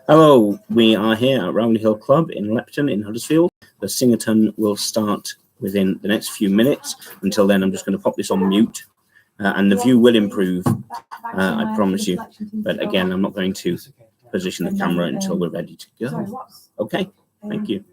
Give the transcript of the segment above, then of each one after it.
Hello, we are here at Rowley Hill Club in Lepton in Huddersfield. The sing-a-thon will start within the next few minutes. Until then, I'm just going to pop this on mute. And the view will improve, I promise you. But again, I'm not going to position the camera until we're ready to go. Okay, thank you.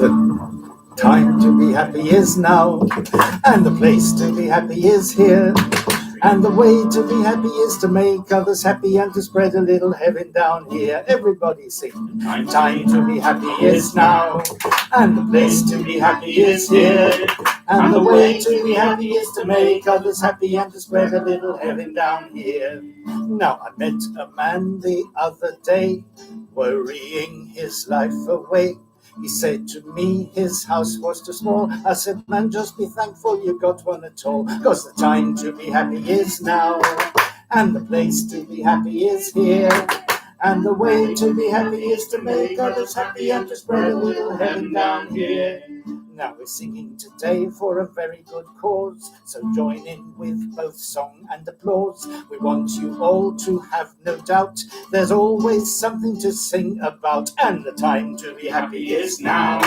The time to be happy is now, and the place to be happy is here. And the way to be happy is to make others happy and to spread a little heaven down here. Everybody sing. Time to be happy is now, and the place to be happy is here. And the way to be happy is to make others happy and to spread a little heaven down here. Now I met a man the other day, worrying his life away. He said to me his house was too small. I said, man, just be thankful you got one at all. 'Cause the time to be happy is now, and the place to be happy is here. And the way to be happy is to make others happy and to spread a little heaven down here. Now we're singing today for a very good cause, so join in with both song and applause. We want you all to have no doubt, there's always something to sing about. And the time to be happy is now,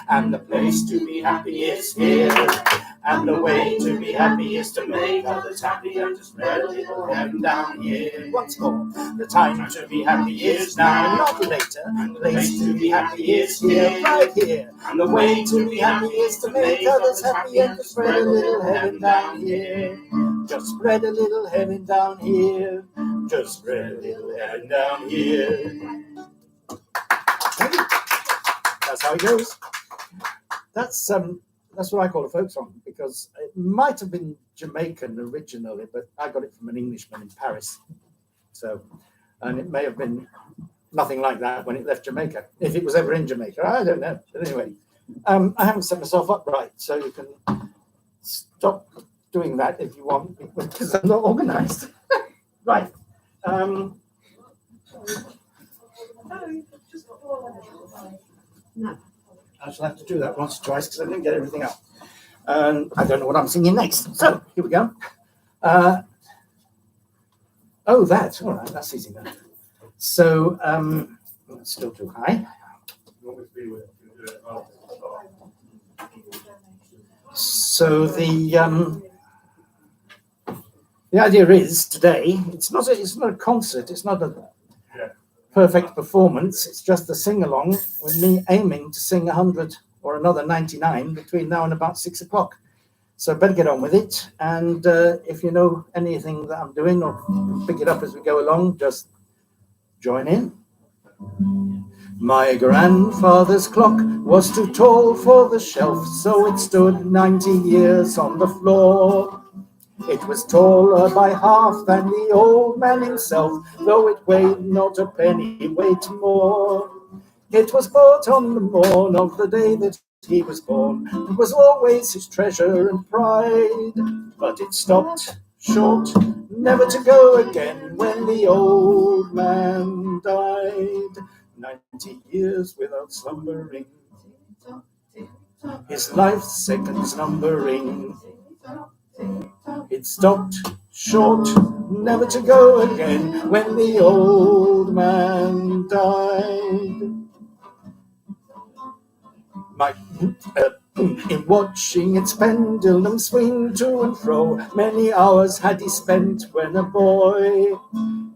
and the place to be happy is here. And the way to be happy is to make others happy and to spread a little heaven down here. Once more, the time to be happy is now, not later. And the place to be happy is here, right here. And the way to be happy is to make others happy and to spread a little heaven down here. Just spread a little heaven down here. Just spread a little heaven down here. That's how it goes. That's what I call a folk song, because it might have been Jamaican originally, but I got it from an Englishman in Paris. So, and it may have been nothing like that when it left Jamaica, if it was ever in Jamaica. I don't know. But anyway, I haven't set myself up right, so you can stop doing that if you want, because I'm not organised. Right. No. I shall have to do that once or twice because I didn't get everything up. I don't know what I'm singing next. So, here we go. That. All right, that's easy then. So, that's still too high. So, the idea is today, it's not a concert, it's not a perfect performance, it's just a sing-along with me aiming to sing 100 or another 99 between now and about 6 o'clock. So better get on with it, and if you know anything that I'm doing or pick it up as we go along, just join in. My grandfather's clock was too tall for the shelf, so it stood 90 years on the floor. It was taller by half than the old man himself, though it weighed not a penny weight more. It was bought on the morn of the day that he was born. It was always his treasure and pride, but it stopped short, never to go again, when the old man died. 90 years without slumbering, his life's seconds numbering. It stopped short, never to go again, when the old man died. In watching its pendulum swing to and fro, many hours had he spent when a boy.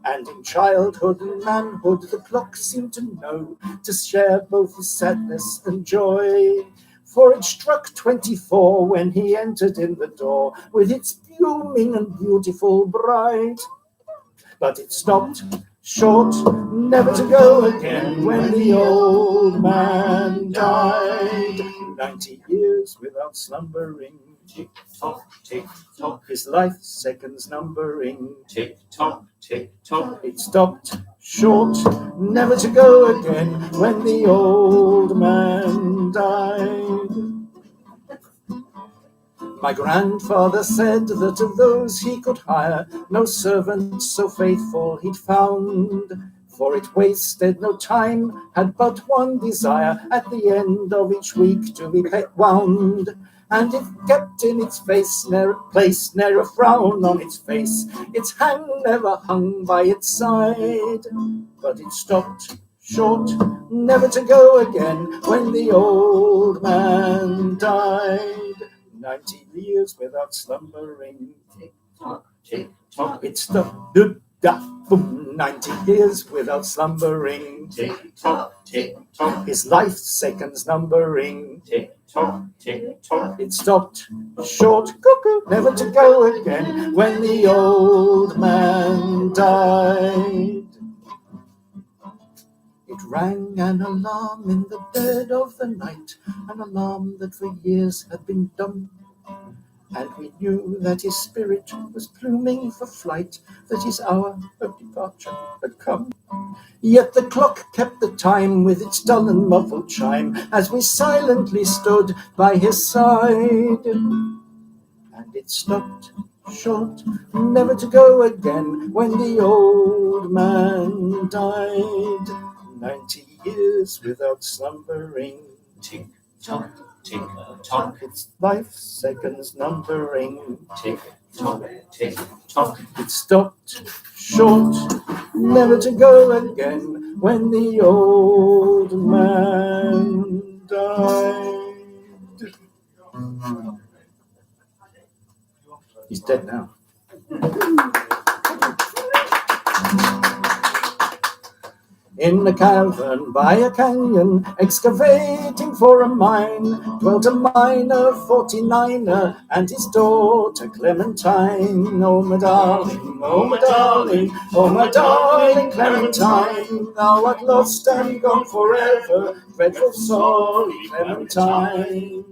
And in childhood and manhood the clock seemed to know, to share both his sadness and joy. For it struck 24 when he entered in the door, with its blooming and beautiful bride. But it stopped short, never to go again, when the old man died. 90 years without slumbering, tick-tock, tick-tock, his life seconds numbering, tick-tock, tick-tock. It stopped short, never to go again, when the old man died. My grandfather said that of those he could hire, no servant so faithful he'd found. For it wasted no time, had but one desire, at the end of each week to be wound. And it kept in its place ne'er a frown on its face, its hand never hung by its side. But it stopped short, never to go again, when the old man died. 90 years without slumbering, tick-tock, tick-tock. It stopped boom, 90 years without slumbering. Tick-tock, tick-tock, His life seconds numbering. tick-tock, tick-tock. It stopped short, cuckoo, never to go again, when the old man died. It rang an alarm in the dead of the night, an alarm that for years had been dumb. And we knew that his spirit was pluming for flight, that his hour of departure had come. Yet the clock kept the time with its dull and muffled chime, as we silently stood by his side. And it stopped short, never to go again, when the old man died. 90 years without slumbering. Tick-tock, tick-tock, Its life seconds numbering. tick-tock, tick-tock. It stopped short, never to go again, when the old man died. He's dead now. In a cavern by a canyon, excavating for a mine, dwelt a miner, 49er, and his daughter Clementine. Oh, my darling, oh, my darling, oh, my darling Clementine, thou art lost and gone forever, dreadful sorry Clementine.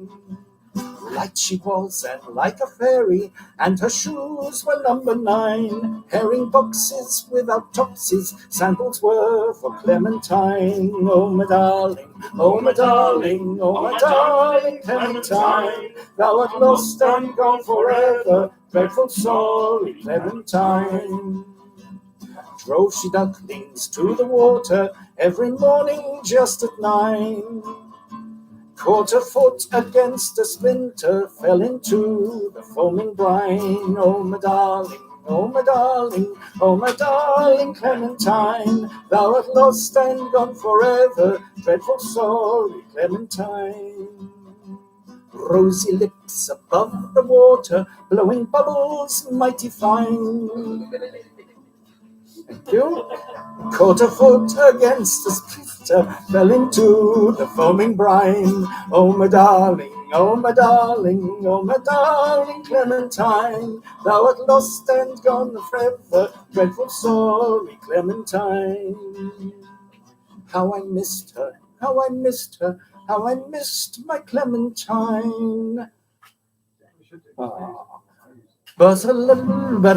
Light she was and like a fairy, and her shoes were number 9. Herring boxes without topsies, sandals were for Clementine. Oh, my darling, oh, my darling, oh, my darling Clementine, thou art lost and gone forever, dreadful sorry Clementine. Drove she ducklings to the water every morning just at 9. Caught a foot against a splinter, fell into the foaming brine. Oh, my darling, oh, my darling, oh, my darling Clementine, thou art lost and gone forever, dreadful sorry Clementine. Rosy lips above the water, blowing bubbles mighty fine. Thank you. Caught a foot against the splinter, fell into the foaming brine. Oh, my darling, oh, my darling, oh, my darling Clementine, thou art lost and gone forever, dreadful sorry Clementine. How I missed her, how I missed her, how I missed my Clementine. But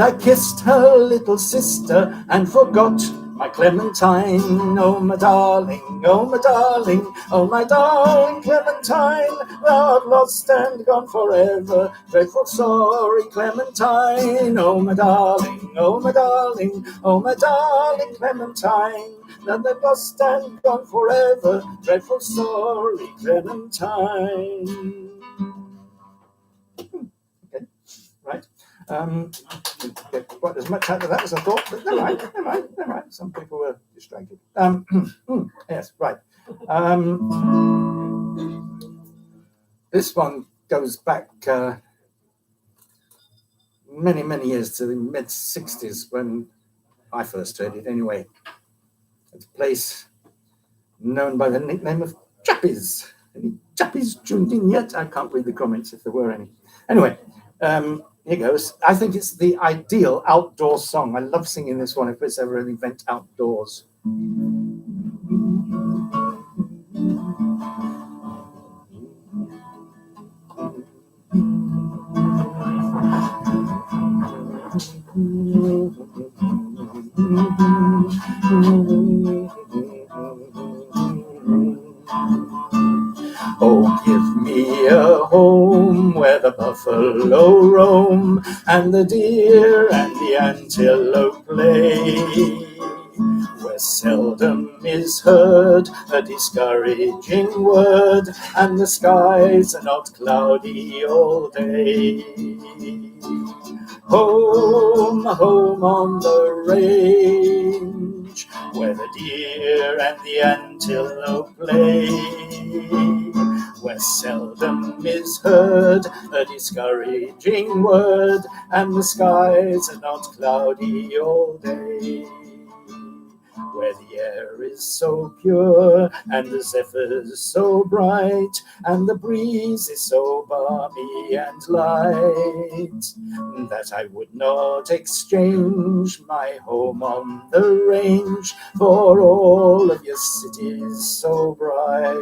I kissed her little sister and forgot my Clementine. Oh, my darling, oh, my darling, oh, my darling Clementine, thou art lost and gone forever, dreadful sorry Clementine. Oh, my darling, oh, my darling, oh, my darling Clementine, thou art lost and gone forever, dreadful sorry Clementine. Okay, right. Get quite as much out of that as I thought, but never mind. Some people were distracted. Yes, right. This one goes back many, many years to the mid-60s when I first heard it anyway. It's a place known by the nickname of Chappies. Any Chappies tuned in yet? I can't read the comments if there were any. Anyway, here goes. I think it's the ideal outdoor song. I love singing this one if it's ever an event outdoors. Oh, give me a home where the buffalo roam, and the deer and the antelope play, where seldom is heard a discouraging word, and the skies are not cloudy all day. Home, home on the range, where the deer and the antelope play, where seldom is heard a discouraging word, and the skies are not cloudy all day. Where the air is so pure, and the zephyrs so bright, and the breeze is so balmy and light, that I would not exchange my home on the range for all of your cities so bright.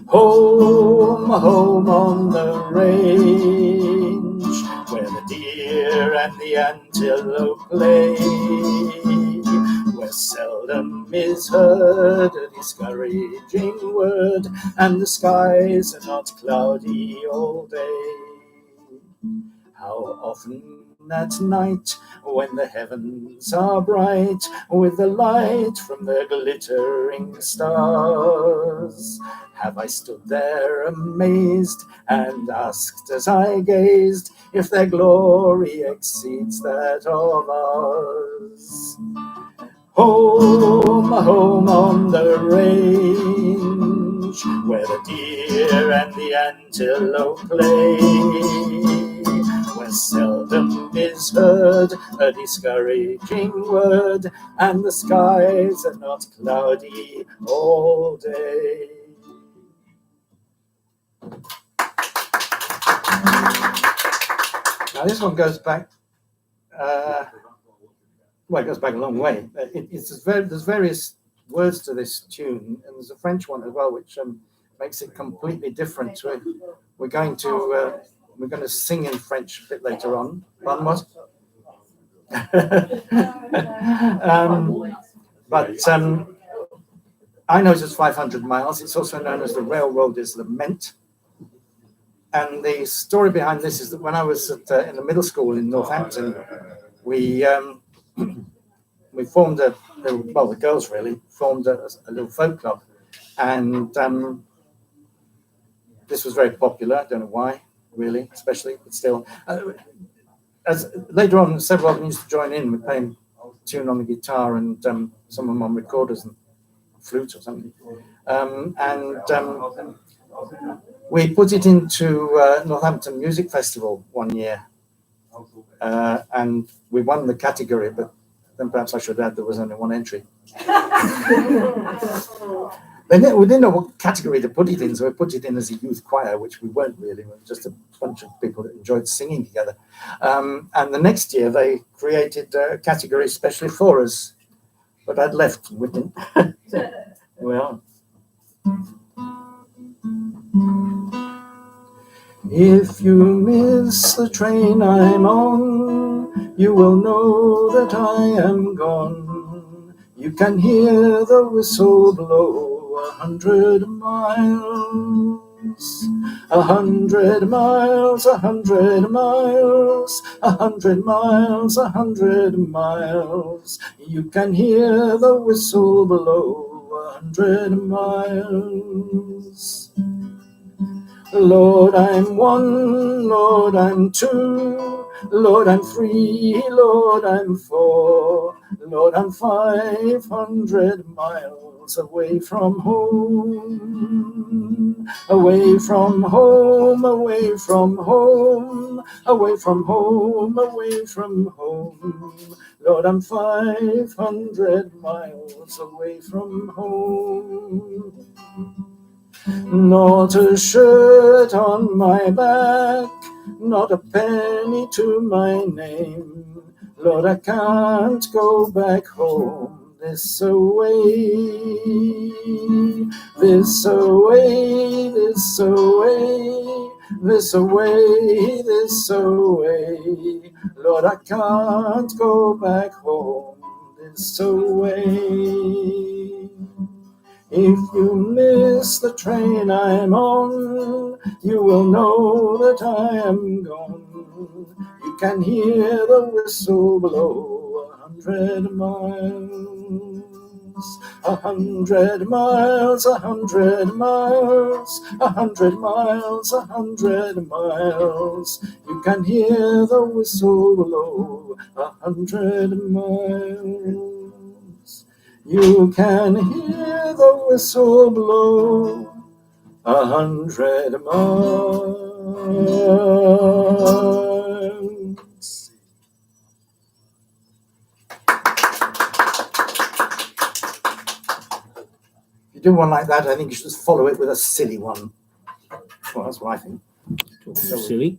Home, home on the range, where the deer and the antelope play, where seldom is heard a discouraging word, and the skies are not cloudy all day. How often at night, when the heavens are bright with the light from the glittering stars, have I stood there amazed and asked as I gazed if their glory exceeds that of ours. Home, home on the range, where the deer and the antelope play, where seldom is heard a discouraging word, and the skies are not cloudy all day. Now this one goes back, well, it goes back a long way. There's various words to this tune, and there's a French one as well, which makes it completely different. We're going to sing in French a bit later on. Pardon what? But I know it's 500 miles. It's also known as the Railroader's Lament. And the story behind this is that when I was in the middle school in Northampton, we formed the girls really formed a little folk club, and this was very popular. I don't know why, really, especially, but still. As later on, several of them used to join in with playing tune on the guitar and some of them on recorders and flute or something. We put it into Northampton Music Festival one year, and we won the category, but then perhaps I should add there was only one entry. We didn't know what category to put it in, so we put it in as a youth choir, which we weren't really. We were just a bunch of people that enjoyed singing together. And the next year they created a category especially for us, but I'd left and we didn't. Well. If you miss the train I'm on, you will know that I am gone. You can hear the whistle blow 100 miles. 100 miles, 100 miles, 100 miles, 100 miles. You can hear the whistle blow 100 miles. Lord, I'm one, Lord, I'm two, Lord, I'm three, Lord, I'm four, Lord, I'm 500 miles away from home, away from home, away from home, away from home, away from home. Lord, I'm 500 miles away from home. Not a shirt on my back, not a penny to my name. Lord, I can't go back home this away, this away, this away, this away, this away. Lord, I can't go back home this away. If you miss the train I'm on, you will know that I am gone. You can hear the whistle blow 100 miles. 100 miles, 100 miles, 100 miles, 100 miles. You can hear the whistle blow 100 miles. You can hear the whistle blow 100 miles. If you do one like that, I think you should just follow it with a silly one. Well, that's what I think. Silly.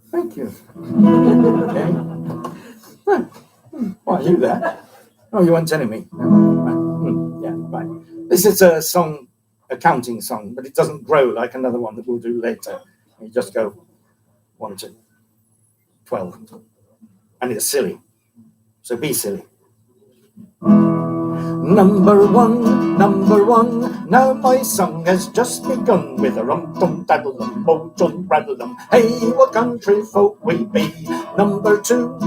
Thank you. Okay. Why are you there? Oh, you weren't telling me. No. Right. Yeah, right. This is a song, a counting song, but it doesn't grow like another one that we'll do later. You just go 1 to 12. And it's silly. So be silly. Number one, now my song has just begun with a rum-tum-daddle-dum, bo-dum-braddle-dum. Hey, what country folk we be. Number two,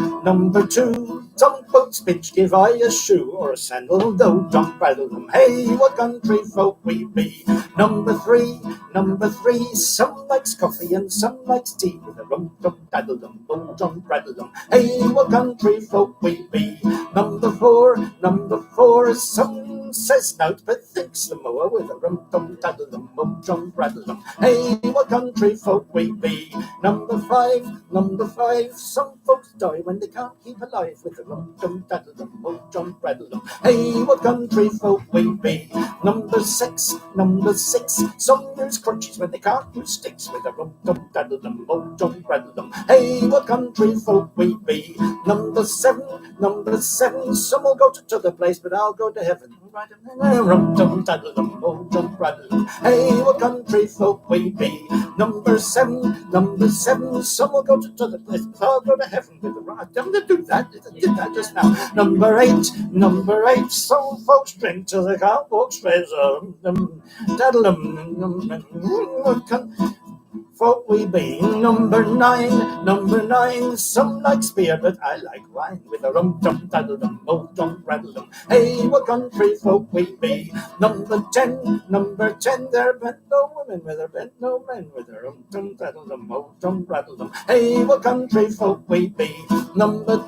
some folks bitch give I a shoe or a sandal, though don't braddle them. Hey, what country folk we be. Number three, some likes coffee and some likes tea with a rum-tum-daddle-dum, bo-dum-braddle-dum. Hey, what country folk we be. Number four, some says nout but thinks the mower with a rum-tum-daddle-dum, bo-dum-braddle-dum. Hey, what country folk we be. Number five, some folks die when they can't keep alive with a rum-tum-daddle-dum, bo-dum-braddle-dum. Hey, what country folk we be. Number six, some use crutches when they can't use sticks with a rum-tum-daddle-dum, bo-dum-braddle-dum. Hey, what country folk we be. Number seven, some will go to the place, but I'll go to heaven. Rum-tum-daddle-dum, bo-dum-braddle-dum. Hey, what country folk we be. Number seven, some will go to the place, but I'll go to heaven with the right. I'm going to do that. I did that just now. Number eight, some folks drink till they can't walk straight. Daddle-dum, what folk we be. Number nine, some like beer, but I like wine with a rum-tum-daddle-dum, bo-dum-braddle-dum. Hey, what country folk we be. Number ten, there bent no women with her, bent no men with her rum-tum-daddle-dum, bo-dum-braddle-dum. Hey, what country folk we be. Number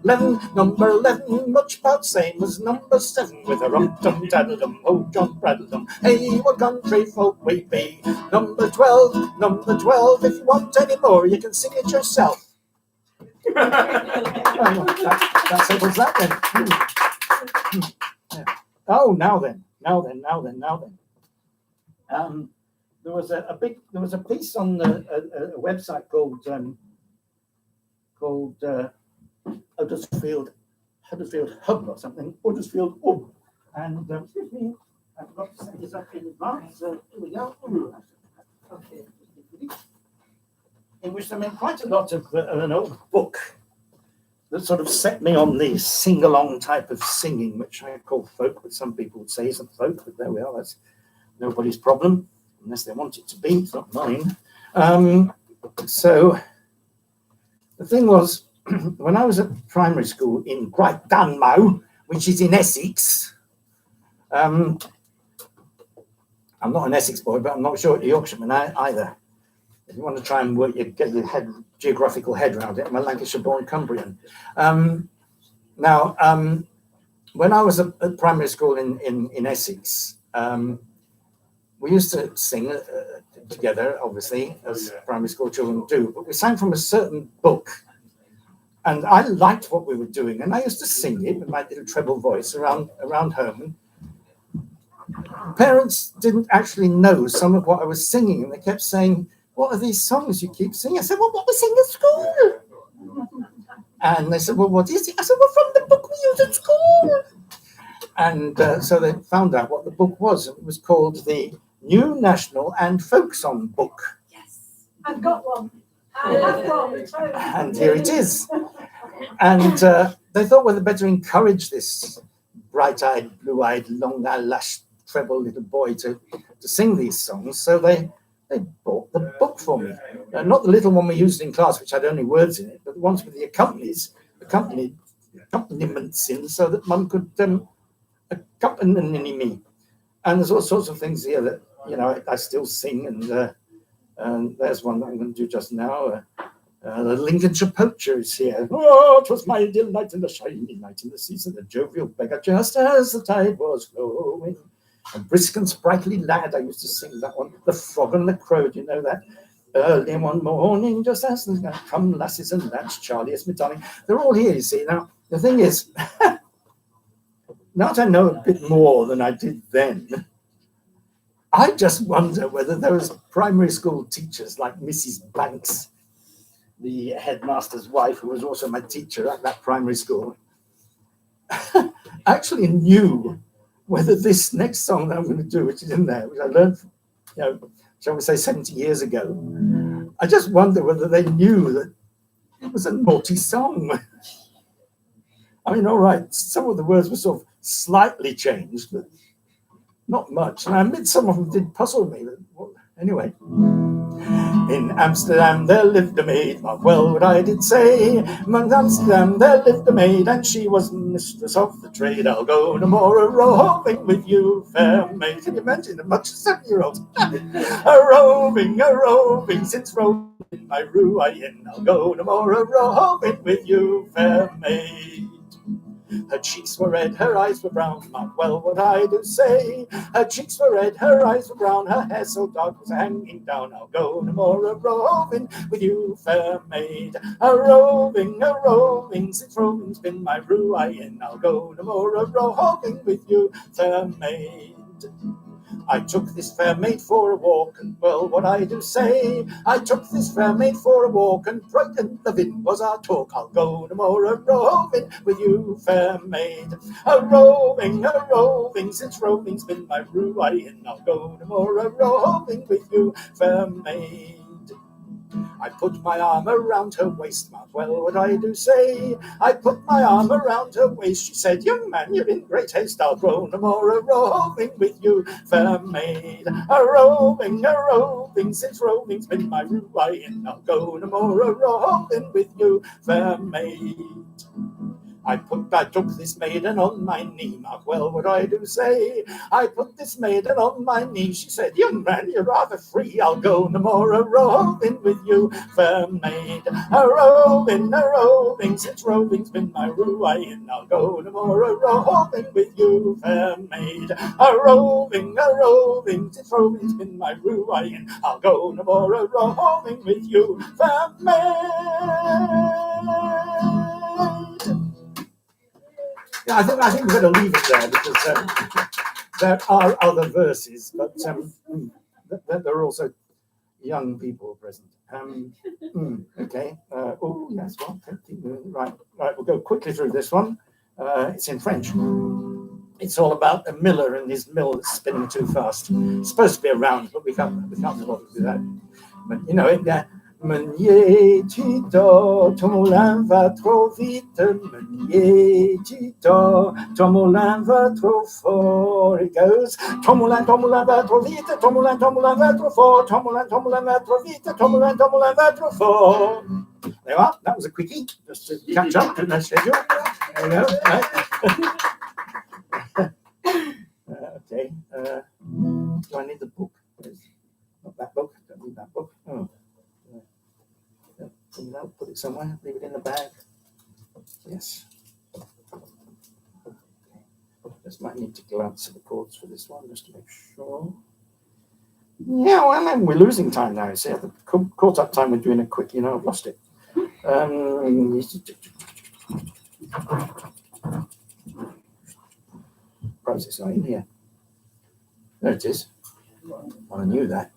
11, much about same as number 7 with a rum-tum-daddle-dum, bo-dum-braddle-dum. Hey, what country folk we be. Number 12, if you want any more, you can sing it yourself. That settles that then. Yeah. Oh, now then. There was a piece on a website called Huddersfield Hub or something, Huddersfield Hub. And excuse me, I forgot to set this up in advance. Here we go. Okay. In which they made quite a lot of an old book that sort of set me on the sing-along type of singing, which I call folk, but some people would say isn't folk, but there we are. That's nobody's problem, unless they want it to be. It's not mine. So the thing was, when I was at primary school in Great Dunmow, which is in Essex, I'm not an Essex boy, but I'm not sure a Yorkshireman either. If you want to try and get your geographical head around it, I'm a Lancashire-born Cumbrian. When I was at primary school in Essex, we used to sing together, obviously, as primary school children do, but we sang from a certain book. And I liked what we were doing, and I used to sing it with my little treble voice around home. And parents didn't actually know some of what I was singing, and they kept saying, "What are these songs you keep singing?" I said, "Well, what we sing at school." And they said, "Well, what is it?" I said, "Well, from the book we use at school." And so they found out what the book was. It was called the New National and Folk Song Book. Yes, I've got one. And here it is. And they thought, well, they better encourage this bright-eyed, blue-eyed, long-lashed, treble little boy to sing these songs. So they bought the book for me. Not the little one we used in class, which had only words in it, but the ones with the accompaniments in, so that Mum could accompany me. And there's all sorts of things here that I still sing, and there's one that I'm going to do just now. The Lincolnshire poacher is here. Oh, 'twas my delight in the shiny night in the season, the jovial beggar just as the tide was flowing. And brisk and sprightly lad, I used to sing that one. The frog and the crow, do you know that? Early one morning, just as the come lasses and lads, Charlie is my darling. They're all here, you see. Now, the thing is, now that I know a bit more than I did then, I just wonder whether those primary school teachers like Mrs. Banks, the headmaster's wife, who was also my teacher at that primary school, actually knew whether this next song that I'm going to do, which is in there, which I learned, shall we say 70 years ago, I just wonder whether they knew that it was a naughty song. I mean, all right, some of the words were sort of slightly changed, but not much. And I admit some of them did puzzle me. But anyway. In Amsterdam there lived a maid, mark well what I did say. Among Amsterdam there lived a maid, and she was mistress of the trade. I'll go no more a-roving with you, fair maid. Can you imagine a much 7-year-old? a-roving, since roving in my ruin. I'll go no more a-roving with you, fair maid. Her cheeks were red, her eyes were brown, mark well what I do say. Her cheeks were red, her eyes were brown, her hair so dark was hanging down. I'll go no more a-roving with you, fair maid. A-roving, since roving's been my ruin. I'll go no more a-roving with you, fair maid. I took this fair maid for a walk, and well, what I do say, I took this fair maid for a walk, and bright and loving was our talk. I'll go no more a-roving with you, fair maid. A-roving, since roving's been my ruin. I'll go no more a-roving with you, fair maid. I put my arm around her waist, mark well what I do say. I put my arm around her waist, she said, young man, you're in great haste. I'll go no more a-roving with you, fair maid. A-roving, since roving's been my ruin. I'll go no more a-roving with you, fair maid. I took this maiden on my knee, mark well what I do say. I put this maiden on my knee, she said, young man, you're rather free. I'll go no more a-roving with you, fair maid. A-roving, since roving's been my ruin. I'll go no more a-roving with you, fair maid. A-roving, since roving's been my ruin. I'll go no more a-roving with you, fair maid. Yeah, I think we're going to leave it there because there are other verses, but there are also young people present. Okay. Oh, yes. Well, right. We'll go quickly through this one. It's in French. It's all about a miller and his mill that's spinning too fast. It's supposed to be around, but we can't bother with that. But you know it. Meunier, tu dors, ton moulin va trop vite. Meunier, tu dors, ton moulin va trop fort. It goes, ton moulin va trop vite. Ton moulin va trop fort. Ton moulin va trop vite. Ton moulin va trop fort. There you are. That was a quickie, just to catch up to the schedule. There we go. Right. Okay. Do I need the book? Not that book. Don't need that book. Oh. Put it somewhere, leave it in the bag. Yes. Just might need to glance at the chords for this one just to make sure. Yeah, well, then we're losing time now. See, I've caught up time with doing a quick, I've lost it. Perhaps it's not in here. There it is. Well, I knew that.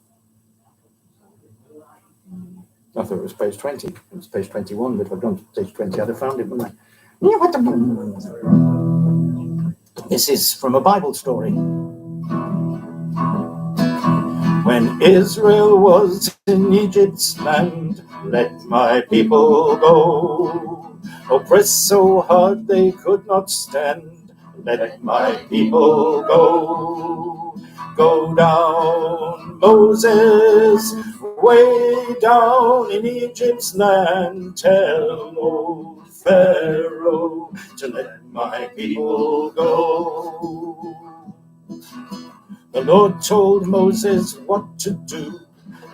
I thought it was page 20. It was page 21, but if I'd gone to page 20, I'd have found it, wouldn't I? This is from a Bible story. When Israel was in Egypt's land, let my people go. Oppressed so hard they could not stand, let my people go. Go down, Moses, way down in Egypt's land. Tell old Pharaoh to let my people go. The Lord told Moses what to do.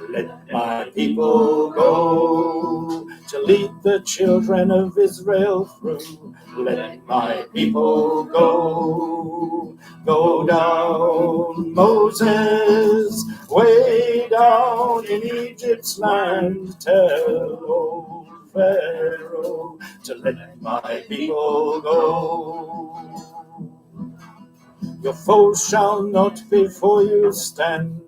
Let my people go. to lead the children of Israel through. Let my people go. Go down, Moses, way down in Egypt's land. Tell old Pharaoh to let my people go. Your foes shall not before you stand.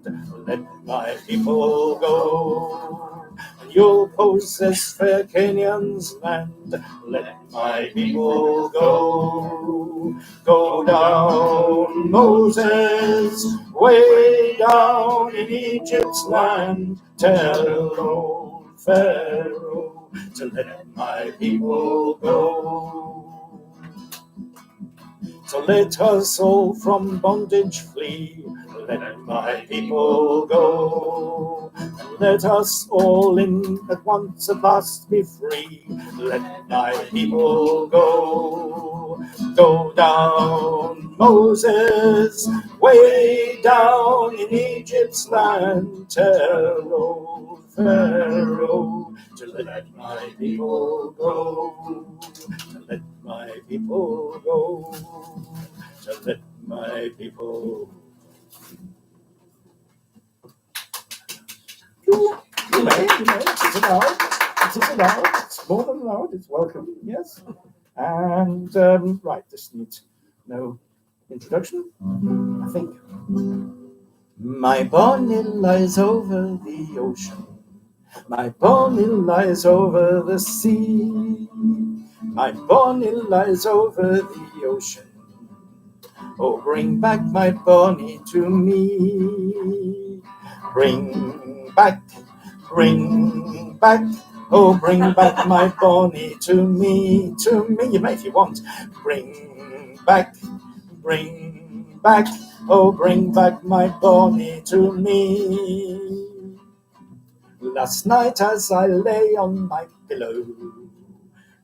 Let my people go. And you'll possess fair Canaan's land. Let my people go. Go down, Moses, way down in Egypt's land. Tell old Pharaoh to let my people go. So let us all from bondage flee. Let my people go. And let us all in at once at last be free. Let my people go. Go down, Moses, way down in Egypt's land. Tell old Pharaoh to let my people go. To let my people go. To let my people go. You may, it is allowed. It is allowed. It's more than allowed. It's welcome, yes. And, right, this needs no introduction, I think. My bonny lies over the ocean. My bonny lies over the sea. My bonny lies over the ocean. Oh, bring back my bonny to me. Bring back, oh, bring back my bonny to me, you may if you want. Bring back, oh, bring back my bonny to me. Last night as I lay on my pillow,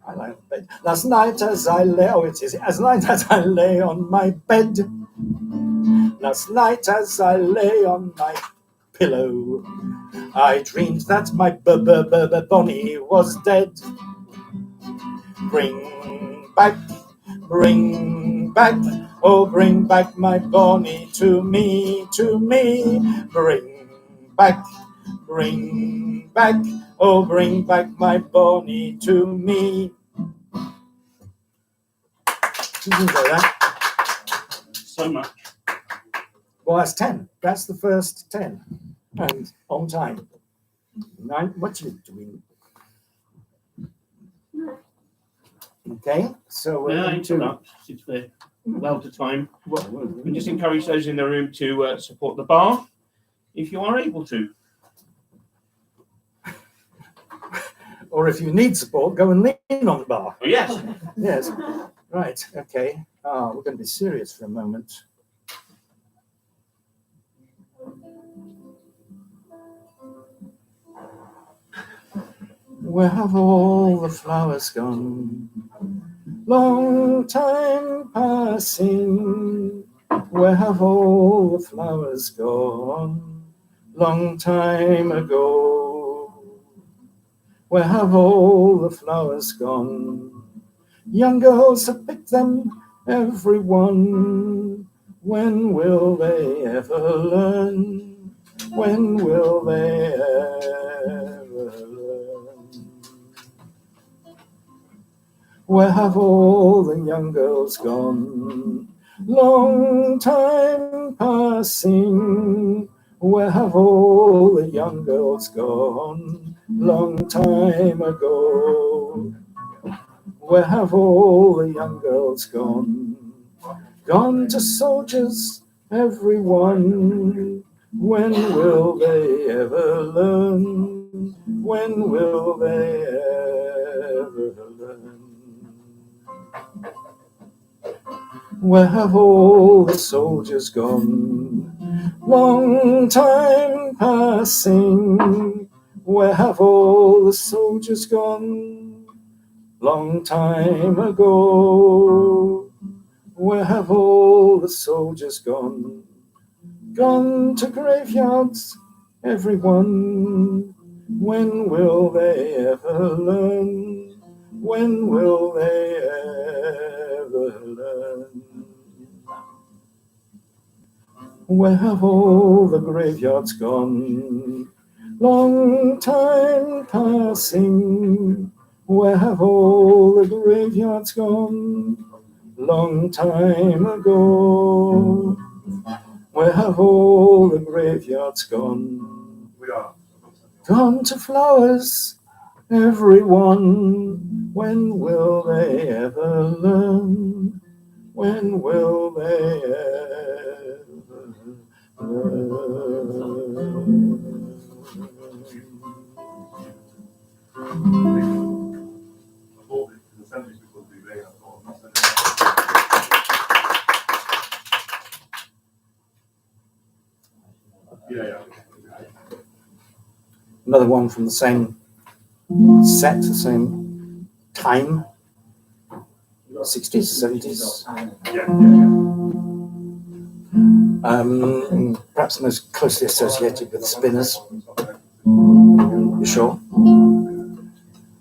I lie on bed. Last night as I lay, as night as I lay on my bed. Last night as I lay on my pillow, I dreamed that my bonny was dead. Bring back, oh, bring back my bonny to me. Bring back, oh, bring back my bonny to me. You can go that. So much. Well, that's 10. That's the first 10. And on time. 9. What you doing? Okay, so we're No, into. since we're well to time. Well, We just encourage those in the room to support the bar, if you are able to. Or if you need support, go and lean on the bar. Oh, yes. Yes. Right. Okay. We're going to be serious for a moment. Where have all the flowers gone? Long time passing. Where have all the flowers gone? Long time ago. Where have all the flowers gone? Young girls have picked them, every one. When will they ever learn? When will they ever learn? Where have all the young girls gone? Long time passing. Where have all the young girls gone? Long time ago. Where have all the young girls gone? Gone to soldiers, every one. When will they ever learn? When will they ever learn? Where have all the soldiers gone? Long time passing. Where have all the soldiers gone? Long time ago. Where have all the soldiers gone? Gone to graveyards, every one. When will they ever learn? When will they ever learn? Where have all the graveyards gone? Long time passing. Where have all the graveyards gone? Long time ago. Where have all the graveyards gone? Gone to flowers, everyone. When will they ever learn? When will they ever Another one from the same set, the same time, 60s, 70s. Perhaps most closely associated with spinners. You sure?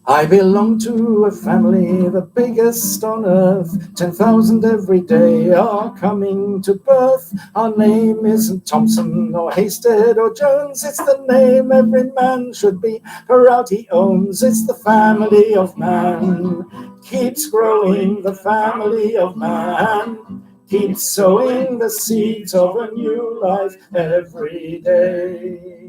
I belong to a family, the biggest on earth. 10,000 every day are coming to birth. Our name isn't Thompson or Hasted or Jones. It's the name every man should be proud he owns. It's the family of man. Keeps growing, the family of man. Keeps sowing the seeds of a new life every day.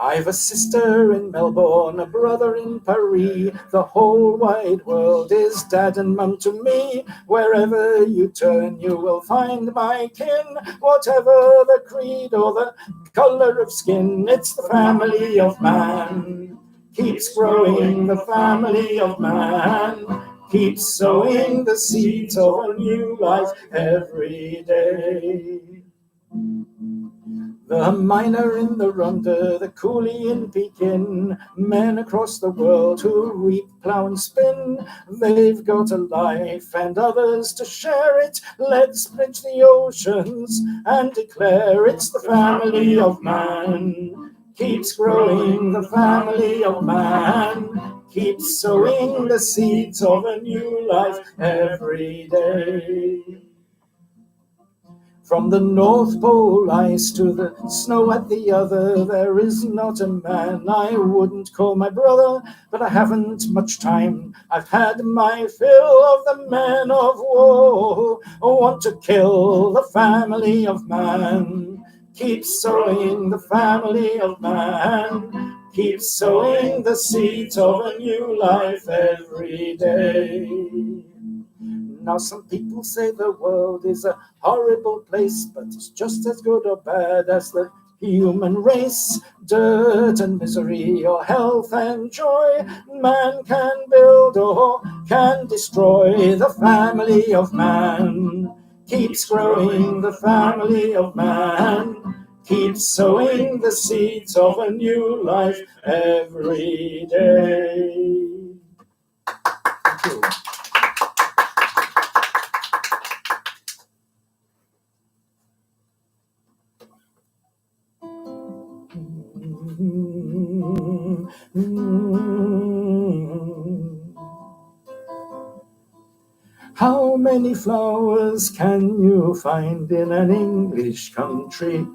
I've a sister in Melbourne, a brother in Paris. The whole wide world is dad and mum to me. Wherever you turn, you will find my kin. Whatever the creed or the colour of skin, it's the family of man. Keeps growing, the family of man. Keeps sowing the seeds of a new life every day. The miner in the Rhondda, the coolie in Pekin, men across the world who reap, plough and spin. They've got a life and others to share it. Let's bridge the oceans and declare it's the family of man. Keeps growing, the family of man. Keeps sowing the seeds of a new life every day. From the North Pole ice to the snow at the other, there is not a man I wouldn't call my brother, but I haven't much time. I've had my fill of the men of war who want to kill the family of man. Keep sowing, the family of man. Keep sowing the seeds of a new life every day. Now some people say the world is a horrible place, but it's just as good or bad as the human race. Dirt and misery or health and joy, man can build or can destroy. The family of man keeps growing, the family of man keeps sowing the seeds of a new life every day. Thank you. How many flowers can you find in an English country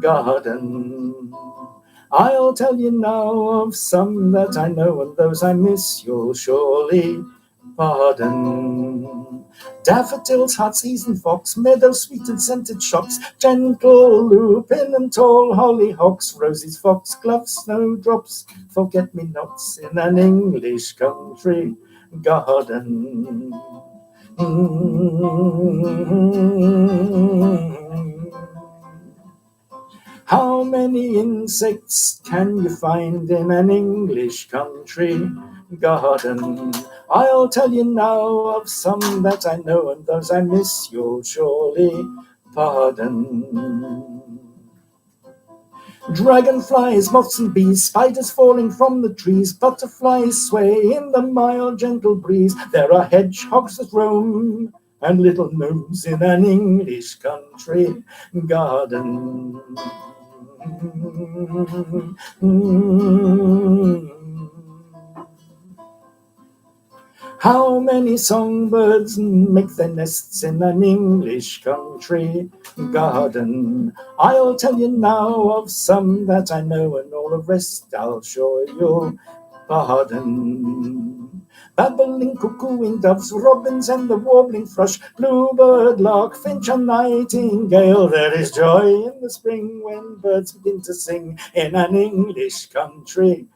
garden? I'll tell you now of some that I know, and those I miss you'll surely pardon. Daffodils, heartsease and fox, meadow sweet and scented shocks, gentle lupin and tall hollyhocks, roses, foxgloves, snowdrops, forget-me-nots in an English country garden. How many insects can you find in an English country garden? I'll tell you now of some that I know, and those I miss you'll surely pardon. Dragonflies, moths and bees, spiders falling from the trees, butterflies sway in the mild gentle breeze. There are hedgehogs that roam and little gnomes in an English country garden. How many songbirds make their nests in an English country garden? I'll tell you now of some that I know, and all the rest I'll show you. Pardon. Babbling, cuckooing doves, robins and the warbling thrush, bluebird, lark, finch and nightingale. There is joy in the spring when birds begin to sing in an English country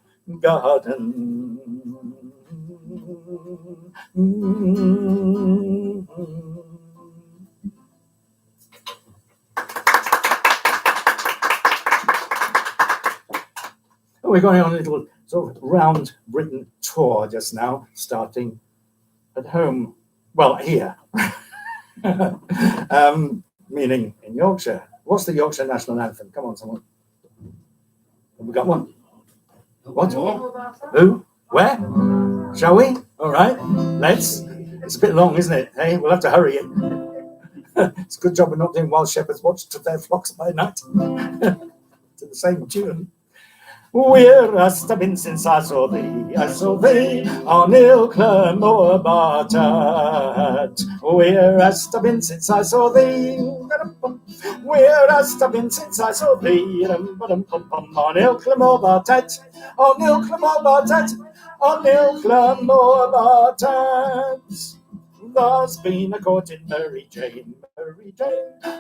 garden. We're going on a little sort of round Britain tour just now, starting at home. Well, here, meaning in Yorkshire. What's the Yorkshire national anthem? Come on, someone. Have we got one? What? Who? Where? Shall we? All right, let's. It's a bit long, isn't it? Hey, we'll have to hurry it. It's a good job we're not doing While Shepherds Watch to Their Flocks by Night. To the same tune. Where hast thou been since I saw thee? I saw thee on Ilkley Moor Bartat. Where hast thou been since I saw thee? Where hast thou been since I saw thee? On Ilkley Moor Bartat. On Ilkley Moor Bartat. On Ilkley Moor Bartat. There's been a court in Mary Jane,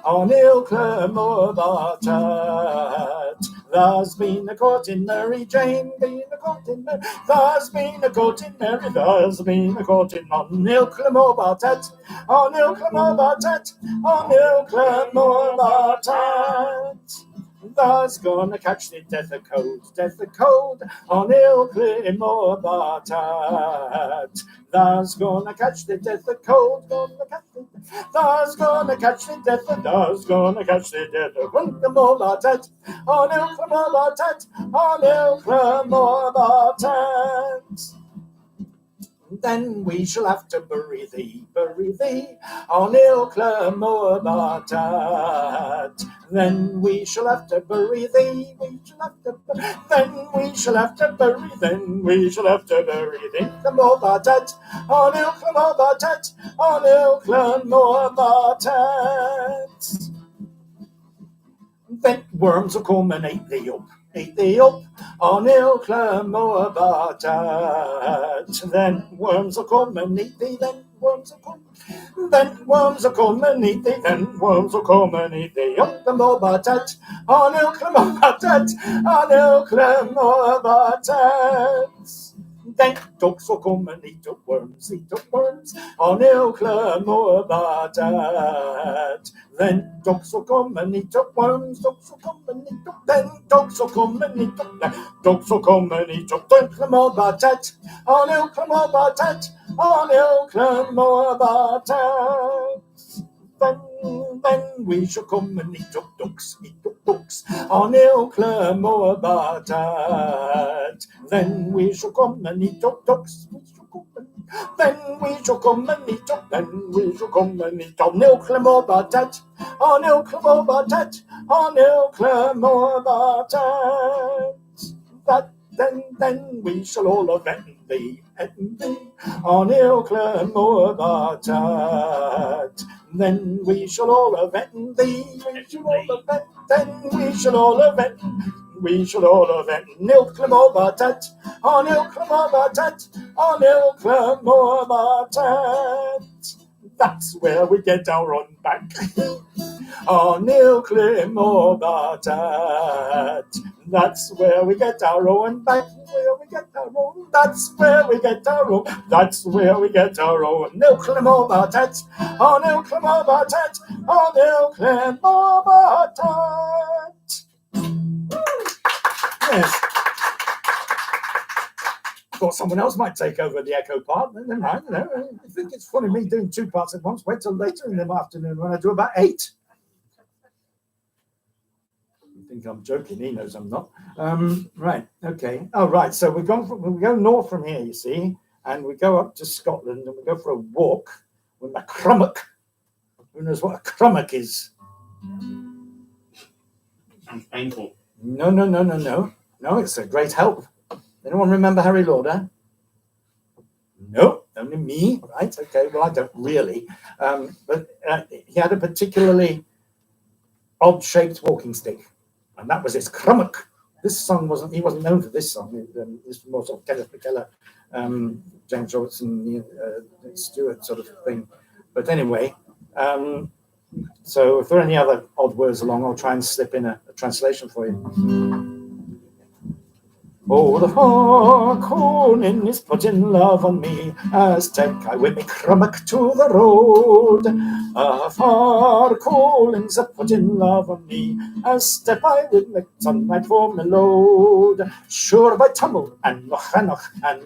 on Ilkley Moor Bartat. There's been a court in Mary Jane, there's been a court in Mary, there's been a court in on Ilkley Moor Bartat, on Ilkley Moor Bartat, on Ilkley Moor Bartat. There's gonna catch the death of cold, on Ilkley Moor Bartat. There's gonna catch the death of cold, there's gonna catch the death of Ilkley Moor Bartat, on Ilkley Moor Bartat, on Ilkley Moor Bartat. Then we shall have to bury thee, on Ilkley Moor Bartat. Then we shall have to bury thee, then we shall have to bury thee, the Moor Bartat, on Ilkley Moor Bartat, on Ilkley Moor Bartat. Then worms will come and eat thee up, on Ilkley Moor Bartat. Then worms will come and eat thee, then worms will come and eat thee, up the Moor Bartat, on Ilkley Moor Bartat, on Ilkley Moor Bartat. Then ducks will come and eat up worms, on Ilkley Moor Bartat. Then ducks will come and eat up worms, then ducks will come and eat up Ilkley Moor Bartat, on Ilkley Moor Bartat, on Ilkley Moor Bartat. Then we shall come and eat up ducks, on Ilkley Moor Bartat. Then we shall come and eat up ducks, then we shall come and eat up, on Ilkley Moor Bartat, on Ilkley Moor Bartat, on Ilkley Moor Bartat. Then we shall all avenge thee, on Ilkley Moor Bartat. Then we shall all avenge thee, then we shall all avenge Ilkley Moor Bartat, on Ilkley Moor Bartat, on Ilkley Moor Bartat. That's where we get our run back. On Ilkley Moor Bartat. That's where we get our own back. That's where we get our own. Ilkley Moor Bartat, on Ilkley Moor Bartat, on Ilkley Moor Bartat. Yes. Thought someone else might take over the echo part. Never mind, I think it's funny me doing two parts at once. Wait till later in the afternoon when I do about 8. I think I'm joking. He knows I'm not. Right. Okay. Oh, right. So we go north from here, you see, and we go up to Scotland, and we go for a walk with my crummock. Who knows what a crummock is? Sounds painful. No. No, it's a great help. Anyone remember Harry Lauder? No, only me. Right, okay, well, I don't really. But he had a particularly odd-shaped walking stick, and that was his crummock. This song he wasn't known for this song. This was more sort of Kenneth McKellar, James Robertson, Stewart sort of thing. But anyway, so if there are any other odd words along, I'll try and slip in a translation for you. Oh, the Harkonnen is putting love on me, as take I with me crummock to the road. Harkonnens are putting love on me, as step I with me sunlight for me load. Sure by tumble and noch and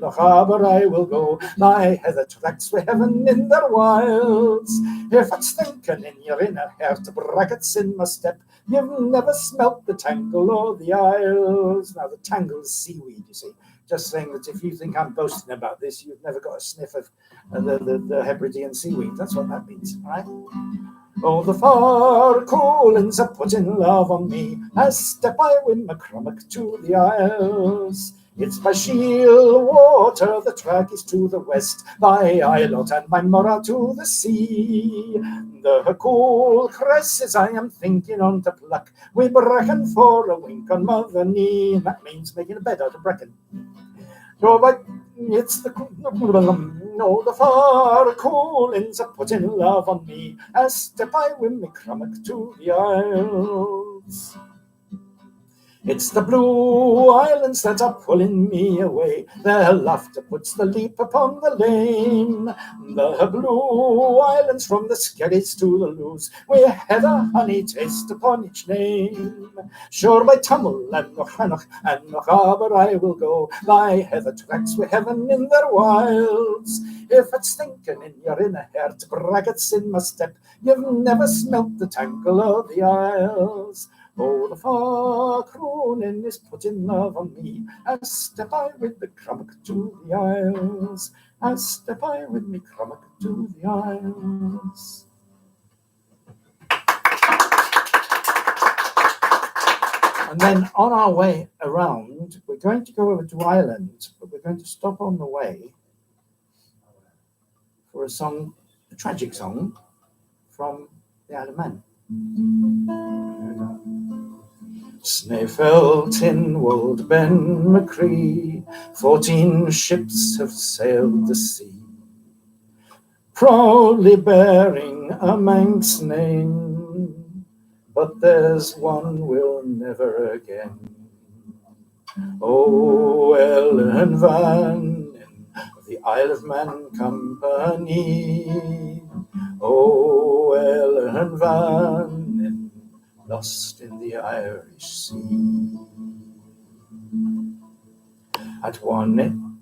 noch harbour I will go, my heather tracks with heaven in their wilds. If it's thinking in your inner heart, brackets in my step, you've never smelt the tangle or the isles. Now, the tangle is seaweed, you see. Just saying that if you think I'm boasting about this, you've never got a sniff of the Hebridean seaweed. That's what that means, all right? Oh, the Harkonnens are putting love on me, as step I with my crummock to the isles. It's by Shield water, the track is to the west, by Islot and by Mora to the sea. The cool cresses I am thinking on to pluck, we bracken for a wink on Mother Knee, and that means making a bed out of bracken. So, but it's the Harkonnens are putting love on me, as step I with me crummock to the isles. It's the blue islands that are pulling me away, their laughter puts the leap upon the lane. The blue islands from the Skerries to the Loos, we had a honey taste upon each name. Sure by Tummel and Nochanoch and Nochaber I will go, my heather tracks with heaven in their wilds. If it's thinking in your inner heart, brackets in my step, you've never smelt the tangle of the isles. Oh, the Harkonnen is putting love on me, as step I with the crummock to the isles, as step I with me crummock to the isles. And then on our way around, we're going to go over to Ireland, but we're going to stop on the way for a song, a tragic song from the Isle of Man. Snaefell, Tynwald, Ben Macree, 14 ships have sailed the sea, proudly bearing a Manx name, but there's one we'll never again. Oh, Ellen Van of the Isle of Man Company, oh, Ellen Van lost in the Irish Sea. At 1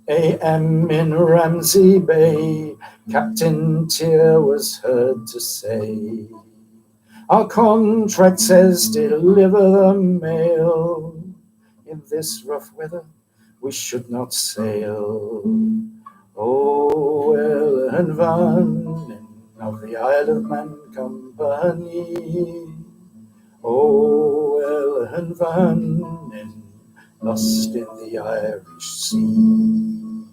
a.m. in Ramsey Bay, Captain Tier was heard to say, our contract says deliver the mail. In this rough weather we should not sail. Oh, Ellen Van of the Isle of Man Company, oh, Ellen Van lost in the Irish Sea.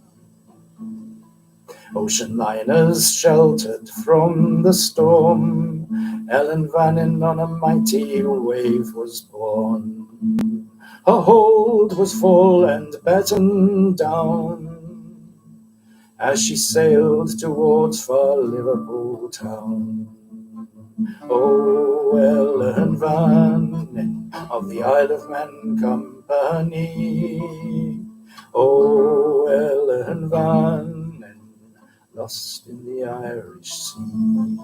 Ocean liners sheltered from the storm, Ellen Van on a mighty wave was borne. Her hold was full and battened down, as she sailed towards far Liverpool town. Oh, Ellen Van of the Isle of Man Company, oh, Ellen Van lost in the Irish Sea.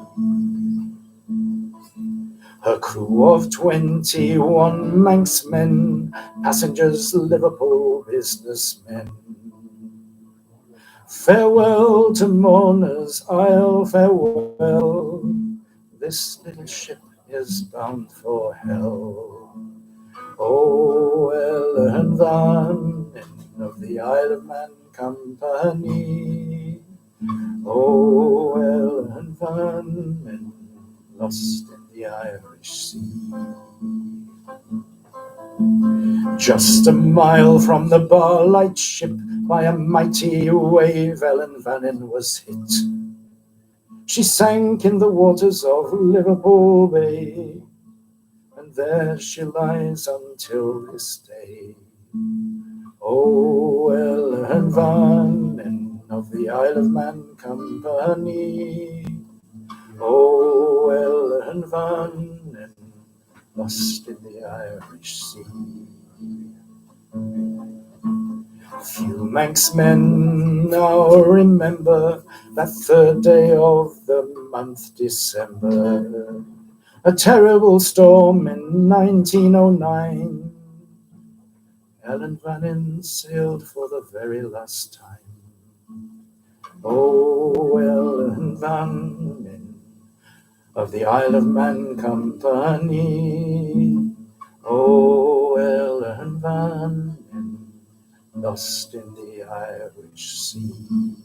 Her crew of 21 Manx men, passengers, Liverpool businessmen. Farewell to mourners, Isle, farewell. This little ship is bound for hell. Oh, Ellen Van of the Isle of Man Company, oh, Ellen Van lost in the Irish Sea. Just a mile from the bar lightship, by a mighty wave Ellen Vannin was hit. She sank in the waters of Liverpool Bay, and there she lies until this day. Oh, Ellen Vannin of the Isle of Man Company. Oh, Ellen Vannin, lost in the Irish Sea. Few Manx men now remember that third day of the month December, a terrible storm in 1909. Ellen Vannin sailed for the very last time. Oh, Ellen Vannin of the Isle of Man Company. Oh, Ellen Vannin, lost in the Irish Sea.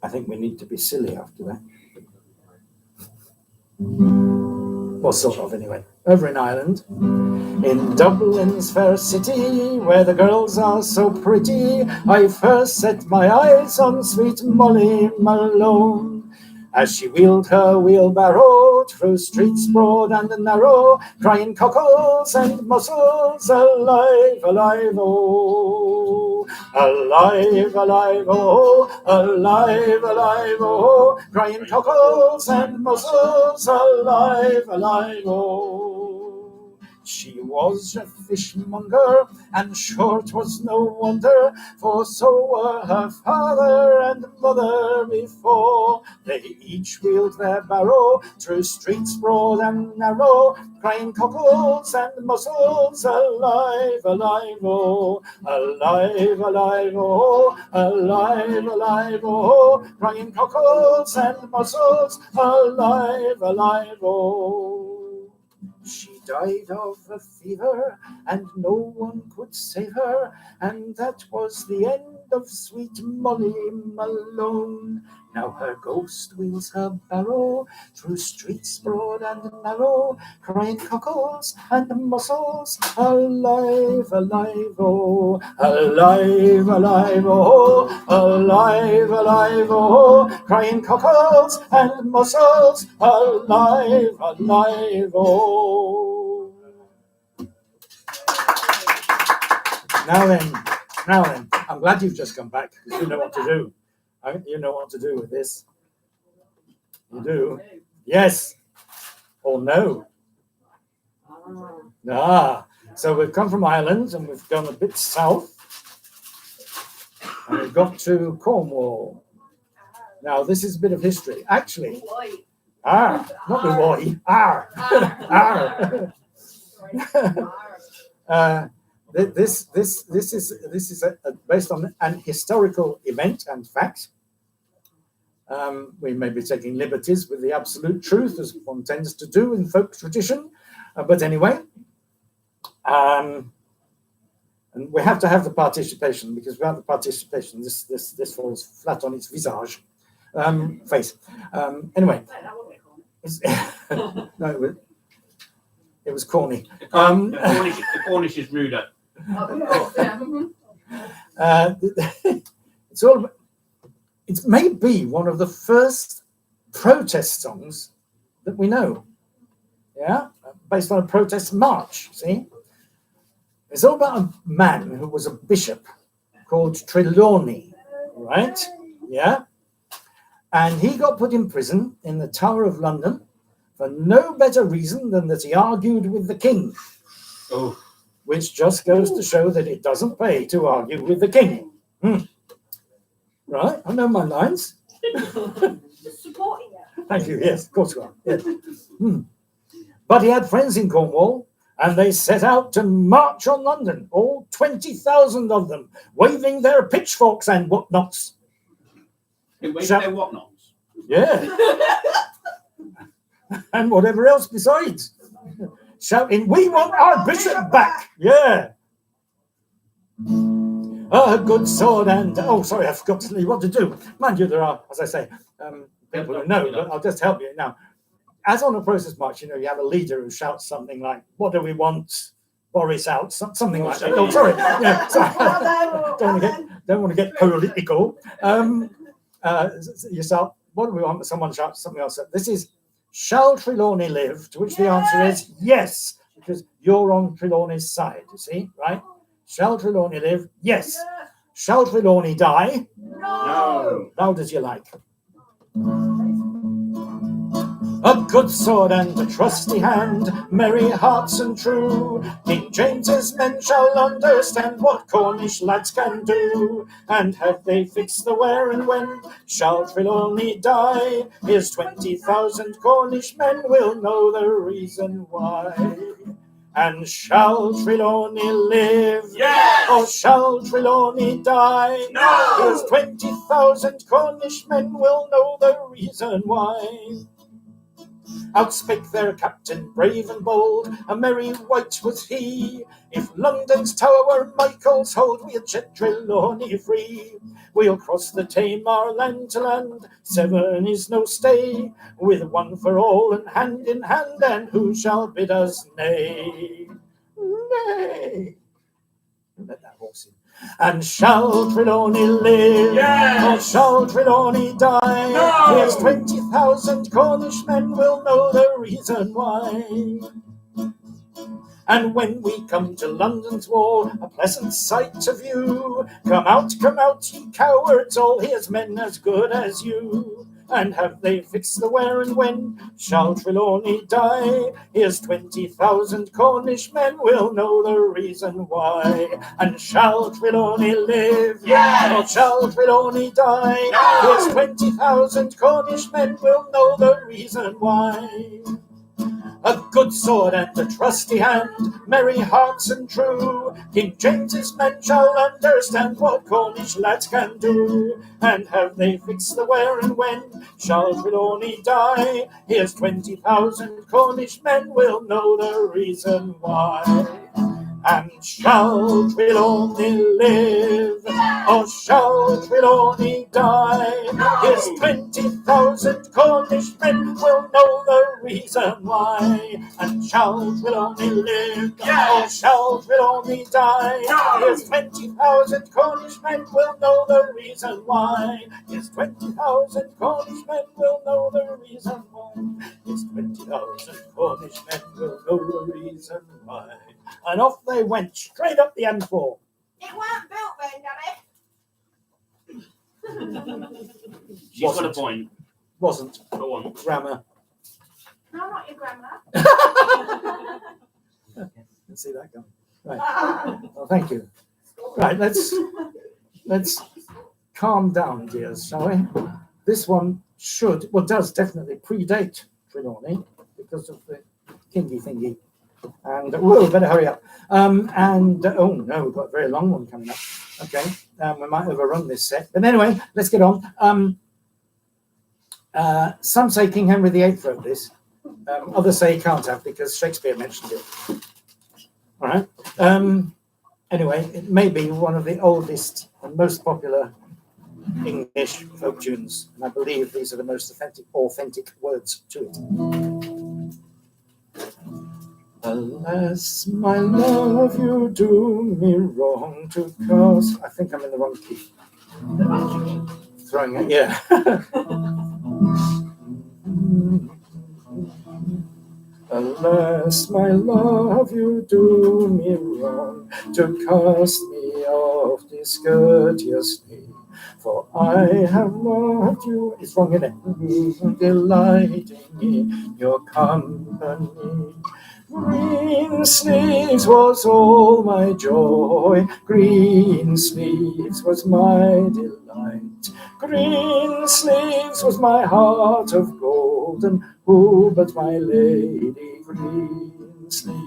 I think we need to be silly after that. Well, sort of, anyway. Over in Ireland, in Dublin's fair city, where the girls are so pretty, I first set my eyes on sweet Molly Malone. As she wheeled her wheelbarrow through streets broad and narrow, crying cockles and mussels, alive, alive, oh, alive, alive, oh, alive, alive, oh, crying cockles and mussels, alive, alive, oh. She was a fishmonger, and sure 'twas no wonder, for so were her father and mother before. They each wheeled their barrow through streets broad and narrow, crying cockles and mussels, alive, alive, oh, alive, alive, oh, alive, alive, oh, crying cockles and mussels, alive, alive, oh. She died of a fever, and no one could save her, and that was the end of sweet Molly Malone. Now her ghost wheels her barrow through streets broad and narrow, crying cockles and mussels, alive, alive, oh, alive, alive, oh, alive, alive, oh, crying cockles and mussels, alive, alive, oh. Now then, I'm glad you've just come back, because you know what to do. You know what to do with this. You do? Yes. Or no? Ah. So we've come from Ireland, and we've gone a bit south, and we've got to Cornwall. Now, this is a bit of history. Actually, not the boy. This is based on an historical event and fact. We may be taking liberties with the absolute truth, as one tends to do in folk tradition, but anyway, and we have to have the participation, because without the participation, this falls flat on its visage, face. Anyway, no, it was corny. The Cornish is ruder. It may be one of the first protest songs that we know. Yeah, based on a protest march. See, it's all about a man who was a bishop called Trelawney, right? Yeah, and he got put in prison in the Tower of London for no better reason than that he argued with the king. Oh. Which just goes to show that it doesn't pay to argue with the king. Right, I know my lines. Just supporting you. Thank you, yes, of course you are. Yes. But he had friends in Cornwall, and they set out to march on London, all 20,000 of them, waving their pitchforks and whatnots. They waved their whatnots? Yeah. And whatever else besides. Shouting, "We want our bishop back!" Yeah. a good sword and... Oh, sorry, I forgot to tell you what to do. Mind you, there are, as I say, people who know, but I'll just help you now. As on a process march, you have a leader who shouts something like, "What do we want? Boris out," something like that. Oh, sorry. Sorry. don't want to get political. You start, "What do we want?" Someone shouts something else. This is, "Shall Trelawney live?" To which the answer is yes, because you're on Trelawney's side, you see, right? Shall Trelawney live? Yes. Shall Trelawney die? No. Loud as you like. A good sword and a trusty hand, merry hearts and true. King James's men shall understand what Cornish lads can do. And have they fixed the where and when shall Trelawney die? Here's 20,000 Cornish men will know the reason why. And shall Trelawney live? Yes! Or shall Trelawney die? No! Here's 20,000 Cornish men will know the reason why. Outspake their captain brave and bold, a merry wight was he. If London's tower were Michael's hold, we'll set Trelawney free. We'll cross the Tamar land to land, 7 is no stay, with one for all and hand in hand, and who shall bid us nay? Nay. Let that horse in. And shall Trelawney live? Yes! Or shall Trelawney die? No! Here's 20,000 Cornish men will know the reason why. And when we come to London's wall, a pleasant sight to view. Come out, ye cowards all, here's men as good as you. And have they fixed the where and when shall Trelawney die? Here's 20,000 Cornish men will know the reason why. And shall Trelawney live? Yes! Or shall Trelawney die? No! Here's 20,000 Cornish men will know the reason why. A good sword and a trusty hand, merry hearts and true. King James's men shall understand what Cornish lads can do. And have they fixed the where and when shall Trelawney die? Here's 20,000 Cornish men will know the reason why. And shall Trelawney live? Or shall Trelawney die? Here's 20,000 Cornish men will know the reason why. And shall Trelawney live? Or shall Trelawney die? Here's 20,000 Cornish men will know the reason why. Here's 20,000 Cornish men will know the reason why. Here's 20,000 Cornish men will know the reason why. And off they went, straight up the M4. It weren't built then, Daddy. She's got a point. Wasn't. Go on. Grammar. No, not your grandma. Let's see that going. Right. Well, thank you. Right, let's calm down, dears, shall we? This one does definitely predate Trelawney because of the kingy thingy. And whoa, better hurry up. Oh no, we've got a very long one coming up. Okay, we might overrun this set. But anyway, let's get on. Some say King Henry VIII wrote this. Others say he can't have because Shakespeare mentioned it. All right. Anyway, it may be one of the oldest and most popular English folk tunes, and I believe these are the most authentic words to it. Alas, my love, you do me wrong to cast. I think I'm in the wrong key. Throwing it, yeah. Alas, my love, you do me wrong to cast me off discourteously. For I have loved you. It's wrong, isn't it? Delighting in your company. Greensleeves was all my joy, Greensleeves was my delight, Greensleeves was my heart of gold, and who but my lady Greensleeves?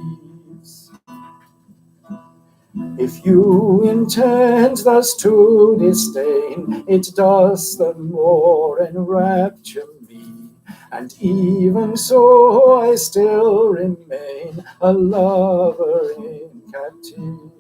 If you intend thus to disdain, it does the more enrapture me. And even so I still remain a lover in captivity.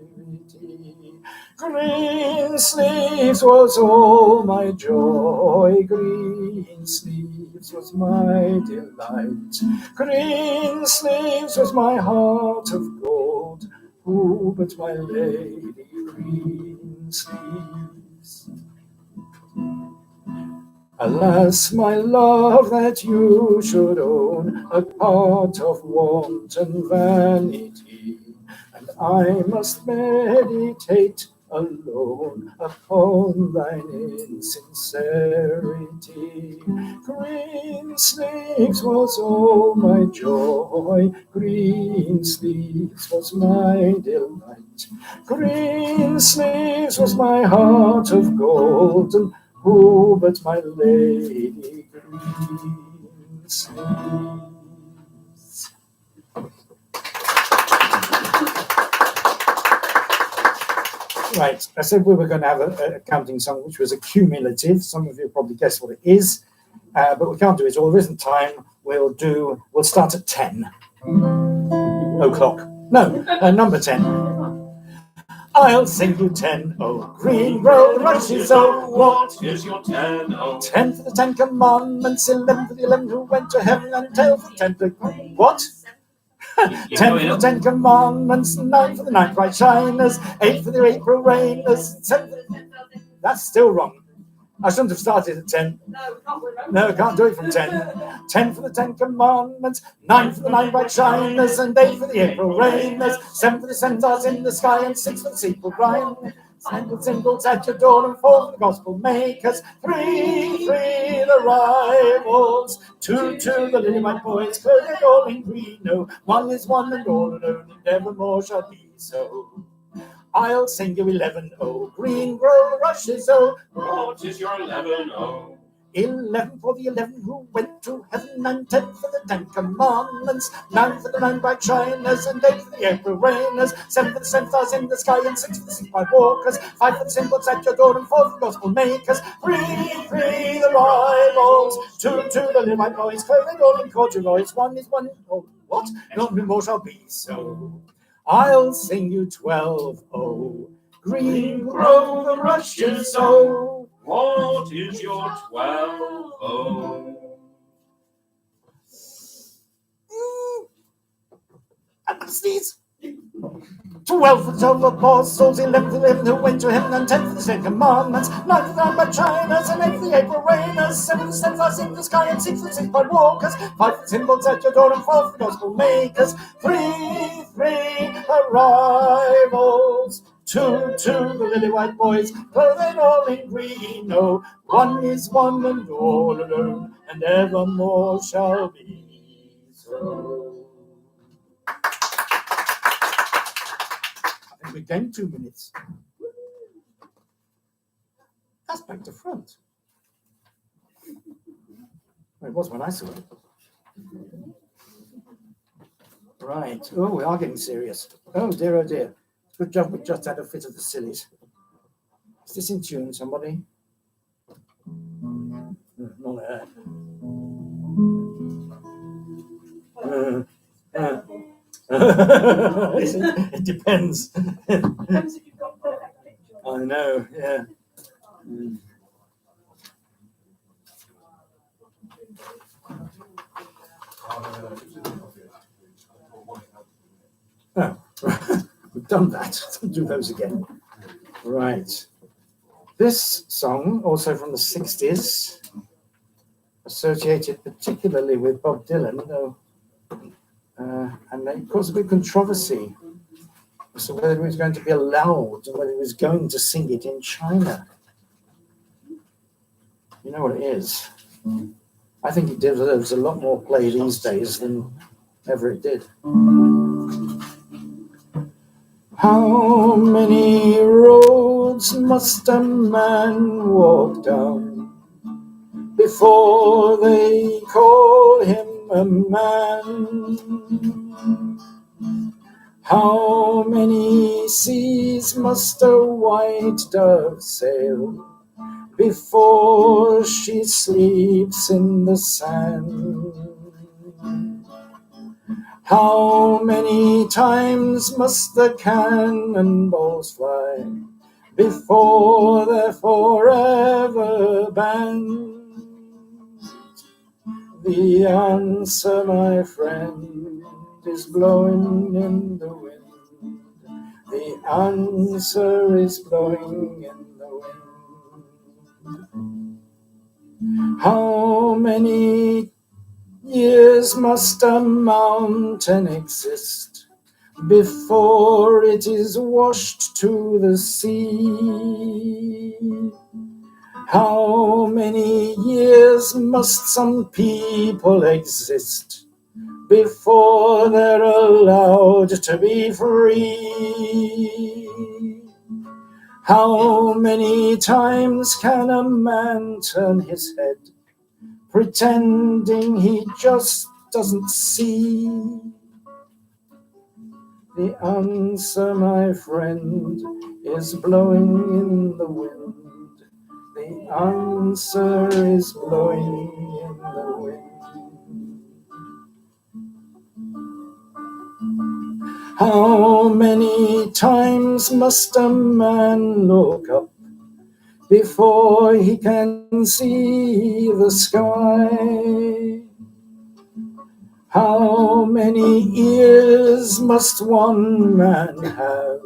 Greensleeves was all my joy, Greensleeves was my delight, Greensleeves was my heart of gold, who but my lady Greensleeves? Alas, my love, that you should own a part of wanton vanity, and I must meditate alone upon thine insincerity. Greensleeves was all my joy, Greensleeves was my delight, Greensleeves was my heart of gold, and who but my lady Greensleeves? Right, I said we were going to have a counting song, which was a cumulative. Some of you probably guessed what it is, but we can't do it all. There isn't time. We'll start at 10 o'clock. No, number 10. I'll sing you 10, oh, green road rushes, oh, What is your 10, oh? 10 for the 10 commandments, 11 for the 11 who went to heaven, and 12 for the 10 to... What? 10 for the 10 commandments, 9 for the 9 bright shiners, 8 for the April rainers, 7 for the... That's still wrong. I shouldn't have started at 10. No, I can't do it from 10. 10 for the 10 commandments, 9 for the 9 bright shiners, and 8 for the April rainers, 7 for the centaurs in the sky, and 6 for the sequel rhyme. Singles at your door, and 4 for the gospel makers, 3 the rivals, 2 the lily white boys, clothed all in green. No, 1 is 1 and all alone, and evermore shall be so. I'll sing you 11, oh, green grove rushes, oh. What is your 11, oh? 11 for the 11 who went to heaven, and 10 for the 10 commandments, 9 for the 9 bright shiners, and 8 for the April rainers, 7 for the centaurs in the sky, and 6 for the 6 white walkers, 5 for the symbols at your door, and 4 for the gospel makers, 3 the rivals, 2 the little white boys, clothing all in corduroys, 1 is 1, oh, what? Not more shall be so. I'll sing you 12, oh, green grove the rushes, oh. What is your 12, oh? I must sneeze. 12 for the 12 apostles, 11 for the 11 who went to heaven, and 10 for the 10 commandments, 9 for the 9 bright shiners, and 8 for the April rainers, 7 for the stars in the sky, and 6 for the 6 bright walkers, 5 for the symbols at your door, and 4 for the gospel makers, 3 arrivals, 2 the lily white boys, clothed all in green. No, 1 is 1 and all alone, and evermore shall be so. We gained 2 minutes. That's back to front. Well, it was when I saw it. Right. Oh, we are getting serious. Oh dear, oh dear. Good job we just had a fit of the sillies. Is this in tune, somebody? Not there. It depends. Depends if you've got perfect picture. I know, yeah. Oh, we've done that. Don't do those again. Right. This song, also from the 60s, associated particularly with Bob Dylan, though. And it caused a big controversy as to whether he was going to be allowed or whether he was going to sing it in China. You know what it is? I think it deserves a lot more play these days than ever it did. How many roads must a man walk down before they call him a man? How many seas must a white dove sail before she sleeps in the sand? How many times must the cannonballs fly before they're forever banned. The answer, my friend, is blowing in the wind. The answer is blowing in the wind. How many years must a mountain exist before it is washed to the sea? How many years must some people exist before they're allowed to be free? How many times can a man turn his head, pretending he just doesn't see? The answer, my friend, is blowing in the wind. The answer is blowing in the wind. How many times must a man look up before he can see the sky? How many ears must one man have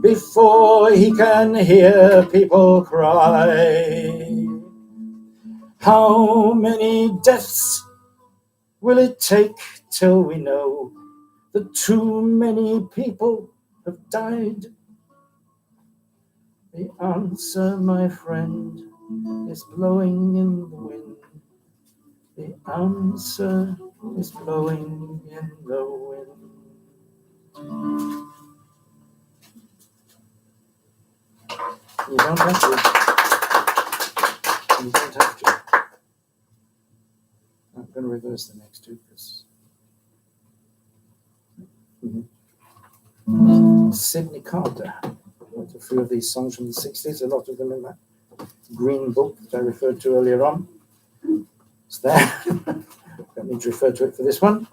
before he can hear people cry? How many deaths will it take till we know that too many people have died? The answer, my friend, is blowing in the wind. The answer is blowing in the wind. You don't have to. You don't have to. I'm going to reverse the next two because Sidney Carter wrote a few of these songs from the 60s, a lot of them in that green book that I referred to earlier on. It's there. Don't need to refer to it for this one.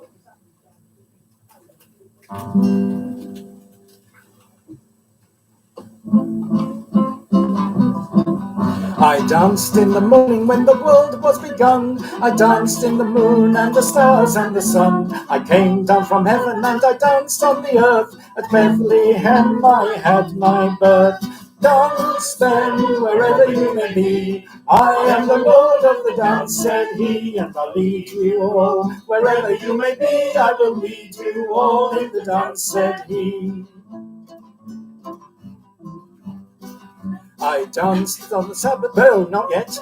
I danced in the morning when the world was begun. I danced in the moon and the stars and the sun. I came down from heaven and I danced on the earth. At Bethlehem I had my birth. Dance then wherever you may be. I am the Lord of the dance, said he, and I'll lead you all. Wherever you may be, I will lead you all in the dance, said he. I danced on the Sabbath, no, not yet.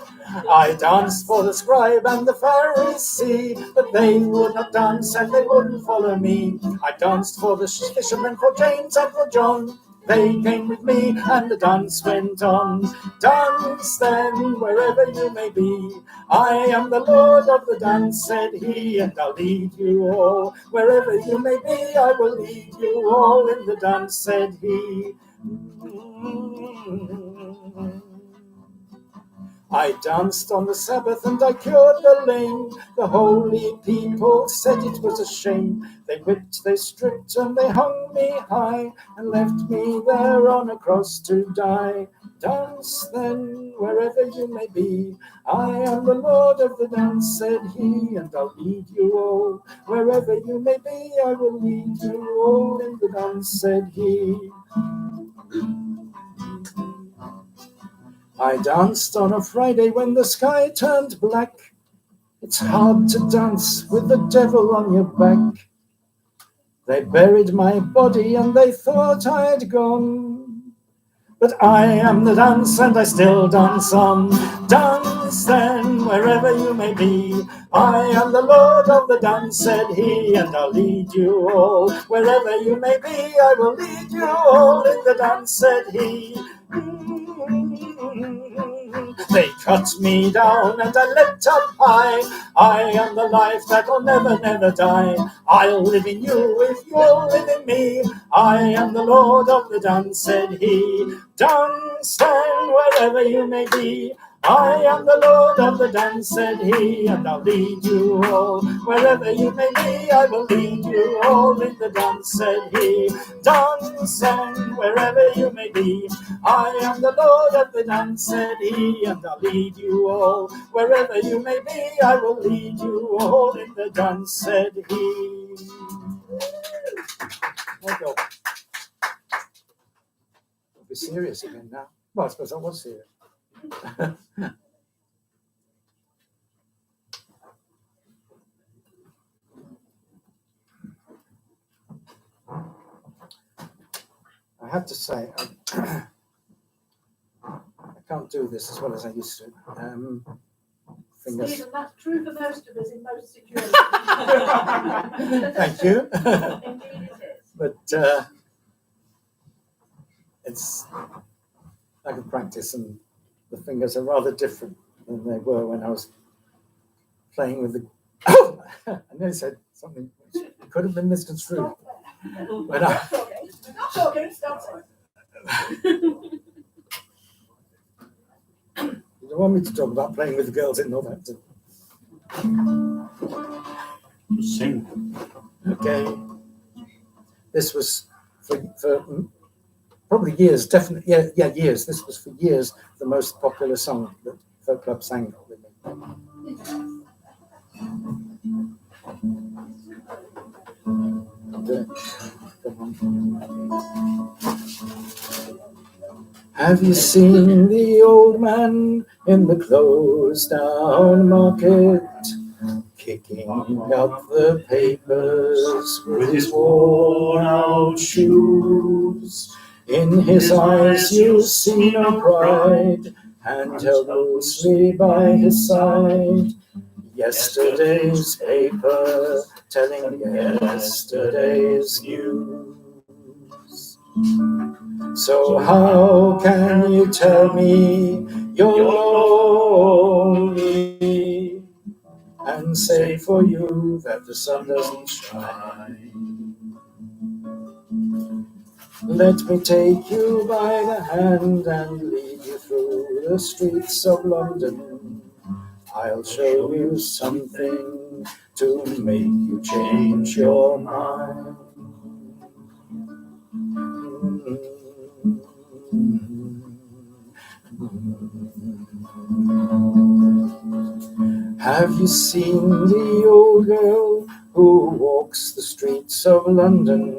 I danced for the scribe and the Pharisee, but they would not dance and they wouldn't follow me. I danced for the fishermen, for James and for John. They came with me and the dance went on. Dance then wherever you may be. I am the Lord of the dance, said he, and I'll lead you all. Wherever you may be, I will lead you all in the dance, said he. I danced on the Sabbath and I cured the lame. The holy people said it was a shame. They whipped, they stripped, and they hung me high and left me there on a cross to die. Dance then wherever you may be. I am the Lord of the dance, said he, and I'll lead you all. Wherever you may be, I will lead you all in the dance, said he. I danced on a Friday when the sky turned black. It's hard to dance with the devil on your back. They buried my body and they thought I'd gone. But I am the dance and I still dance on. Dance then wherever you may be. I am the Lord of the dance, said he, and I'll lead you all. Wherever you may be, I will lead you all in the dance, said he. They cut me down and I leapt up high. I am the life that'll never, never die. I'll live in you if you'll live in me. I am the Lord of the dance, said he. Dance then wherever you may be. I am the lord of the dance, said he, and I'll lead you all. Wherever you may be, I will lead you all in the dance, said he. Dancing wherever you may be. I am the lord of the dance, said he, and I'll lead you all. Wherever you may be, I will lead you all in the dance, said he. There you go. I'll be serious again now. Well, I suppose I was serious. I have to say, I can't do this as well as I used to. Fingers. Stephen, that's true for most of us in most situations. Thank you. Indeed it is. But it's I can practice, and the fingers are rather different than they were when I was playing with the. Oh! I nearly said something which could have been misconstrued. When I... Not talking, stop it. You don't want me to talk about playing with the girls in Northampton. Sing. Okay. This was for probably years, definitely, years. This was for years the most popular song that Folk Club sang with me. Have you seen the old man in the closed down market, kicking up the papers with his worn out shoes? In his eyes you see no pride, hand held loosely by his side. Yesterday's paper telling yesterday's news. So how can you tell me you're lonely and say for you that the sun doesn't shine? Let me take you by the hand and lead you through the streets of London. I'll show you something to make you change your mind. Have you seen the old girl who walks the streets of London?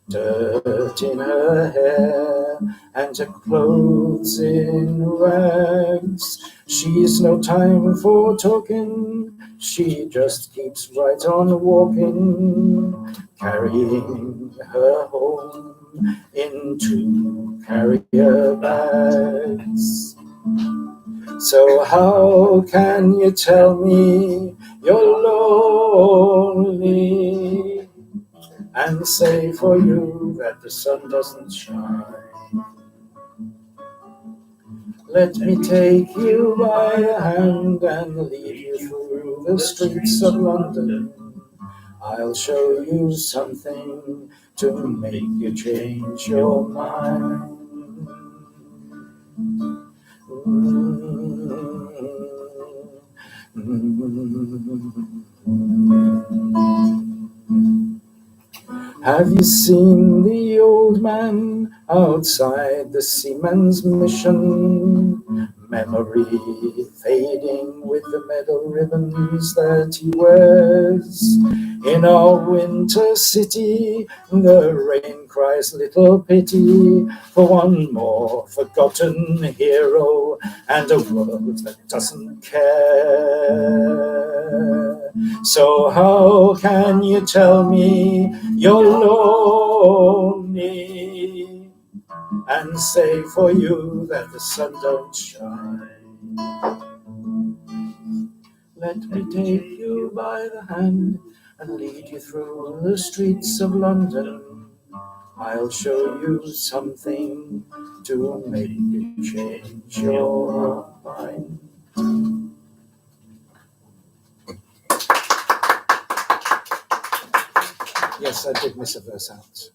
Dirt in her hair and her clothes in rags. She's no time for talking, she just keeps right on walking, carrying her home in 2 carrier bags. So how can you tell me you're lonely and say for you that the sun doesn't shine? Let me take you by the hand and lead you through the streets of London. I'll show you something to make you change your mind. Have you seen the old man outside the seaman's mission? Memory fading with the medal ribbons that he wears. In our winter city, the rain cries little pity for one more forgotten hero and a world that doesn't care. So how can you tell me you're lonely and say for you that the sun don't shine? Let me take you by the hand and lead you through the streets of London. I'll show you something to make you change your mind. Yes, I did miss a verse out.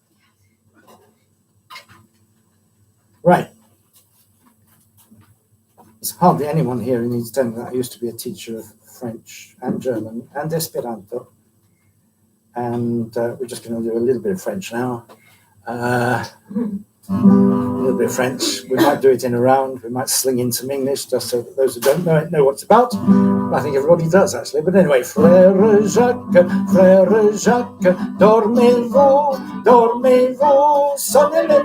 Right. There's hardly anyone here who needs telling that I used to be a teacher of French and German and Esperanto. And we're just going to do a little bit of French now. A little bit of French. We might do it in a round. We might sling in some English just so that those who don't know it know what it's about. I think everybody does actually. But anyway, Frère Jacques, dormez-vous, dormez-vous, sonnez les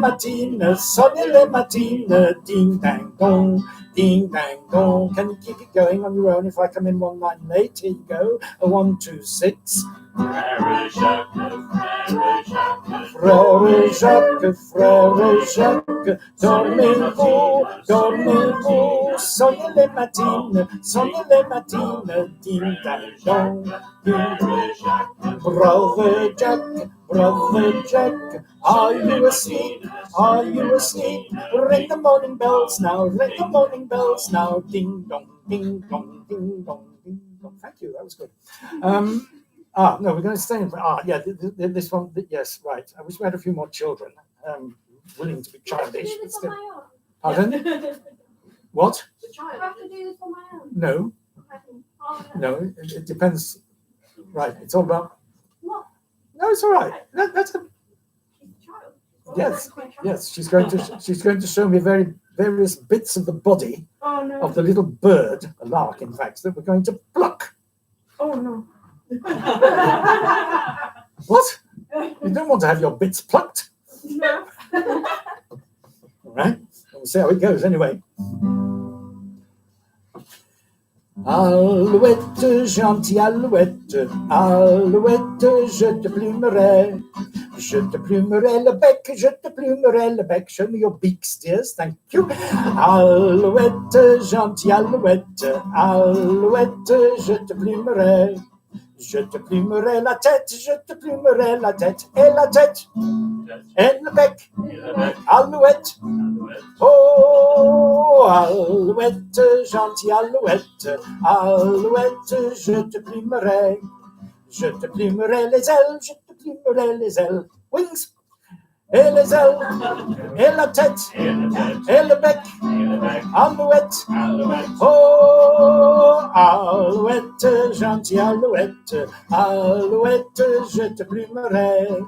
matines, ding dang dong. Ding dang dong. Can you keep it going on your own if I come in one line late? Here you go. A 1, 2, 6. Frère Jacques, Frère Jacques, dormez-vous, dormez-vous, sonnez les matines, ding dang dong, ding. Brother Jack, are you asleep? Are you asleep? Ring the morning bells now, ding dong, ding dong, ding dong, ding dong. Thank you, that was good. No, we're going to stay in. This one. Yes, right. I wish we had a few more children willing to be childish. I have to do this on my own. Pardon? What? The child. I have to do this on my own. No, no. It depends. Right. It's all about. What? No, it's all right. That's a. She's a child. Yes, yes. She's going to show me various bits of the body Oh no. of the little bird, a lark, in fact, that we're going to pluck. Oh no. What? You don't want to have your bits plucked? No. All right. We'll see how it goes anyway. Alouette, gentille alouette, alouette, je te plumerai. Je te plumerai le bec, je te plumerai le bec. Show me your beaks, dears, thank you. Alouette, gentille alouette, alouette, je te plumerai. Je te plumerai la tête, je te plumerai la tête, et la tête, et le bec, alouette. Oh, alouette, gentille alouette, alouette, je te plumerai. Je te plumerai les ailes, je te plumerai les ailes. Wings, et les ailes, et la tête, et le bec, alouette. Oh, alouette, gentille alouette, alouette, je te plumerai.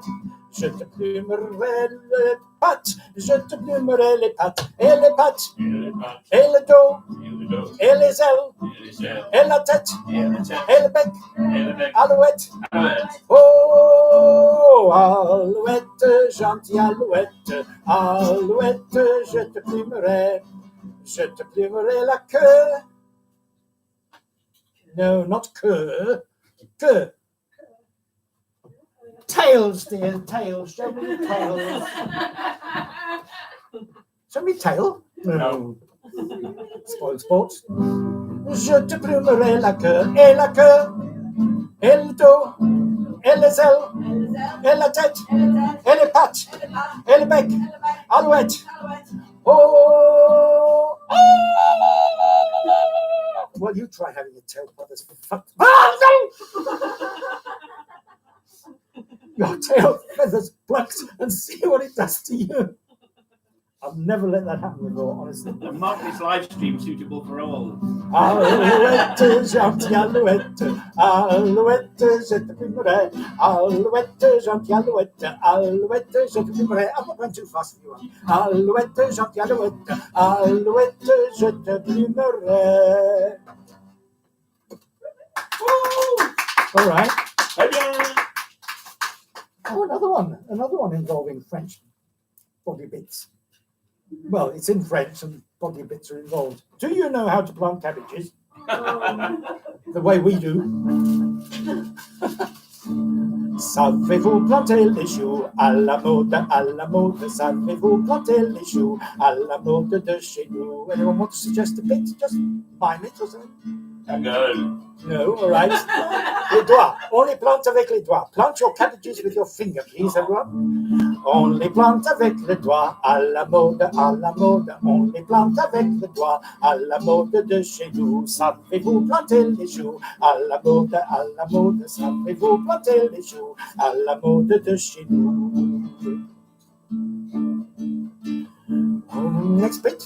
Je te plumerai les pattes, je te plumerai les pattes, et les pattes, et le dos, et les ailes, et la tête, et le bec, alouette. Oh, alouette, gentille alouette, alouette, je te plumerai la queue. No, not queue, queue. Tails, dear, tails. Show me tails. Show me tail. No. Spoiled sport. Je te plumerai la queue, et le dos, et les ailes, et la tête, et les pattes, et le bec, alouette. Oh. Well, you try having a tail, brothers. Ah, no! Your tail feathers plucked and see what it does to you. I've never let that happen before, honestly. And mark this live stream suitable for all. Alouette, gentille alouette, alouette, je te plumerai. Alouette, gentille alouette, alouette, je te plumerai. I'm not going too fast for you. Alouette, gentille alouette, alouette, je te plumerai. All right. Oh, another one involving French body bits. Well, it's in French and body bits are involved. Do you know how to plant cabbages? The way we do. Savez-vous planter les choux à la mode, savez-vous planter les choux à la mode de chez nous? Anyone want to suggest a bit? Just mime it or something? No, all right. Les doigts. Only plant avec les doigts. Plant your cabbages with your finger, please, everyone. Only plant avec les doigts à la mode, Only plant avec les doigts à la mode de chez nous. Savez-vous planter les choux à la mode, savez-vous planter les choux à la mode de chez nous? Next bit.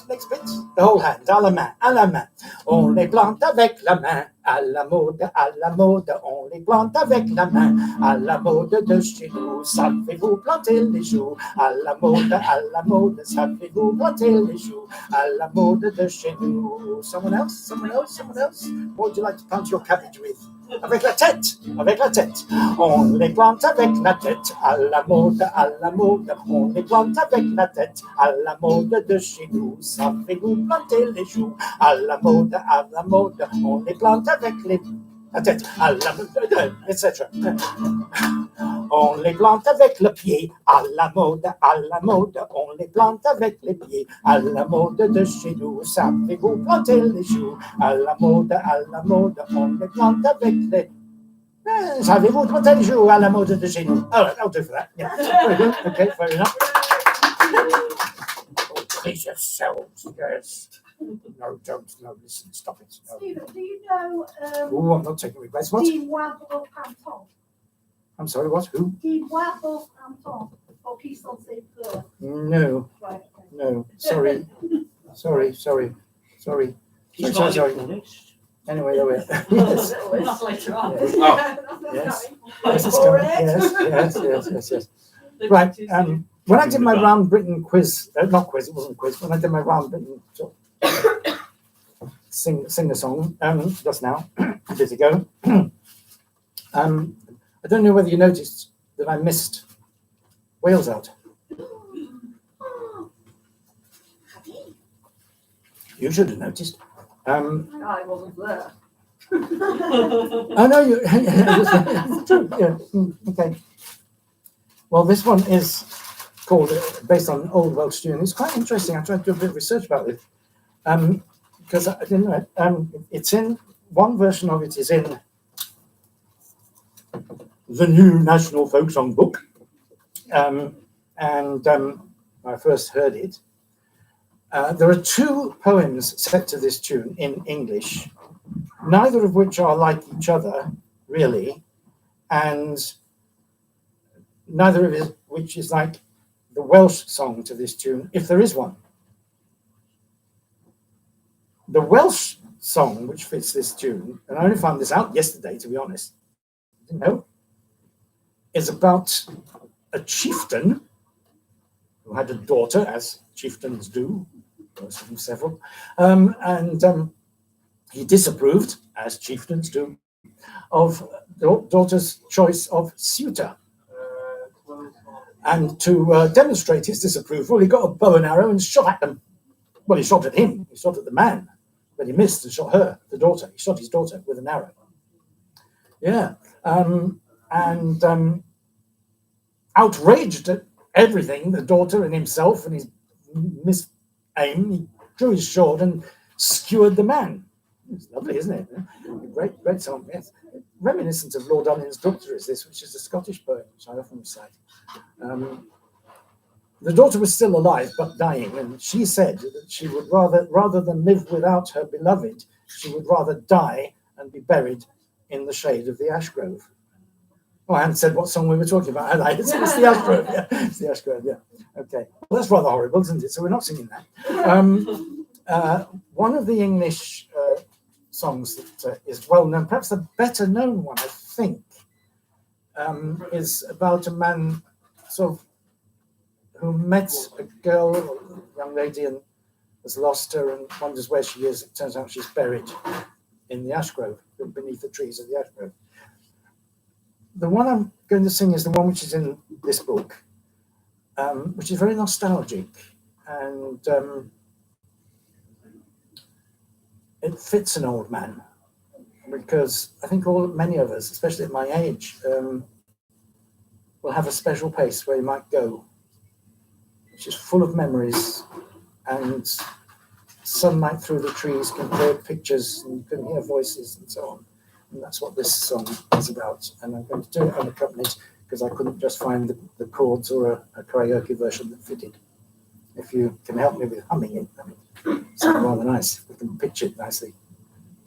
The whole hand. À la main, à la main. On les plante avec la main. À la mode, on les plante avec la main. À la mode de chez nous, savez-vous planter les choux? À la mode, savez-vous planter les choux? À la mode de chez nous. Someone else? What would you like to plant your cabbage with? Avec la tête. On les plante avec la tête. À la mode, on les plante avec la tête. À la mode de chez nous, savez-vous planter les choux? À la mode, on les plante avec la tête. À la mode, etc. On les plante avec le pied. À la mode, on les plante avec les pieds. À la mode de chez nous, savez-vous planter les choux? À la mode, on les plante avec les... Savez-vous planter les choux à la mode de chez nous? All right, I'll do for that. Yeah. Very good. Okay, fair enough. Oh, please yourselves, yes. No, don't. No, listen, stop it. No. Stephen, do you know Oh, I'm not taking requests. What? Dean Wabble Anton? I'm sorry, what? Who? Dean Wabble Anton? Or Keys on Saint Fleur? No, Right, okay. no. Sorry. Sorry. Anyway, yes. That's later on. Yes. Oh. Yes. Yes, it's coming. Yes. Right. When I did my round Britain quiz, not quiz, it wasn't a quiz. When I did my round Britain sing a song just now, a bit ago. I don't know whether you noticed that I missed Wales out. You should have noticed. I wasn't there. Oh no, you. It's true. Yeah. Okay. Well, this one is called based on an old Welsh tune. It's quite interesting. I tried to do a bit of research about it because I didn't know it. It's in one version of it is in the new National Folk Song Book, and I first heard it. There are two poems set to this tune in English, neither of which are like each other, really, and neither of which is like the Welsh song to this tune, if there is one. The Welsh song which fits this tune, and I only found this out yesterday, to be honest, I didn't know, is about a chieftain who had a daughter, as chieftains do, most of them several, and he disapproved, as chieftains do, of the daughter's choice of suitor. And to demonstrate his disapproval, he got a bow and arrow and shot at them. Well, he shot at him, he shot at the man, but he missed and shot her, the daughter. He shot his daughter with an arrow. Yeah, and outraged at everything, the daughter and himself and his misaim, he drew his sword and skewered the man. It's lovely, isn't it? Great song, yes. Reminiscent of Lord Ulling's Doctor is this, which is a Scottish poem, which I often recite. The daughter was still alive, but dying, and she said that she would rather than live without her beloved, she would rather die and be buried in the shade of the ash grove. Oh, I hadn't said what song we were talking about, had I? It's the ash grove, yeah. It's the ash grove, yeah. Okay. Well, that's rather horrible, isn't it? So we're not singing that. One of the English songs that is well known, perhaps the better known one, I think, is about a man sort of who met a girl, a young lady, and has lost her and wonders where she is. It turns out she's buried in the ash grove, beneath the trees of the ash grove. The one I'm going to sing is the one which is in this book, which is very nostalgic, and it fits an old man, because I think many of us, especially at my age, will have a special place where you might go, which is full of memories, and sunlight through the trees can create pictures, and you can hear voices and so on. And that's what this song is about. And I'm going to do it unaccompanied because I couldn't just find the chords or a karaoke version that fitted. If you can help me with humming it, that would sound rather nice. We can pitch it nicely.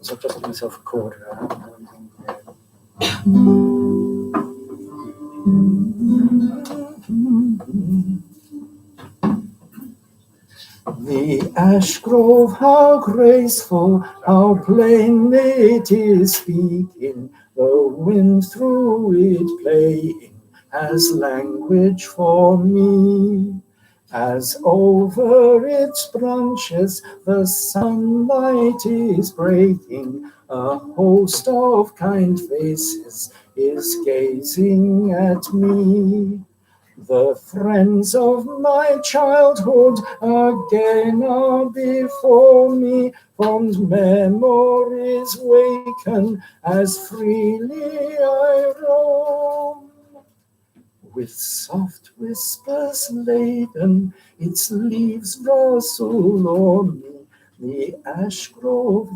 So I've just got myself a chord. The ash grove, how graceful, how plainly it is speaking, the wind through it playing has language for me. As over its branches the sunlight is breaking, a host of kind faces is gazing at me. The friends of my childhood again are before me, fond memories waken as freely I roam. With soft whispers laden, its leaves rustle on me, the ash grove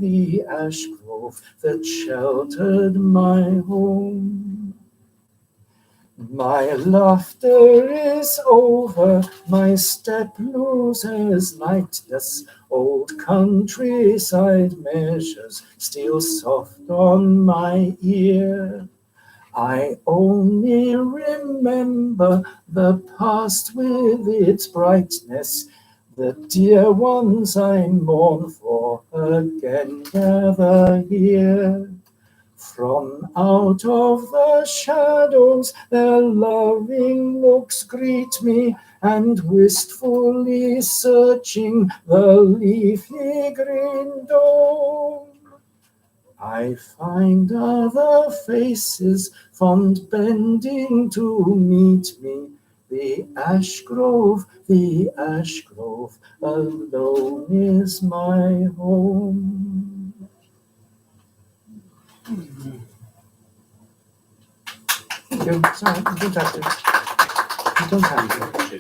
that sheltered my home. My laughter is over, my step loses lightness, old countryside measures steal soft on my ear. I only remember the past with its brightness, the dear ones I mourn for again gather here. From out of the shadows their loving looks greet me, and wistfully searching the leafy green dome, I find other faces fond bending to meet me. The ash grove, alone is my home. Thank you. Sorry, you don't have to. You don't have to.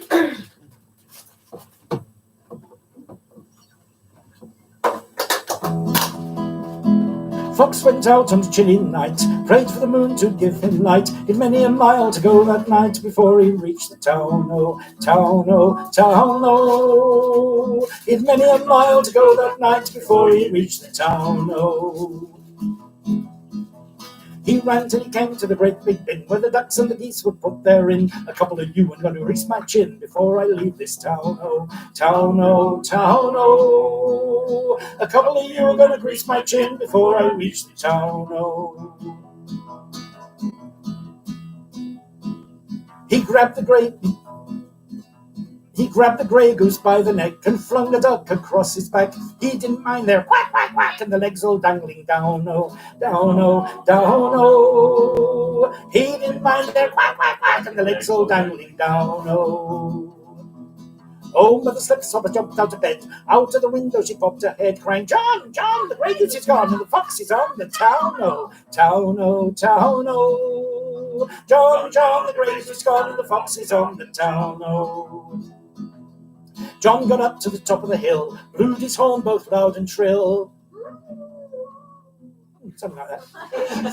Fox went out on a chilly night, prayed for the moon to give him light. He'd many a mile to go that night before he reached the town, oh, town, oh, town, oh. He'd many a mile to go that night before he reached the town, oh. He ran till he came to the great big bin where the ducks and the geese would put therein. A couple of you and going to grease my chin before I leave this town, oh, town, oh, town, oh. A couple of you are going to grease my chin before I reach the town, oh. He grabbed the grey goose by the neck and flung a duck across his back. He didn't mind their quack, quack, quack, and the legs all dangling down, oh, down, oh, down, oh. He didn't mind their quack, quack, quack, and the legs all dangling down, oh. Oh, Mother Slipslopper jumped out of bed. Out of the window she popped her head, crying, John, John, the grey goose is gone, and the fox is on the town, oh, town, oh, town, oh. John, John, the grey goose is gone, and the fox is on the town, oh. John got up to the top of the hill, blew his horn both loud and shrill. Something like that.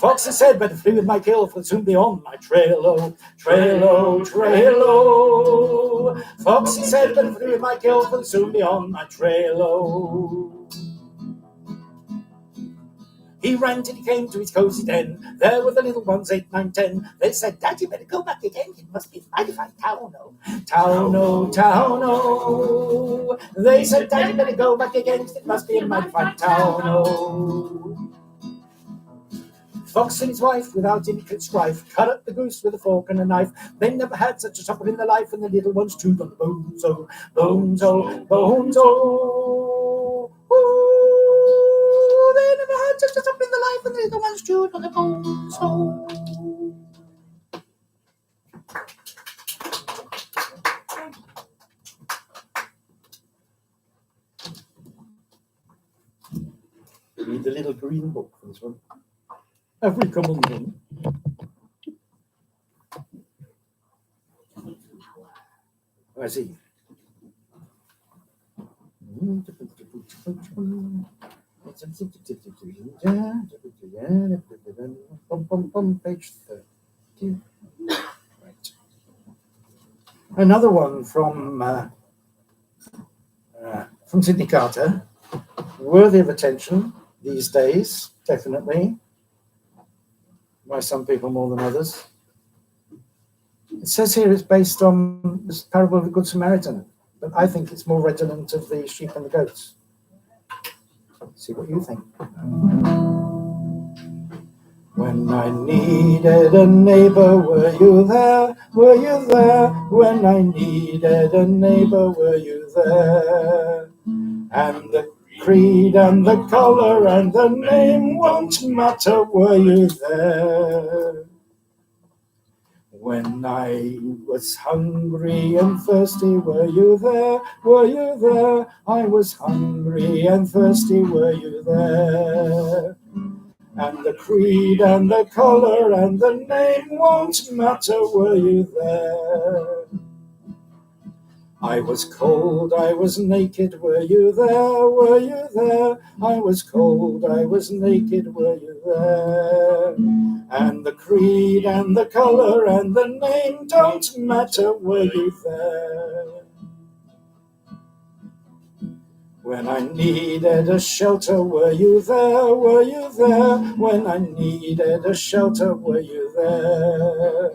Foxy said, better flee with my kill, for soon be on my trail, oh, trail, oh, trail, oh. Foxy said, better flee with my kill, for soon be on my trail, oh. He ran till he came to his cosy den. There were the little ones, 8, 9, 10. They said, Dad, you better go back again. It must be a mighty fine town, oh. Town, oh, town, oh. They said, Dad, you better go back again. It must be a mighty fine town, oh. Fox and his wife, without any strife, cut up the goose with a fork and a knife. They never had such a supper in their life, and the little ones chewed on the bones, oh, bones, oh, bones, oh. Ooh, they never had such a supper in their life, and the little ones chewed on the bones, oh. Read the little green book for this one. Have we come on them? I see. Page 30. Right. Another one from Sydney Carter, worthy of attention these days, definitely. By some people more than others. It says here it's based on this parable of the Good Samaritan. But I think it's more redolent of the sheep and the goats. See what you think. When I needed a neighbour, were you there? Were you there? When I needed a neighbour, were you there? And the creed and the colour and the name won't matter, were you there? When I was hungry and thirsty, were you there? Were you there? I was hungry and thirsty, were you there? And the creed and the colour and the name won't matter, were you there? I was cold, I was naked, were you there? Were you there? I was cold, I was naked, were you there? And the creed and the colour and the name don't matter, were you there? When I needed a shelter, were you there? Were you there? When I needed a shelter, were you there?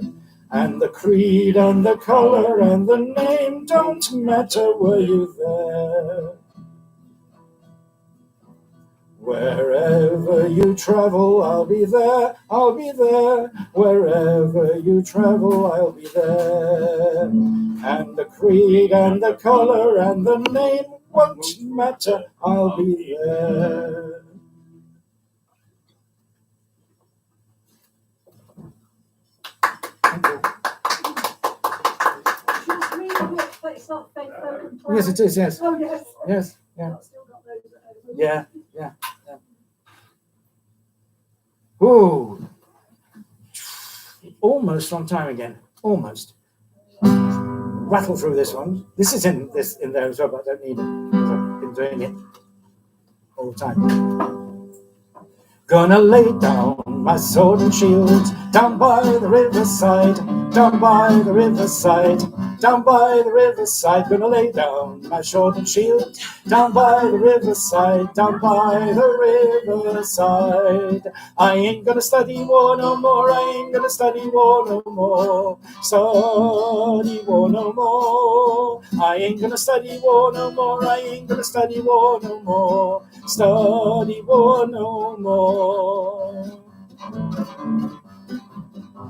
And the creed and the colour and the name don't matter, were you there? Wherever you travel, I'll be there, I'll be there. Wherever you travel, I'll be there. And the creed and the colour and the name won't matter, I'll be there. Just read a bit, but it's not fake folk and play. Yes, it is, yes. Oh, yes. Yes, yeah. I've still got those at home. Yeah. Ooh. Almost on time again. Almost. Rattle through this one. This is in there as well, but I don't need it because I've been doing it all the time. Gonna lay down my sword and shield down by the riverside, down by the riverside, down by the riverside. Gonna lay down my sword and shield down by the riverside, down by the riverside. I ain't gonna study war no more, I ain't gonna study war no more, study war no more. I ain't gonna study war no more, I ain't gonna study war no more, study war no more.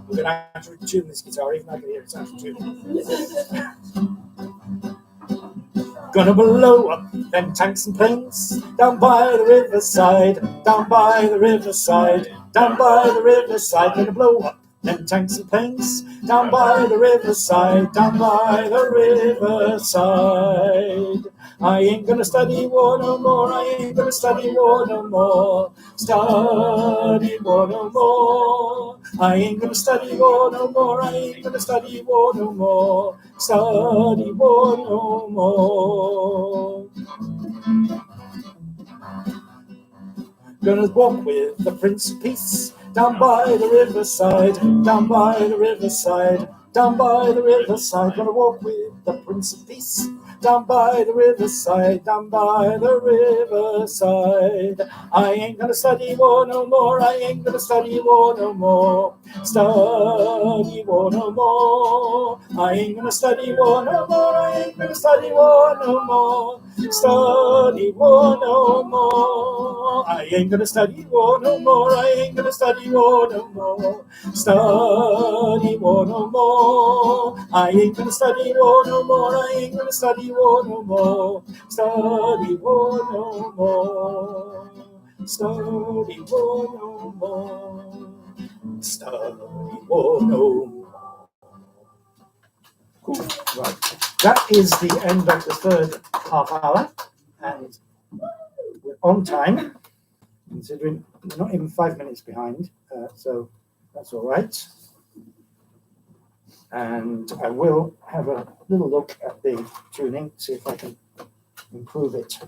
We're going to have to tune this guitar, even though I can hear it's out of tune. Gonna blow up them tanks and planes down by the riverside, down by the riverside, down by the riverside. Gonna blow up them tanks and planes down by the riverside, down by the riverside. I ain't gonna study war no more, I ain't gonna study war no more, study war no more. I ain't gonna study war no more, I ain't gonna study war no more, study war no more. Gonna walk with the Prince of Peace down by the riverside, down by the riverside, down by the riverside. Gonna walk with the Prince of Peace down by the riverside, down by the riverside. I ain't gonna study war no more, I ain't gonna study war no more, study war no more. I ain't gonna study war no more, I ain't gonna study war no more, study war no more. I ain't gonna study war no more, I ain't gonna study war no more, study war no more. I ain't gonna study war no more, I ain't gonna study war no more, study war no more, study war no more, study war no more. Cool. Right. That is the end of the third half hour, and we're on time, considering we're not even 5 minutes behind, so that's all right. And I will have a little look at the tuning, see if I can improve it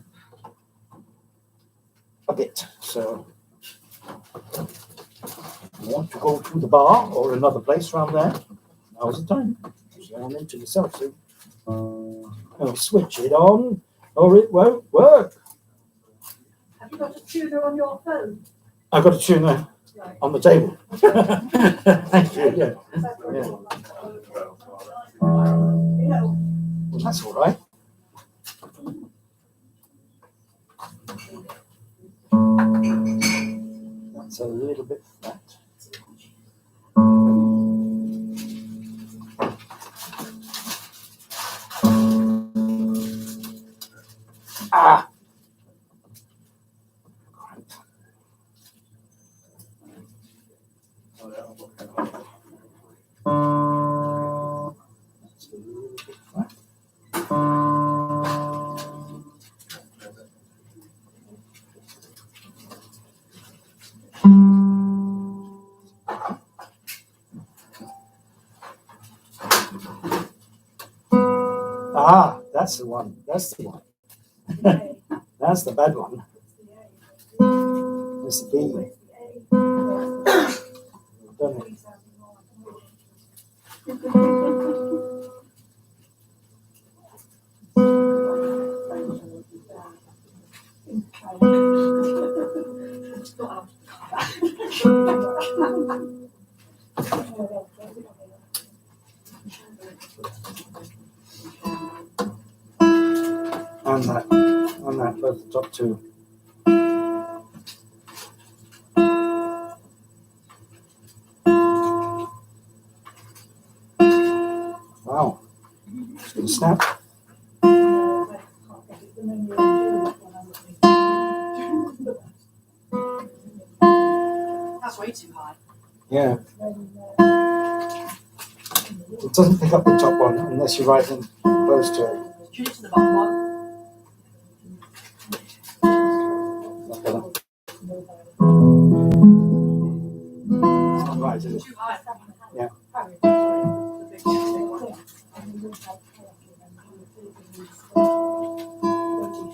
a bit. So you want to go to the bar or another place around there, now's the time. I'm into myself soon. I'll switch it on or it won't work. Have you got a tuner on your phone? I've got a tuner Right. on the table. Thank you. Yeah. Yeah. Well, that's all right. That's a little bit flat. Ah! That's a little bit flat. Ah, that's the one. That's the one. That's the bad one. It's the B. Done it. On that, both the top two. Wow, it's going to snap. That's way too high. Yeah. It doesn't pick up the top one unless you're right in close to it. Change it to the bottom one. It's not right, is it? Too high. Yeah. The big one.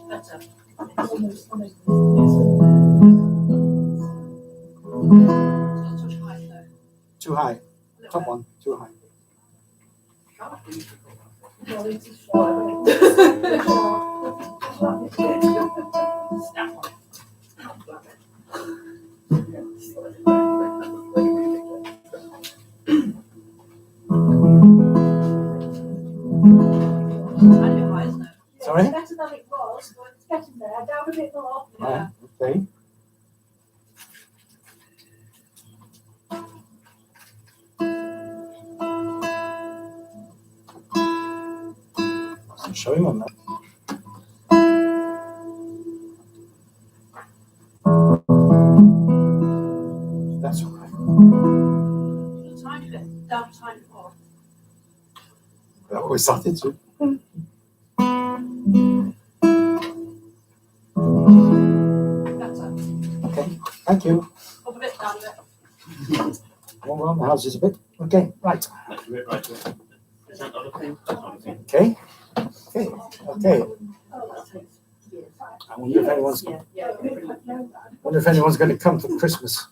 Better. Not too high though. Too high. A little Top bit. one, too high. Snap on it. Tiny bit high, isn't it? Sorry? It's better than it was, but it's getting there. Down a bit more. Yeah. Okay. I'll show him on that. That's all right. A tiny bit. Down a tiny bit more. I always started to. Better. Okay, thank you. Up a bit, down a bit. All around the house is a bit. Okay, right. Let's do it right. Is that other thing? That's other thing. Okay. Okay. Okay. Oh, that takes years. I wonder if anyone's going to come for Christmas.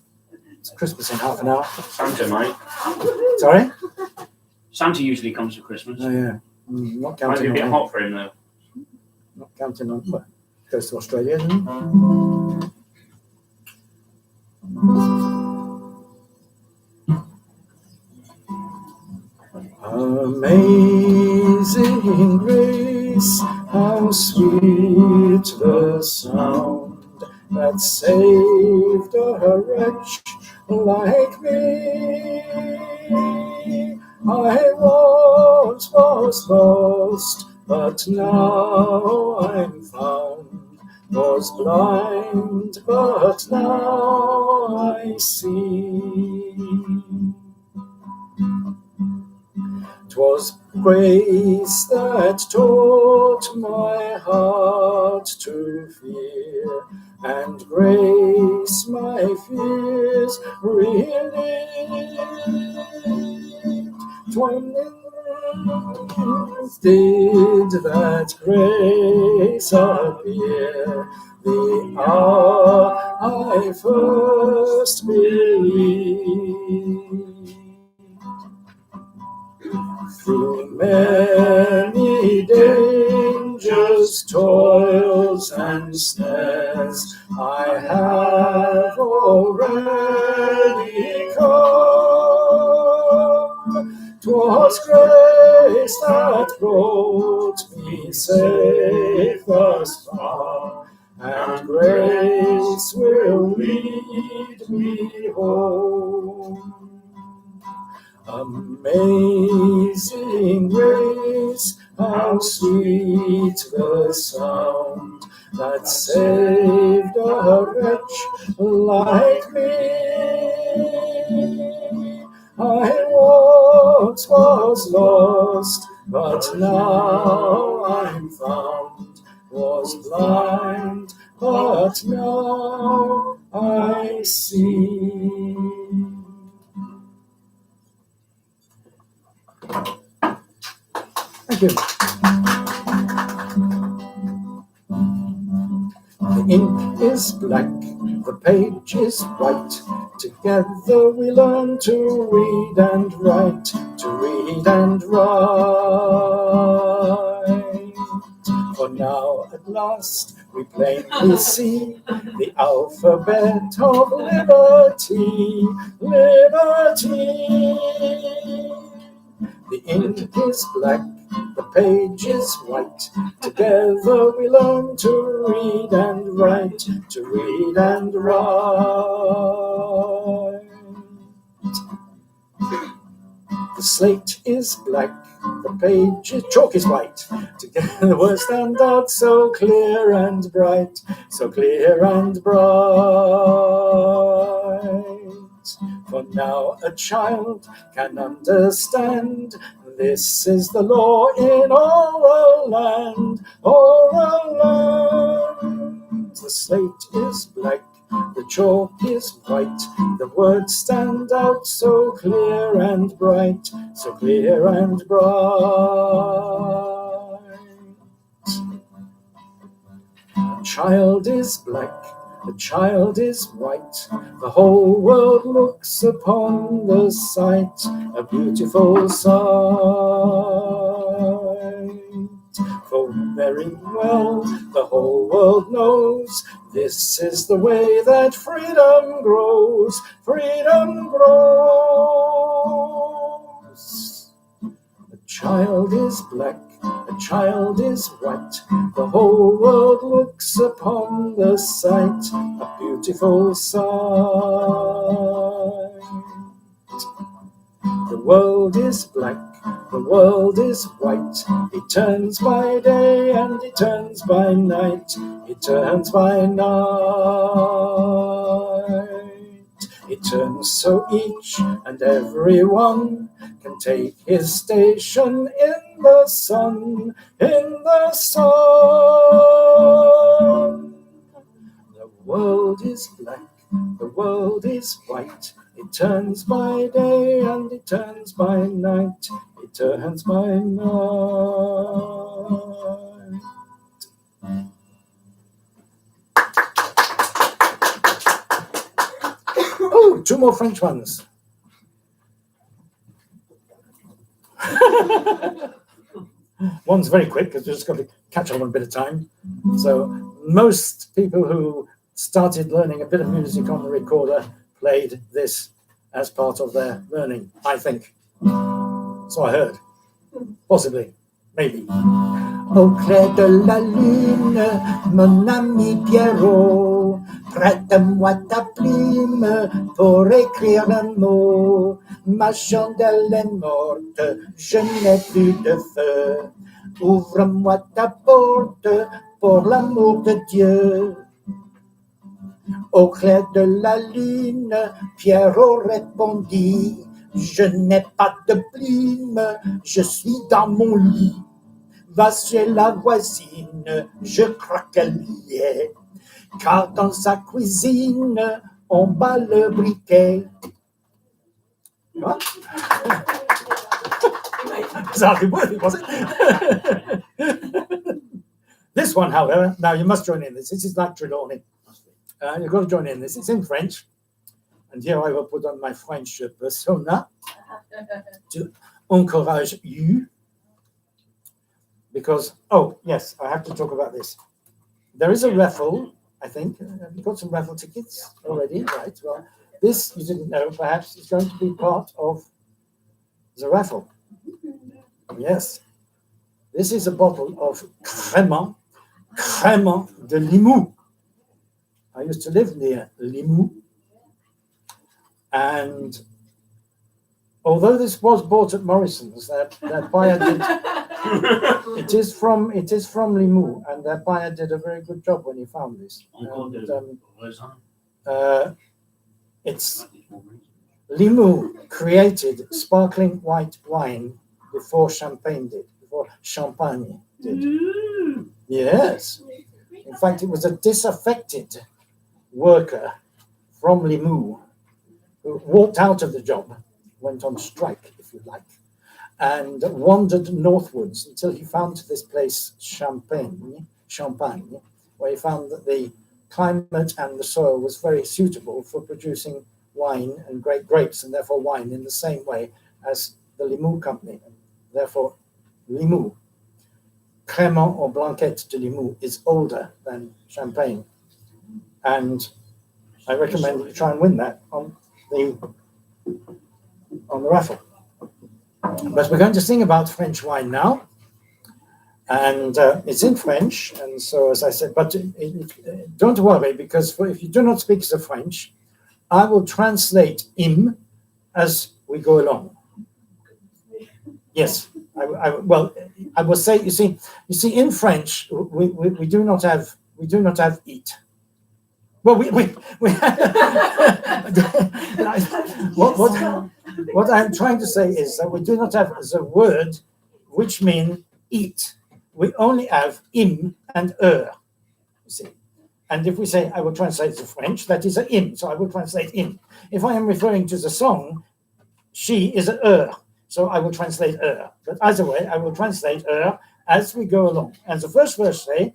It's Christmas in half an hour. Santa might. Sorry? Santa usually comes for Christmas. Oh yeah. Not Might be counting a on bit him. hot for him though. Not counting on. Well, goes to Australia, doesn't he? Amazing grace, how sweet the sound that saved a wretch like me. I once was lost, but now I'm found. Was blind, but now I see. 'Twas grace that taught my heart to fear, and grace my fears relieved. 'Twas did that grace appear, the hour I first believed. Through many dangers, toils, and snares, I have already come. 'Twas grace that brought me safe thus far, and streets will lead me home. Amazing grace, how sweet the sound that saved a wretch like me. I once was lost, but now I'm found, was blind, but now I see. Thank you. The ink is black, the page is white. Together we learn to read and write, to read and write. For now at last we plainly see the alphabet of liberty, liberty. The ink is black, the page is white. Together we learn to read and write, to read and write. The slate is black, the page is chalk is white. Together the words stand out so clear and bright, so clear and bright. For now a child can understand, this is the law in our land, our land. The slate is black, the chalk is white, the words stand out so clear and bright, so clear and bright. The child is black, the child is white, the whole world looks upon the sight, a beautiful sight. For very well the whole world knows, this is the way that freedom grows, freedom grows. The child is black, the child is white, the whole world looks upon the sight, a beautiful sight. The world is black, the world is white, it turns by day and it turns by night, it turns by night. It turns so each and every one can take his station in the sun, in the sun. The world is black, the world is white, it turns by day and it turns by night, it turns by night. Oh, two more French ones. One's very quick because we've just got to catch up on a bit of time. So most people who started learning a bit of music on the recorder played this as part of their learning, I think. So I heard. Possibly. Maybe. Au clair de la lune, mon ami Pierrot, prête-moi ta plume pour écrire un mot. Ma chandelle est morte, je n'ai plus de feu. Ouvre-moi ta porte pour l'amour de Dieu. Au clair de la lune, Pierrot répondit, je n'ai pas de plume, je suis dans mon lit. Va chez la voisine, je crois qu'elle y est, car dans sa cuisine, on bat le briquet. What? It's hardly worth it, was it? This one, however, now you must join in this. This is like Trelawney. You've got to join in this. It's in French. And here I will put on my French persona to encourage you. Because, oh, yes, I have to talk about this. There is a raffle, I think. Have you got some raffle tickets already? Right. Well, this, you didn't know, perhaps, is going to be part of the raffle. Yes. This is a bottle of Crément de Limoux. I used to live near Limoux, and although this was bought at Morrison's, that buyer did. It is from Limoux, and that buyer did a very good job when he found this. It's Limoux created sparkling white wine before Champagne did. Yes. In fact, it was a disaffected worker from Limoux who walked out of the job, went on strike, if you like, and wandered northwards until he found this place, Champagne, where he found that the climate and the soil was very suitable for producing wine and great grapes, and therefore wine in the same way as the Limoux company. And therefore, Limoux, Crémant or Blanquette de Limoux, is older than Champagne. And I recommend you try and win that on the raffle. But we're going to sing about French wine now. And it's in French. And so, as I said, but don't worry, because if you do not speak the French, I will translate him as we go along. Yes, I will say. You see, in French, we do not have eat. Well, what I'm trying to say is that we do not have the word which mean eat. We only have im and you see. And if we say, I will translate the French, that is a im, so I will translate im. If I am referring to the song, she is a so I will translate But either way, I will translate as we go along. And the first verse say,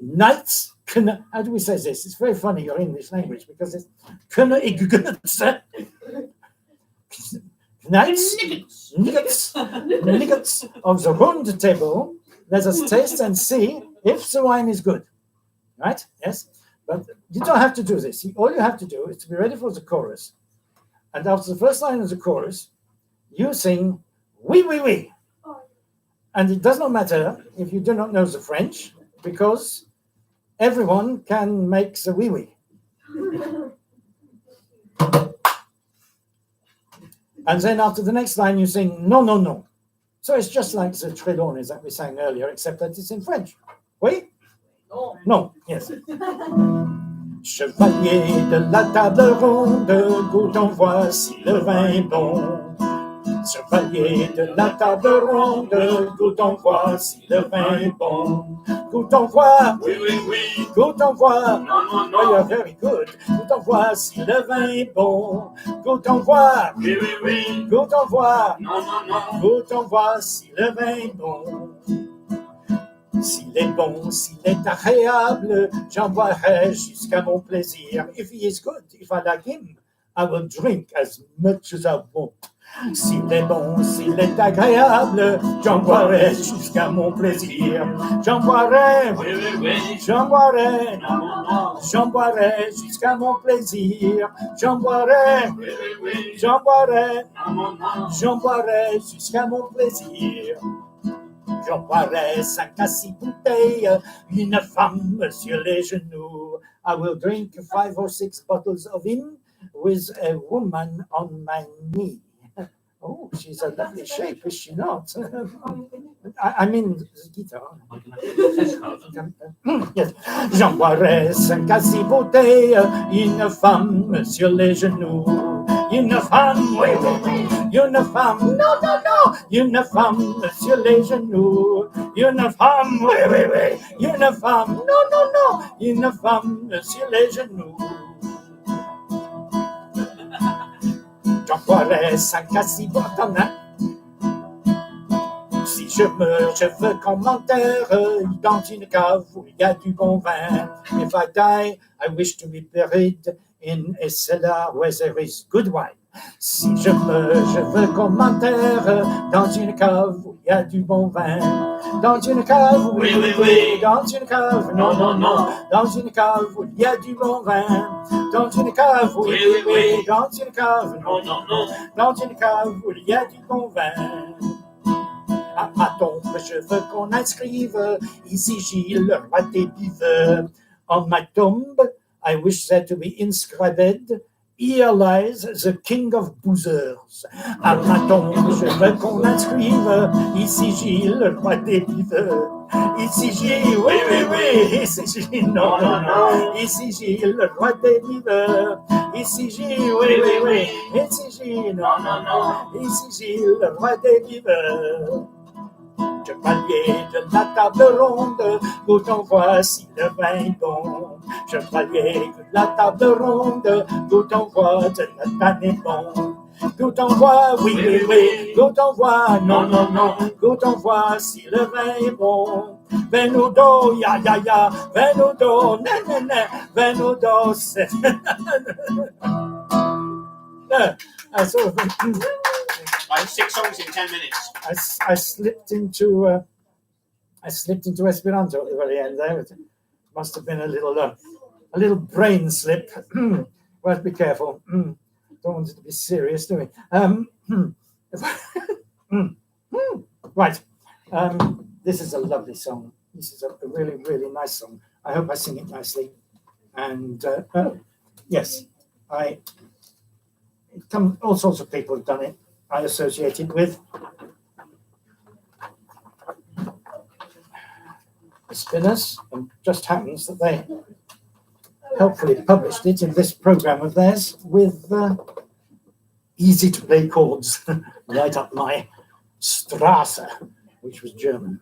nights, how do we say this? It's very funny, your English language, because it's nights, niggets of the round table, let us taste and see if the wine is good. Right? Yes? But you don't have to do this. All you have to do is to be ready for the chorus. And after the first line of the chorus, you sing, oui, oui, oui. And it does not matter if you do not know the French, because everyone can make the oui, oui. And then after the next line, you sing, non, non, non. So it's just like the Trelawney's that we sang earlier, except that it's in French. Oui? No. No, yes. Chevalier de la table ronde, goûte en voici le vin est bon. Chevalier de la table ronde, goûte en voici le vin est bon. Goûte en voir, Oui, oui, oui. goûte en voir. Non, non, Oh, you're non. very good. Goûte en voir si le vin est bon. Goûte en voir, Oui, oui, oui. goûte en voir. Non, non, non. Goûte en voir si le vin est bon. S'il est bon, s'il est agréable, j'en boirai jusqu'à mon plaisir. If he is good, if I like him, I will drink as much as I want. S'il est bon, s'il est agréable, j'en boirai jusqu'à mon plaisir. J'en boirai, Oui, oui, oui. j'en boirai, Non, non, non. j'en boirai jusqu'à mon plaisir. J'en boirai, Oui, oui, oui. j'en boirai, Non, non, non. j'en boirai jusqu'à mon plaisir. J'en boirai 5 à 6 bouteilles, une femme sur les genoux. I will drink 5 or 6 bottles of him with a woman on my knee. Oh, she's a lovely shape, is she not? I mean, the guitar. Yes. J'en boirai 5 à 6 bouteilles, une femme sur les genoux. Une femme, oui, oui, oui. Une femme, non, non, non. Une femme sur les genoux. Une femme, oui, oui, oui. Une femme, non, non, non. Une femme sur les genoux. J'en boirai 5 à 6 boîtes. Si je meurs, je veux qu'on m'enterre dans une cave où il y a du bon vin. If I die, I wish to be buried in a cellar where there is good wine. Si je meurs, je veux qu'on m'enterre dans une cave où il y a du bon vin. Dans une cave, oui, oui, oui. Dans une cave, non, non, non. Dans une cave où il y a du bon vin. Dans une cave, oui, oui, oui. Dans une cave, non, non, non. Dans une cave où il y a du bon vin. À ma tombe, je veux qu'on inscrive ici Gilles, le roi des buveurs. On my tomb, I wish there to be inscribed, here lies the king of boozers. À ma tombe, je veux qu'on inscrive, ici Gilles, le roi des buveurs. Ici Gilles, oui, oui, oui, ici Gilles, non, non, non. Ici Gilles, le roi des buveurs. Ici Gilles, oui, oui, oui, ici Gilles, non, non, non. Ici Gilles, le roi des buveurs. Chevalier de la table ronde, goûtons voici le vin bon. Chevalier de la table ronde, goûtons voix de notre pain est bon. Goûtons voix, oui, oui, oui, goûtons voix, non, non, non, goûtons voici le vin est bon. Venudo, ya, ya, ya, venudo, ne, ne, ne, venudo, c'est... Like 6 songs in 10 minutes. I slipped into Esperanto at the very end there. It must have been a little brain slip. Well, be careful. Don't want it to be serious, do we? Right. This is a lovely song. This is a really, really nice song. I hope I sing it nicely. And yes, all sorts of people have done it. I associate it with the Spinners, and just happens that they helpfully published it in this program of theirs with easy to play chords right up my Strasse, which was German.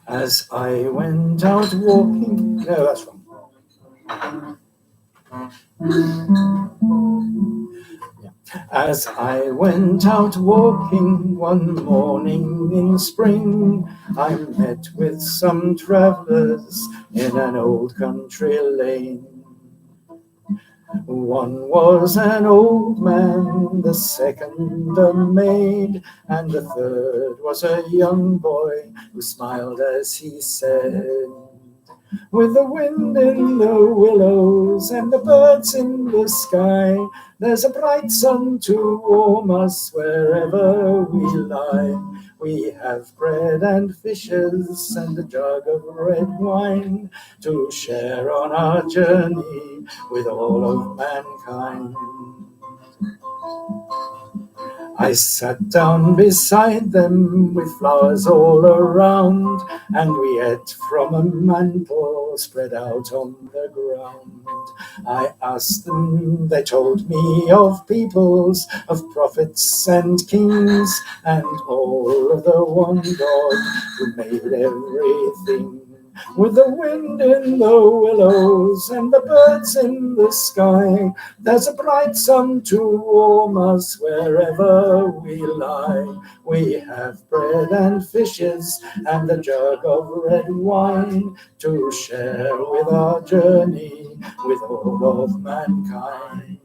As I went out walking, no, that's wrong. As I went out walking one morning in spring, I met with some travellers in an old country lane. One was an old man, the second a maid, and the third was a young boy who smiled as he said, with the wind in the willows and the birds in the sky, there's a bright sun to warm us wherever we lie. We have bread and fishes and a jug of red wine to share on our journey with all of mankind. I sat down beside them with flowers all around, and we ate from a mantle spread out on the ground. I asked them, they told me of peoples, of prophets and kings, and all of the one God who made everything. With the wind in the willows and the birds in the sky, there's a bright sun to warm us wherever we lie. We have bread and fishes and a jug of red wine to share with our journey with all of mankind.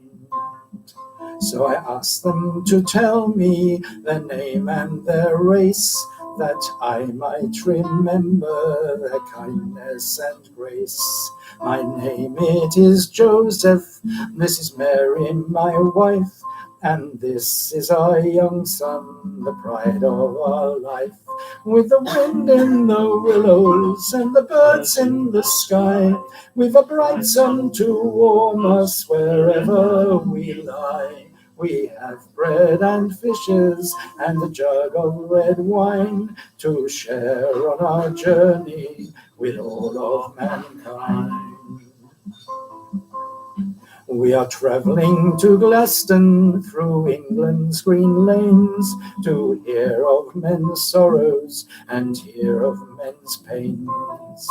So I asked them to tell me their name and their race, that I might remember their kindness and grace. My name it is Joseph, this is Mary my wife, and this is our young son, the pride of our life. With the wind in the willows and the birds in the sky, we've a bright sun to warm us wherever we lie. We have bread and fishes and a jug of red wine to share on our journey with all of mankind. We are travelling to Glaston through England's green lanes to hear of men's sorrows and hear of men's pains.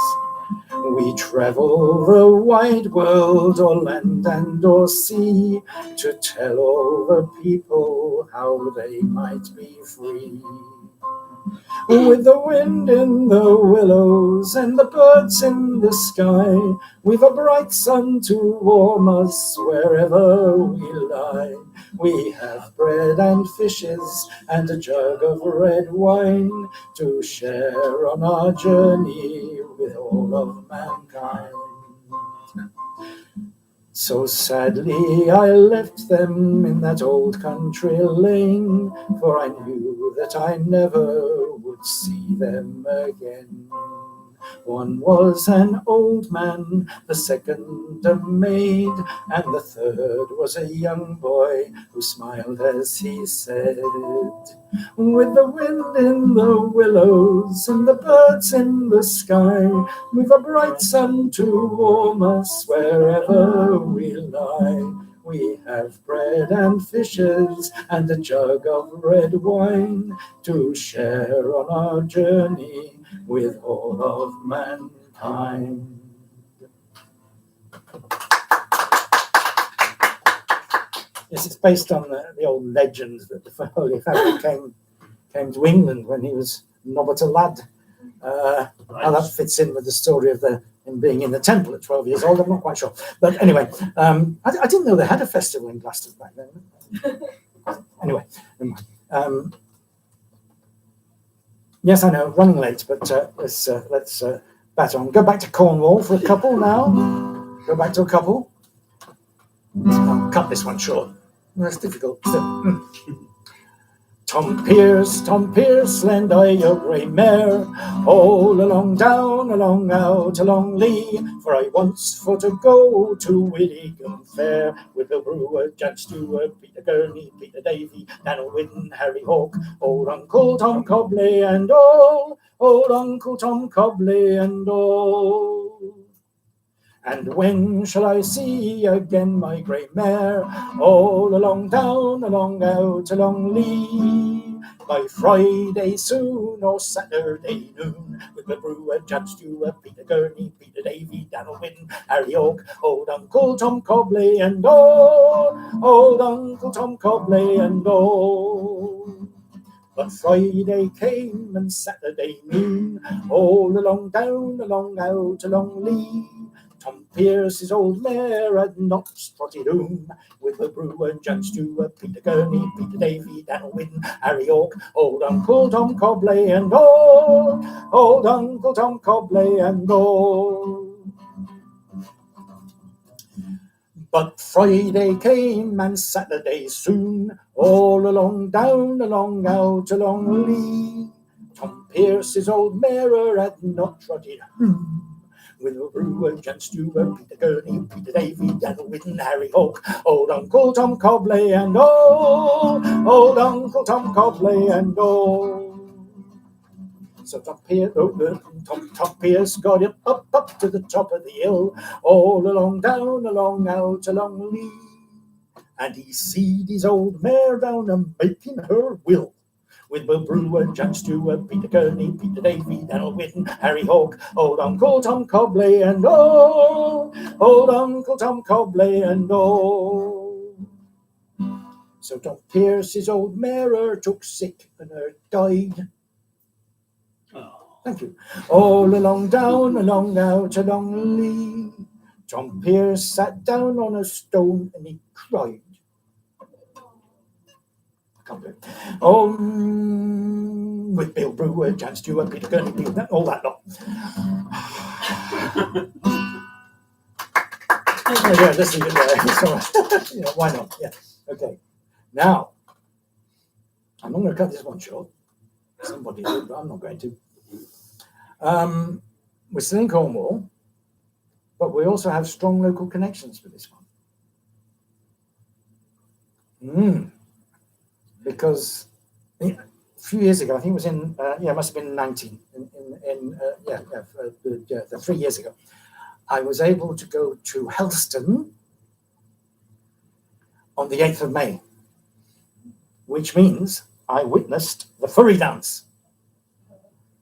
We travel the wide world, or land and or sea, to tell all the people how they might be free. With the wind in the willows and the birds in the sky, we've a bright sun to warm us wherever we lie. We have bread and fishes and a jug of red wine to share on our journey with all of mankind. So sadly I left them in that old country lane, for I knew that I never would see them again. One was an old man, the second a maid, and the third was a young boy who smiled as he said, with the wind in the willows and the birds in the sky, with a bright sun to warm us wherever we lie, we have bread and fishes and a jug of red wine to share on our journey with all of mankind. This is based on the old legend that the Holy Family came to England when he was nobbut a lad. How that fits in with the story of him being in the temple at 12 years old, I'm not quite sure. But anyway, I didn't know they had a festival in Gloucester back then. Anyway, yes, I know, running late, but let's bat on. Go back to Cornwall for a couple now. Go back to a couple. I'll cut this one short. That's difficult. Tom Pierce, lend I your grey mare, all along down, along out, along Lee, for I once for to go to Willingham Fair, with the brewer, Jack Stewart, Peter Gurney, Peter Davy, Daniel Whidden, Harry Hawke, old Uncle Tom Cobley and all, old Uncle Tom Cobley and all. And when shall I see again my grey mare, all along down, along out, along Lee? By Friday soon or Saturday noon, with the brewer, Judge Stewart, Peter Gurney, Peter Davy, Daniel Whidden, Harry Hawke, old Uncle Tom Cobley and all, old Uncle Tom Cobley and all. But Friday came and Saturday noon, all along down, along out, along Lee. Tom Pierce's old mare had not trotted home, with the brewer, Judge Stewart, Peter Gurney, Peter Davy, Daniel Whidden, Harry Hawke, old Uncle Tom Cobley and all, old Uncle Tom Cobley and all. But Friday came and Saturday soon, all along down, along out, along Lee. Tom Pierce's old mare had not trotted home, with the brewer, Jan Stewart, Peter Gurney, Peter Davy, Daniel Whidden, Harry Hawke, old Uncle Tom Cobley and all, old Uncle Tom Cobley and all. So Tom Pierce got him up to the top of the hill, all along down, along out, along Lee. And he seed his old mare down and making her will, with Will Brewer, Jack Stewart, Peter Gurney, Peter Davy, Daniel Whidden, Harry Hawke, old Uncle Tom Cobley and all, old Uncle Tom Cobley and all. So Tom Pierce's old mare took sick and her died. Thank you. All along down, along out, along Lee. Tom Pierce sat down on a stone and he cried. I can't do it. With Bill Brewer, Jan Stewart, Peter Gurney, all that lot. Yeah, let's leave it there. So, why not? Yeah. Okay. Now, I'm not going to cut this one short. Somebody did, but I'm not going to. We're still in Cornwall, but we also have strong local connections with this one. Because a few years ago, I think it was in, it must have been 19, the 3 years ago, I was able to go to Helston on the 8th of May, which means I witnessed the furry dance,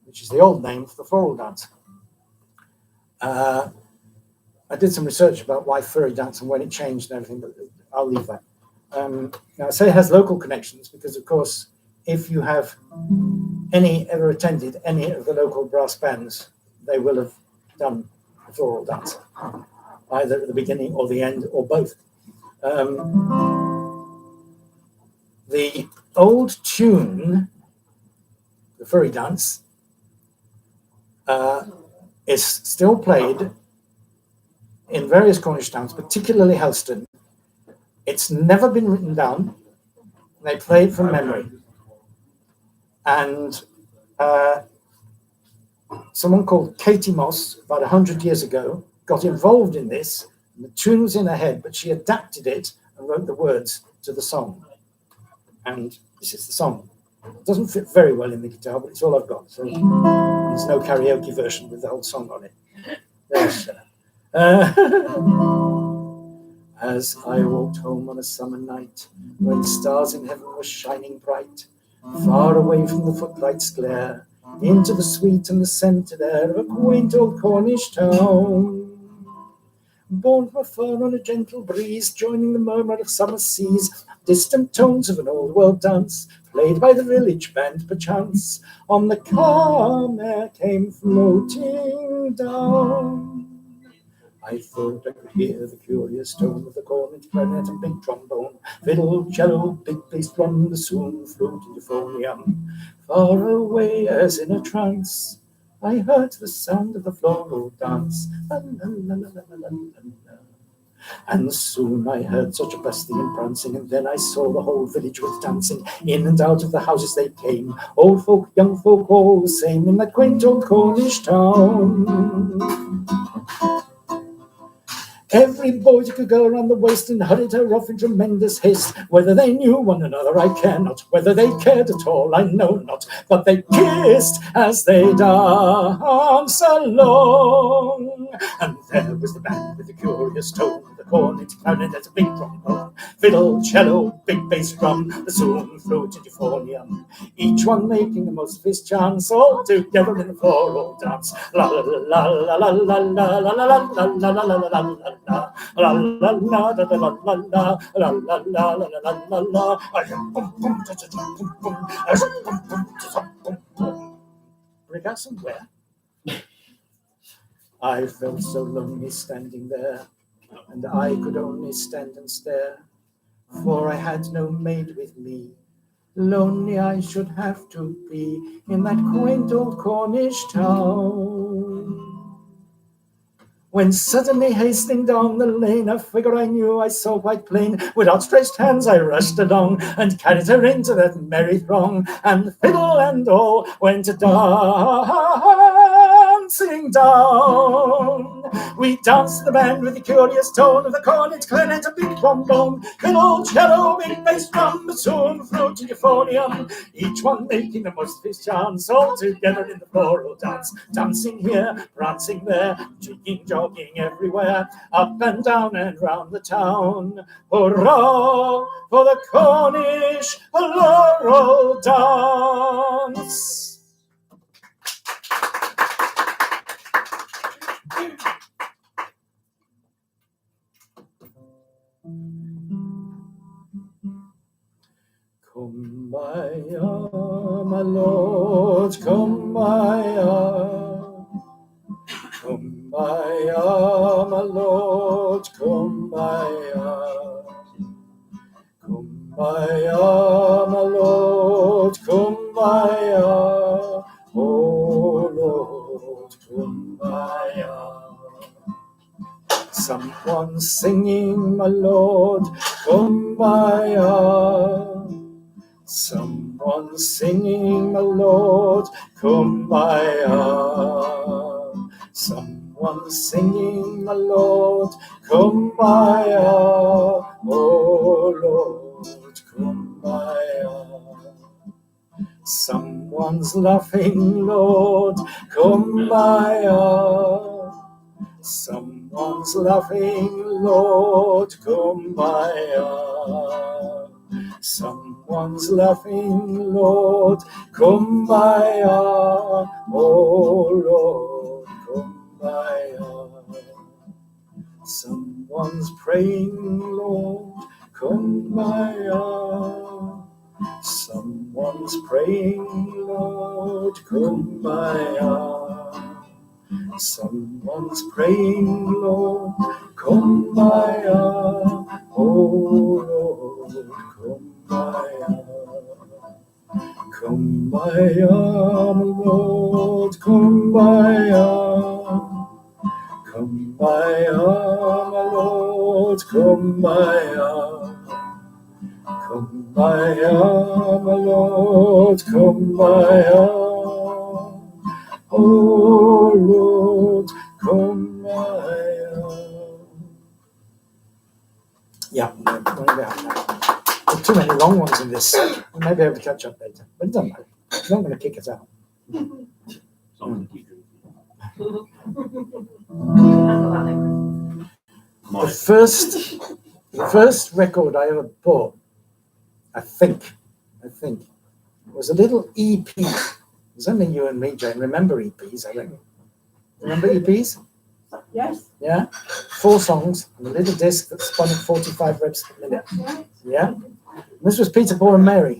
which is the old name for the floral dance. I did some research about why furry dance and when it changed and everything, but I'll leave that. Now, I say it has local connections because, of course, if you have ever attended any of the local brass bands, they will have done the floral dance, either at the beginning or the end or both. The old tune, the furry dance, is still played in various Cornish towns, particularly Helston. It's never been written down. They play it from memory. And someone called Katie Moss, about 100 years ago, got involved in this. The tune was in her head, but she adapted it and wrote the words to the song. And this is the song. It doesn't fit very well in the guitar, but it's all I've got. So there's no karaoke version with the whole song on it. There's, as I walked home on a summer night, when stars in heaven were shining bright, far away from the footlights' glare, into the sweet and the scented air of a quaint old Cornish town. Borne from afar on a gentle breeze, joining the murmur of summer seas, distant tones of an old world dance, played by the village band perchance, on the calm air came floating down. I thought I could hear the curious tone of the cornet, clarinet, and big trombone, fiddle, cello, big bass drum, the soon flute and euphonium. Far away as in a trance, I heard the sound of the floral dance. La, la, la, la, la, la, la. And soon I heard such a bustling and prancing, and then I saw the whole village was dancing. In and out of the houses they came, old folk, young folk, all the same, in that quaint old Cornish town. Every boy took a girl round the waist and hurried her off in tremendous haste. Whether they knew one another, I care not. Whether they cared at all, I know not. But they kissed as they danced along. And there was the band with the curious tone, the cornet, clarinet, a big trombone, fiddle, cello, big bass drum, the soon flute and euphonium. Each one making the most of his chance, all together in the floral dance. La la la la la la la la la la la la la la la. La la la la la la la la la la la la la la. Break out somewhere. I felt so lonely standing there, and I could only stand and stare, for I had no maid with me. Lonely I should have to be in that quaint old Cornish town. When suddenly hastening down the lane, a figure I knew I saw quite plain. With outstretched hands I rushed along, and carried her into that merry throng, and fiddle and all went dancing down. We danced the band with the curious tone of the cornet, clarinet, a big trombone, fiddle, cello, big bass drum, bassoon, flute, and euphonium. Each one making the most of his chance, all together in the floral dance, dancing here, prancing there, jigging, jogging everywhere, up and down and round the town. Hurrah for the Cornish floral dance! Kumbaya, my lord, kumbaya. Kumbaya, my lord, kumbaya. Kumbaya, my lord, kumbaya. Oh Lord, kumbaya. Someone singing, my lord, kumbaya. Someone singing, my lord, kumbaya. Someone singing, my lord, kumbaya. Oh Lord, kumbaya. Someone's laughing, Lord, kumbaya. Someone's laughing, Lord, kumbaya. Someone's laughing, Lord, kumbaya. Oh Lord, kumbaya. Someone's praying, Lord, kumbaya. Someone's praying, Lord, kumbaya. Someone's praying, Lord, kumbaya. Oh Lord, kumbaya. Kumbaya, my Lord, kumbaya. Come my arm, my lord, come my arm. Come my arm, my lord, come my arm. Oh Lord, come my arm. Yeah, I'm going to have now. There's too many long ones in this. Maybe I will catch up later. But it doesn't matter. It's not going to kick us out. The first record I ever bought, I think, was a little EP. It was only you and me, Jane. Remember EPs, I reckon. Remember EPs? Yes. Yeah? 4 songs and a little disc that spun at 45 reps per minute. That's right. Yeah? And this was Peter, Paul and Mary.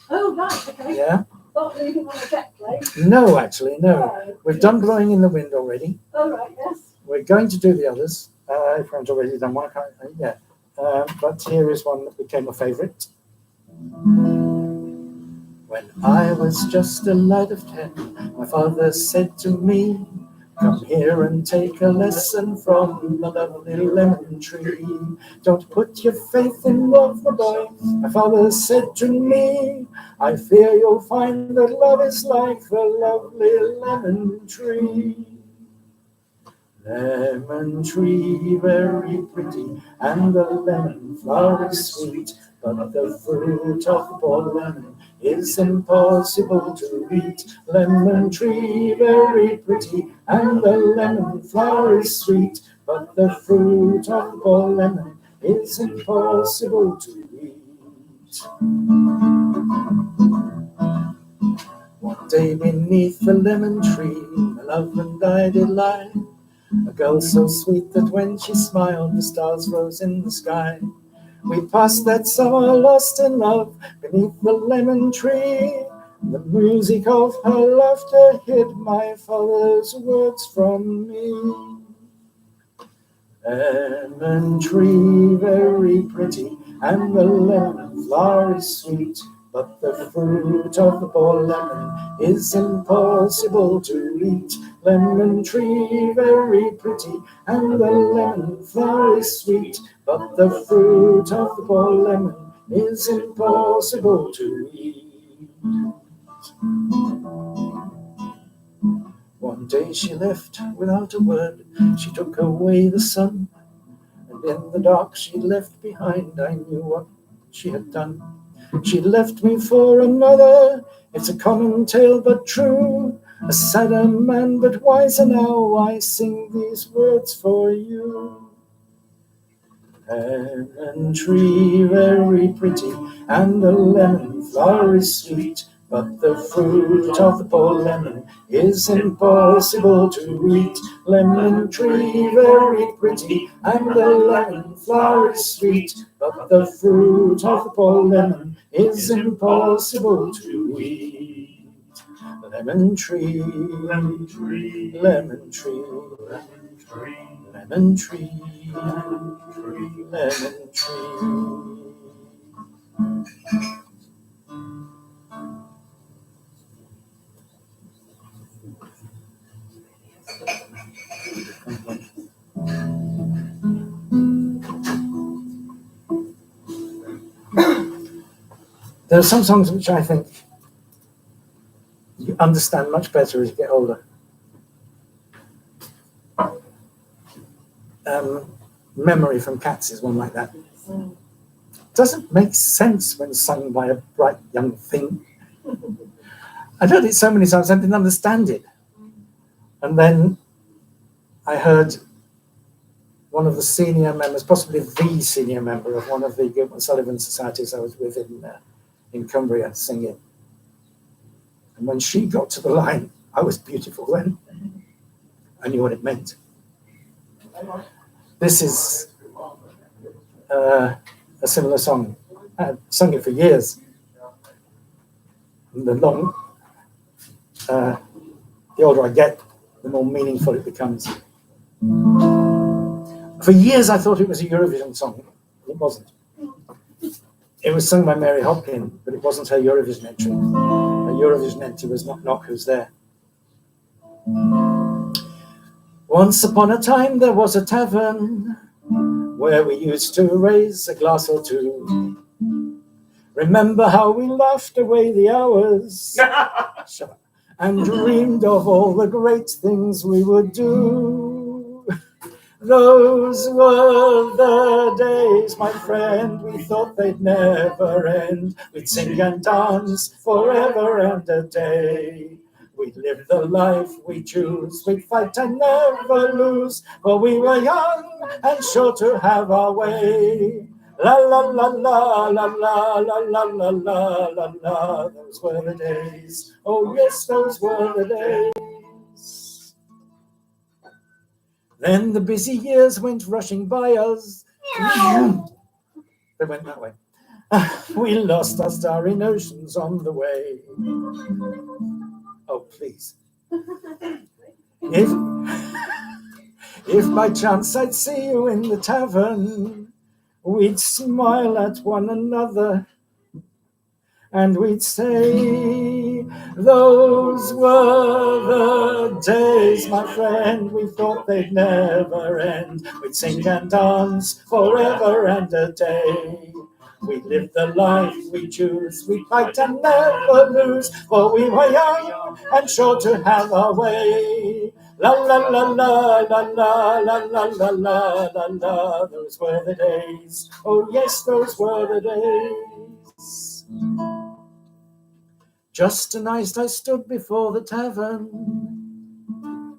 Oh, right, okay. Yeah? Thought we didn't want to get play. No, actually, no. Oh, We've done Blowing in the Wind already. oh, right, yes. We're going to do the others. Everyone's already done one. Yeah. But here is one that became a favourite. When I was just a lad of 10, my father said to me, come here and take a lesson from the lovely lemon tree. Don't put your faith in love, my boy. My father said to me, I fear you'll find that love is like the lovely lemon tree. Lemon tree, very pretty, and the lemon flower is sweet, but the fruit of the poor lemon is impossible to eat. Lemon tree, very pretty, and the lemon flower is sweet, but the fruit of the poor lemon is impossible to eat. One day beneath the lemon tree, my love and I did lie. A girl so sweet that when she smiled, the stars rose in the sky. We passed that summer lost in love beneath the lemon tree. The music of her laughter hid my father's words from me. Lemon tree, very pretty, and the lemon flower is sweet, but the fruit of the poor lemon is impossible to eat. Lemon tree, very pretty, and the lemon flower is sweet, but the fruit of the poor lemon is impossible to eat. One day she left without a word. She took away the sun, and in the dark she left behind, I knew what she had done. She left me for another. It's a common tale but true. A sadder man but wiser now. I sing these words for you. Lemon tree, very pretty, and the lemon flower is sweet, but the fruit of the poor lemon is impossible to eat. Lemon tree, very pretty, and the lemon flower is sweet, but the fruit of the poor lemon is impossible to eat. Lemon tree, lemon tree, lemon tree, lemon tree, lemon tree, lemon tree, lemon tree. There are some songs which I think you understand much better as you get older. Memory from Cats is one like that. Doesn't make sense when sung by a bright young thing. I'd heard it so many times I didn't understand it. And then I heard one of the senior members, possibly the senior member of one of the Gilbert Sullivan societies I was with in Cumbria, sing it. And when she got to the line, I was beautiful then. I knew what it meant. This is a similar song. I've sung it for years. And the older I get, the more meaningful it becomes. For years I thought it was a Eurovision song. It wasn't. It was sung by Mary Hopkin, but it wasn't her Eurovision entry. Her Eurovision entry was Knock Knock Who's There. One Once upon a time there was a tavern where we used to raise a glass or two. Remember how we laughed away the hours and dreamed of all the great things we would do. Those were the days, my friend, we thought they'd never end. We'd sing and dance forever and a day. We'd live the life we choose, we'd fight and never lose, for we were young and sure to have our way. La la la la la la la la la la la la. Those were the days. Oh yes, those were the days. Then the busy years went rushing by us. They went that way. We lost our starry notions on the way. Oh please. If by chance I'd see you in the tavern, we'd smile at one another and we'd say, those were the days, my friend, we thought they'd never end. We'd sing and dance forever and a day. We'd live the life we choose, we'd fight and never lose, for we were young and sure to have our way. La la la la la la la la la la la la. Those were the days. Oh yes, those were the days. Just a night I stood before the tavern.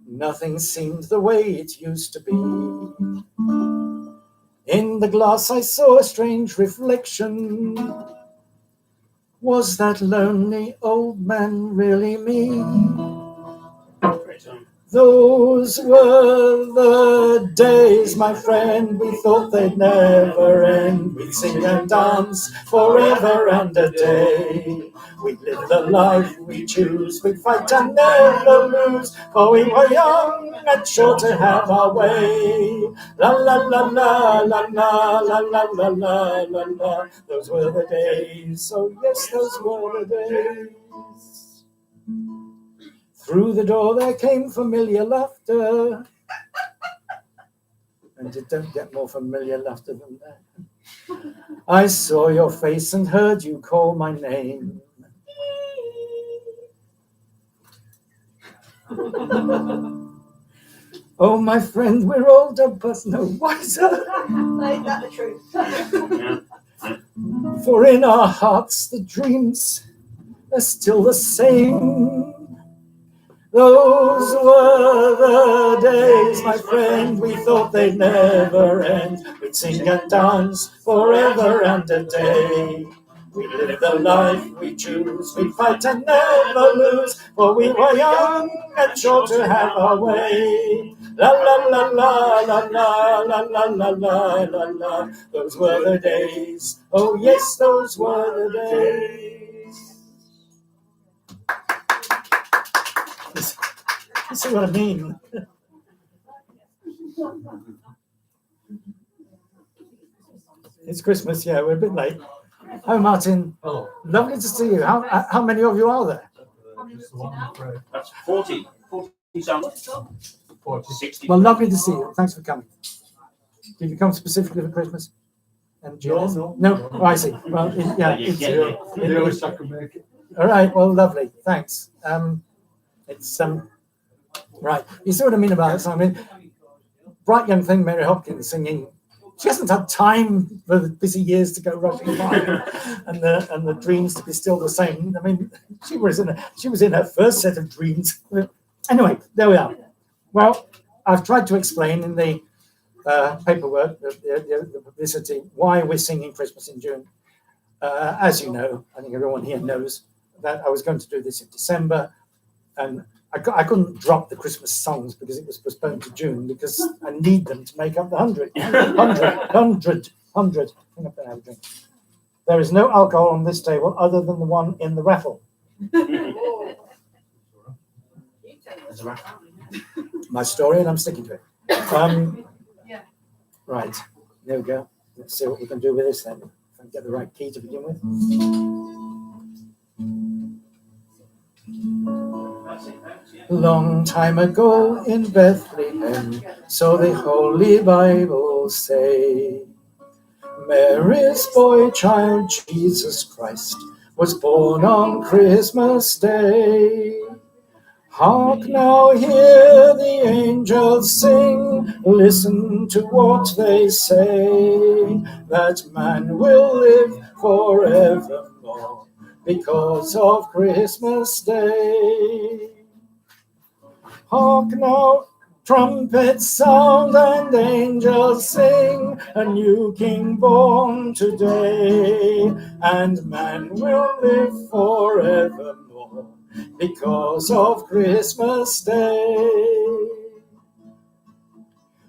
Nothing seemed the way it used to be. In the glass I saw a strange reflection. Was that lonely old man really me? Those were the days, my friend, we thought they'd never end. We'd sing and dance forever and a day. We'd live the life we choose, we'd fight and never lose, for we were young and sure to have our way. La la la la la la la la la la la la. Those were the days, oh yes, those were the days. Through the door there came familiar laughter, and it don't get more familiar laughter than that. I saw your face and heard you call my name. Oh, my friend, we're older but no wiser. Ain't that the truth? For in our hearts the dreams are still the same. Those were the days, my friend, we thought they'd never end. We'd sing and dance forever and a day. We'd live the life we choose, we'd fight and never lose, for we were young and sure to have our way. La la la la la la la la la la la la. Those were the days, oh yes, those were the days. You see what I mean? It's Christmas, yeah, we're a bit late. Hi, Martin. Hello. Lovely to see you. How many of you are there? That's 40 some. 60. Well, lovely to see you. Thanks for coming. Did you come specifically for Christmas? And No. Oh, I see. Well, The only I can make it. all right. Well, lovely. Thanks. It's right. You see what I mean about this? I mean, bright young thing, Mary Hopkins singing. She hasn't had time for the busy years to go rushing by, and the dreams to be still the same. I mean, she was in her first set of dreams. Anyway, there we are. Well, I've tried to explain in the paperwork, the publicity, why we're singing Christmas in June. As you know, I think everyone here knows that I was going to do this in December, and I couldn't drop the Christmas songs because it was postponed to June because I need them to make up the 100. I think I'm going to have a drink. There is no alcohol on this table other than the one in the raffle. My story, and I'm sticking to it. Right, there we go. Let's see what we can do with this then. If I can get the right key to begin with. That's it, thanks, yeah. Long time ago in Bethlehem, so the Holy Bible say, Mary's boy child, Jesus Christ, was born on Christmas Day. Hark now, hear the angels sing, listen to what they say, that man will live forevermore because of Christmas Day. Hark now, trumpets sound and angels sing, a new king born today, and man will live forevermore because of Christmas Day.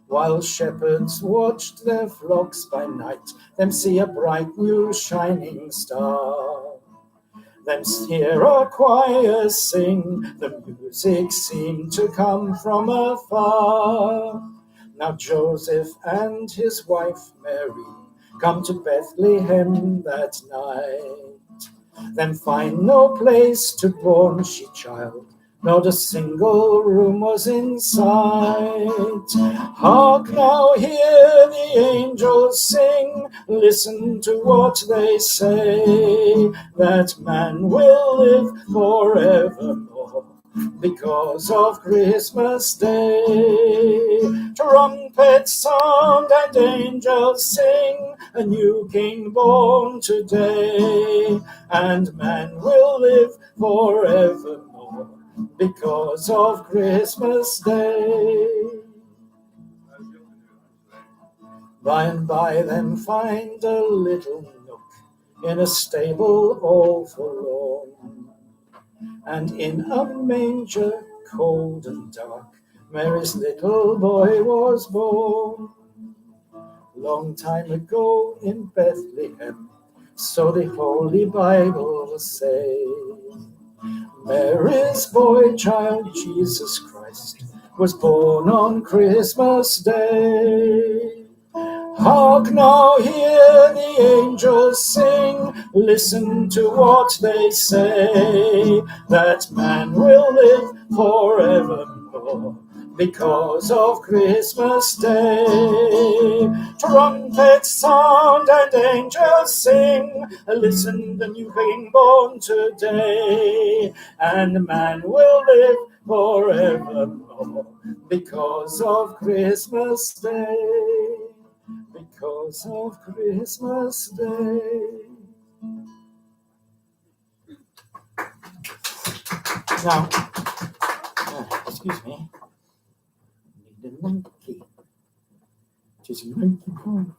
While shepherds watched their flocks by night, them see a bright new shining star. Them hear a choir sing, the music seemed to come from afar. Now Joseph and his wife Mary come to Bethlehem that night. Then find no place to born she child, not a single room was in sight. Hark now, hear the angels sing, listen to what they say, that man will live forevermore because of Christmas Day. Trumpets sound and angels sing, a new king born today, and man will live forevermore because of Christmas Day. By and by them find a little nook in a stable all forlorn, and in a manger cold and dark Mary's little boy was born. Long time ago in Bethlehem, so the Holy Bible say, Mary's boy child, Jesus Christ, was born on Christmas Day. Hark now, hear the angels sing, listen to what they say, that man will live forevermore because of Christmas Day. Trumpets sound and angels sing, listen, the new king born today, and man will live forevermore because of Christmas Day, because of Christmas Day. Now, excuse me. The monkey. It is a monkey poem.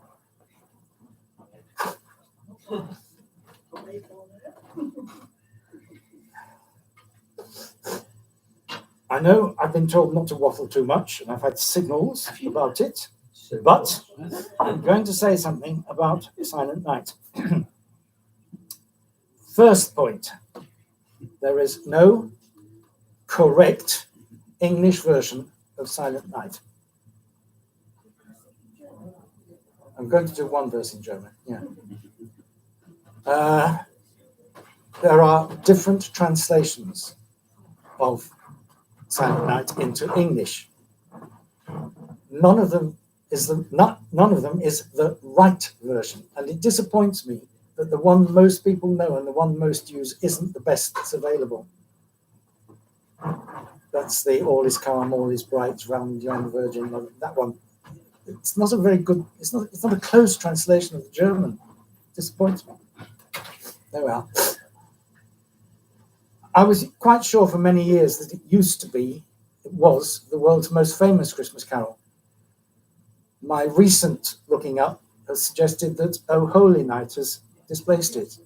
I know I've been told not to waffle too much, and I've had signals about it, but I'm going to say something about Silent Night. First point, there is no correct English version of Silent Night. I'm going to do one verse in German, yeah. There are different translations of Silent Night into English. None of them is the right version, and it disappoints me that the one most people know and the one most used isn't the best that's available. That's the all is calm, all is bright, round young virgin. That one. It's not a very good. It's not a close translation of the German. It disappoints me. There we are. I was quite sure for many years that it was the world's most famous Christmas carol. My recent looking up has suggested that O Holy Night has displaced it,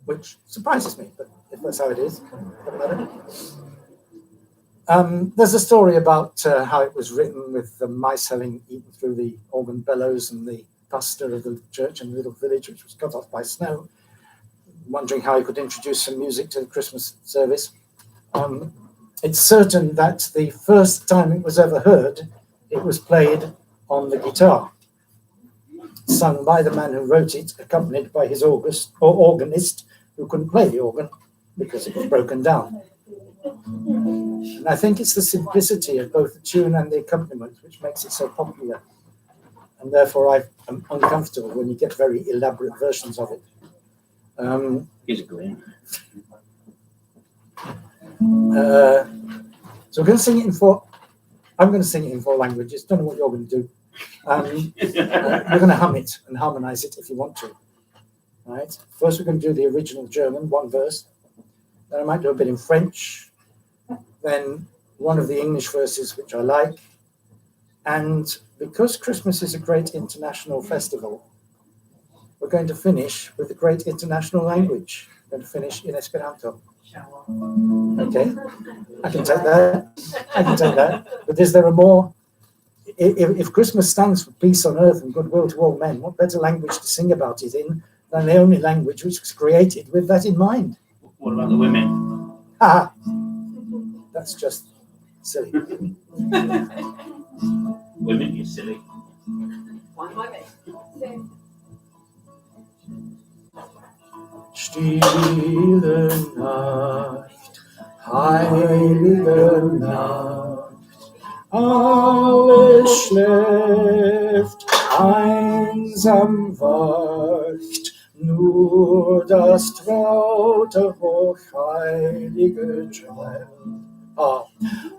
which surprises me, but if that's how it is, doesn't matter. There's a story about how it was written with the mice having eaten through the organ bellows and the pastor of the church in the little village, which was cut off by snow, wondering how he could introduce some music to the Christmas service. It's certain that the first time it was ever heard, it was played on the guitar, sung by the man who wrote it, accompanied by his organist, who couldn't play the organ because it was broken down. And I think it's the simplicity of both the tune and the accompaniment which makes it so popular. And therefore I'm uncomfortable when you get very elaborate versions of it. He's a grin. So we're going to sing it in four. I'm going to sing it in 4 languages. Don't know what you're going to do. You're going to hum it and harmonise it if you want to. Right. First, we're going to do the original German, 1 verse. Then I might do a bit in French. Then one of the English verses, which I like. And because Christmas is a great international festival, we're going to finish with a great international language. We're going to finish in Esperanto. Okay, I can take that. But is there a more? If Christmas stands for peace on earth and goodwill to all men, what better language to sing about it in than the only language which was created with that in mind? What about the women? Ah, that's just silly. Women, you're silly. Stille Nacht, heilige Nacht, alles schläft, einsam wacht, nur das traute, hochheilige Child.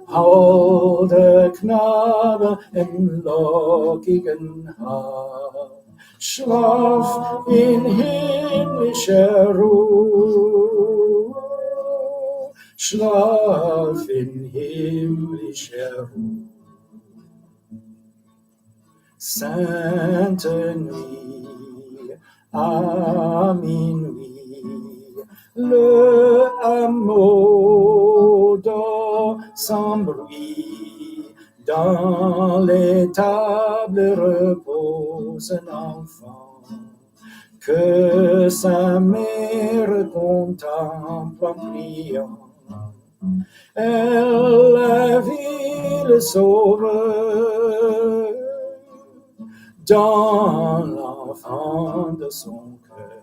Holde Knabe im lockigen Haar, schlaf in himmlischer Ruhe, schlaf in himmlischer Ruhe. Sainte nuit, à minuit, le hameau dort sans bruit, dans l'étable repose un enfant que sa mère contemple en priant. Elle a vu le Sauveur dans l'enfant de son cœur.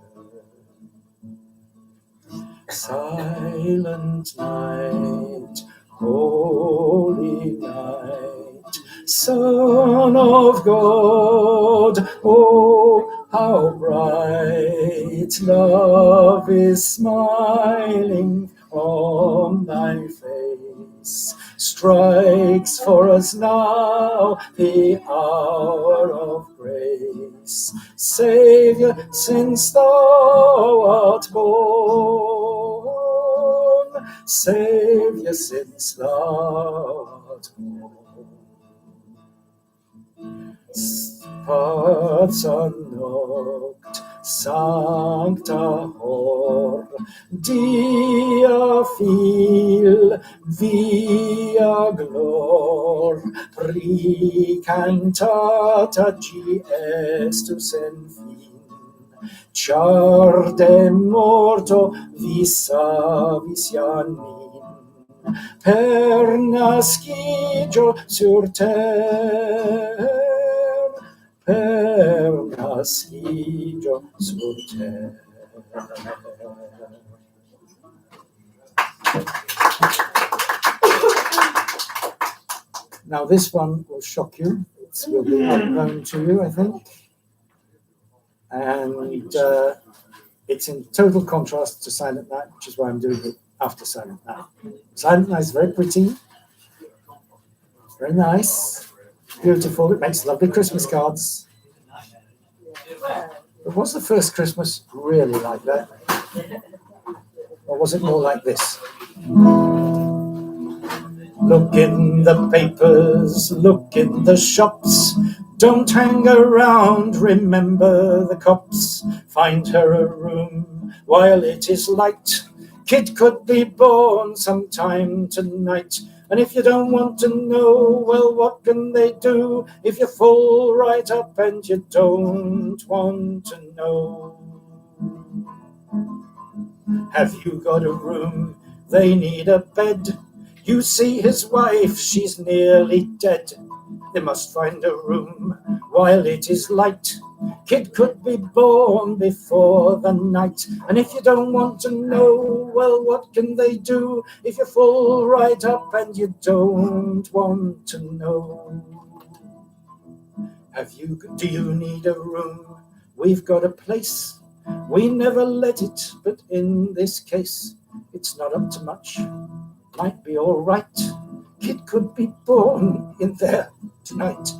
Silent night, holy night, Son of God, oh, how bright love is smiling on thy face, strikes for us now the hour of grace. Saviour, since thou art born, Saviour, since thou art born. Paths unlocked, Sancta Hor, Dia fil, via glor, precantata gestus en fin, char de morto visa visianin, per nascigio sur terre, per nascigio sur terre. Now this one will shock you. It will be unknown to you, I think. And it's in total contrast to Silent Night, which is why I'm doing it after Silent Night. Silent Night is very pretty, very nice, beautiful. It makes lovely Christmas cards. But was the first Christmas really like that? Or was it more like this? Look in the papers, look in the shops. Don't hang around, remember the cops. Find her a room while it is light. Kid could be born sometime tonight. And if you don't want to know, well, what can they do? If you're full right up and you don't want to know. Have you got a room? They need a bed. You see his wife, she's nearly dead. They must find a room while it is light. Kid could be born before the night. And if you don't want to know, well, what can they do if you're full right up and you don't want to know? Do you need a room? We've got a place. We never let it, but in this case, it's not up to much. Might be all right. Kid could be born in there tonight.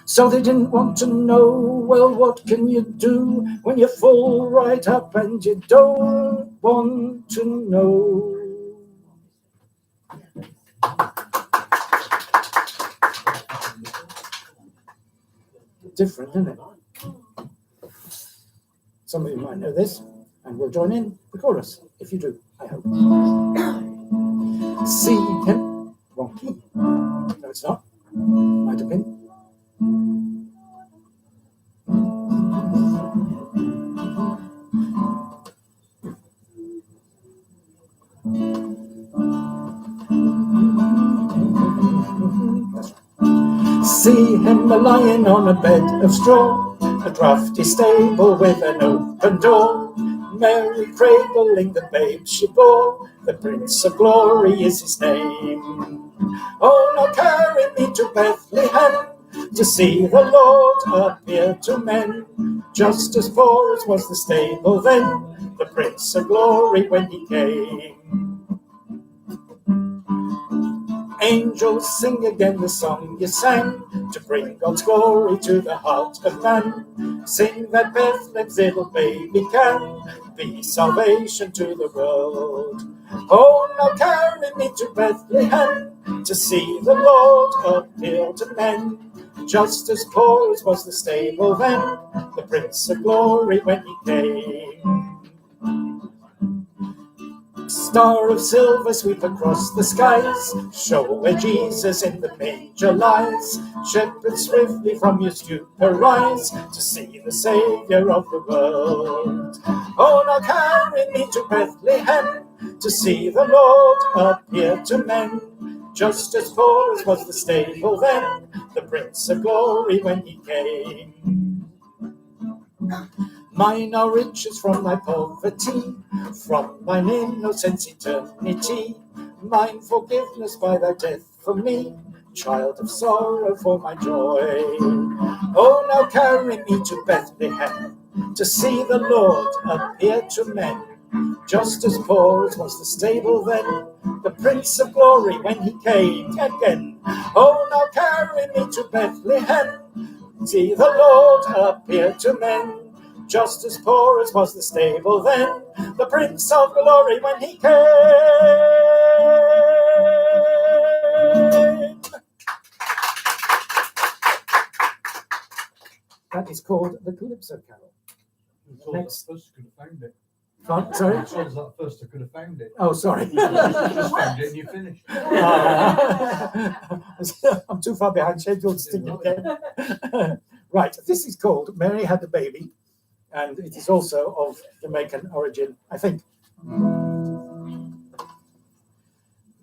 So they didn't want to know, well, what can you do when you're full right up and you don't want to know? Different, isn't it? Some of you might know this, and will join in the chorus, if you do, I hope. See him, wrong key. No, it's not. Might have been. See him lying on a bed of straw, a draughty stable with an open door. Mary cradling the babe she bore, the Prince of Glory is his name. Oh, now carry me to Bethlehem, to see the Lord appear to men. Just as poor as was the stable then, the Prince of Glory when he came. Angels sing again the song you sang, to bring God's glory to the heart of man. Sing that Bethlehem's little baby can be salvation to the world. Oh, now carry me to Bethlehem, to see the Lord appear to men. Just as poor as was the stable then, the Prince of Glory when he came. Star of silver sweep across the skies, show where Jesus in the manger lies. Shepherds swiftly from your stupor rise, to see the Saviour of the world. Oh, now carry me to Bethlehem, to see the Lord appear to men. Just as poor as was the stable then, the Prince of Glory when he came. Mine are riches from thy poverty, from thine innocence eternity. Mine forgiveness by thy death for me, child of sorrow for my joy. Oh, now carry me to Bethlehem, to see the Lord appear to men. Just as poor as was the stable then, the Prince of Glory when he came again. Oh, now carry me to Bethlehem, see the Lord appear to men. Just as poor as was the stable then, the Prince of Glory when he came. That is called the Calypso Carol. Next. First, I could have found it. Sorry? It was that first, I could have found it. Oh, sorry. You just found it and you finished. I'm too far behind schedule to stick it again. Right, this is called Mary Had a Baby, and it is also of Jamaican origin, I think.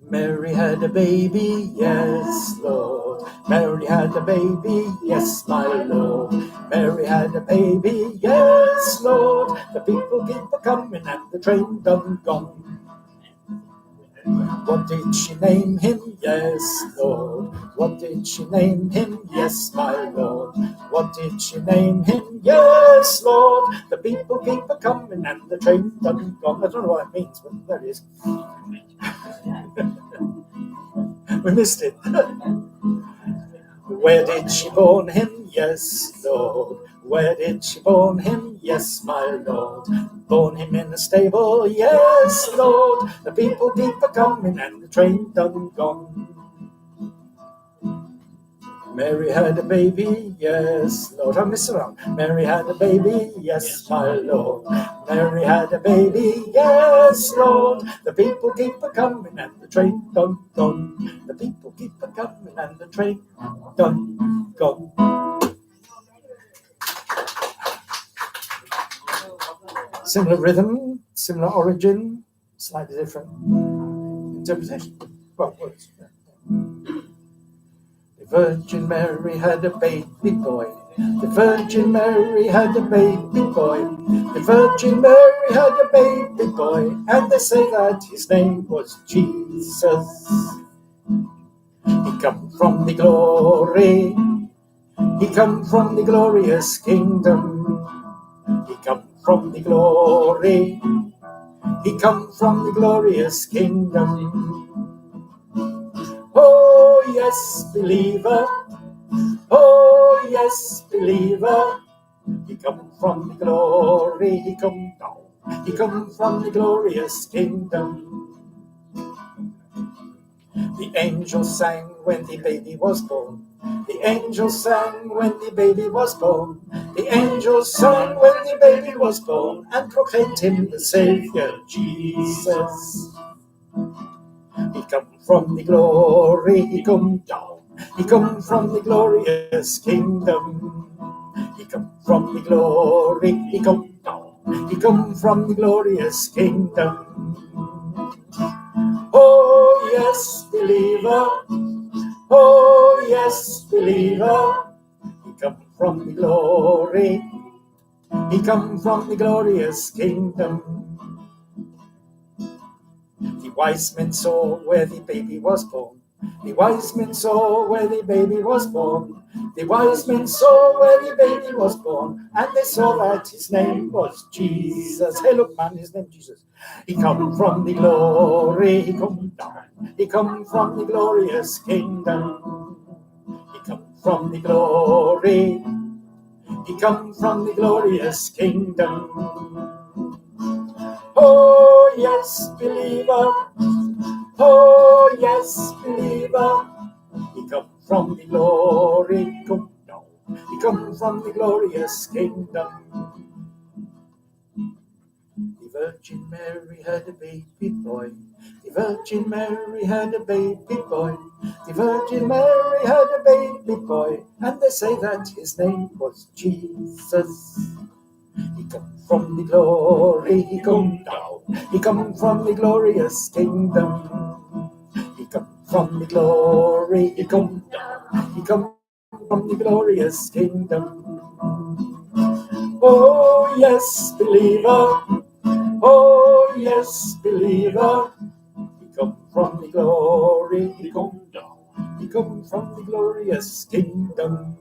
Mary had a baby, yes, Lord. Mary had a baby, yes, my Lord. Mary had a baby, yes, Lord. The people keep a-coming and the train done gone. What did she name him? Yes, Lord. What did she name him? Yes, my Lord. What did she name him? Yes, Lord. The people keep a-coming and the train done gone. I don't know what that means, but there it is. We missed it. Where did she born him? Yes, Lord. Where did she born him? Yes, my Lord. Born him in a stable? Yes, Lord. The people keep a-coming and the train done gone. Mary had a baby, yes, Lord. I miss around. Mary had a baby, yes, my Lord. Mary had a baby, yes, Lord. The people keep a-coming and the train done gone. The people keep a-coming and the train done gone. Similar rhythm, similar origin, slightly different interpretation. Well, words. The Virgin Mary had a baby boy. The Virgin Mary had a baby boy. The Virgin Mary had a baby boy, and they say that his name was Jesus. He come from the glory. He come from the glorious kingdom. He come from the glory. He come from the glorious kingdom. Oh yes, believer. Oh yes, believer. He come from the glory. He come down. He come from the glorious kingdom. The angels sang when the baby was born. The angels sang when the baby was born. The angels sang when the baby was born, and proclaimed him the Saviour, Jesus. He come from the glory, he come down. He come from the glorious kingdom. He come from the glory, he come down. He come from the glorious kingdom. Oh yes, believer. Oh yes, believer. He come from the glory. He come from the glorious kingdom. The wise men saw where the baby was born. The wise men saw where the baby was born. The wise men saw where the baby was born, and they saw that his name was Jesus. Hey, look, man, his name Jesus. He come from the glory, he come down. He come from the glorious kingdom. He come from the glory. He come from the glorious kingdom. Oh yes, believer. Oh yes, believer. He come from the glory. He come down. He come from the glorious kingdom. The Virgin Mary had a baby boy. The Virgin Mary had a baby boy. The Virgin Mary had a baby boy, and they say that his name was Jesus. He come from the glory, he come down. He come from the glorious kingdom. He come from the glory, he come down. He come from the glorious kingdom. Oh yes, believer. Oh yes, believer. He come from the glory, he come down. He come from the glorious kingdom.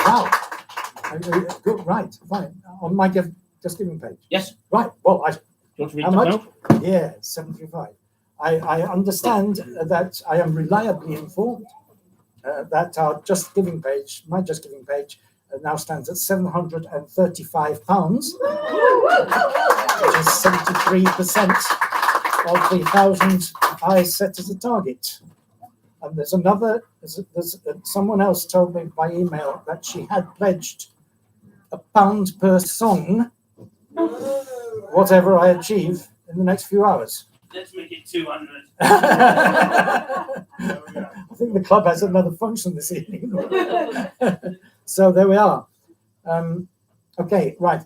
Wow. Good, right, fine. On my just giving page. Yes. Right. Well, Do you want to read how that much? out? Yeah, 75. I understand that I am reliably informed that our Just Giving page, my Just Giving page, now stands at £735, which is 73% of the 1,000 I set as a target. And there's someone else told me by email that she had pledged £1 per song, whatever I achieve in the next few hours. Let's make it 200. I think the club has another function this evening. So there we are. Okay, right.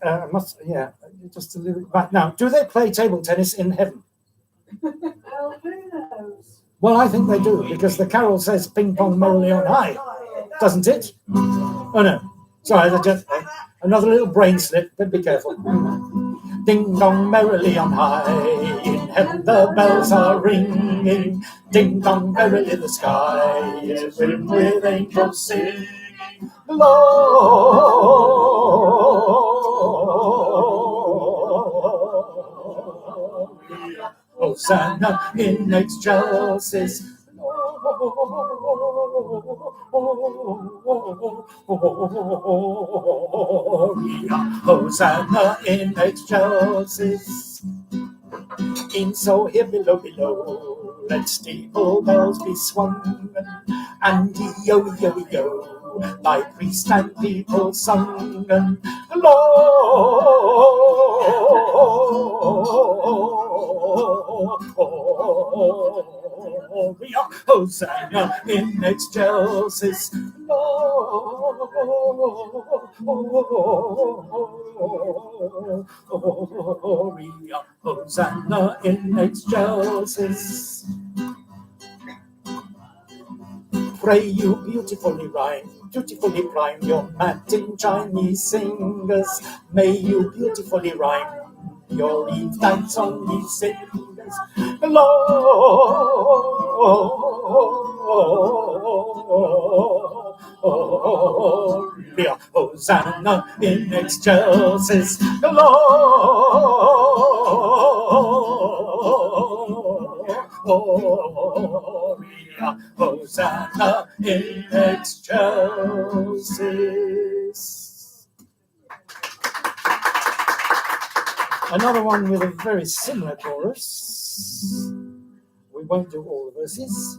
Just a little. Right now, do they play table tennis in heaven? Well, who knows? Well, I think they do, because the carol says "Ping pong merrily on high," doesn't it? Oh no, sorry, another little brain slip. But be careful. Ding dong merrily on high, in heaven the bells are ringing. Ding dong merrily the sky is ringing with angels singing. Gloria, Hosanna in excelsis. Gloria, Hosanna in excelsis. In so here below, let steeple bells be swung, and yo yo yo, by priest and people sung, and Gloria, Hosanna in excelsis. Gloria, Hosanna in excelsis. Pray you beautifully rhyme, beautifully prime your Latin Chinese singers. May you beautifully rhyme your Eve dance on these singers. Gloria, Hosanna in excelsis. Gloria, Hosanna in excelsis. Another one with a very similar chorus. We won't do all the verses.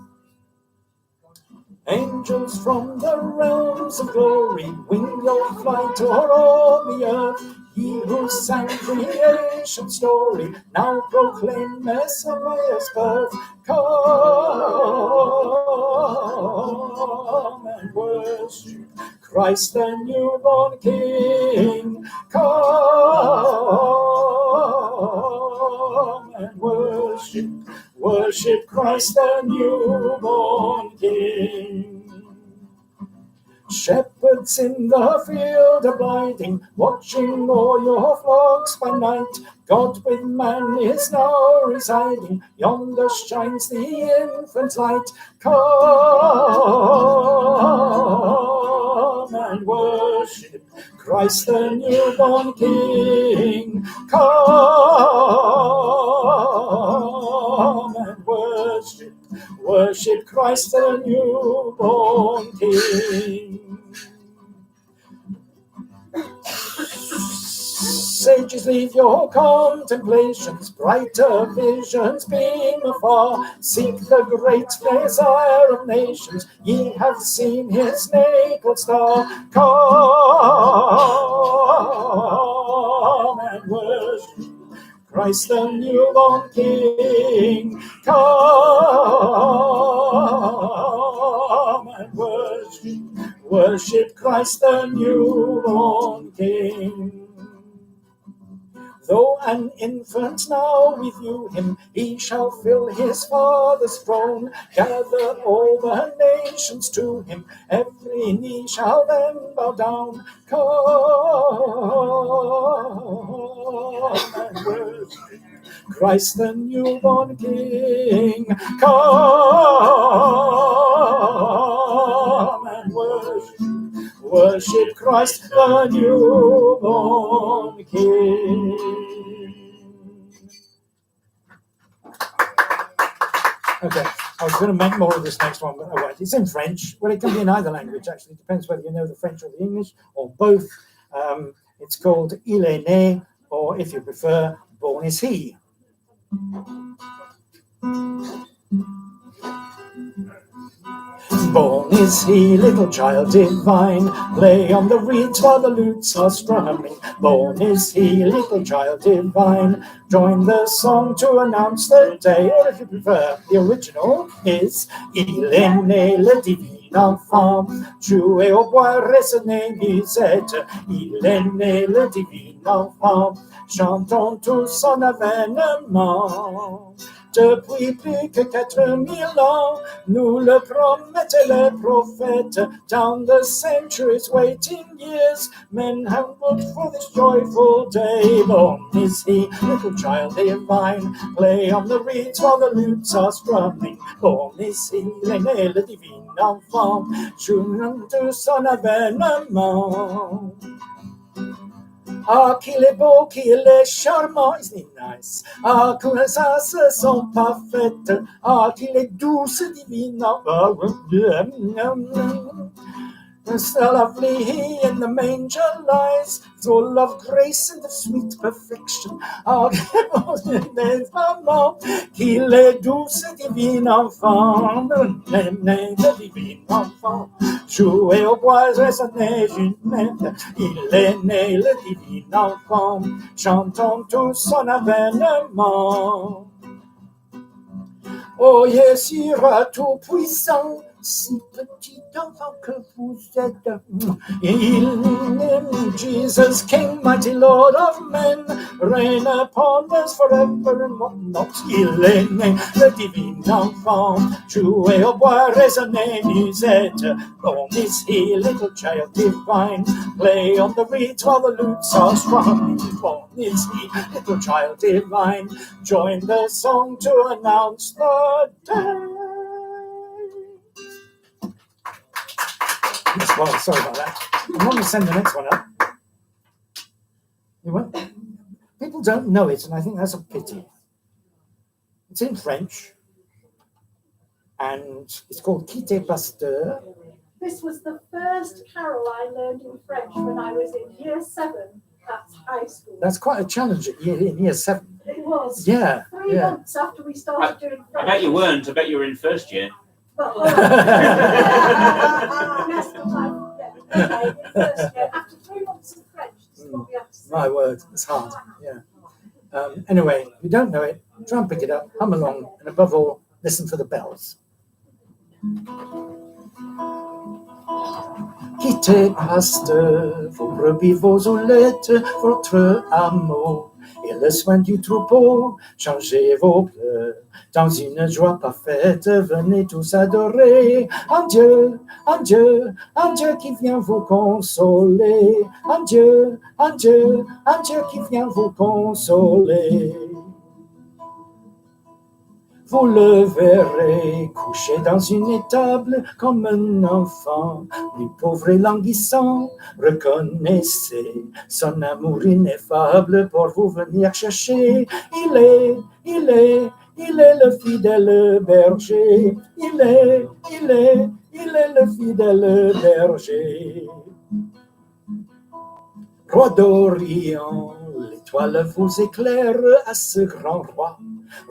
Angels from the realms of glory, wing your flight o'er the earth. Ye who sang creation's story, now proclaim Messiah's birth. Come and worship Christ the newborn King. Come and worship Christ the newborn King. Shepherds in the field abiding, watching o'er your flocks by night. God with man is now residing, yonder shines the infant's light. Come and worship Christ the newborn King. Come and worship Christ the newborn King. Sages, leave your contemplations, brighter visions beam afar. Seek the great desire of nations, ye have seen his naked star. Come and worship Christ the newborn King. Come and worship Christ the newborn King. Though an infant now we view him, he shall fill his father's throne. Gather all the nations to him, every knee shall then bow down. Come and worship Christ the newborn King. Come and worship Christ the newborn King. Okay, I was going to make more of this next one, but I won't. It's in French. Well, it can be in either language, actually. It depends whether you know the French or the English, or both. It's called Il est né, or if you prefer, Born is he. Born is he, little child divine, play on the reeds while the lutes are strumming. Born is he, little child divine, join the song to announce the day. Or if you prefer, the original is Il est né, le divin enfant, jouez au bois, résonnez, musette. Il est né, le divin enfant, chantons tous son avènement. Depuis plus que 4000 ans, nous le promettent les prophètes. Down the centuries, waiting years, men have looked for this joyful day. Born is he, little child divine, play on the reeds while the lutes are strumming. Born is he, l'aîné, le divin enfant, jouant de son avènement. Ah, qu'il est beau, qu'il est charmant, isn't he nice? Ah, que les as sont parfaites. Ah, qu'il est douce, divine. So lovely he in the manger lies, full of grace and of sweet perfection. Ah, qu'il est douce, divine enfant, le divin enfant. Jouez au bois, résonnez, junette. Il est né, le divin enfant. Chantons tous son avènement. Oh, yes, il sera tout puissant. si petit enfant que vous êtes. Jesus, King, mighty Lord of men, reign upon us forever and what not. Il est né, le divin enfant, jouez au bois, résonnez, musette. Born is he, little child divine, play on the reeds while the lutes are strung. Born is he, little child divine, join the song to announce the day. Well, sorry about that. I'm going to send the next one up. You won't? People don't know it, and I think that's a pity. It's in French, and it's called Quitte Pasteur. This was the first carol I learned in French when I was in year 7 at high school. That's quite a challenge in year 7. It was. Yeah. 3 months after we started doing French. I bet you weren't. I bet you were in first year. But, yes, but okay, in first year. After 3 months of French, this is what we have to say. My word, it's hard. Yeah. Anyway, if you don't know it, try and pick it up, hum along, and above all, listen for the bells. Quittez, pasteur, vos brebis, vos oulettes, votre amour et le soin du troupeau. Changez vos pleurs dans une joie parfaite. Venez tous adorer un Dieu, un Dieu, un Dieu qui vient vous consoler. Un Dieu, un Dieu, un Dieu qui vient vous consoler. Vous le verrez couché dans une étable comme un enfant, lui pauvre et languissant. Reconnaissez son amour ineffable pour vous venir chercher. Il est le fidèle berger. Il est le fidèle berger. Roi d'Orient, l'étoile vous éclaire à ce grand roi.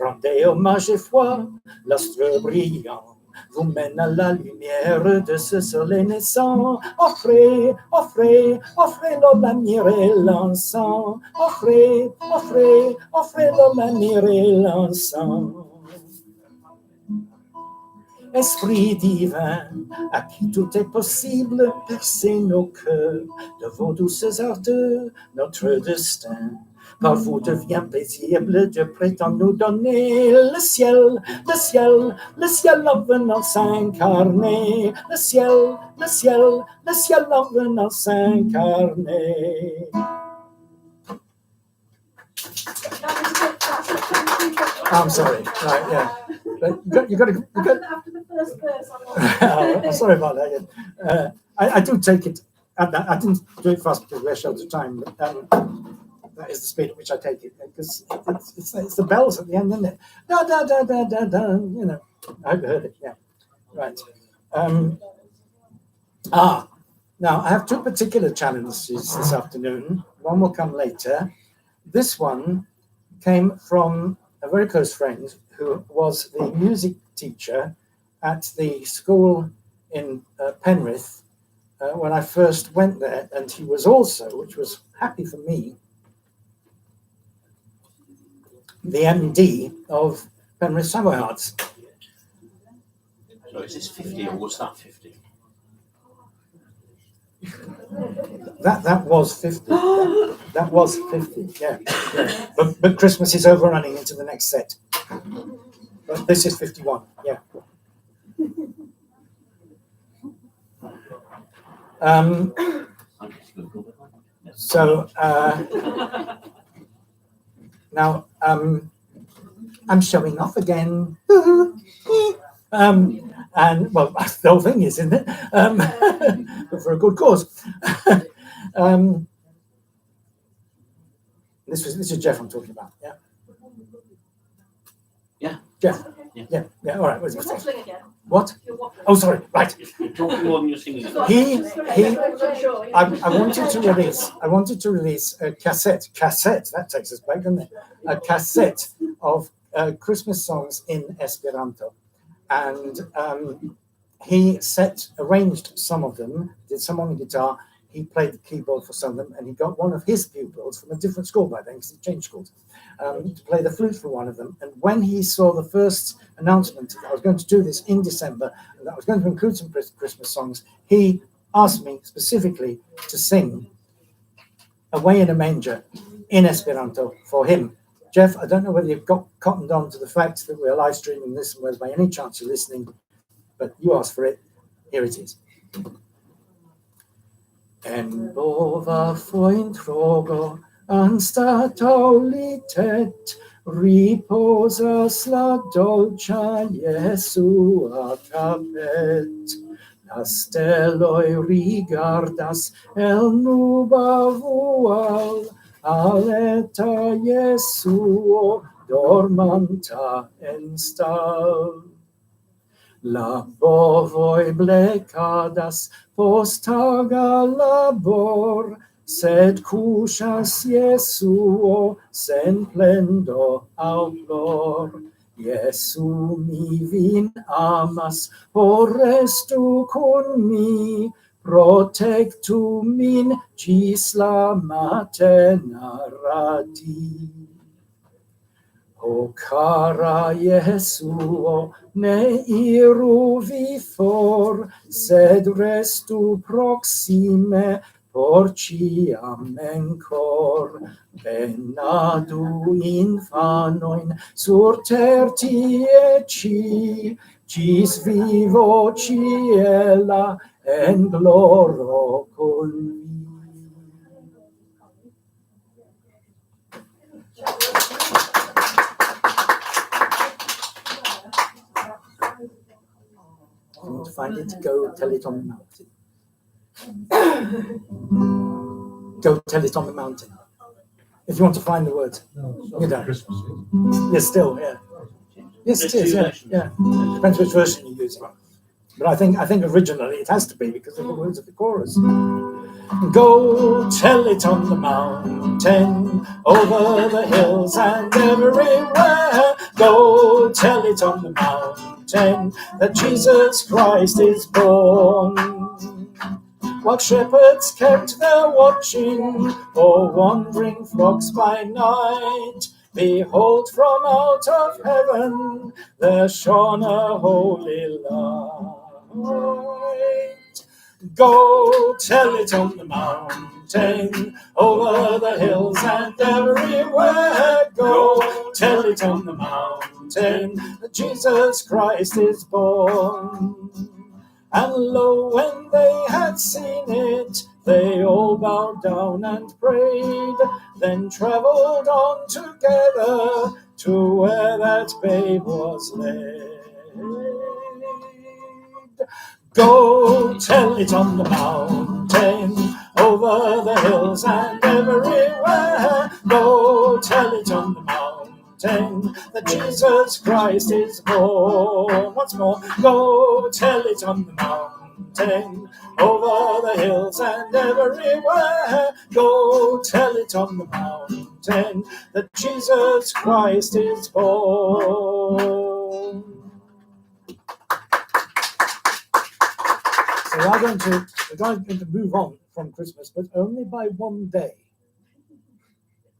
Rendez hommage et foi, l'astre brillant vous mène à la lumière de ce soleil naissant. Offrez, offrez, offrez-le la myrrhe et l'encens. Offrez, offrez, offrez-le la myrrhe et l'encens. Esprit divin, à qui tout est possible, percez nos cœurs de vos douces ardeurs, notre destin. Par vous devient paisible, Dieu prétend nous donner le ciel, le ciel, le ciel en venant s'incarner. Le ciel, le ciel, le ciel en venant s'incarner. I'm sorry. Right, yeah. You got to. After the first verse, I'm sorry about that. I do take it. I didn't do it fast because we're short of time. But, that is the speed at which I take it, because it's the bells at the end, isn't it? Da da da da da da. You know, I heard it. Yeah, right. Now I have 2 particular challenges this afternoon. One will come later. This one came from a very close friend who was the music teacher at the school in Penrith when I first went there, and he was also, which was happy for me, the MD of Penrith Savoyards. So is this 50 or was that 50? That was 50. That was 50, yeah. But Christmas is overrunning into the next set. But this is 51, yeah. So now I'm showing off again. And well, that's the whole thing is, isn't it? But for a good cause. This is Jeff I'm talking about. Yeah. Yeah. Jeff. Yeah. Yeah. All right. What's You're it say? waffling again. What? You're waffling. Oh, sorry. Right. You're talking more than you're singing. I wanted to release a cassette. That takes us back, doesn't it? A cassette of Christmas songs in Esperanto. And he arranged some of them, did some on the guitar. He played the keyboard for some of them, and he got one of his pupils from a different school by then, because he changed schools, to play the flute for one of them. And when he saw the first announcement that I was going to do this in December and that I was going to include some Christmas songs, he asked me specifically to sing Away in a Manger in Esperanto for him. Jeff, I don't know whether you've got cottoned on to the fact that we're live streaming this and whether by any chance you're listening, but you asked for it. Here it is. En bova foin trogo anstataulitet riposas la dolcia Jesua capet. La steloi rigardas el nuba vual aleta Jesuo dormanta en stal. La bovoi blecadas post taga labor, sed cushas Jesuo sen plendo auplor. Jesu mi vin amas, o restu con mi, protectu min gis la matena radi. O cara Jesuo, ne iru vi for, sed restu proxime, por ciam en cor. Benadu infanoin sur tertie ci, gis vivo ciela en gloro con vi. If you want to find it, go tell it on the mountain. Go tell it on the mountain. If you want to find the words. You don't. Yes, still, yeah. Yes, it is, yeah. Depends which version you're using. But I think originally it has to be because of the words of the chorus. Go tell it on the mountain, over the hills and everywhere. Go tell it on the mountain that Jesus Christ is born. While shepherds kept their watching o'er wandering flocks by night, behold, from out of heaven there shone a holy light. Go tell it on the mountain, over the hills and everywhere. Go tell it on the mountain that Jesus Christ is born. And lo, when they had seen it, they all bowed down and prayed, then travelled on together to where that babe was laid. Go tell it on the mountain, over the hills and everywhere. Go tell it on the mountain that Jesus Christ is born. Once more, go tell it on the mountain, over the hills and everywhere. Go tell it on the mountain that Jesus Christ is born. So we're going to move on from Christmas, but only by one day.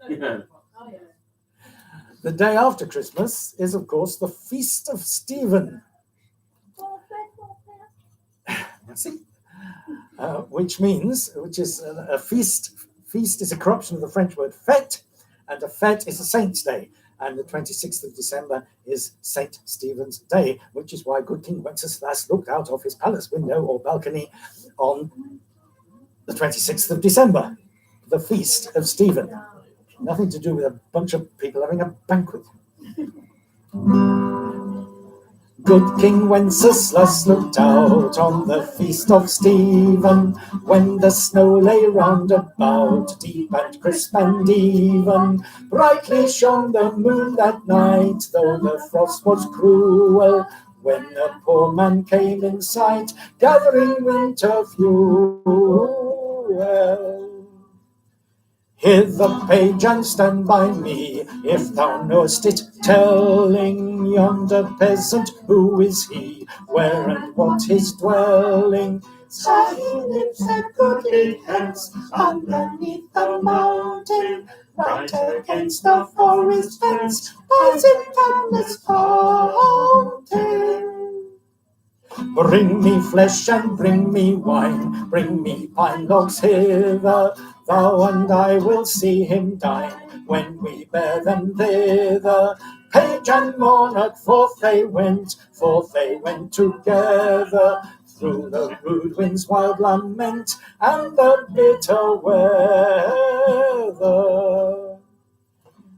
Yeah. The day after Christmas is, of course, the Feast of Stephen. Which is a feast. Feast is a corruption of the French word fête, and a fête is a saint's day. And the 26th of December is St. Stephen's Day, which is why good King Wenceslas looked out of his palace window or balcony on the 26th of December, the Feast of Stephen. Nothing to do with a bunch of people having a banquet. Good King Wenceslas looked out on the Feast of Stephen, when the snow lay round about, deep and crisp and even. Brightly shone the moon that night, though the frost was cruel, when a poor man came in sight, gathering winter fuel. Hither, page, and stand by me, if thou knowest it, telling yonder peasant who is he, where and what his dwelling. So he lives a goodly hence, underneath the mountain, right against the forest fence, lies in Thomas Pond. Bring me flesh and bring me wine, bring me pine logs hither, thou and I will see him dine, when we bear them thither. Page and monarch, forth they went together, through the rude wind's wild lament, and the bitter weather.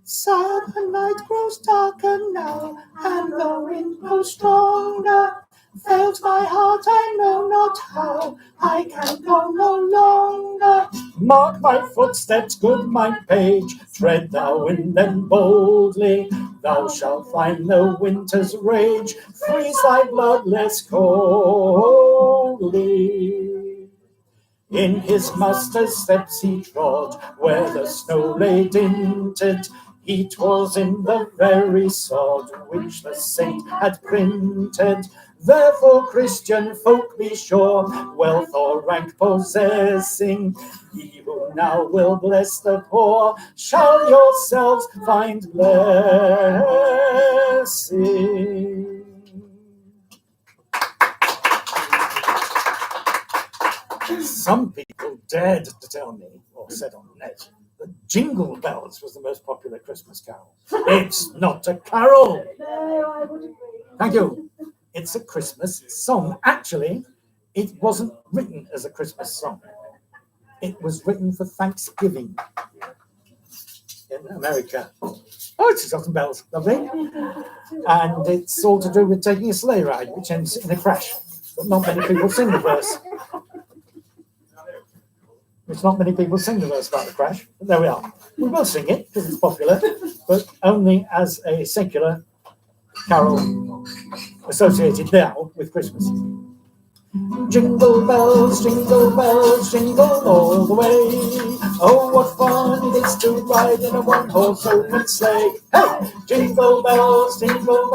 So the night grows darker now, and the wind blows stronger. Fails my heart, I know not how, I can go no longer. Mark my footsteps, good my page, tread thou in them boldly. Thou shalt find no winter's rage, freeze thy blood less coldly. In his master's steps he trod, where the snow lay dinted. It was in the very sod which the saint had printed. Therefore, Christian folk, be sure, wealth or rank possessing, ye who now will bless the poor, shall yourselves find blessing. Some people dared to tell me, or said on the net, that Jingle Bells was the most popular Christmas carol. It's not a carol. No, I would agree. Thank you. It's a Christmas song. Actually, it wasn't written as a Christmas song. It was written for Thanksgiving in America. Oh, it's got some bells. Lovely. And it's all to do with taking a sleigh ride, which ends in a crash. But not many people sing the verse. Not many people sing the verse about the crash, but there we are. We will sing it because it's popular, but only as a secular carol associated now with Christmas. Jingle bells, jingle all the way. Oh, what fun it is to ride in a one-horse open sleigh. Hey! Jingle bells, jingle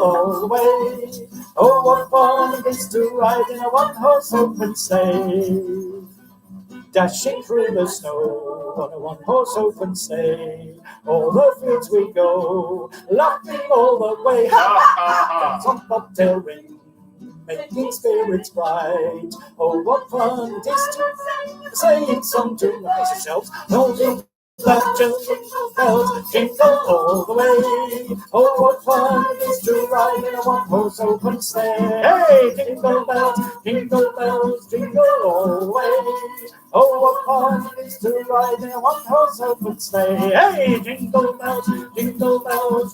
all the way. Oh, what fun it is to ride in a one-horse open sleigh. Dashing through the snow on a one-horse open sleigh. All the fields we go, laughing all the way. Dance on bobtail ring, making spirits bright. Oh, what fun it is to sing song to rise yourselves. Holding jingle bells, jingle all the way. Oh, what fun it is to ride in a one-horse open sleigh. Hey, jingle bells, jingle all the way. Oh, what fun it is to ride in a one-horse open sleigh. Hey, jingle bells,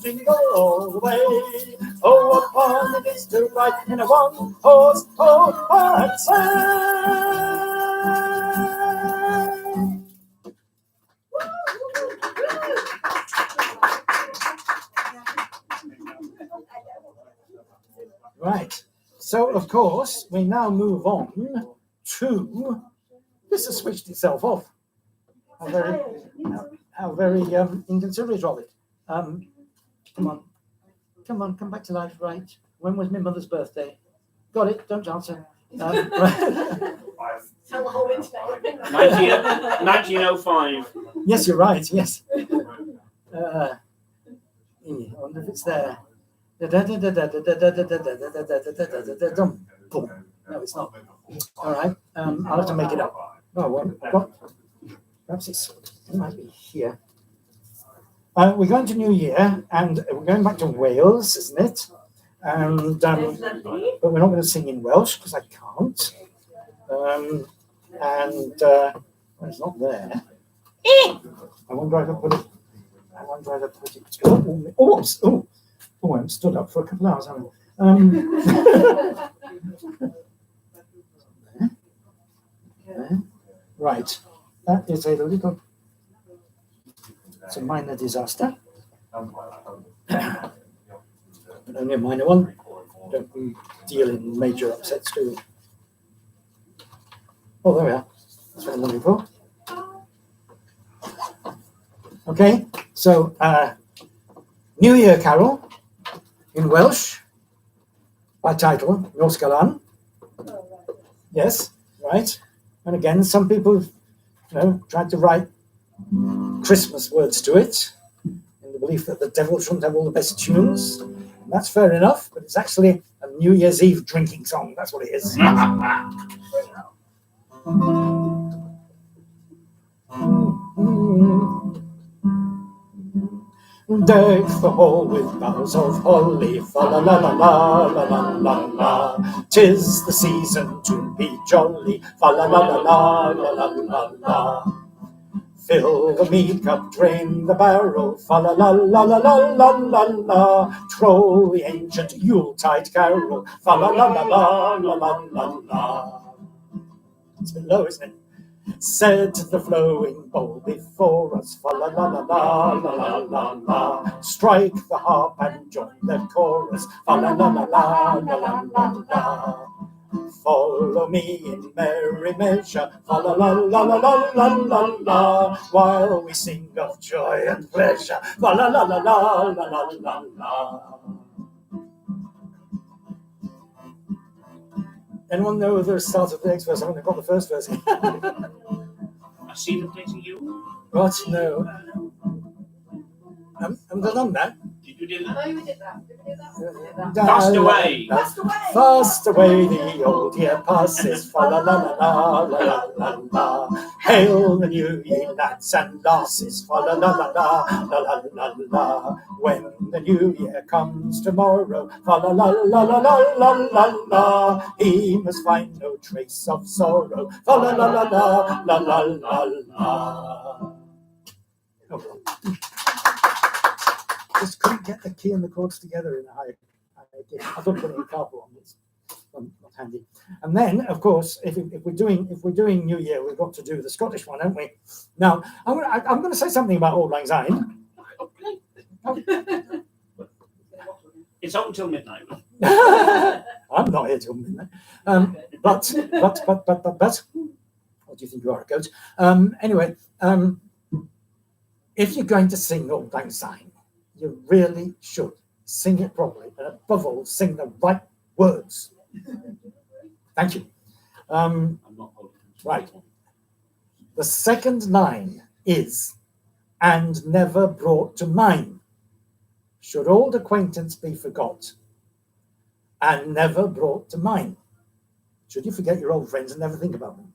jingle all the way. Oh, what fun it is to ride in a one-horse open sleigh. Right. So, of course, we now move on to... This has switched itself off. How very inconsiderate of it. Come on, come back to life, right? When was my mother's birthday? Got it, don't answer. Tell the whole internet. 1905. Yes, you're right, yes. I wonder if it's there. No, it's not. All right, I'll have to make it up. Oh, what? Perhaps it might be here. We're going to New Year, and we're going back to Wales, isn't it? And but we're not going to sing in Welsh because I can't. Well, it's not there. I wonder if I put it. I haven't stood up for a couple of hours, haven't I? There. Right, that is it's a minor disaster, but only a minor one. Don't we deal in major upsets too? Oh, there we are. That's what I'm looking for. Okay, so New Year Carol in Welsh by title Nos Galan. Yes, right. And again, some people, tried to write Christmas words to it in the belief that the devil shouldn't have all the best tunes. That's fair enough, but it's actually a New Year's Eve drinking song. That's what it is. Deck the hall with boughs of holly, fa la la la la la la la la. 'Tis the season to be jolly, fa la la la la la la la la. Fill the mead cup, drain the barrel, fa la la la la la la la la. Troll the ancient Yuletide carol, fa la la la la la la la la. It's a bit low, isn't it? Set the flowing bowl before us, fa la la la la la la la la. Strike the harp and join the chorus, fa la la la la la la la la. Follow me in merry measure, fa la la la la la la la la. While we sing of joy and pleasure, fa la la la la la la la la. Anyone know the start of the next verse? I haven't got the first verse. I see them dating you. What? No. Haven't I done that? Did you do I that? know you did that. Did we do that? Fast away. Fast away. Fast away the old year passes, fa la la la la la la la. Hail the new year, lads and lasses, fa la la la la la la la. When the new year comes tomorrow, fa la la la la la la la la. He must find no trace of sorrow, fa la la la la la la la la. Just couldn't get the key and the chords together in a high key. I thought putting a cardboard on it's not handy. And then, of course, if we're doing New Year, we've got to do the Scottish one, haven't we? Now, I'm going to say something about Auld Lang Syne. It's up until midnight. I'm not here till midnight. But what do you think you are, a goat? Anyway, if you're going to sing Auld Lang Syne, you really should sing it properly, and above all, sing the right words. Thank you. I'm not holding it. Right. The second line is, and never brought to mind. Should old acquaintance be forgot, and never brought to mind. Should you forget your old friends and never think about them?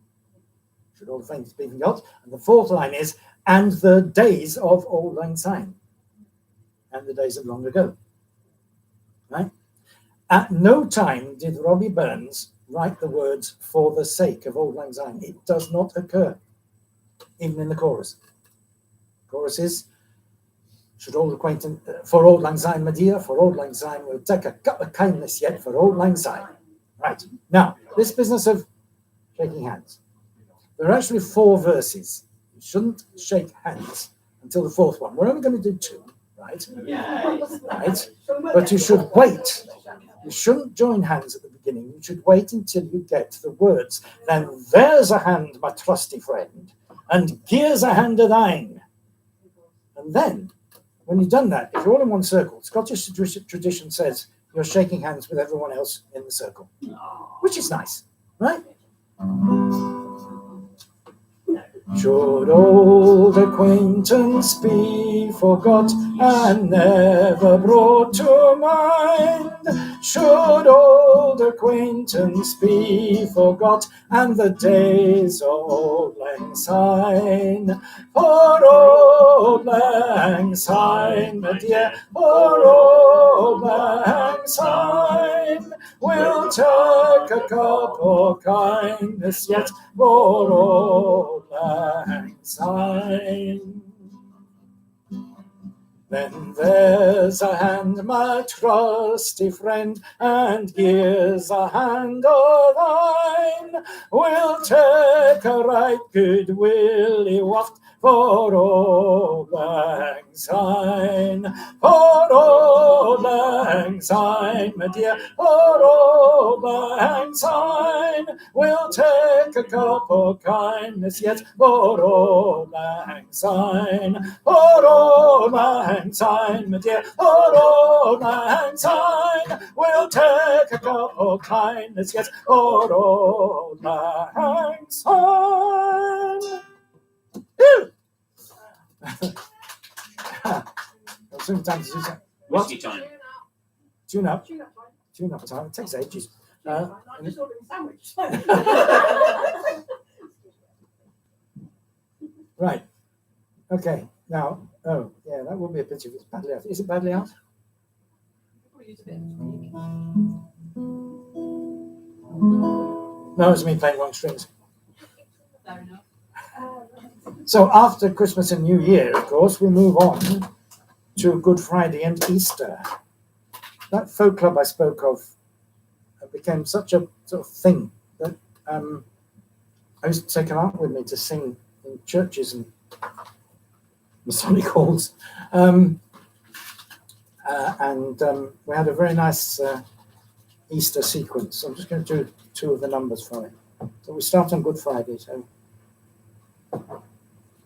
Should old friends be forgot? And the fourth line is, and the days of Auld Lang Syne. And the days of long ago. Right? At no time did Robbie Burns write the words for the sake of Auld Lang Syne. It does not occur, even in the chorus. Chorus is, should old acquaintance, for Auld Lang Syne, my dear, for Auld Lang Syne, we'll take a cup of kindness yet for Auld Lang Syne. Right. Now, this business of shaking hands. There are actually 4 verses. You shouldn't shake hands until the 4th one. We're only going to do 2. Right? Right? But you should wait. You shouldn't join hands at the beginning. You should wait until you get to the words. Then there's a hand, my trusty friend, and here's a hand of thine. And then, when you've done that, if you're all in one circle, Scottish tradition says you're shaking hands with everyone else in the circle, which is nice, right? Should old acquaintance be forgot and never brought to mind? Should old acquaintance be forgot and the days of Auld Lang Syne? For Auld Lang Syne, my dear, for Auld Lang Syne, we'll take a cup of kindness yet for Auld Lang Syne. Then there's a hand, my trusty friend, and here's a hand of thine. We'll take a right good willy waft for Auld Lang Syne. For Auld Lang Syne, my dear, for Auld Lang Syne, we'll take a cup of kindness yet for Auld Lang Syne. For Auld Lang Syne, my dear, for Auld Lang Syne, we'll take a cup of kindness yet for Auld Lang Syne. Sometimes Whiskey time. Tune-up Tune up time. Tune-up time. It takes ages. I'm just ordering a sandwich. Right. Okay. Now, oh, yeah, that would be a pity if it's badly out. Is it badly out? Probably use a bit of tweak. No, it's me playing wrong strings. Fair enough. So after Christmas and New Year, of course, we move on to Good Friday and Easter. That folk club I spoke of became such a sort of thing that I used to take them out with me to sing in churches and Masonic halls. We had a very nice Easter sequence. So I'm just going to do two of the numbers for it. So we start on Good Friday, so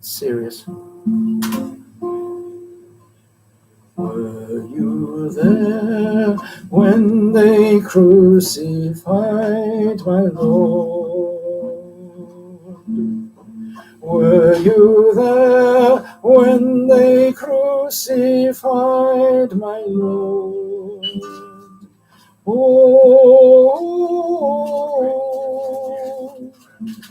serious. Were you there when they crucified my Lord? Were you there when they crucified my Lord? Oh,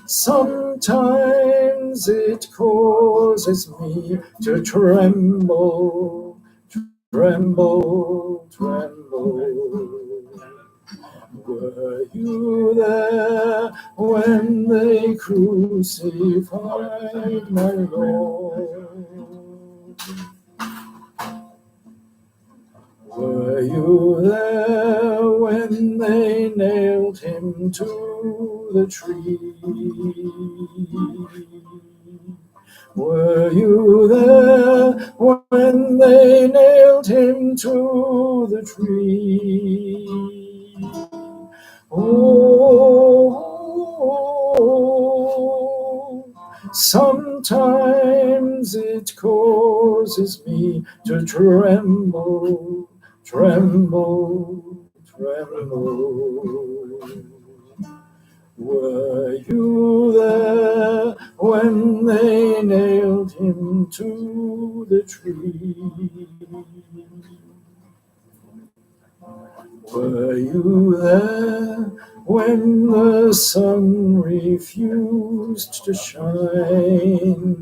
sometimes it causes me to tremble, tremble, tremble. Were you there when they crucified my Lord? Were you there when they nailed him to the tree? Were you there when they nailed him to the tree? Oh, sometimes it causes me to tremble, tremble, tremble. Were you there when they nailed him to the tree? Were you there when the sun refused to shine?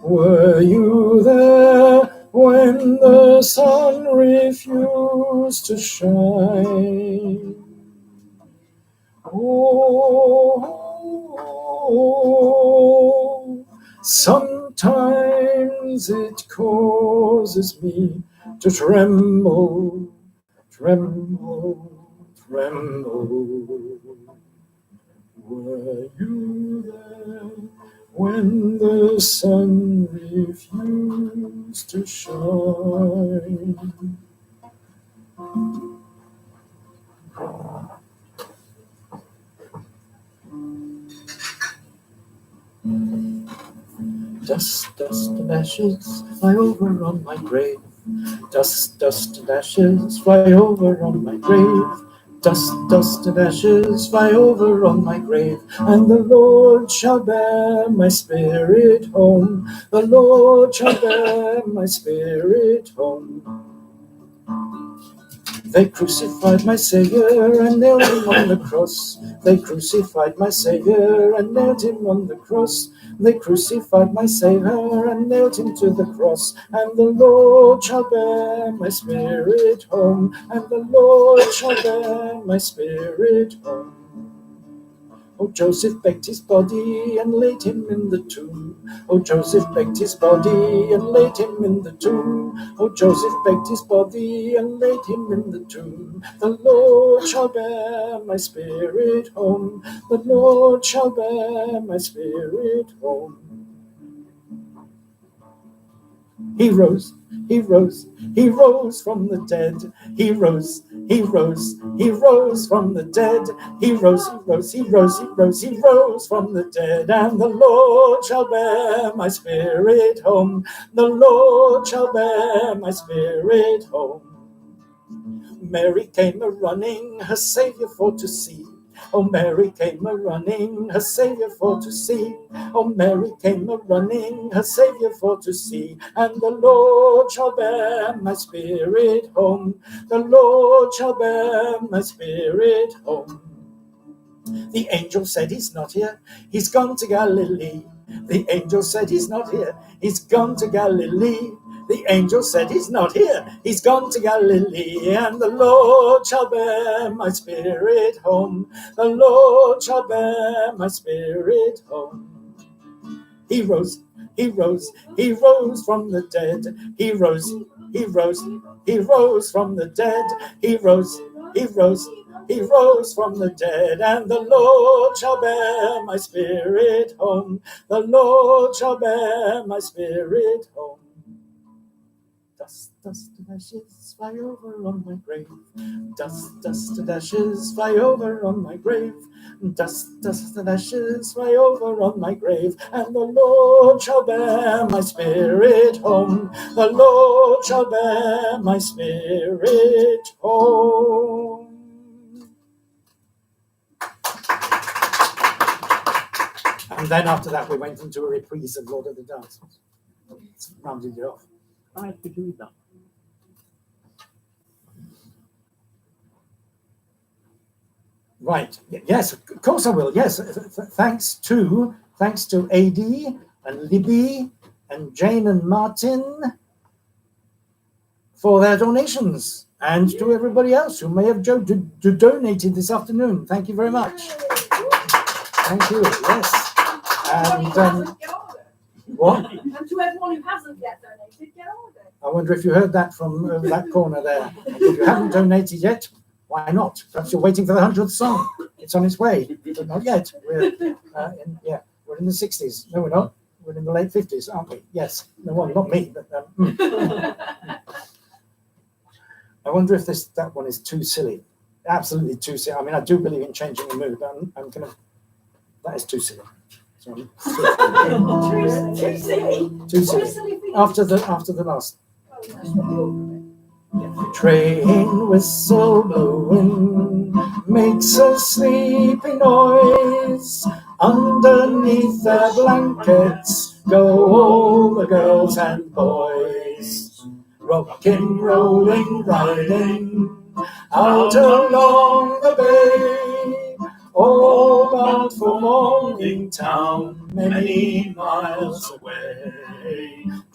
Were you there when the sun refused to shine? Oh, sometimes it causes me to tremble, tremble, tremble. Were you there when the sun refused to shine? Dust, dust and ashes fly over on my grave. Dust, dust and ashes fly over on my grave. Dust, dust and ashes fly over on my grave. And the Lord shall bear my spirit home. The Lord shall bear my spirit home. They crucified my Saviour and nailed him on the cross. They crucified my Saviour and nailed him on the cross. They crucified my Saviour and nailed him to the cross. And the Lord shall bear my spirit home. And the Lord shall bear my spirit home. Oh, Joseph begged his body and laid him in the tomb. Oh, Joseph begged his body and laid him in the tomb. Oh, Joseph begged his body and laid him in the tomb. The Lord shall bear my spirit home. The Lord shall bear my spirit home. He rose, he rose, he rose from the dead. He rose, he rose, he rose from the dead. He rose, he rose, he rose, he rose, he rose from the dead. And the Lord shall bear my spirit home. The Lord shall bear my spirit home. Mary came a-running, her Saviour for to see. Oh, Mary came a-running, her Saviour for to see. Oh, Mary came a-running, her Saviour for to see. And the Lord shall bear my spirit home. The Lord shall bear my spirit home. The angel said he's not here, he's gone to Galilee. The angel said he's not here, he's gone to Galilee. The angel said he's not here, he's gone to Galilee. And the Lord shall bear my spirit home. The Lord shall bear my spirit home. He rose, he rose, he rose from the dead. He rose, he rose, he rose from the dead. He rose, he rose, he rose from the dead. And the Lord shall bear my spirit home. The Lord shall bear my spirit home. Dust, dust and ashes fly over on my grave. Dust, dust and ashes fly over on my grave. Dust, dust and ashes fly over on my grave. And the Lord shall bear my spirit home. The Lord shall bear my spirit home. And then after that, we went into a reprise of Lord of the Dance. Rounded it off. I have to do that. Right. Yes, of course I will. Yes. Thanks to AD and Libby and Jane and Martin for their donations, and to everybody else who may have donated this afternoon. Thank you very much. Thank you. Yes. And what? And to everyone who hasn't yet donated, get on with it. I wonder if you heard that from that corner there. If you haven't donated yet, why not? Perhaps you're waiting for the 100th song. It's on its way, but not yet. We're in the 60s. No, we're not. We're in the late 50s, aren't we? Yes. No one, not me. But I wonder if that one is too silly. Absolutely too silly. I mean, I do believe in changing the mood, but I'm gonna. That is too silly. So Too silly. Too silly. After the last. Train whistle blowing makes a sleepy noise. Underneath their blankets go all the girls and boys. Rocking, rolling, riding out along the bay, all bound for Morningtown, many miles away.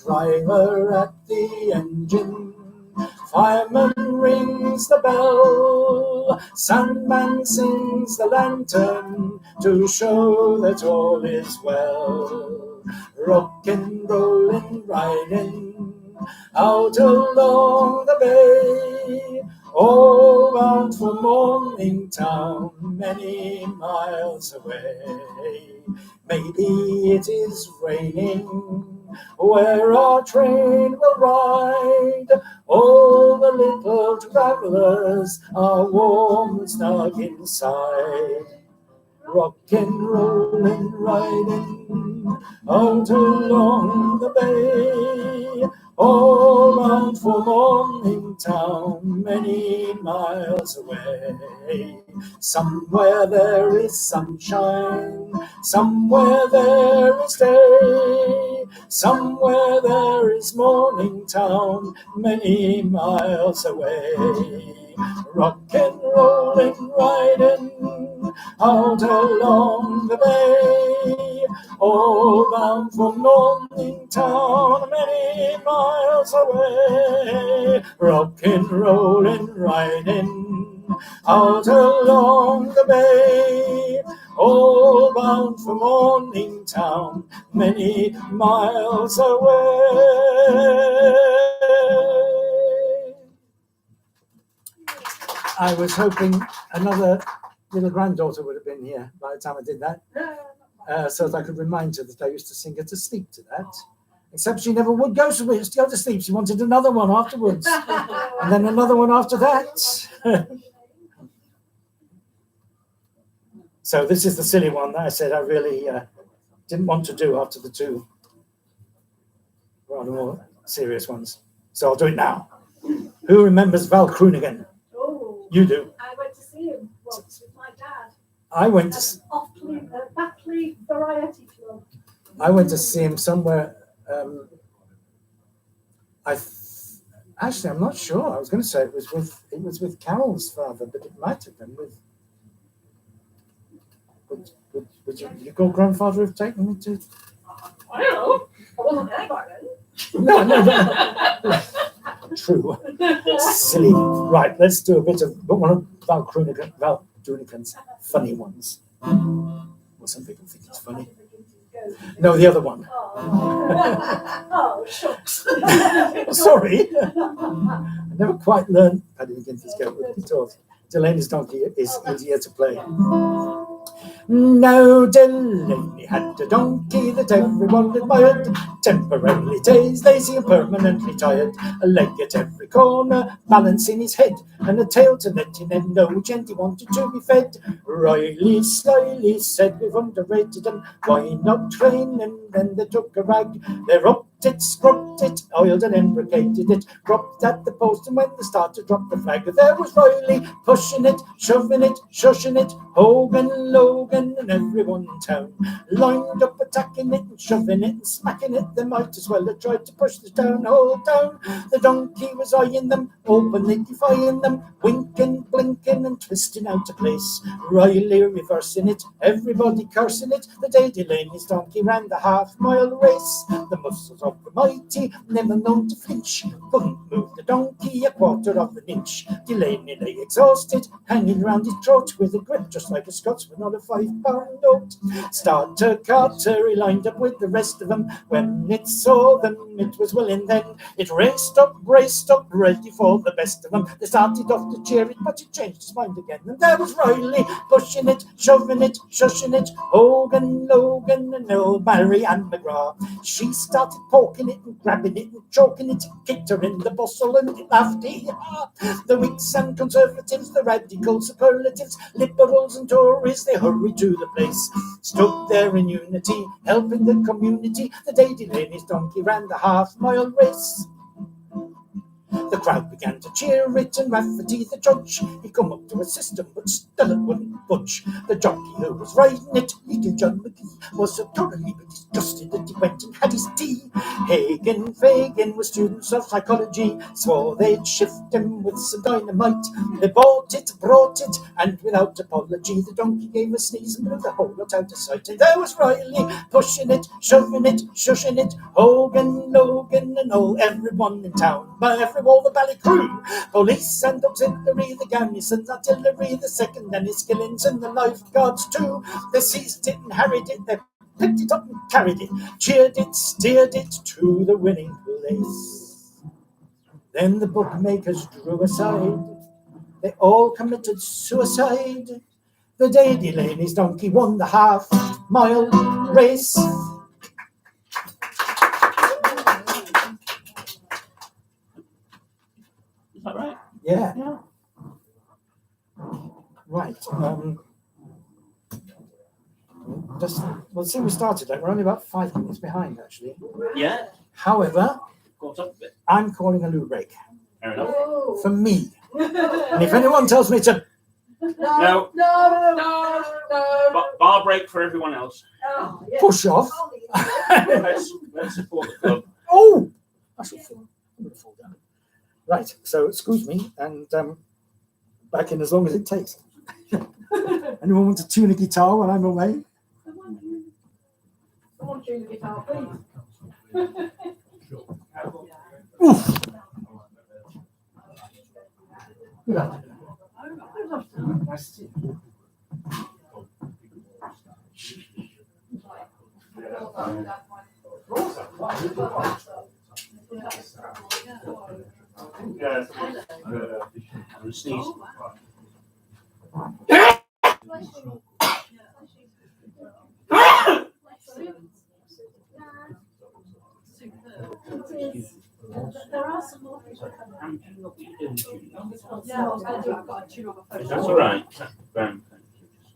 Driver at the engine, fireman rings the bell, Sandman sings the lantern to show that all is well. Rockin', rollin', riding out along the bay, all bound for Morningtown, many miles away. Maybe it is raining where our train will ride. All the little travellers are warm and snug inside. Rockin', rollin', riding out along the bay, all bound for Morningtown, many miles away. Somewhere there is sunshine, somewhere there is day, somewhere there is Morningtown, many miles away. Rockin', rollin', riding out along the bay, all bound for Morningtown, many miles away. Rockin', rollin', riding out along the bay, all bound for Morningtown, many miles away. I was hoping another little granddaughter would have been here by the time I did that, so that I could remind her that I used to sing her to sleep to that. Except she never would go to sleep. She wanted another one afterwards, and then another one after that. So this is the silly one that I said I really didn't want to do after the two rather more serious ones. So I'll do it now. Who remembers Val Kroonigan? Oh, You do. I went to see him once with my dad. I went to Batley Variety Club. I went to see him somewhere. Actually, I'm not sure. I was going to say it was with Carol's father, but it might have been with. Would your grandfather have taken me to? I don't know. I wasn't there by then. No. True. Silly. Right, let's do a bit of one of Val Dunican's funny ones. Well, some people think it's funny. No, the other one. Oh, shucks. Sorry. I never quite learned Paddy McGinty's goat with guitars. Delaney's donkey is easier to play. Now Delaney had a donkey that everyone admired, temporarily dazed, lazy and permanently tired, a leg at every corner, balance in his head, and a tail to let him in. No gently wanted to be fed. Riley slyly said, we've underrated him, why not train him? Then they took a rag, they rubbed it, scrubbed it, oiled and imbricated it, dropped at the post, and when they started to drop the flag, there was Riley pushing it, shoving it, shushing it, Hogan, Logan, and everyone in town lined up, attacking it and shoving it and smacking it. They might as well have tried to push the town hall down. The donkey was eyeing them, openly defying them, winking, blinking, and twisting out of place. Riley reversing it, everybody cursing it. The day Delaney's donkey ran the half-mile race, the muscles of the mighty, never known to flinch, couldn't move the donkey a quarter of an inch. Delaney lay exhausted, hanging round his throat with a grip just like a Scotsman on a £5 note. Starter Carter, he lined up with the rest of them. When it saw them, it was willing then. It raced up, braced up, ready for the best of them. They started off to cheer it, but it changed his mind again. And there was Riley, pushing it, shoving it, shushing it, Hogan, Logan, and old Barry and McGrath. She started poking it and grabbing it and choking it, kicked her in the bustle and it laughed. The Whigs and Conservatives, the radical superlatives, Liberals and Tories, they hurried to the place, stood there in unity, helping the community. The day Delaney's donkey ran the half-mile race, the crowd began to cheer it, and Rafferty the judge, he come up to assist him, but still it wouldn't budge. The jockey who was riding it, little John McGee, was so thoroughly disgusted that he went and had his tea. Hagen, Fagin were students of psychology, swore they'd shift him with some dynamite. They bought it, brought it, and without apology, the donkey gave a sneeze and blew the whole lot out of sight. And there was Riley, pushing it, shoving it, shushing it, Hogan, Logan, and everyone in town, all the Bally crew, police and auxiliary, the garrison's artillery, the second and his killings, and the lifeguards too. They seized it and harried it, they picked it up and carried it, cheered it, steered it to the winning place. Then the bookmakers drew aside, they all committed suicide. The day Delaney's donkey won the half-mile race. Is that right? Yeah. Yeah. Right. We'll see, we started late. We're only about 5 minutes behind, actually. Yeah. However, Caught up a bit. I'm calling a loo break Fair enough. for me. And if anyone tells me to No. Bar break for everyone else. push off, Let's support the club. oh, I should fall. I'm going to fall down. Right. So excuse me, and back in as long as it takes. Anyone want to tune a guitar while I'm away? Someone tune the guitar, please. Oof. Good afternoon. Nice to see you. Sneeze. There are some more people coming. Yeah, I was going to do it. I've got a tune on my phone. If that's all right.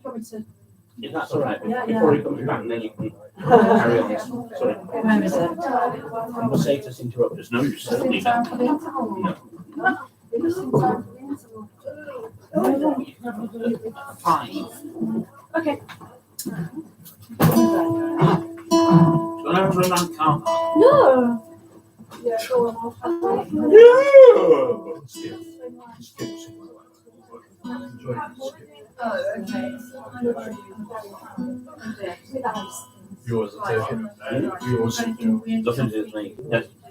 Want me to- If that's all right. Yeah, Before he comes back, and then you can carry on. Sorry. Where is it? We'll say to us interrupt us. No, you certainly don't. No. 5. Okay. Whenever I'm calm. No. Yeah, go on, I'll have to. Enjoy it. Oh, okay. With ice. Yours are taken. Yours. Nothing to do with me.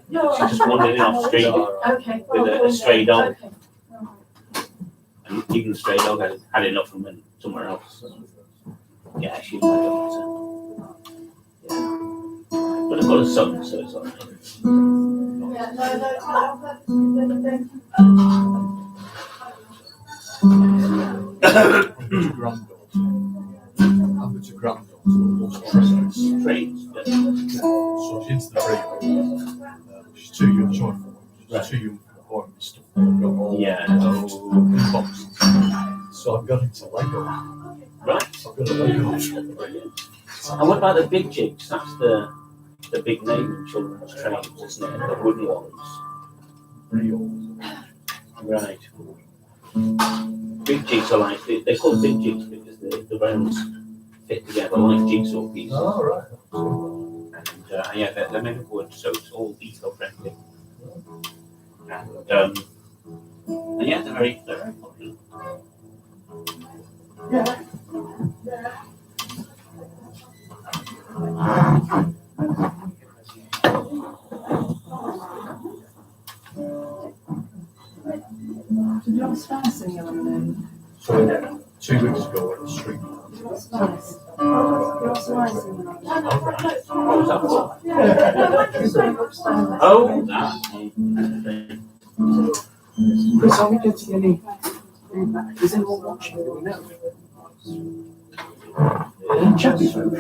No, she just wandered in off the street Okay. with a stray dog. Okay. And even the stray dog had enough and went somewhere else. Yeah, she's my dog. So. Yeah. But I've got a son, so it's all right. Yeah, no, Granddaughter. I've got a granddaughter who loves trains. Trains. Yeah. So she's into the break. She's too young, sorry for her. She's too young for the boy and stuff. I've got all boxes. So I've got into Lego. Right. I've got a Lego. And what about the big jigs? That's the big name in children's trains, isn't it? The wooden ones. Right. Big jigs are like, they're called big jigs because the rounds fit together like jigsaw pieces. Oh, right. And yeah, they're made of wood, so it's all eco-friendly. And yeah, they're very popular. Did you have a spice in your name? So 2 weeks ago on the street. Spice. You have spice in your name? What was that for? Oh, that. Chris, are we getting any feedback? Is anyone watching? Do we know? Chatty folk.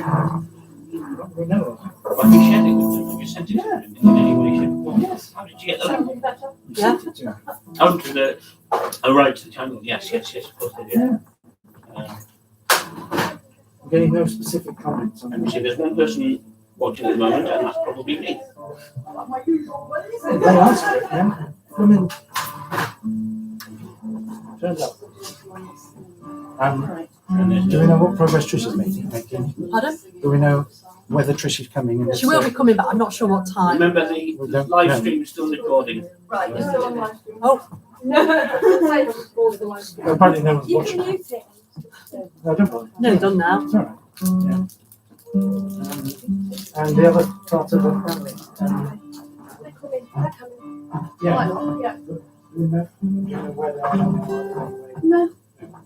We know. Have you shared it with them? Have you sent it to them in any way, shape, or form? Yes. How did you get them? Sounding better. Yeah. Oh, to the, right, to the channel. Yes, of course they did. We're getting no specific comments on And you see, there's one person watching at the moment, and that's probably me. They asked for it, yeah. I mean, turns up. And there's Do we know what progress Trish is making? Pardon? Do we know whether Trish is coming? And She will be coming, but I'm not sure what time. remember We the don't live know. stream is still recording. Right, you're still on live stream. Oh. Apparently no one's You watching. can mute it. No, don't worry. No, done now. It's all right. Yeah. And the other part of the family. They're coming. They're coming. Yeah. Yeah. We know where they are. No.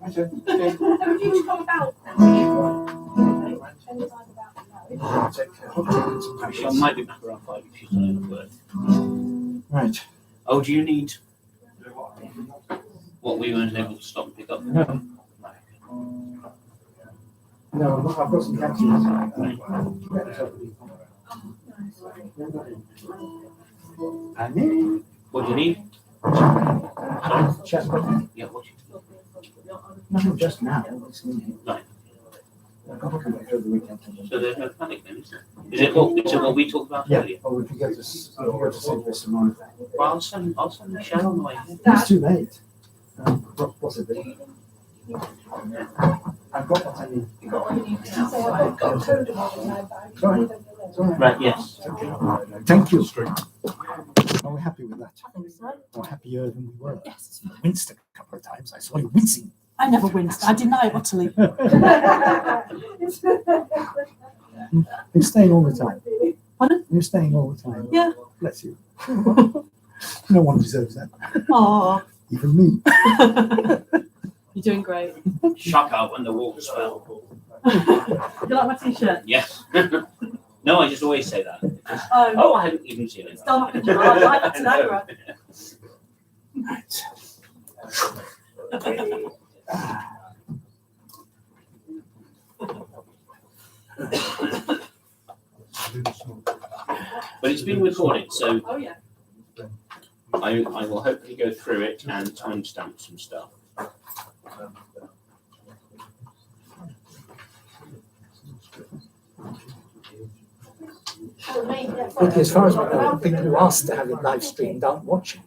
Okay. Would you come about? Take care. I might be back around 5 if she's done enough work. Right. Oh, do you need what we weren't able to stop and pick up? No. No, I've got some capsules. What do you need? Chest button. Yeah, what do you Nothing just now. It's me. Right. I'll look at it over the weekend. So there's no panic then, is there? Is it what we talked about Yeah. earlier? Or we could go to see this tomorrow. Well, I'll send Michelle on the way. It's too late. What's it? I've got what I need. So I've got a code of all in my bag. Sorry. It's all right. Right, yes. Thank you. Are we happy with that? I think so. Or happier than we were? Yes, it's fine. Winced a couple of times. I saw you wincing. I never winced. I deny it utterly. You're staying all the time. Pardon? You're staying all the time. Yeah. Bless you. No one deserves that. Oh, Even me. you're doing great. Shock out when the walls fell. You like my t-shirt? Yes. No, I just always say that. Oh, Oh, I hadn't even seen it. it's done like a jar. I like it tonight, Right. But it's been recorded, so Oh, yeah. I will hopefully go through it and timestamp some stuff. Okay, as far as I know, people who asked to have it live streamed aren't watching.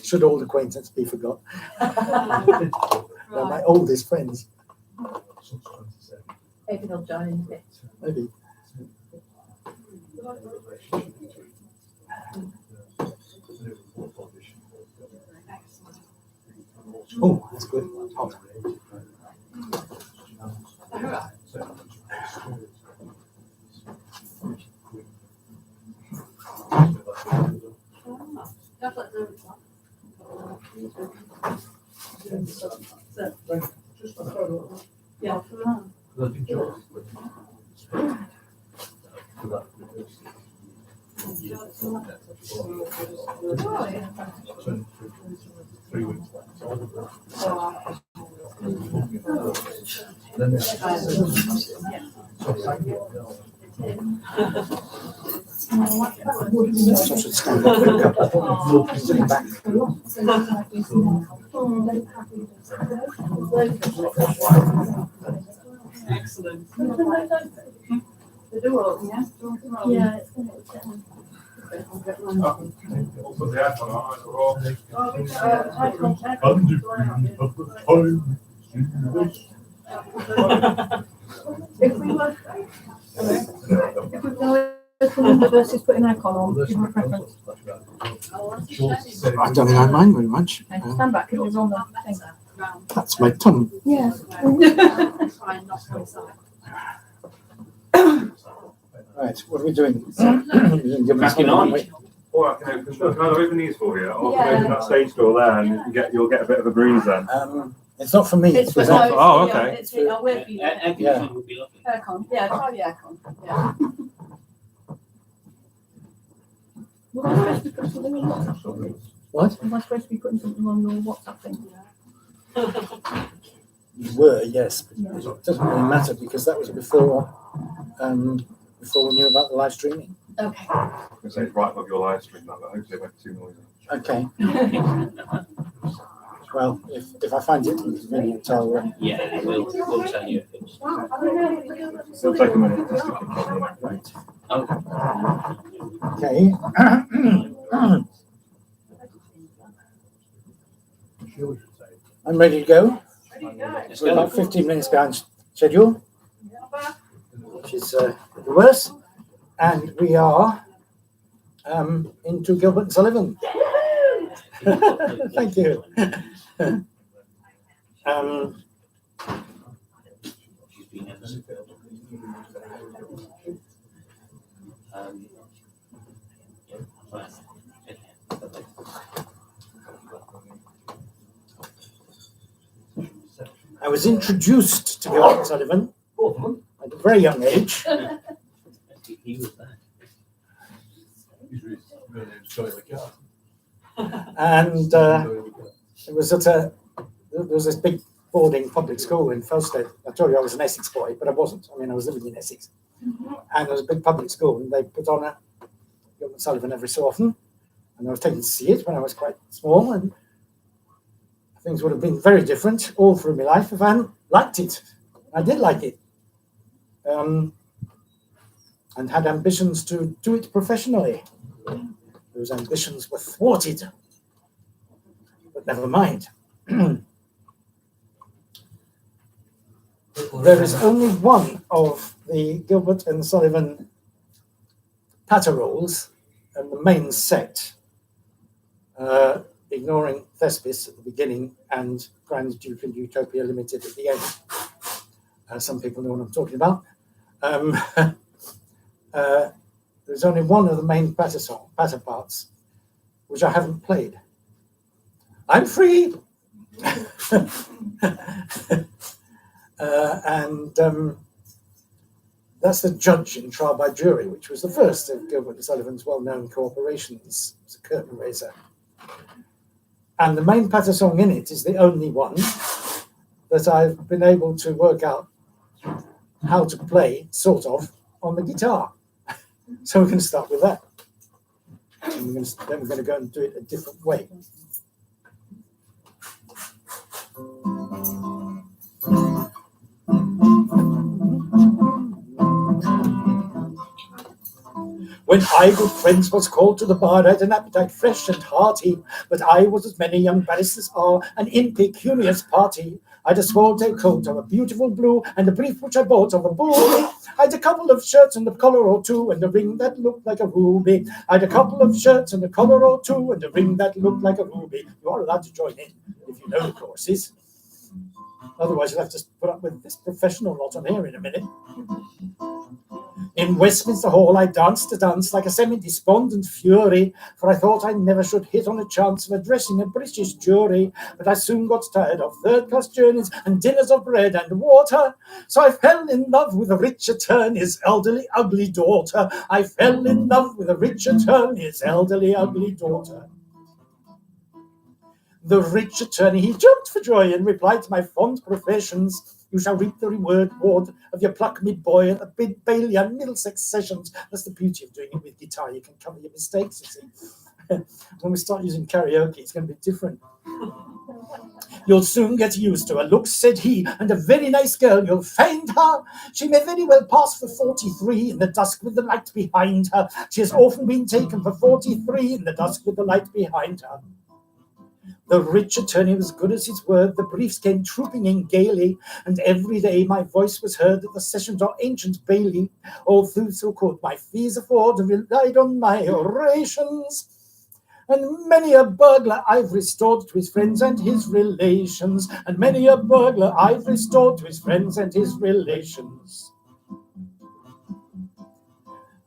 Should old acquaintance be forgot? They're my oldest friends, Maybe they'll join in a bit. maybe. Oh, that's good. Hot. Yeah. So I should stand up for a couple of sitting back. Excellent. The door, yeah? Yeah, it's going Put the app on, If we were, if we go versus putting aircon on, give them a preference. I don't think I mind very much. Okay, stand back, because it's on the thing. That's my tongue. Yeah. Try and not go inside. Right, what are we doing? Cracking on. Or I can either open these for you, or I can Yeah. open that stage door there, and you'll get a bit of a breeze then. It's not for me. It's for for them. Oh, okay. It's I'll wait for you. Air conditioning would be lovely. Aircon, yeah, try the aircon, yeah. Was I supposed to put something on WhatsApp? What? Was I supposed to be putting something on your WhatsApp thing? You were, yes. But Yeah. it doesn't really matter because that was before we knew about the live streaming. Okay. It's right above your live stream now, but hopefully it won't be too noisy. Okay. Well, if I find it inconvenient, I'll. Yeah, we'll tell you if it's. It'll take a minute just to kick on. Right. Okay. Okay. I'm ready to go. Let's We're go. about 15 minutes behind schedule, which is the worst. And we are into Gilbert and Sullivan. Thank you. She's been in the I was introduced to Gilbert and Sullivan at a very young age. He was there. And it was there was this big boarding public school in Felsted. I told you I was an Essex boy, but I wasn't. I mean, I was living in Essex. And there was a big public school, and they put on a Gilbert and Sullivan every so often. And I was taken to see it when I was quite small, and things would have been very different all through my life if I hadn't liked it. I did like it. And had ambitions to do it professionally. Those ambitions were thwarted. But never mind. There is only one of the Gilbert and Sullivan paterolls and the main set, ignoring Thespis at the beginning and Grand Duke and Utopia Limited at the end. Some people know what I'm talking about. There's only one of the main patter parts which I haven't played. I'm free! That's the judge in Trial by Jury, which was the first of Gilbert and Sullivan's well-known cooperations. It was a curtain raiser. And the main patter song in it is the only one that I've been able to work out how to play, sort of, on the guitar. So we're going to start with that. And then we're going to go and do it a different way. When I, good friends, was called to the bar, I had an appetite fresh and hearty, but I was, as many young barristers are, an impecunious party. I'd a sword tail coat of a beautiful blue, and a brief which I bought of a bull. I'd a couple of shirts and a collar or two, and a ring that looked like a ruby. I'd a couple of shirts and a collar or two, and a ring that looked like a ruby. You are allowed to join in, if you know the courses. Otherwise, you'll have to put up with this professional lot on here in a minute. In Westminster Hall, I danced a dance like a semi-despondent fury, for I thought I never should hit on a chance of addressing a British jury. But I soon got tired of third-class journeys and dinners of bread and water, so I fell in love with a rich attorney's elderly, ugly daughter. I fell in love with a rich attorney's elderly, ugly daughter. The rich attorney, he jumped for joy and replied to my fond professions. You shall reap the reward of your pluck, mid-boy, at the bid Bailey and Middlesex sessions. That's the beauty of doing it with guitar. You can cover your mistakes, you see. When we start using karaoke, it's going to be different. You'll soon get used to her looks, said he, and a very nice girl you'll find her. She may very well pass for 43 in the dusk with the light behind her. She has often been taken for 43 in the dusk with the light behind her. The rich attorney was good as his word. The briefs came trooping in gaily, and every day my voice was heard at the sessions or ancient Bailey. All through so could my fees afford, relied on my orations. And many a burglar I've restored to his friends and his relations. And many a burglar I've restored to his friends and his relations.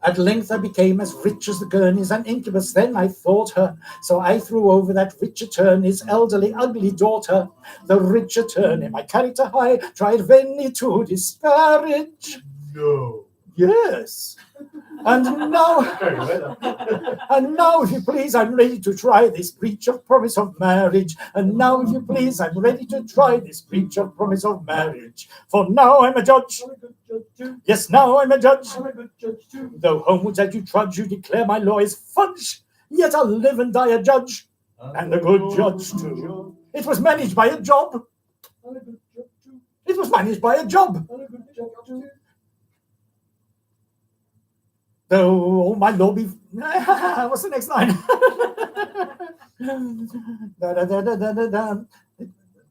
At length I became as rich as the gurneys, an incubus then I thought her. So I threw over that rich attorney's elderly, ugly daughter. The rich attorney, my character high, tried vainly to disparage. No. Yes. And now, if you please, I'm ready to try this breach of promise of marriage. And now, if you please, I'm ready to try this breach of promise of marriage. For now I'm a judge. Yes, now I'm a judge. Though homewards as you trudge, you declare my law is fudge. Yet I'll live and die a judge, and a good judge too. It was managed by a job. It was managed by a job. Though all my law be... What's the next line?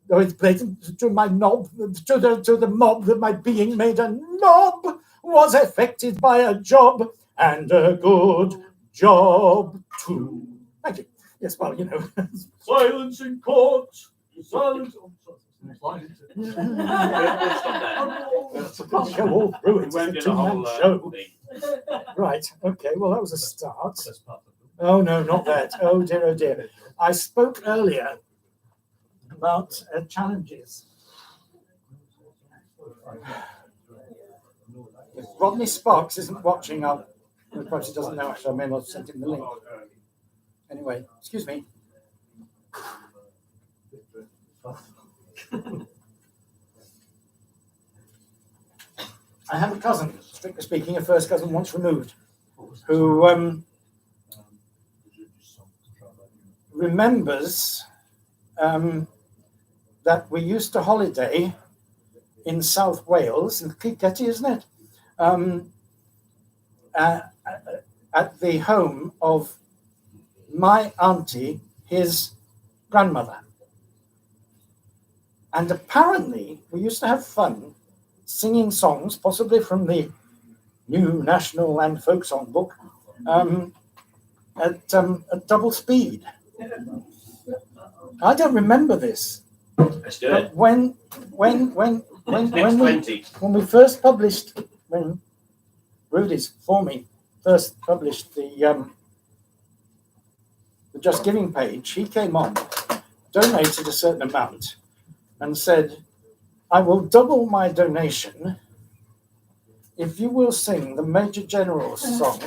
Though it's blatant to my knob, to the mob that my being made a knob was affected by a job, and a good job too. Thank you. Yes, well, you know. Silence in court. Silence. Can't go all through it. It's a Won't do the two-man whole show. thing. Right, okay, well, that was a start. Oh, no, not that. Oh, dear, oh, dear. I spoke earlier about challenges. If Rodney Sparks isn't watching, perhaps he doesn't know, actually, I may not have sent him the link. Anyway, excuse me. I have a cousin, strictly speaking, a first cousin once removed, who remembers that we used to holiday in South Wales, in Clegetty, isn't it? At the home of my auntie, his grandmother. And apparently, we used to have fun singing songs, possibly from the new National and Folk Song book, at double speed. I don't remember this. Let's do it. When we first published, when Ruddi's for me first published the Just Giving page, he came on, donated a certain amount, and said, I will double my donation if you will sing the Major General's song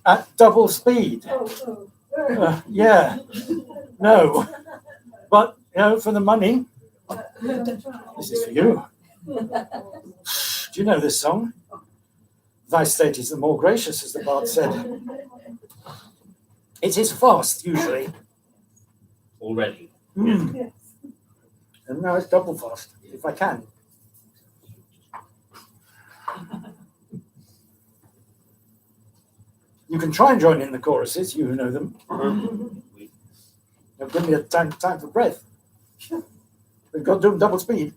at double speed. Yeah, no, but for the money, this is for you. Do you know this song? Thy state is the more gracious, as the bard said. It is fast, usually. Already. Mm. And now it's double fast, if I can. You can try and join in the choruses, you who know them. Now give me a time for breath. We've got to do them double speed.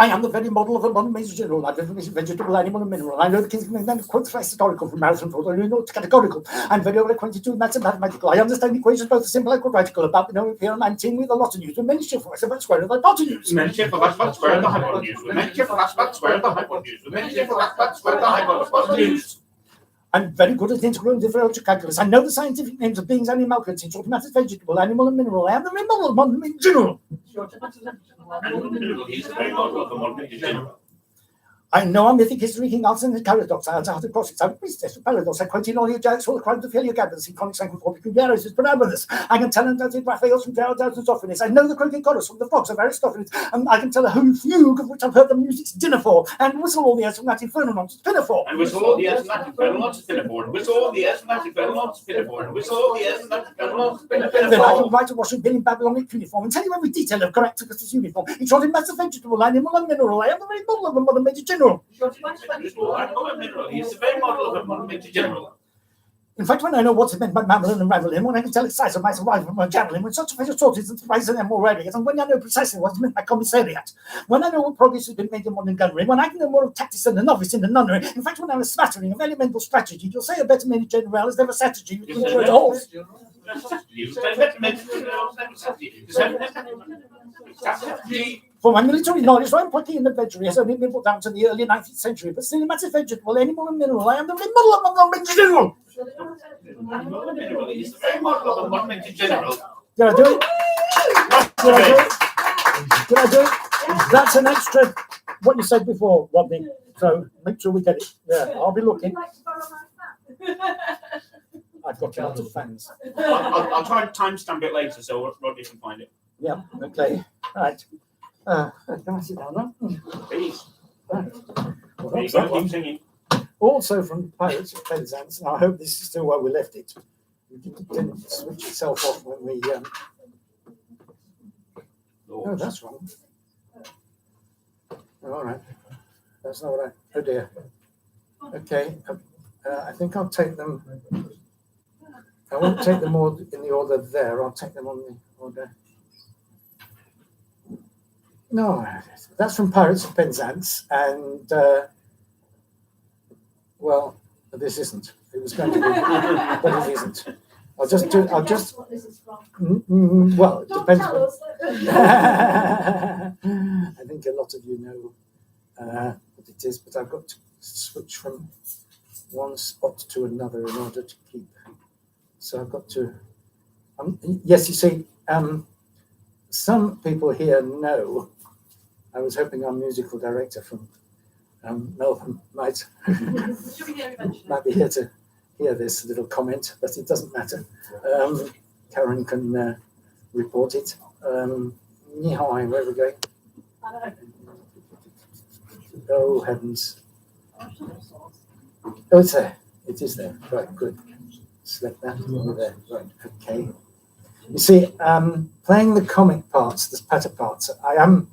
I am the very model of a modern Major General. I live in vegetable, animal, and mineral. I know the King's Command quotes historical from Marathon for the not categorical. I'm very well acquainted with maths and mathematical. I understand equations both simple and quadratical. About the here, and I'm team with a lot of news. With many shift for about square of the hypotenuse. Many shift for that square of the hypotenuse. With many shift for that square of the hypotenuse. With many shift for that square of the hypotenuse. I'm very good at integral and differential calculus. I know the scientific names of beings and animalcules, in short, matters, vegetable, animal, and mineral. I am the very model of modern in general. I know our mythic history, King Arthur and his paradox. I answer how to cross it. I'm a priestess of paradox. I quote in all your jokes for the crimes of Heliogabalus, in Cornish and Corpicularis, is Parabolus. I can tell undoubted Raphael's from Gerald and Sophonis. I know the croaking chorus from the frogs of Aristophanes. And I can tell a whole fugue of which I've heard the music's dinner for. And whistle all the airs from that infernal nonsense pinafore. And whistle all the airs from that infernal nonsense pinafore. And whistle all the airs from that infernal nonsense pinafore. And whistle all the airs from that infernal nonsense pinafore. Then I can write a washing bill in Babylonic uniform and tell you every detail of Caractacus' uniform. In short, in matter, vegetable, animal, and mineral. I am the very model of a modern Major General. He's the very model of a modern Major General. In fact, when I know what's meant by Malone and Ravelin, when I can tell its size of my survival from a javelin, when such a measure sorted and surprises them already, and when I know precisely what's meant by commissariat, when I know what progress has been made in modern gunnery, when I can know more of tactics than a novice in the nunnery, in fact, when I have a smattering of elemental strategy, you'll say a better Major General has never strategy with a horse. For my military knowledge, I'm plucky in the vegetaries has only been put down to the early 19th century, but still in matter vegetable, animal, and mineral, I am the very model of a modern Major General. He's the very model of a modern Major General. Did I do it? Did I do it? Did I do it? That's an extra, what you said before, Rodney. So make sure we get it. Yeah, I'll be looking. I've got a lot of fans. I'll try and timestamp it later so Rodney can find it. Yeah, okay. Right. Can I sit down now? Please. Right. Well, There you go, keep singing. also from Pirates of Penzance, and I hope this is still where we left it. We didn't switch itself off when we... Oh, that's wrong. Oh, all right. That's not what I... Oh, dear. Okay. I think I'll take them... I won't take them all in the order there. I'll take them on the order... No, that's from Pirates of Penzance, and well, this isn't. It was going to be, but it isn't. I'll just do. I'll just. Well, it depends. I think a lot of you know what it is, but I've got to switch from one spot to another in order to keep. So I've got to. Yes, you see, some people here know. I was hoping our musical director from Melbourne might be here to hear this little comment, but it doesn't matter. Karen can report it. Ni hao, where are we going? Oh, heavens. Oh, it's there. It is there. Right, good. Select that over there. Right, okay. You see, playing the comic parts, the patter parts, I am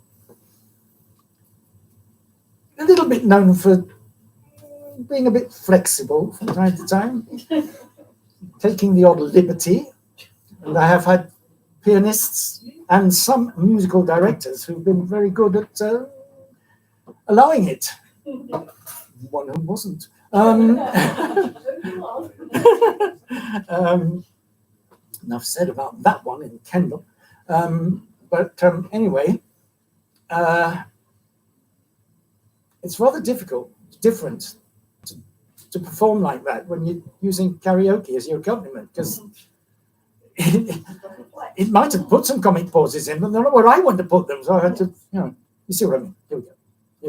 a little bit known for being a bit flexible from time to time, taking the odd liberty. And I have had pianists and some musical directors who've been very good at allowing it. One who wasn't. Enough said about that one in Kendal. But anyway, it's rather different to perform like that when you're using karaoke as your accompaniment, because it might have put some comic pauses in, but they're not where I want to put them, so I had to, you see what I mean? Here we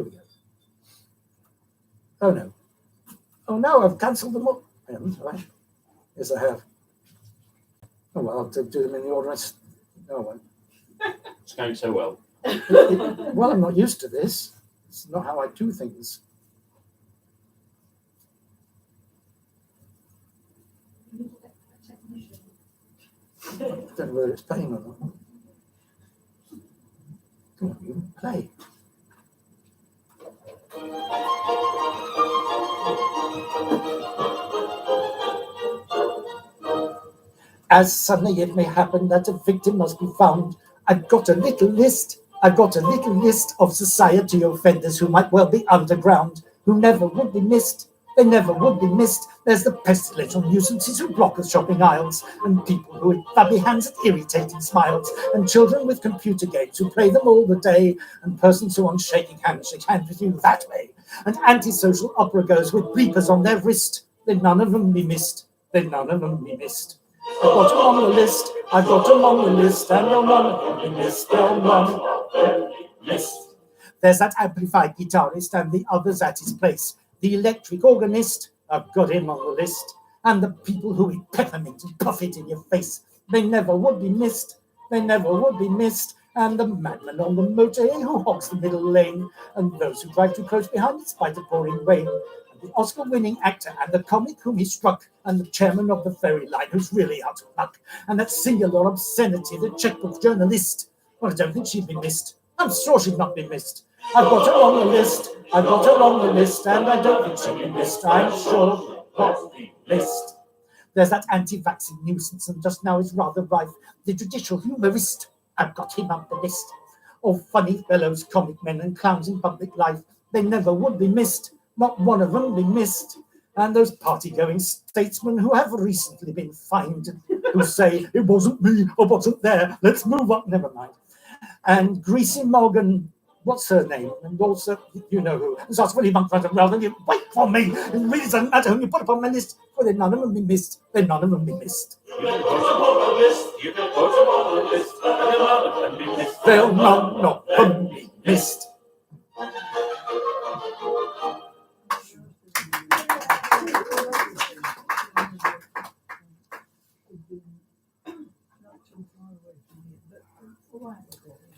go. Oh no, I've cancelled them all. I haven't, have I? Yes, I have. Oh well, I'll do them in the order. No, I won't. It's going so well. Well, I'm not used to this. It's not how I do things. I don't know whether it's playing or not. Come on, you play. As suddenly it may happen that a victim must be found, I've got a little list of society offenders who might well be underground, who never would be missed. They never would be missed. There's the pestilential nuisances who block the shopping aisles, and people who with flabby hands and irritating smiles, and children with computer games who play them all the day, and persons who on shaking hands shake hands with you that way, and antisocial opera goers with bleepers on their wrist. Then none of them be missed. Then none of them be missed. I've got them on the list. I've got them on the list, and none of them be missed. None of them be missed. There's that amplified guitarist and the others at his place. The electric organist, I've got him on the list. And the people who eat peppermint and puff it in your face. They never would be missed. They never would be missed. And the madman on the motorway who hogs the middle lane. And those who drive too close behind in spite of pouring rain. And the Oscar-winning actor and the comic whom he struck. And the chairman of the ferry line who's really out of luck. And that singular obscenity, the checkbook journalist. Well, I don't think she'd be missed. I'm sure she'd not be missed. I've got her on the list. I've got her on the list, and I don't think she'll be missed. I'm sure she'll not be missed. There's that anti-vaccine nuisance, and just now is rather rife. The judicial humorist, I've got him on the list. All funny fellows, comic men, and clowns in public life. They never would be missed. Not one of them be missed. And those party-going statesmen who have recently been fined, who say, it wasn't me, I wasn't there, let's move on, never mind. And Greasy Morgan, what's her name? And also, you know who. There's also Willie Monk, rather than wait for me. It really doesn't matter who you put up on my list. Well, then none of them be missed. Then none of them be missed. You can put them on the list. You can put them on the list. And none of them be missed. They'll none of them be missed.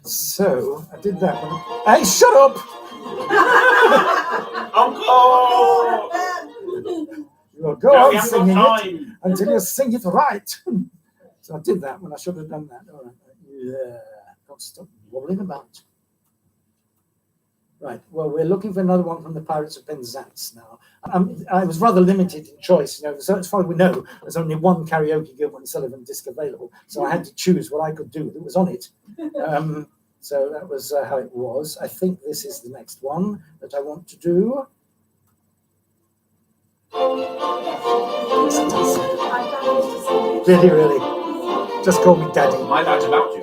So, I did that one. Hey, shut up! Uncle! You'll go on singing it until you sing it right. So I did that when I should have done that. All right. Yeah, got to stop wobbling about. Right, well, we're looking for another one from the Pirates of Penzance now. I was rather limited in choice, you know, so as far as we know, there's only one karaoke Gilmore and Sullivan disc available, so I had to choose what I could do that was on it. So that was how it was. I think this is the next one that I want to do. Did he really? Just call me Daddy. My dad's about to.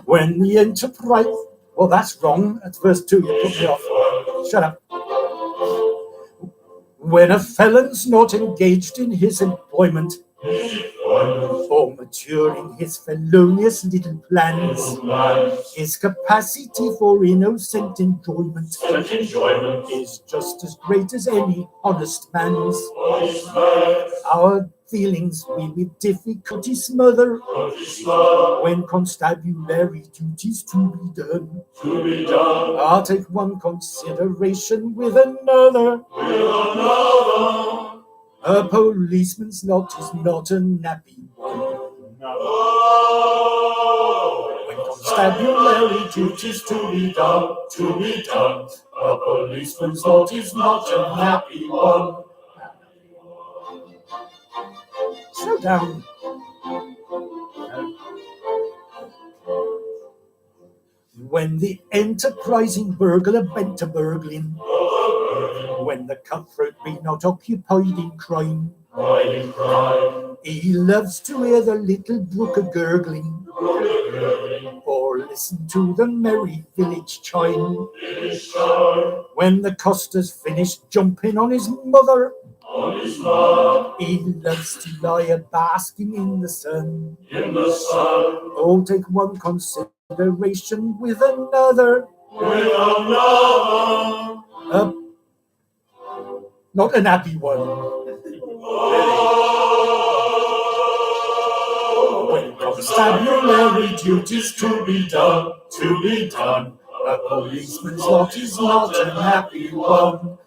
When the Enterprise... Well, that's wrong. That's verse 2. You put me off. Shut up. When a felon's not engaged in his employment, or maturing his felonious little plans, his capacity for innocent enjoyment is just as great as any honest man's. Our feelings we with difficulty smother when constabulary duties to be done. I'll take one consideration with another. A policeman's lot is not a nappy one. When constabulary duties to be done, a policeman's lot is not a nappy one. Slow down. When the enterprising burglar bent to burgling, when the cutthroat be not occupied in crime, he loves to hear the little brook a-gurgling, or listen to the merry village chime. When the coster's finished jumping on his mother, he loves to lie a-basking in the sun. Oh, take one consideration with another. Not an happy one. When constabulary duties to be done, a policeman's lot is not an happy one.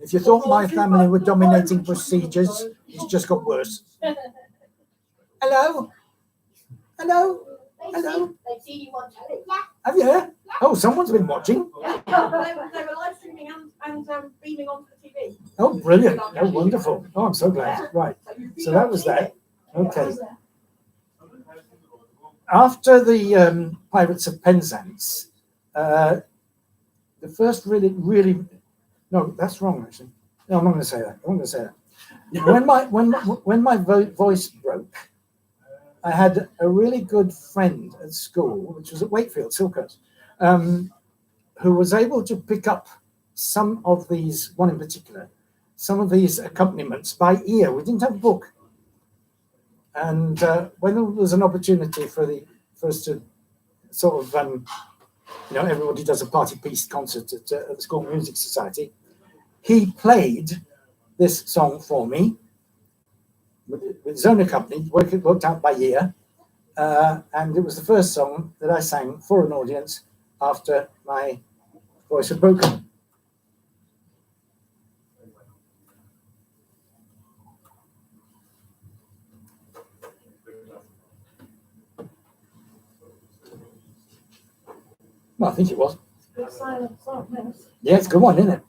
If you thought my family were dominating procedures, it's just got worse. Hello? Hello? Hello. They've seen you on telly. Have you? Oh, someone's been watching. Yeah, they were live streaming and beaming onto the TV. Oh, brilliant. Oh, wonderful. Oh, I'm so glad. Right. So that was that. Okay. After the Pirates of Penzance, the first really, no, that's wrong actually. No, I'm not going to say that. I'm not going to say that. When my voice broke, I had a really good friend at school, which was at Wakefield, Silkhurst, who was able to pick up some of these, one in particular, some of these accompaniments by ear. We didn't have a book. And when there was an opportunity for us to sort of, everybody does a party piece concert at the School Music Society, he played this song for me with his own accompaniment, worked out by ear. And it was the first song that I sang for an audience after my voice had broken. Well, I think it was. Good silent song, yes. Yeah, it's a good one, isn't it?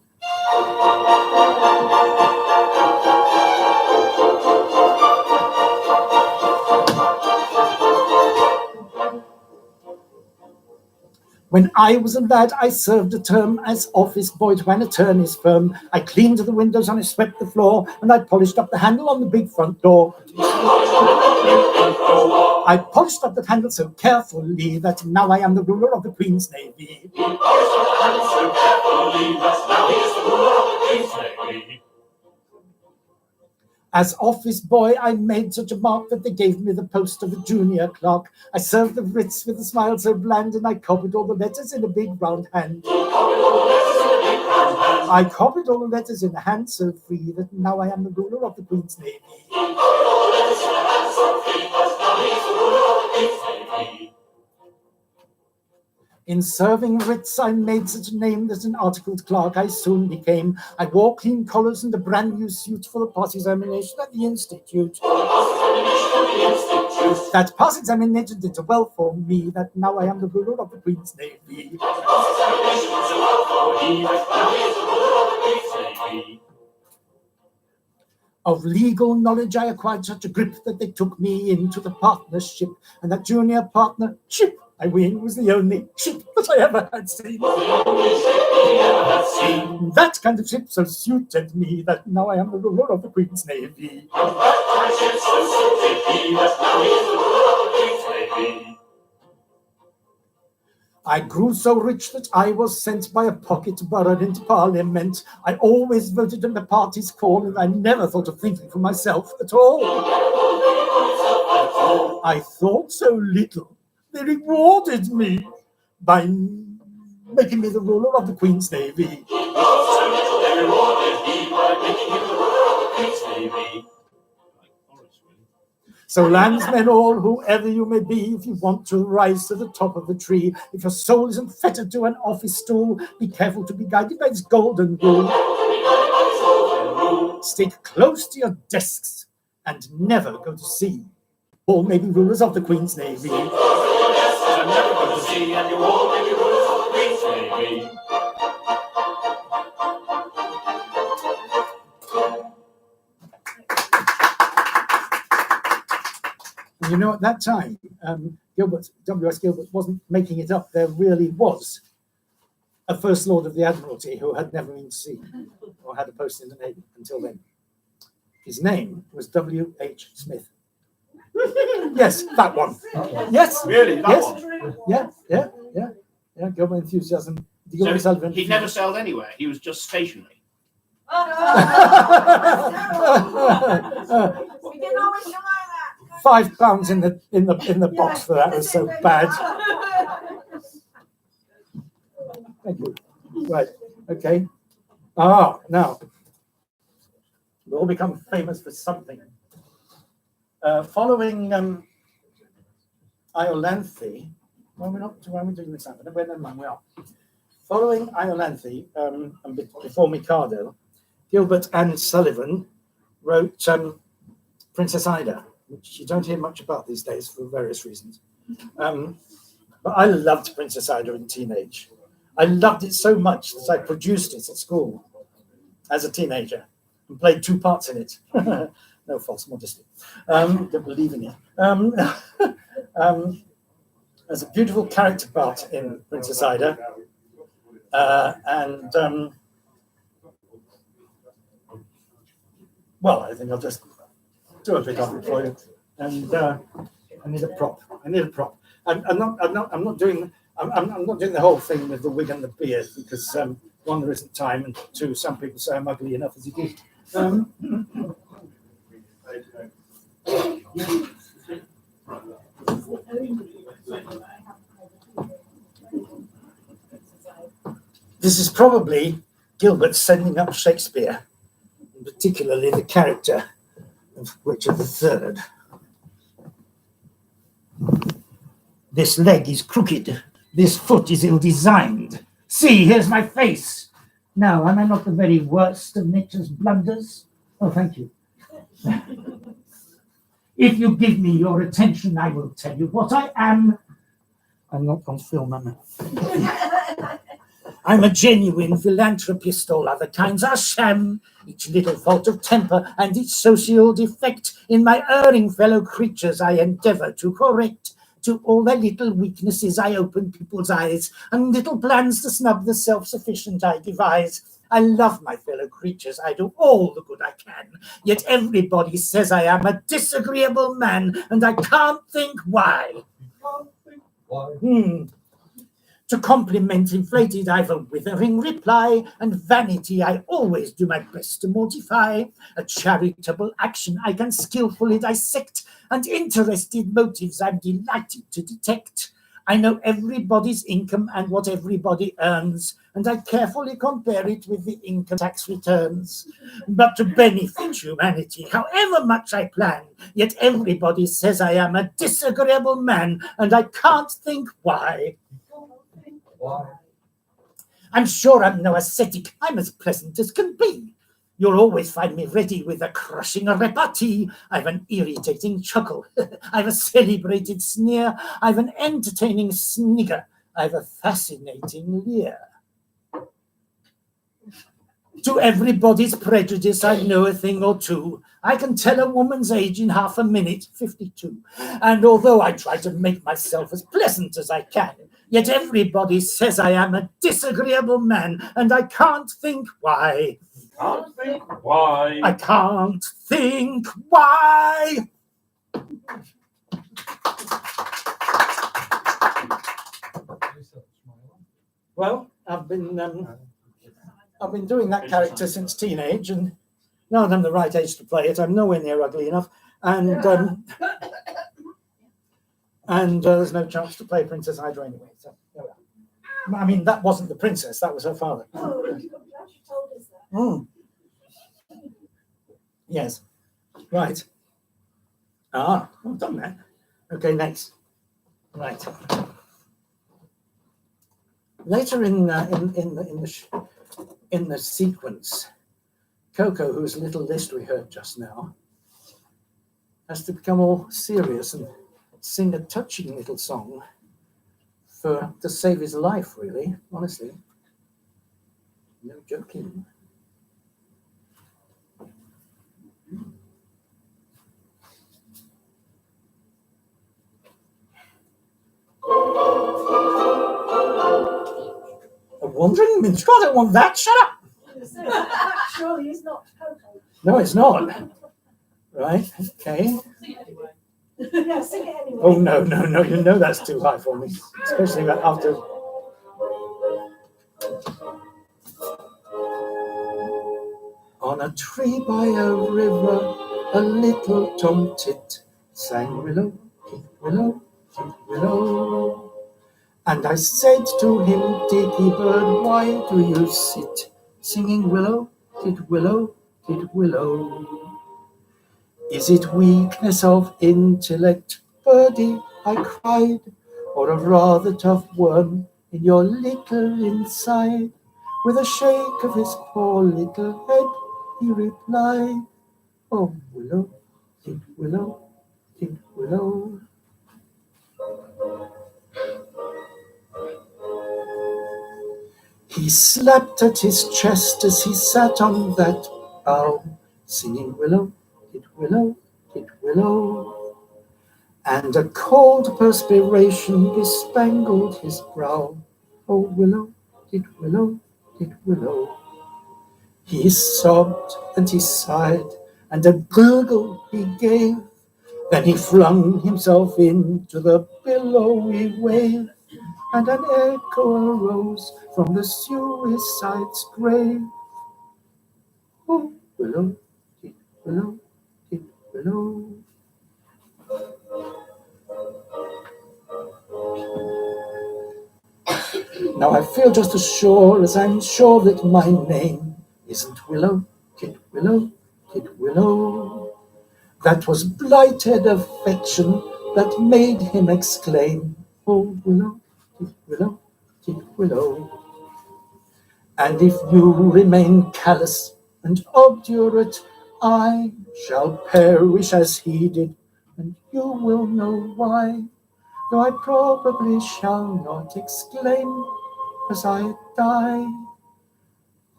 When I was a lad, I served a term as office boy to an attorney's firm. I cleaned the windows and I swept the floor, and I polished up the handle on the big front door. I polished up the handle so carefully that now I am the ruler of the Queen's Navy. As office boy, I made such a mark that they gave me the post of a junior clerk. I served the writs with a smile so bland, and I copied all the letters in a big round hand. I copied all the letters in a hand so free that now I am the ruler of the Queen's Navy. In serving writs, I made such a name that an articled clerk I soon became. I wore clean collars and a brand new suit for the pass examination at the Institute. That pass examination did so well for me that now I am the ruler of the Queen's Navy. Of legal knowledge I acquired such a grip that they took me into the partnership, and that junior partnership, I ween, was the only ship that I ever had seen. That kind of ship so suited me that now I am the ruler of the Queen's Navy. I grew so rich that I was sent by a pocket borough into Parliament. I always voted in the party's call, and I never thought of thinking for myself at all. I thought so little. They rewarded me by making me the ruler of the Queen's Navy. So landsmen all, whoever you may be, if you want to rise to the top of the tree, if your soul isn't fettered to an office stool, be careful to be guided by this golden rule. Stick close to your desks and never go to sea. All may be rulers of the Queen's Navy. You know, at that time, W.S. Gilbert wasn't making it up. There really was a First Lord of the Admiralty who had never been to sea or had a post in the Navy until then. His name was W.H. Smith. Yes, that one. Yes. Really? That yes. one? Yeah. Gilbert enthusiasm. So he never sailed anywhere. He was just stationary. We didn't always know that. £5 in the box for that was so bad. Thank you. Right. Okay. Now we'll all become famous for something. Following Iolanthe, well, we're doing this now, but never mind, we are. Following Iolanthe and before Mikado, Gilbert and Sullivan wrote Princess Ida, which you don't hear much about these days for various reasons. But I loved Princess Ida in teenage. I loved it so much that I produced it at school as a teenager and played 2 parts in it. No false modesty. Don't believe in it. There's a beautiful character part in Princess Ida. Well, I think I'll just do a bit of it for you. And I need a prop. I'm not doing the whole thing with the wig and the beard because 1, there isn't time, and 2, some people say I'm ugly enough as it is. This is probably Gilbert sending up Shakespeare, and particularly the character of Richard III. This leg is crooked. This foot is ill-designed. See, here's my face. Now, am I not the very worst of nature's blunders? Oh, thank you. If you give me your attention, I will tell you what I am. I'm not on film, am I? I'm a genuine philanthropist, all other kinds are sham. Each little fault of temper and each social defect in my erring fellow creatures I endeavour to correct. To all their little weaknesses I open people's eyes, and little plans to snub the self-sufficient I devise. I love my fellow creatures, I do all the good I can, yet everybody says I am a disagreeable man, and I can't think why. To compliment inflated, I've a withering reply, and vanity I always do my best to mortify. A charitable action I can skillfully dissect, and interested motives I'm delighted to detect. I know everybody's income and what everybody earns, and I carefully compare it with the income tax returns. But to benefit humanity, however much I plan, yet everybody says I am a disagreeable man, and I can't think why. Why? I'm sure I'm no ascetic. I'm as pleasant as can be. You'll always find me ready with a crushing repartee. I've an irritating chuckle. I've a celebrated sneer. I've an entertaining snigger. I've a fascinating leer. To everybody's prejudice, I know a thing or two. I can tell a woman's age in half a minute, 52. And although I try to make myself as pleasant as I can, yet everybody says I am a disagreeable man, and I can't think why. Can't think why. I can't think why. Well, I've been doing that character since teenage, and now that I'm the right age to play it, I'm nowhere near ugly enough, and there's no chance to play Princess Ida anyway. So, I mean, that wasn't the princess; that was her father. Oh, I'm glad you told us that. Mm. Yes, right. Ah, I've done that. Okay, next. Right. Later in the sequence, Coco, whose little list we heard just now, has to become all serious and sing a touching little song to save his life, really, honestly. No joking. A wandering minstrel? I don't want that. Shut up. Surely he's not Coco. No, it's not. Right, okay. Yeah, sing it anyway. Oh, no. You know that's too high for me. Especially after... On a tree by a river, a little tomtit sang willow, tit, willow, tit, willow. And I said to him, Dicky bird, why do you sit singing willow, tit, willow, tit, willow? Is it weakness of intellect, birdie, I cried, or a rather tough worm in your little inside? With a shake of his poor little head, he replied, oh, willow, tit, willow, tit, willow. He slapped at his chest as he sat on that bough, singing willow, it willow, it willow. And a cold perspiration bespangled his brow. Oh, willow, it willow, it willow. He sobbed and he sighed, and a gurgle he gave. Then he flung himself into the billowy wave, and an echo arose from the suicide's grave. Oh, willow, it willow, it willow. Now I feel just as sure as I'm sure that my name isn't Willow, Kid Willow, Kid Willow. That was blighted affection that made him exclaim, oh, Willow, Kid Willow, Kid Willow. And if you remain callous and obdurate, I shall perish as he did, and you will know why, though I probably shall not exclaim as I die.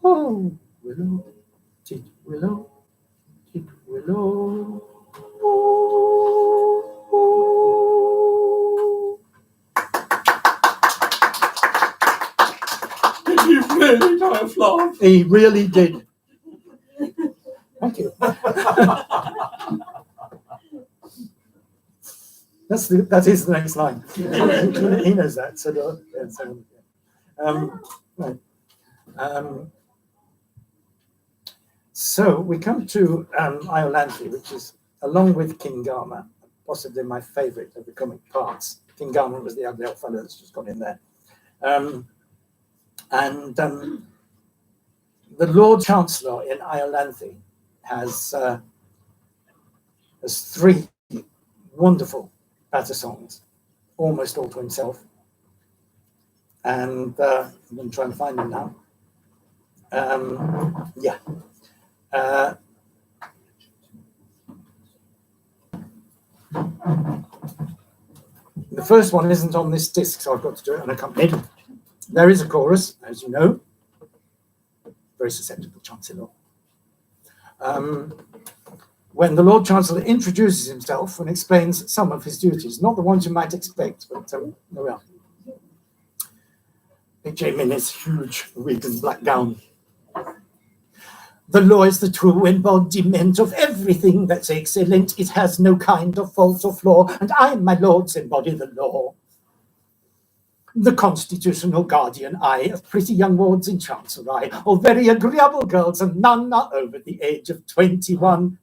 Oh, willow, tit willow, tit willow. Ooh, ooh. Did you really die of laugh? He really did. Thank you. That is the next line. He knows that. Right. So we come to Iolanthe, which is, along with King Gama, possibly my favourite of the comic parts. King Gama was the ugly old fellow that's just got in there. The Lord Chancellor in Iolanthe has three wonderful patter songs, almost all to himself. And I'm going to try and find them now. The first one isn't on this disc, so I've got to do it unaccompanied. There is a chorus, as you know. Very susceptible Chancellor. When the Lord Chancellor introduces himself and explains some of his duties, not the ones you might expect, but there we are. He came in his huge wig and black gown. The law is the true embodiment of everything that's excellent. It has no kind of fault or flaw, and I, my lords, embody the law. The constitutional guardian, I, of pretty young wards in Chancery, all very agreeable girls, and none are over the age of 21.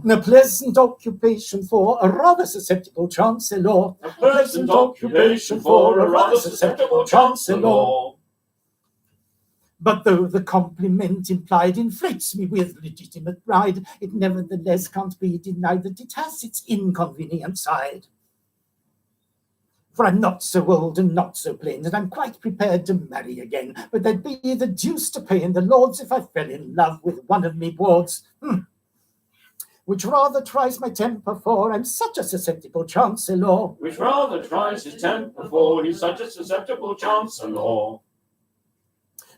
A pleasant occupation for a rather susceptible Chancellor. A pleasant occupation for a rather susceptible Chancellor. But though the compliment implied inflates me with legitimate pride, it nevertheless can't be denied that it has its inconvenient side. For I'm not so old and not so plain that I'm quite prepared to marry again, but there'd be the deuce to pay in the Lords if I fell in love with one of me wards. Which rather tries my temper, for I'm such a susceptible Chancellor. Which rather tries his temper, for he's such a susceptible Chancellor.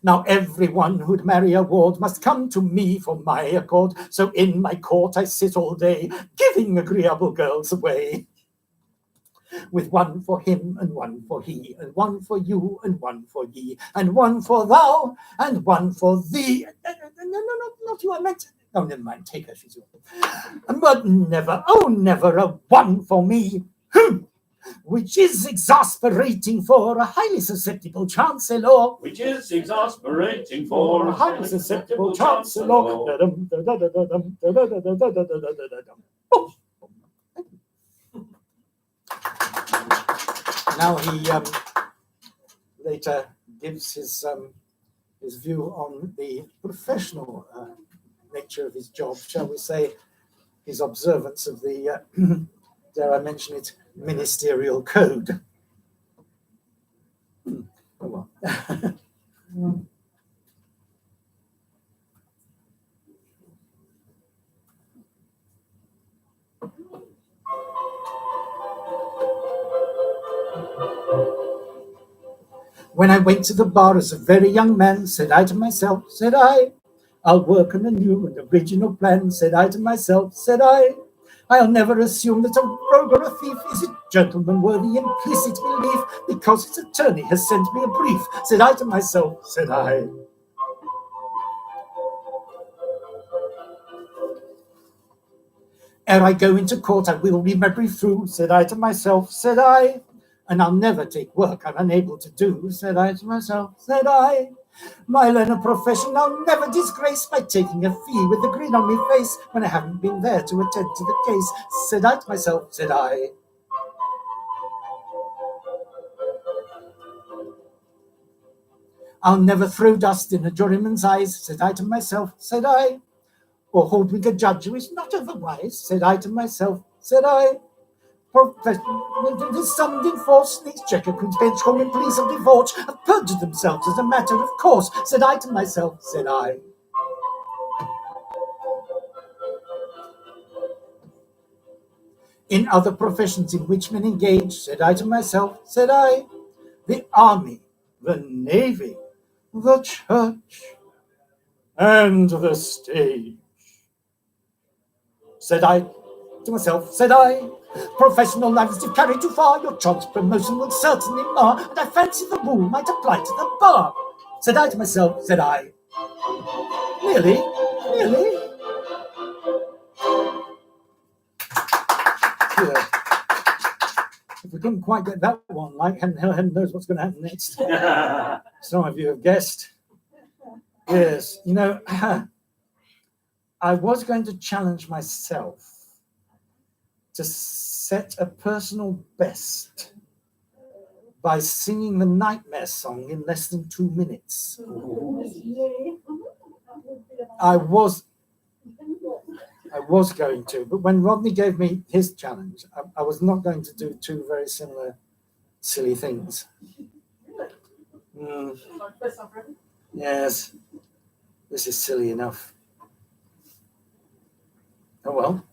Now everyone who'd marry a ward must come to me for my accord, so in my court I sit all day, giving agreeable girls away. With one for him and one for he, and one for you and one for ye, and one for thou and one for thee. No, not you, I meant. Oh, never mind, take her, she's yours. But never, oh, never a one for me. Which is exasperating for a highly susceptible Chancellor. Which is exasperating for a highly susceptible Chancellor. Now he later gives his view on the professional nature of his job, shall we say, his observance of the, dare I mention it, ministerial code. Oh well. When I went to the bar as a very young man, said I to myself, said I, I'll work on a new and original plan, said I to myself, said I'll never assume that a rogue or a thief is a gentleman worthy implicit belief because his attorney has sent me a brief, said I to myself, said I. Ere I go into court, I will read my brief through, said I to myself, said I, and I'll never take work I'm unable to do, said I to myself, said I. My learned profession I'll never disgrace by taking a fee with a grin on me face when I haven't been there to attend to the case, said I to myself, said I. I'll never throw dust in a juryman's eyes, said I to myself, said I, or hold with a judge who is not otherwise, said I to myself, said I. Professional summoned in force, the exchequer, Queen's Bench, Common Police of Divorce have perjured themselves as a matter of course, said I to myself, said I. In other professions in which men engage, said I to myself, said I, the army, the navy, the church, and the stage, said I to myself, said I, professional lives if carried too far, your chance promotion will certainly mar, and I fancy the rule might apply to the bar, said I to myself, said I. Really? Yeah. If we couldn't quite get that one, like heaven knows what's going to happen next. Some of you have guessed. Yes, you know, I was going to challenge myself to set a personal best by singing the Nightmare Song in less than 2 minutes. I was going to, but when Rodney gave me his challenge, I was not going to do two very similar silly things. Yes, this is silly enough. Oh well.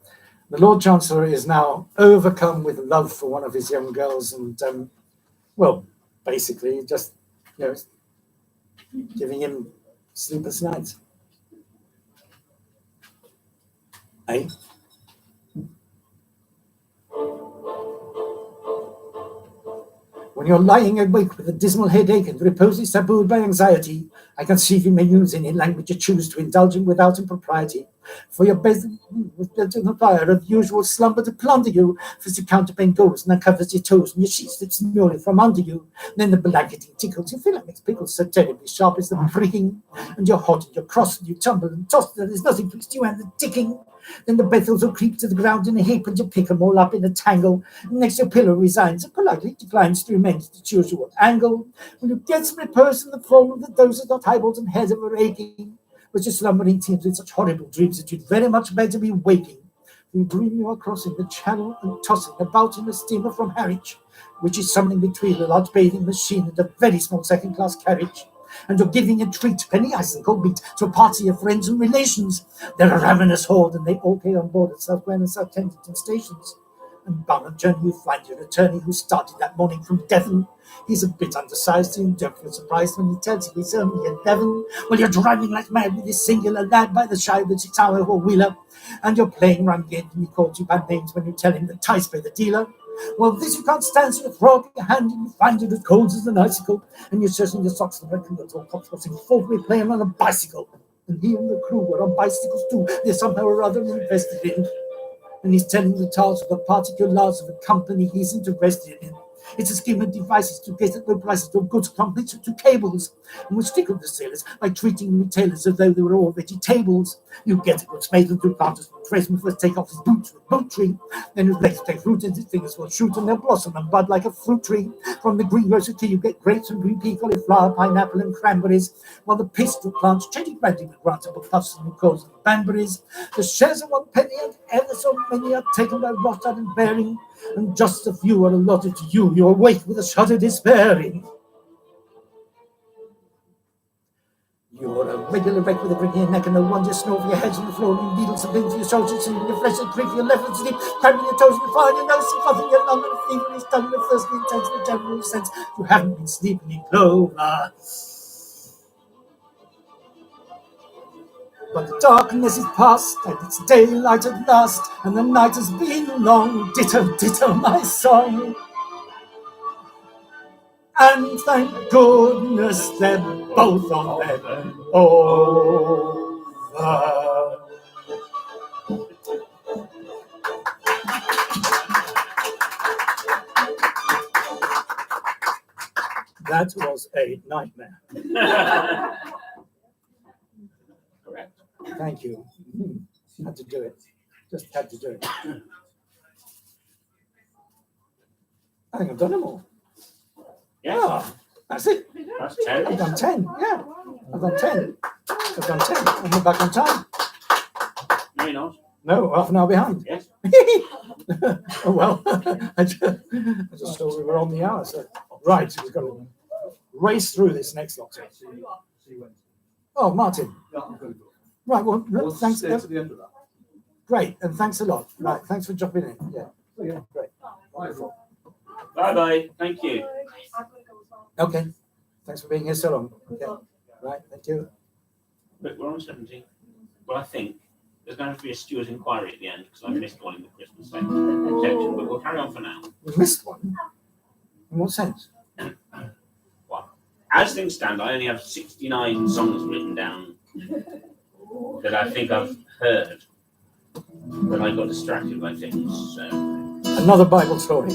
The Lord Chancellor is now overcome with love for one of his young girls and, well, basically just, you know, giving him sleepless nights. Eh? When you're lying awake with a dismal headache and repose is tabooed by anxiety, I conceive you may use any language you choose to indulge in without impropriety. For your bed with built-in fire of usual slumber to plunder you, as your counterpane goes and uncovers your toes and your sheet slips merely from under you. Then the blanketing tickles, you feel like makes pickles so terribly sharp as the pricking, and you're hot and you're cross and you tumble and toss, and there's nothing betwixt you and the ticking. Then the bedclothes will creep to the ground in a heap, and you pick them all up in a tangle. And next your pillow resigns and politely declines to remain at its usual angle. When you get some repose in the form of the doses of eyeballs and heads of a aching, but your slumbering teams with such horrible dreams that you'd very much better be waking. You dream you are crossing the channel and tossing about in a steamer from Harwich, which is something between a large bathing machine and a very small second-class carriage. And you're giving a treat, penny ice and cold meat, to a party of friends and relations. They're a ravenous horde, and they all came on board at South Wales and South Kensington stations. And bound on journey, you find your attorney who started that morning from Devon. He's a bit undersized, and don't feel surprised when he tells you he's only a Devon. Well, you're driving like mad with this singular lad by the side of the 6-hour or wheeler, and you're playing round again, and he calls you by names when you tell him that Tice by the dealer. Well, this you can't stand, so you throw up your hand and you find it as cold as an icicle, and you're searching your socks and reckon that all cops crossing forthwith playing on a bicycle. And he and the crew were on bicycles too, they're somehow or other invested in. And he's telling the tales of the particulars of a company he's interested in. It's a scheme of devices to get at low prices or goods complete to cables, and which tickled the sailors by treating retailers as though they were all vegetables. You get it, what's made them through planters from tradesmen first take off his boots with boat tree, then his legs take root and his fingers will shoot and they'll blossom and bud like a fruit tree. From the greengrocer's tea you get grapes and green pea, cauliflower, pineapple and cranberries, while the pastel plants changing badly with grantable puffs and coals and banberries. The shares of 1 penny and ever so many are taken by Rothschild and Baring, and just a few are allotted to you. You awake with a shudder despairing. You're a regular wreck with a brick in your neck and no one just snore for your heads on the floor and needles and pins for your shoulders and your flesh and creep for your left and sleep, cramping your toes and your fire, your nose and coughing your lung and a feverish tongue and thirsty intense in the general sense. You haven't been sleeping in clover. But the darkness is past and it's daylight at last, and the night has been long. Ditto, ditto, my song. And thank goodness they're both of them over. That was a nightmare. Correct. Thank you. Had to do it. Just had to do it. I think I've done them all. Yes. Ah, that's it. That's 10. I've done 10. Yeah. I've done 10. I've done 10. And we're back on time. No, you're not. No, half an hour behind. Yes. Oh, well. I just thought we were on the hour. So. Right. We've got to race through this next lot. Oh, Martin. Right. Well, thanks. To the end of that. Great. And thanks a lot. Right. Thanks for dropping in. Yeah. Great. Wonderful. Bye-bye. Thank you. Okay. Thanks for being here so long. Okay. Right. Thank you. But we're on 17. Well, I think there's going to have to be a steward's inquiry at the end because I missed one in the Christmas section. But we'll carry on for now. You missed one? In what sense? Well, as things stand, I only have 69 songs written down that I think I've heard. But I got distracted by things. So. Another Bible story.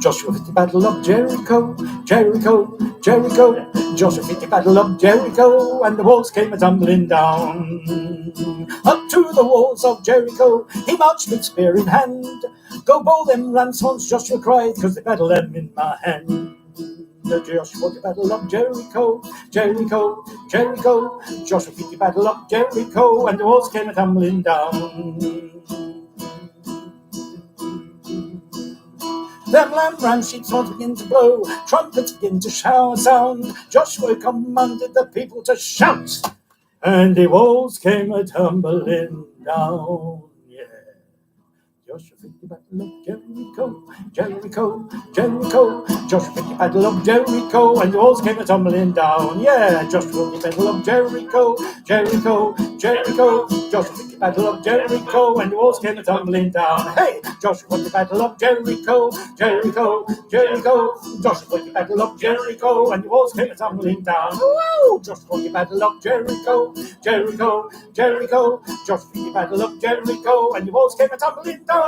Joshua fit the battle of Jericho, Jericho, Jericho. Joshua fit the battle of Jericho, and the walls came a-tumbling down. Up to the walls of Jericho, he marched with spear in hand. Go bowl them ransoms, Joshua cried, 'cause they battled them in my hand. Joshua the battle of Jericho, Jericho, Jericho. Joshua fit the battle of Jericho, and the walls came a-tumbling down. Them ram sheep swords begin to blow, trumpets begin to sound. Joshua commanded the people to shout, and the walls came a-tumbling down. Yeah. Joshua fit the battle of Jericho, Jericho, Jericho. Joshua fit the battle of Jericho, and the walls came a-tumbling down. Yeah. Joshua fit the battle of Jericho, Jericho, Jericho. Joshua fit the battle of Jericho, and the walls came a-tumbling down. Hey! Joshua won the battle of Jericho, Jericho, Jericho. Joshua won the battle of Jericho, and the walls came a-tumbling down. Woo! Joshua won the battle of Jericho, Jericho, Jericho. Joshua won the battle of Jericho, and the walls came a-tumbling down.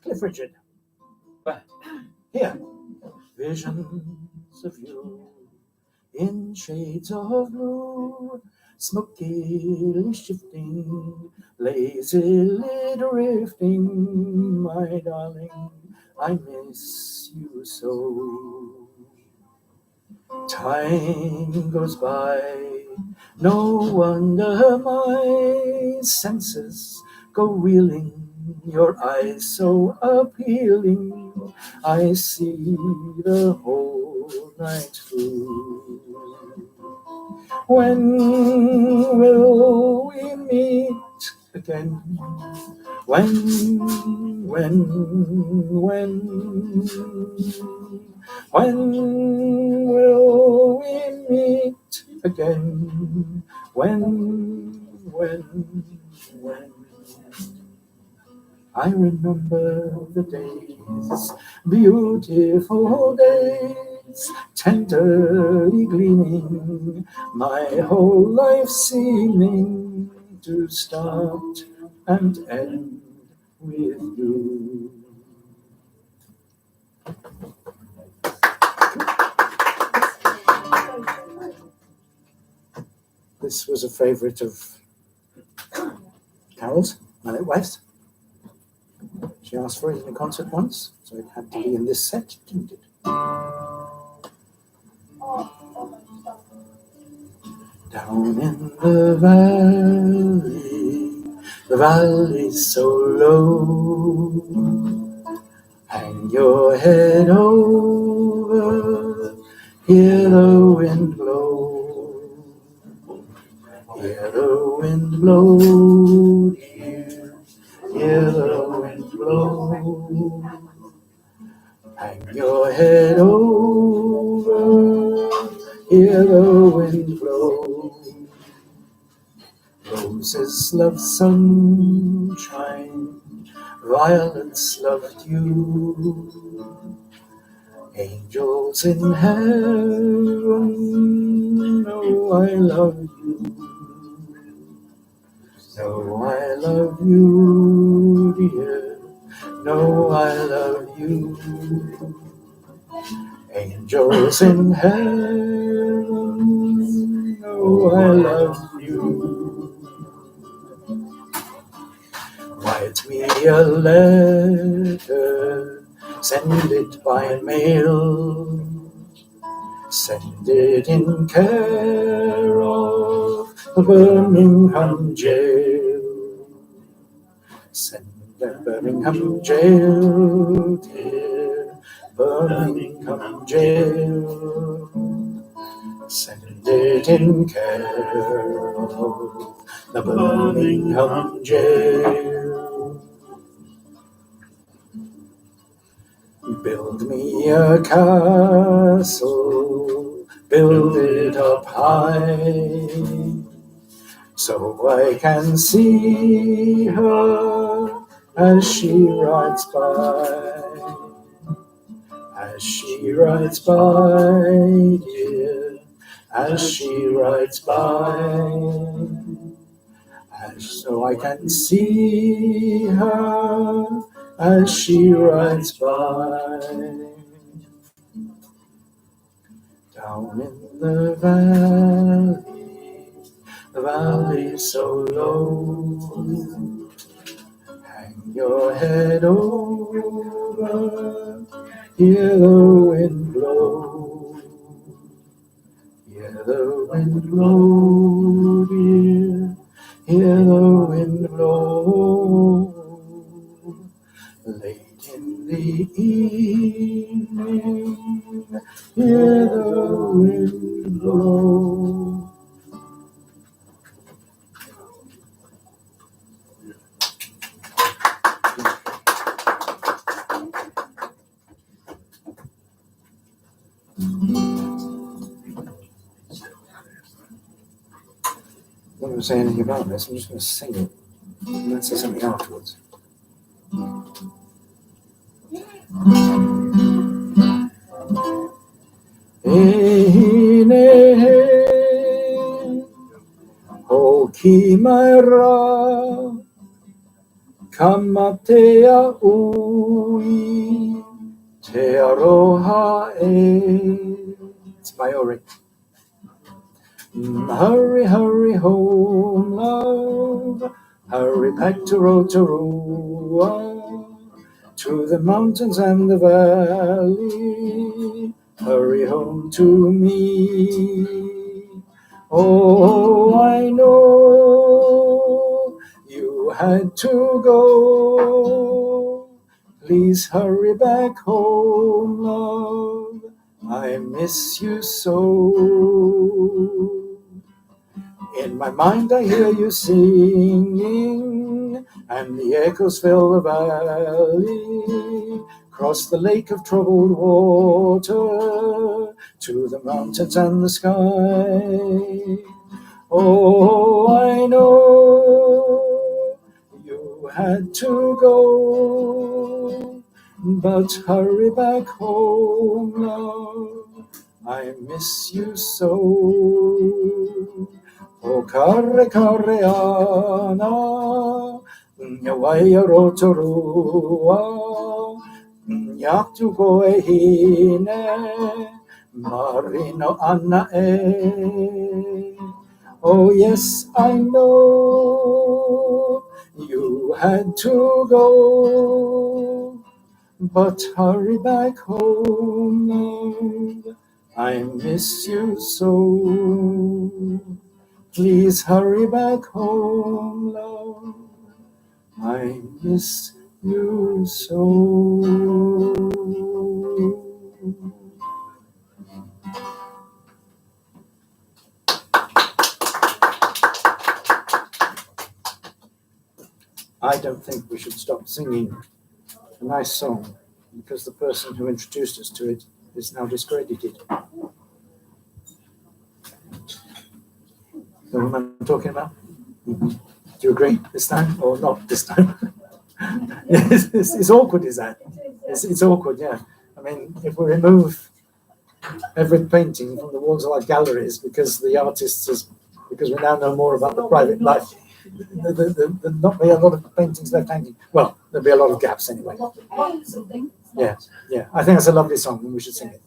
Cliff Richard. Here. Visions of you in shades of blue, smokily shifting, lazily drifting. My darling, I miss you so. Time goes by, no wonder my senses go reeling. Your eyes so appealing, I see the whole night through. When will we meet again? When will we meet again? When? I remember the days, beautiful days, tenderly gleaming, my whole life seeming to start and end with you. This was a favourite of Carol's, my late wife's. She asked for it in a concert once, so it had to be in this set, didn't it? Down in the valley, the valley's so low. Hang your head over, hear the wind blow. Hear the wind blow, hear the wind blow. Hang your head over, hear the wind blow. Roses love sunshine, violets love dew. Angels in heaven know I love you. Know I love you, dear. Know I love you. Angels in heaven know I love you. Write me a letter, send it by mail. Send it in care of the Birmingham Jail. Send the Birmingham Jail, dear Birmingham Jail. Send it in care of the Birmingham Jail. Build me a castle, build it up high, so I can see her as she rides by. As she rides by, dear, as she rides by. So I can see her as she rides by. Down in the valley so low. Hang your head over, hear the wind blow. Hear the wind blow, dear. Hear the wind blow. Late in the evening, hear the wind blow. I'm not going to say anything about this, I'm just going to sing it and then say something afterwards. O Chimera, Kamatea ui, te aroha e. It's by Ori. Hurry, hurry home, love. Hurry back to Rotorua, to the mountains and the valley. Hurry home to me. Oh, I know you had to go. Please hurry back home, love. I miss you so. In my mind I hear you singing, and the echoes fill the valley. Cross the lake of troubled water, to the mountains and the sky. Oh, I know you had to go, but hurry back home, love. I miss you so. O care careana, nyawaya Rotorua, nyaktu goe hine, marino anna e. Oh yes, I know you had to go, but hurry back home, love. I miss you so. Please hurry back home, love. I miss you so. I don't think we should stop singing a nice song because the person who introduced us to it is now discredited. The one I'm talking about? Do you agree this time or not this time? It's awkward, is that? It's awkward, yeah. I mean, if we remove every painting from the walls of our galleries because the artists because we now know more about the private life, there'll not be a lot of paintings left hanging. Well, there'll be a lot of gaps anyway. Yeah, yeah. I think that's a lovely song and we should sing it.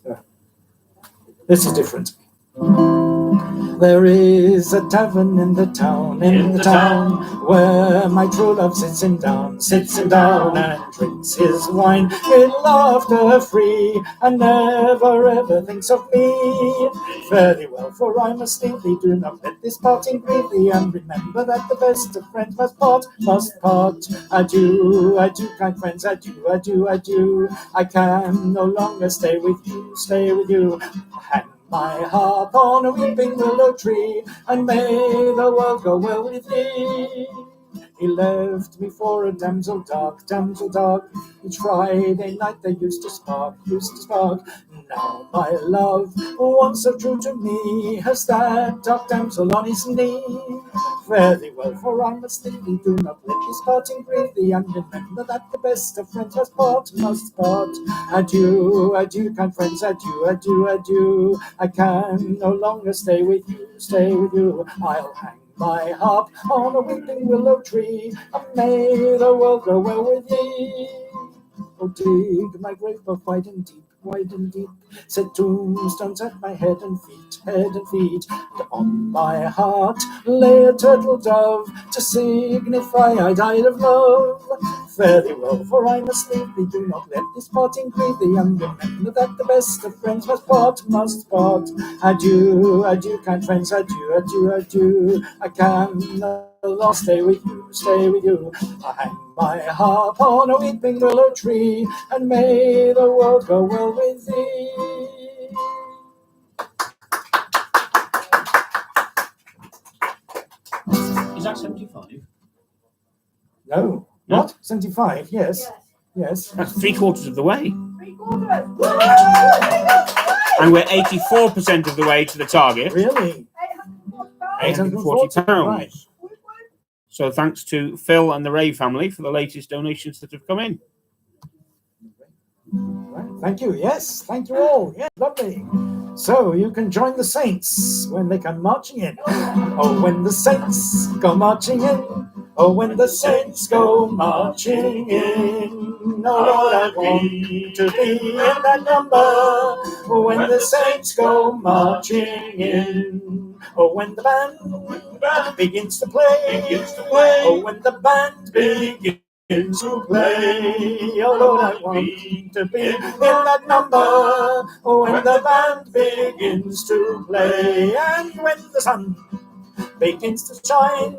Yeah. This is different. There is a tavern in the town, where my true love sits him down and drinks his wine with laughter free, and never ever thinks of me. Fare thee well, for I must leave thee. Do not let this parting grieve thee, and remember that the best of friends must part. Adieu, adieu, kind friends, adieu, adieu, adieu. I can no longer stay with you. Hang my harp on a weeping willow tree, and may the world go well with thee. He left me for a damsel dark. Each Friday night they used to spark. Now my love, once so true to me, has that dark damsel on his knee. Fare thee well, for I must leave thee. Do not let this parting grieve thee, and remember that the best of friends must part. Adieu, adieu, kind friends, adieu, adieu, adieu. I can no longer stay with you. I'll hang my harp on a weeping willow tree, and may the world go well with thee. Oh, dig my grave both wide and deep, set tombstones at my head and feet, and on my heart lay a turtle dove, to signify I died of love. Fare thee well, for I must leave thee. Do not let this parting grieve thee, and remember that the best of friends must part. Adieu, adieu, kind friends, adieu, adieu, adieu. I can no longer stay with you. I hang my harp on a weeping willow tree, and may the world go well with thee. Is that 75? No. What? 75? Yes. That's 3/4 of the way. 3/4. And we're 84% of the way to the target. Really? £840. Right. So thanks to Phil and the Ray family for the latest donations that have come in. Right. Thank you. Yes. Thank you all. Yeah. Lovely. So you can join the saints when they come marching in. Oh, when the saints go marching in. Oh, when the saints go marching in. Oh, Lord, I want to be in that number. Oh, when the saints go marching in. Oh, when the band begins to play. Oh, when the band begins to play. Oh, Lord, I want to be in that number. Oh, when the band begins to play. And when the sun begins to shine,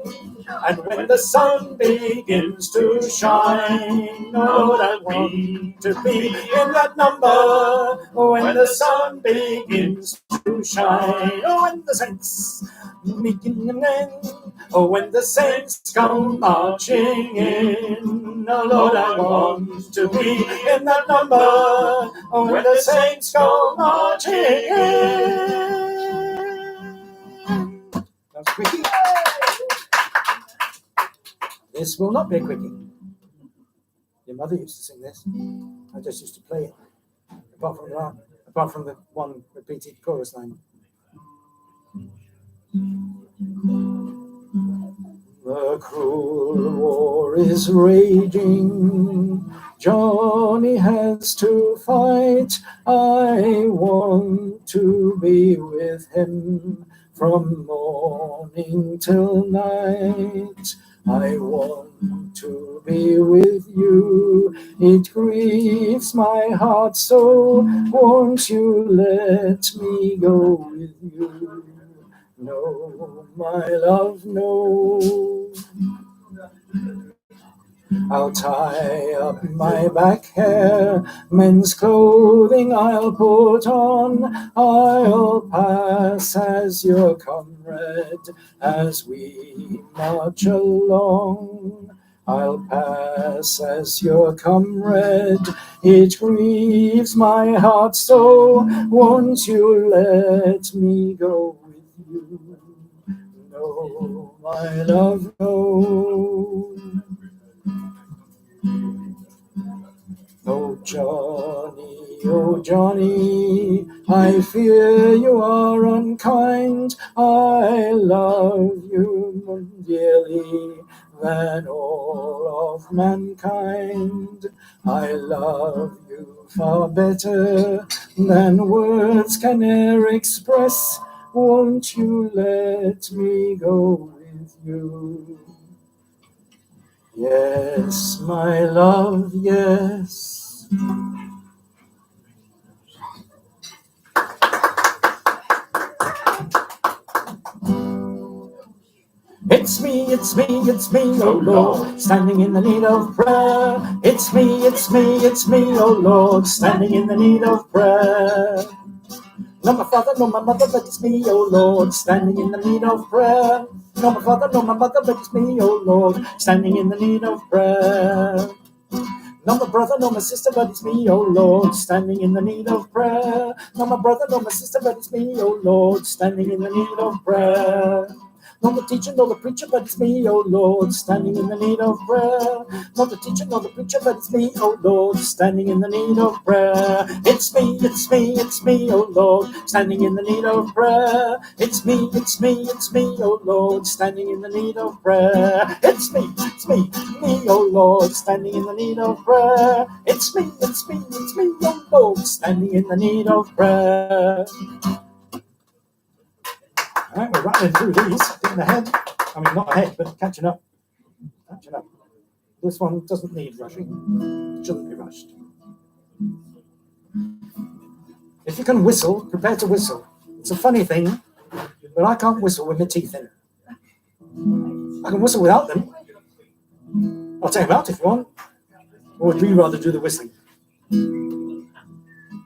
and when the sun begins to shine, oh Lord, I want to be in that number. When the sun begins to shine, oh, when the saints begin and end, oh, when the saints come marching in, oh Lord, I want to be in that number. Oh, when the saints go marching in. That's quickie. This will not be a quickie. Your mother used to sing this. I just used to play it. Apart from the one repeated chorus line. The cruel war is raging. Johnny has to fight. I want to be with him from morning till night. I want to be with you. It grieves my heart so. Won't you let me go with you? No, my love, no. I'll tie up my back hair, men's clothing I'll put on. I'll pass as your comrade as we march along. I'll pass as your comrade, it grieves my heart so. Won't you let me go with you? No, my love, no. Oh Johnny, I fear you are unkind. I love you more dearly than all of mankind. I love you far better than words can e'er express. Won't you let me go with you? Yes, my love, yes. It's me, oh Lord, standing in the need of prayer. It's me, oh Lord, standing in the need of prayer. Not my father, nor my mother, but it's me, oh Lord, standing in the need of prayer. Not my father, nor my mother, but it's me, oh Lord, standing in the need of prayer. Not my brother, nor my sister, but it's me, oh Lord, standing in the need of prayer. Not my brother, nor my sister, but it's me, oh Lord, standing in the need of prayer. Not the teacher, nor the preacher, but it's me, oh Lord, standing in the need of prayer. Not the teacher, nor the preacher, but it's me, oh Lord, standing in the need of prayer. It's me, oh Lord, standing in the need of prayer. It's me, oh Lord, standing in the need of prayer. It's me, oh Lord, standing in the need of prayer. It's me, oh Lord, standing in the need of prayer. All right, we're rattling through these, getting ahead. I mean, not ahead, but catching up. This one doesn't need rushing. It shouldn't be rushed. If you can whistle, prepare to whistle. It's a funny thing, but I can't whistle with my teeth in. I can whistle without them. I'll take them out if you want. Or would we rather do the whistling?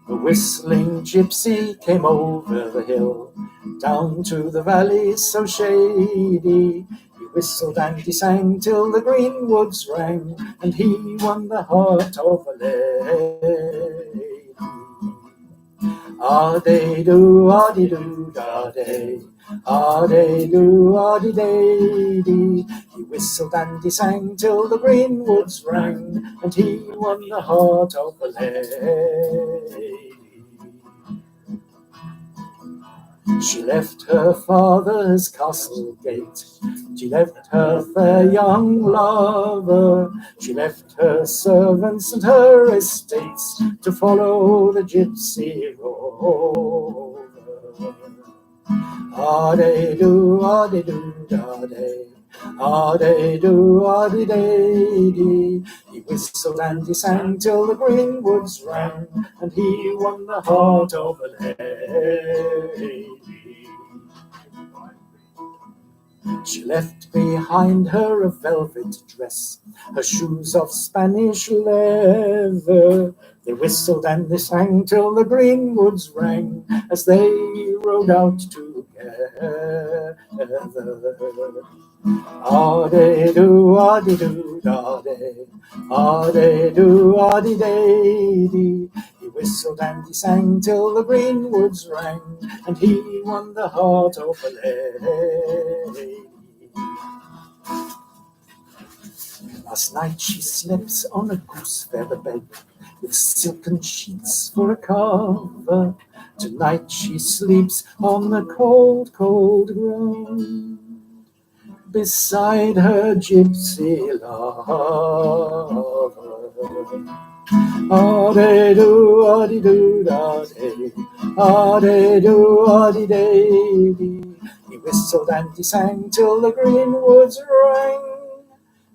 A whistling gypsy came over the hill, down to the valley so shady. He whistled and he sang till the green woods rang, and he won the heart of a lady. Ah-day-do, ah-dee-do, da-day. Ah-day-do, ah-dee-day-dee. He whistled and he sang till the green woods rang, and he won the heart of a lady. She left her father's castle gate, she left her fair young lover, she left her servants and her estates to follow the gypsy rover. Ah-day-do, ah-dee-do, da-day. Ah-day-do, ah-dee-day-dee. He whistled and he sang till the green woods rang, and he won the heart of a lady. She left behind her a velvet dress, her shoes of Spanish leather. They whistled and they sang till the green woods rang, as they rode out together. Ah-day-do, ah-dee-do, da-day. Ah-day-do, ah-dee-day-dee. He whistled and he sang till the green woods rang, and he won the heart of a lady. Last night she slept on a goose feather bed, with silken sheets for a cover. Tonight she sleeps on the cold, cold ground, beside her gypsy lover. Ah-day-do, ah-dee-do, da-day. Ah-day-do, ah-dee-day-dee. He whistled and he sang till the green woods rang,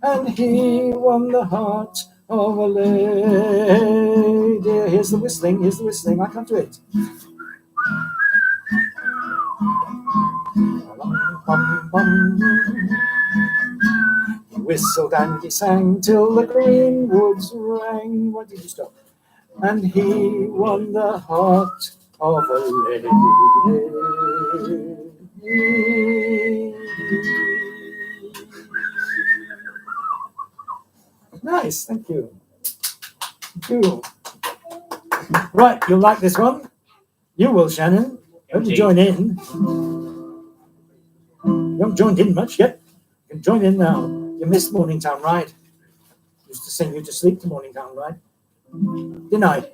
and he won the heart of a lady. Here's the whistling, I can't do it. hum. He whistled and he sang till the green woods rang. Why did you stop? And he won the heart of a lady. Nice, thank you. Thank you. Right, you'll like this one. You will, Shannon. Hope you join in. You haven't joined in much yet. You can join in now. You missed Morningtown Ride. Used to sing you to sleep to Morningtown Ride. Didn't I?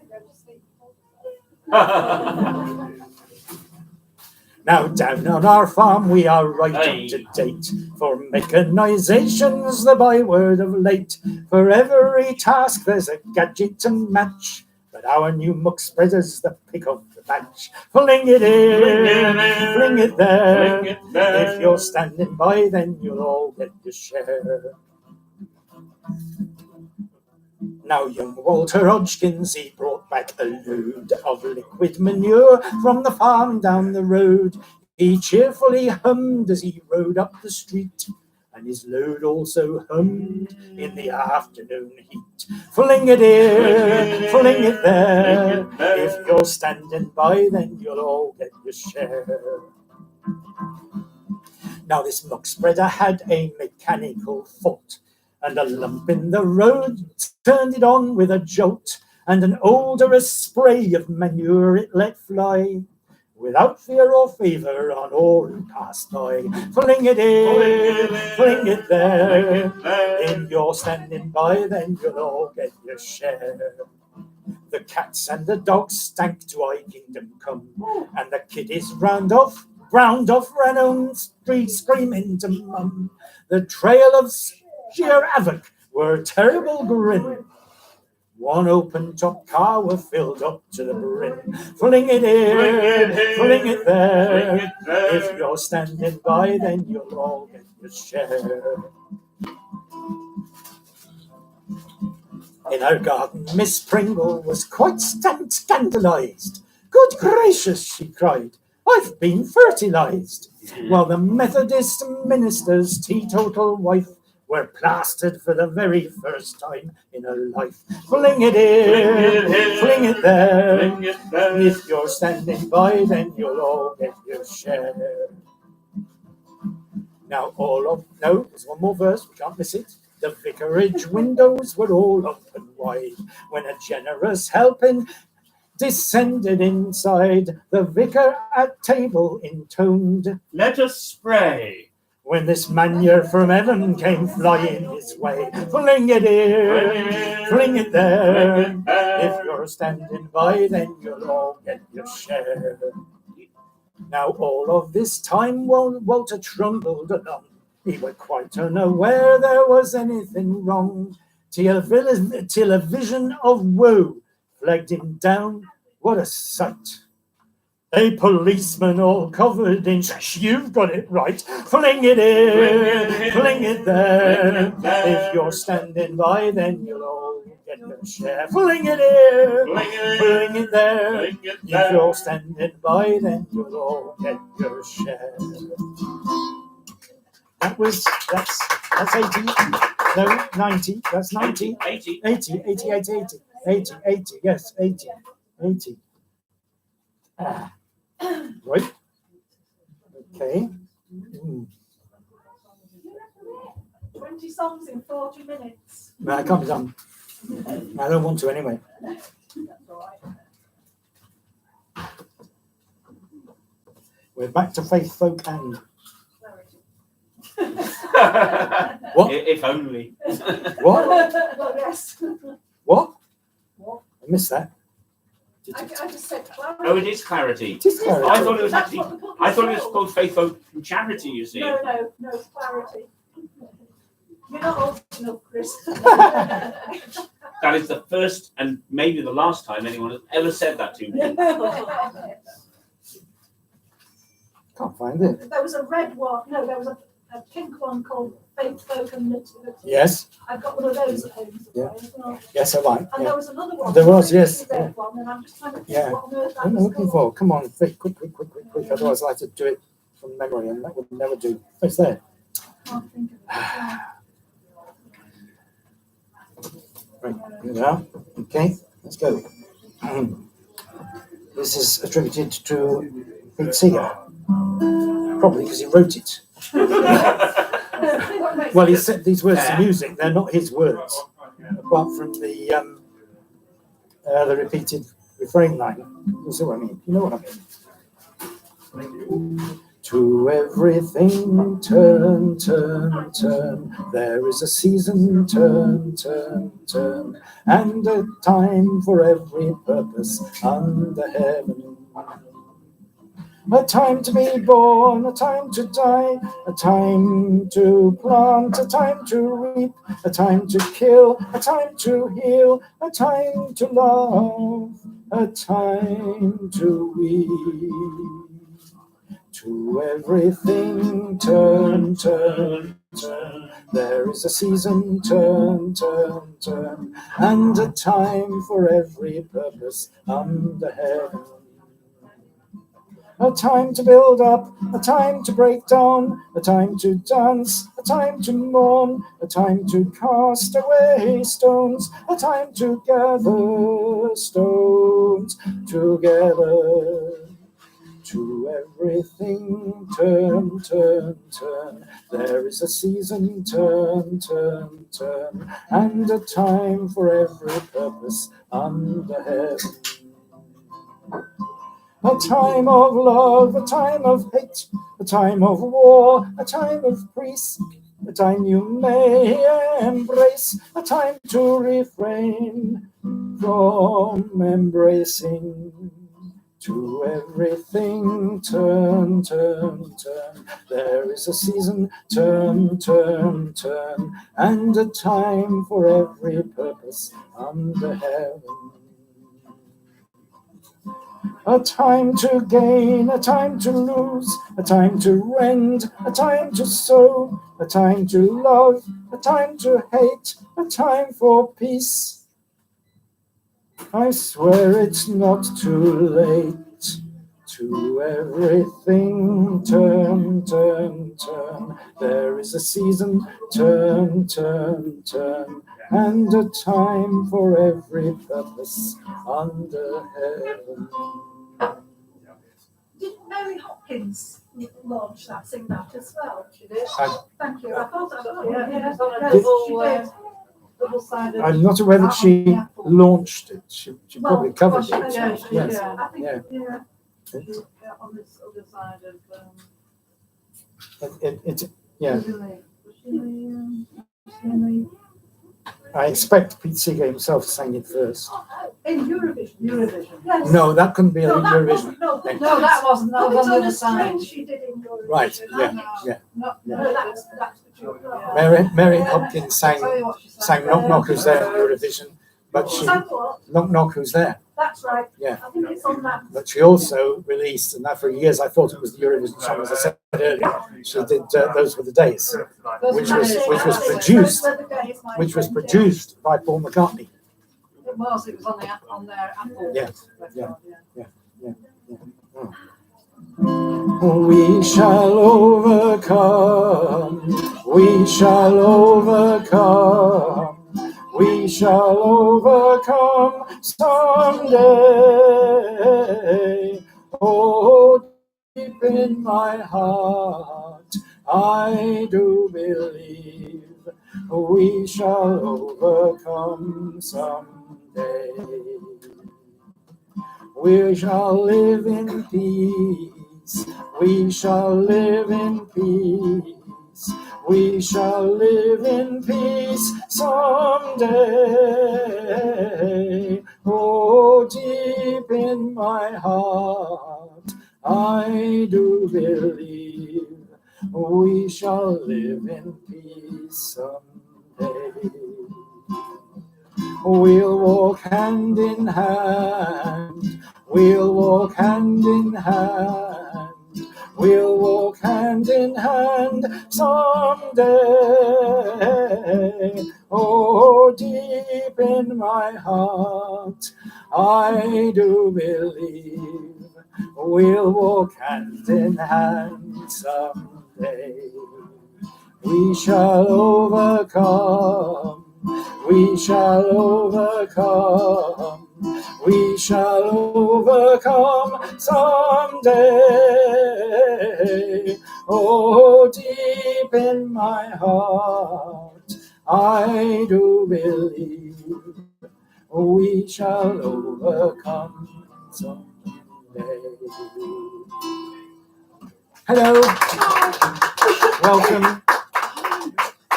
Now down on our farm we are right up to date. For mechanization's the byword of late. For every task there's a gadget to match. But our new muck spreader's the pick of the batch. Fling it in, fling it there. If you're standing by, then you'll all get your share. Now young Walter Hodgkins, he brought back a load of liquid manure from the farm down the road. He cheerfully hummed as he rode up the street, and his load also hummed in the afternoon heat. Fling it in, fling it there. If you're standing by, then you'll all get your share. Now this muck spreader had a mechanical fault, and a lump in the road turned it on with a jolt, and an odorous spray of manure it let fly. Without fear or favour on all who passed by. Fling it in, fling it there. If you're standing by, then you'll all get your share. The cats and the dogs stank to high kingdom come, and the kiddies round off, ran on street screaming to mum. The trail of sheer havoc were a terrible grin. One open-top car were filled up to the brim. Fling it in, fling it there. If you're standing by, then you'll all get your share. In her garden, Miss Pringle was quite scandalised. Good gracious, she cried, I've been fertilised. While the Methodist minister's teetotal wife were plastered for the very first time in her life. Fling it in, fling it there. If you're standing by, then you'll all get your share. Now there's one more verse, we can't miss it. The vicarage windows were all open wide when a generous helping descended inside. The vicar at table intoned, "Let us pray." When this manure from heaven came flying his way. Fling it in, fling it there. If you're standing by, then you'll all get your share. Now all of this time Walter trundled along. He was quite unaware there was anything wrong, till a vision of woe flagged him down. What a sight! A policeman all covered in you've got it right. Fling it in, fling it there. If you're standing by, then you'll all get your share. Fling it in, fling it there. If you're standing by, then you'll all get your share. That's 80. No, 90. That's 90. 80. 80. Yes, 80. Right. Okay. 20 songs in 40 minutes. No, I can't be done. I don't want to anyway. We're back to Faith, Folk and... What? If only. What? Well, yes. What? I missed that. I just said clarity. Oh, it is clarity. It is clarity. I thought it was actually. I thought it was called Faith, Folk and Charity. You see. No, it's clarity. You're not old enough, Chris. That is the first and maybe the last time anyone has ever said that to me. Can't find it. There was a red one. No, there was a pink one called Faith, Folk and Nativity. Yes. I've got one of those at home. Yeah. As well. Yes, I like. And there was another one. There was, yes. Red one, and I'm just trying to think Yeah. what on earth that What am I was looking called. for? Come on, quick. Otherwise, I have to do it from memory, and that would never do. It's there. Right, here we are. Okay, let's go. This is attributed to Pete Seeger, probably because he wrote it. Well, he set these words to music. They're not his words, apart from the repeated refrain line. You see what I mean? You know what I mean? To everything turn, turn, turn. There is a season, turn, turn, turn, and a time for every purpose under heaven. A time to be born, a time to die, a time to plant, a time to reap, a time to kill, a time to heal, a time to love, a time to weep. To everything turn, turn, turn. There is a season, turn, turn, turn, and a time for every purpose under heaven. A time to build up, a time to break down, a time to dance, a time to mourn, a time to cast away stones, a time to gather stones together. To everything turn, turn, turn. There is a season, turn, turn, turn, and a time for every purpose under heaven. A time of love, a time of hate, a time of war, a time of peace, a time you may embrace, a time to refrain from embracing. To everything turn, turn, turn. There is a season, turn, turn, turn, and a time for every purpose under heaven. A time to gain, a time to lose, a time to rend, a time to sow, a time to love, a time to hate, a time for peace. I swear it's not too late. To everything turn, turn, turn. There is a season, turn, turn, turn, and a time for every purpose under heaven. Did Mary Hopkins launch that, sing that as well? She did. Thank you. I thought Double-sided. I'm not aware that she launched it. She probably covered it. Yes. I think, Yeah. On this other side of Yeah. Really? I expect Pete Seeger himself sang it first. in Eurovision. Yes. No, that couldn't be a No, that Eurovision. wasn't. No, No, that wasn't. That was on the other side. She did in Eurovision. Right, yeah. No, that's the truth. Mary Hopkins sang Knock Knock Who's There in Eurovision, but she Sang what? Knock Knock Who's There. That's right. Yeah. I think it's on that. But she also released, and that for years I thought it was the Eurovision song, as I said earlier. She did Those Were the Days, which was produced by Paul McCartney. It was on their Apple. Yeah. We shall overcome. We shall overcome. We shall overcome someday. Oh, deep in my heart, I do believe we shall overcome someday. We shall live in peace. We shall live in peace. We shall live in peace someday. Oh, deep in my heart, I do believe we shall live in peace someday. We'll walk hand in hand. We'll walk hand in hand. We'll walk hand in hand someday. Oh, deep in my heart, I do believe we'll walk hand in hand someday. We shall overcome, we shall overcome, we shall overcome someday. Oh, deep in my heart, I do believe we shall overcome someday. Hello, welcome.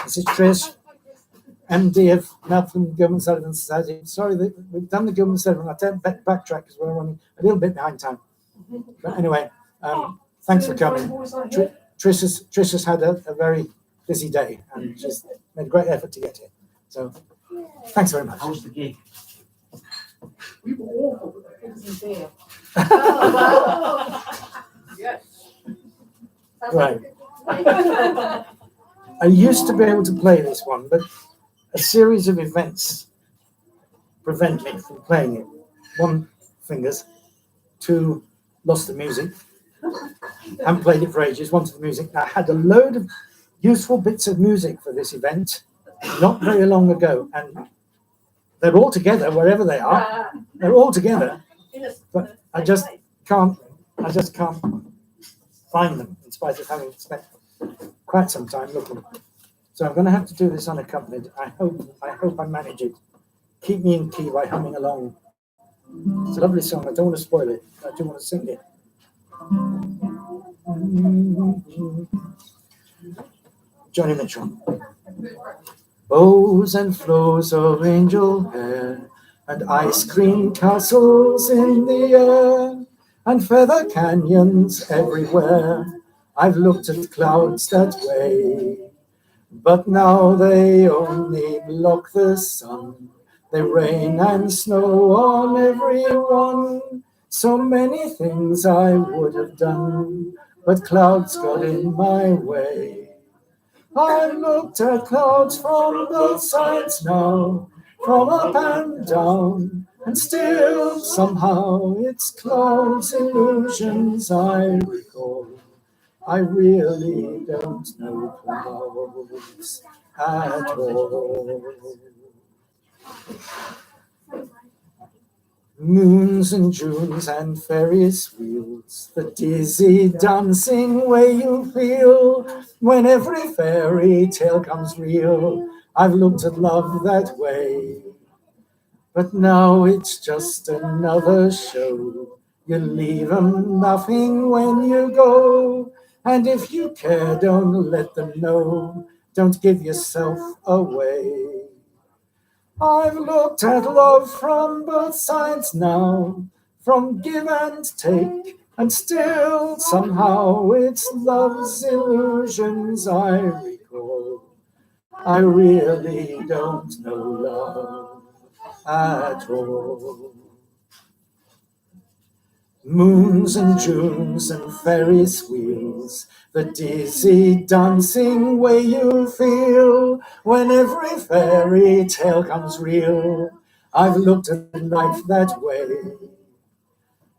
This is Trish, MD of Melbourne Government Sullivan Society. Sorry that we've done the Government Sullivan. I'll backtrack because we're running a little bit behind time. But anyway, thanks for coming. Trish has had a very busy day and she's made a great effort to get here. So thanks very much. How's the gig? We were awful, but the kids in there. Yes. Right. I used to be able to play this one, but a series of events prevent me from playing it. One, fingers. Two, lost the music. Haven't played it for ages, wanted the music. I had a load of useful bits of music for this event not very long ago, and they're all together wherever they are. They're all together, but I just can't find them in spite of having spent quite some time looking. So I'm going to have to do this unaccompanied. I hope I manage it. Keep me in key by humming along. It's a lovely song. I don't want to spoil it. I do want to sing it. Johnny Mitchell. Bows and flows of angel hair, and ice cream castles in the air, and feather canyons everywhere. I've looked at clouds that way, but now they only block the sun. They rain and snow on everyone. So many things I would have done, but clouds got in my way. I've looked at clouds from both sides now, from up and down, and still somehow it's clouds' illusions I recall. I really don't know clouds at all. Moons and Junes and Ferris wheels, the dizzy dancing way you feel when every fairy tale comes real. I've looked at love that way, but now it's just another show. You leave 'em nothing when you go, and if you care, don't let them know. Don't give yourself away. I've looked at love from both sides now, from give and take, and still somehow it's love's illusions I recall. I really don't know love at all. Moons and Junes and Ferris wheels, the dizzy dancing way you feel when every fairy tale comes real. I've looked at life that way,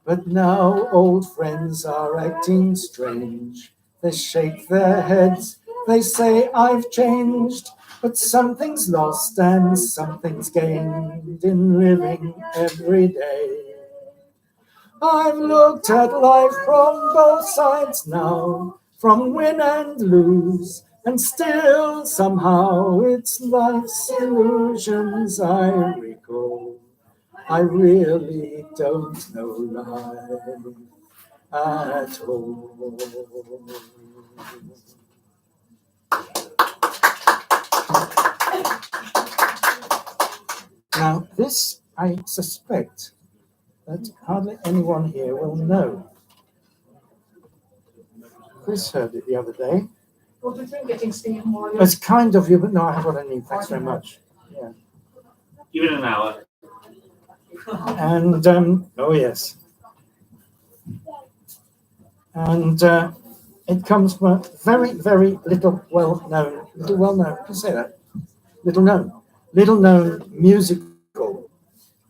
but now old friends are acting strange. They shake their heads, they say I've changed, but something's lost and something's gained in living every day. I've looked at life from both sides now, from win and lose, and still somehow it's life's illusions I recall. I really don't know life at all. Now, this, I suspect, that hardly anyone here will know. Chris heard it the other day. What do you think, getting Stephen while you're... It's kind of you, but no, I haven't got any. Thanks very much. Yeah. Give it an hour. And, oh yes. And it comes from a very, very little well-known, can you say that? Little known musical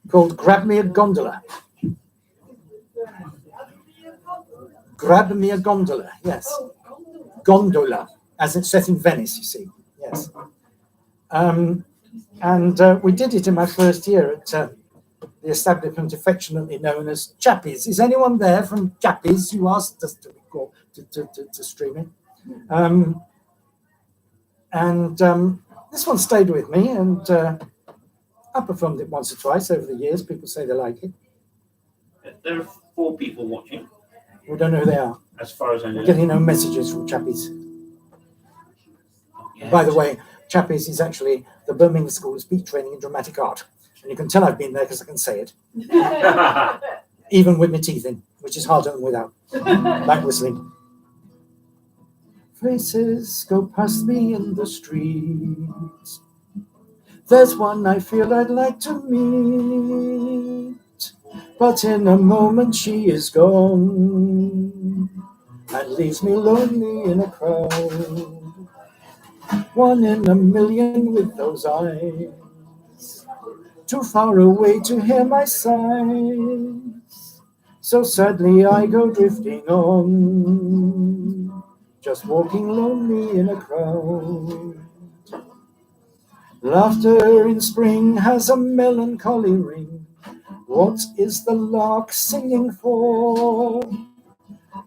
called Grab Me a Gondola. Grab me a gondola, yes. Gondola, as it's set in Venice, you see, yes. And we did it in my first year at the establishment affectionately known as Chappies. Is anyone there from Chappies who asked us to record, to stream it? This one stayed with me, and I performed it once or twice over the years. People say they like it. There are 4 people watching. We don't know who they are. As far as I know. Getting no messages from Chappies. Yeah. By the way, Chappies is actually the Birmingham School of Speech Training and Dramatic Art. And you can tell I've been there because I can say it. Even with my teeth in, which is harder than without. Like whistling. Faces go past me in the streets. There's one I feel I'd like to meet. But in a moment she is gone and leaves me lonely in a crowd. One in a million with those eyes, too far away to hear my sighs. So sadly I go drifting on, just walking lonely in a crowd. Laughter in spring has a melancholy ring. What is the lark singing for?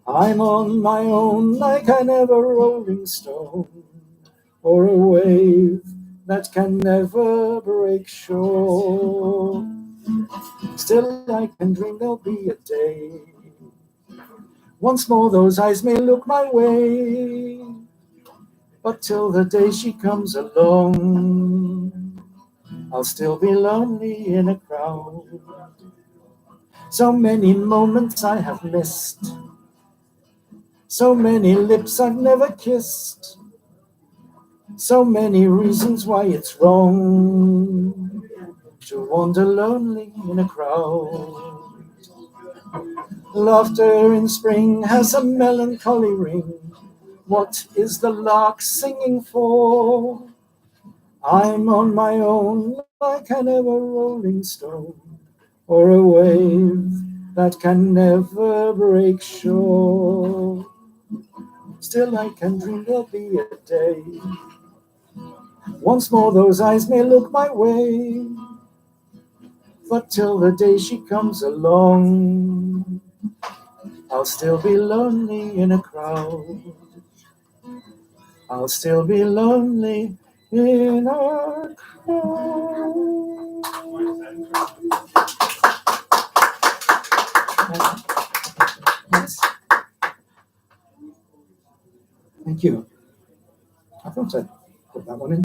I'm on my own like an ever-rolling stone, or a wave that can never break shore. Still I can dream there'll be a day. Once more those eyes may look my way, but till the day she comes along, I'll still be lonely in a crowd. So many moments I have missed, so many lips I've never kissed, so many reasons why it's wrong to wander lonely in a crowd. Laughter in spring has a melancholy ring. What is the lark singing for? I'm on my own like an ever-rolling stone, or a wave that can never break shore. Still I can dream there'll be a day. Once more those eyes may look my way, but till the day she comes along, I'll still be lonely in a crowd. I'll still be lonely in a crowd. Yes. Thank you. I thought I'd put that one in.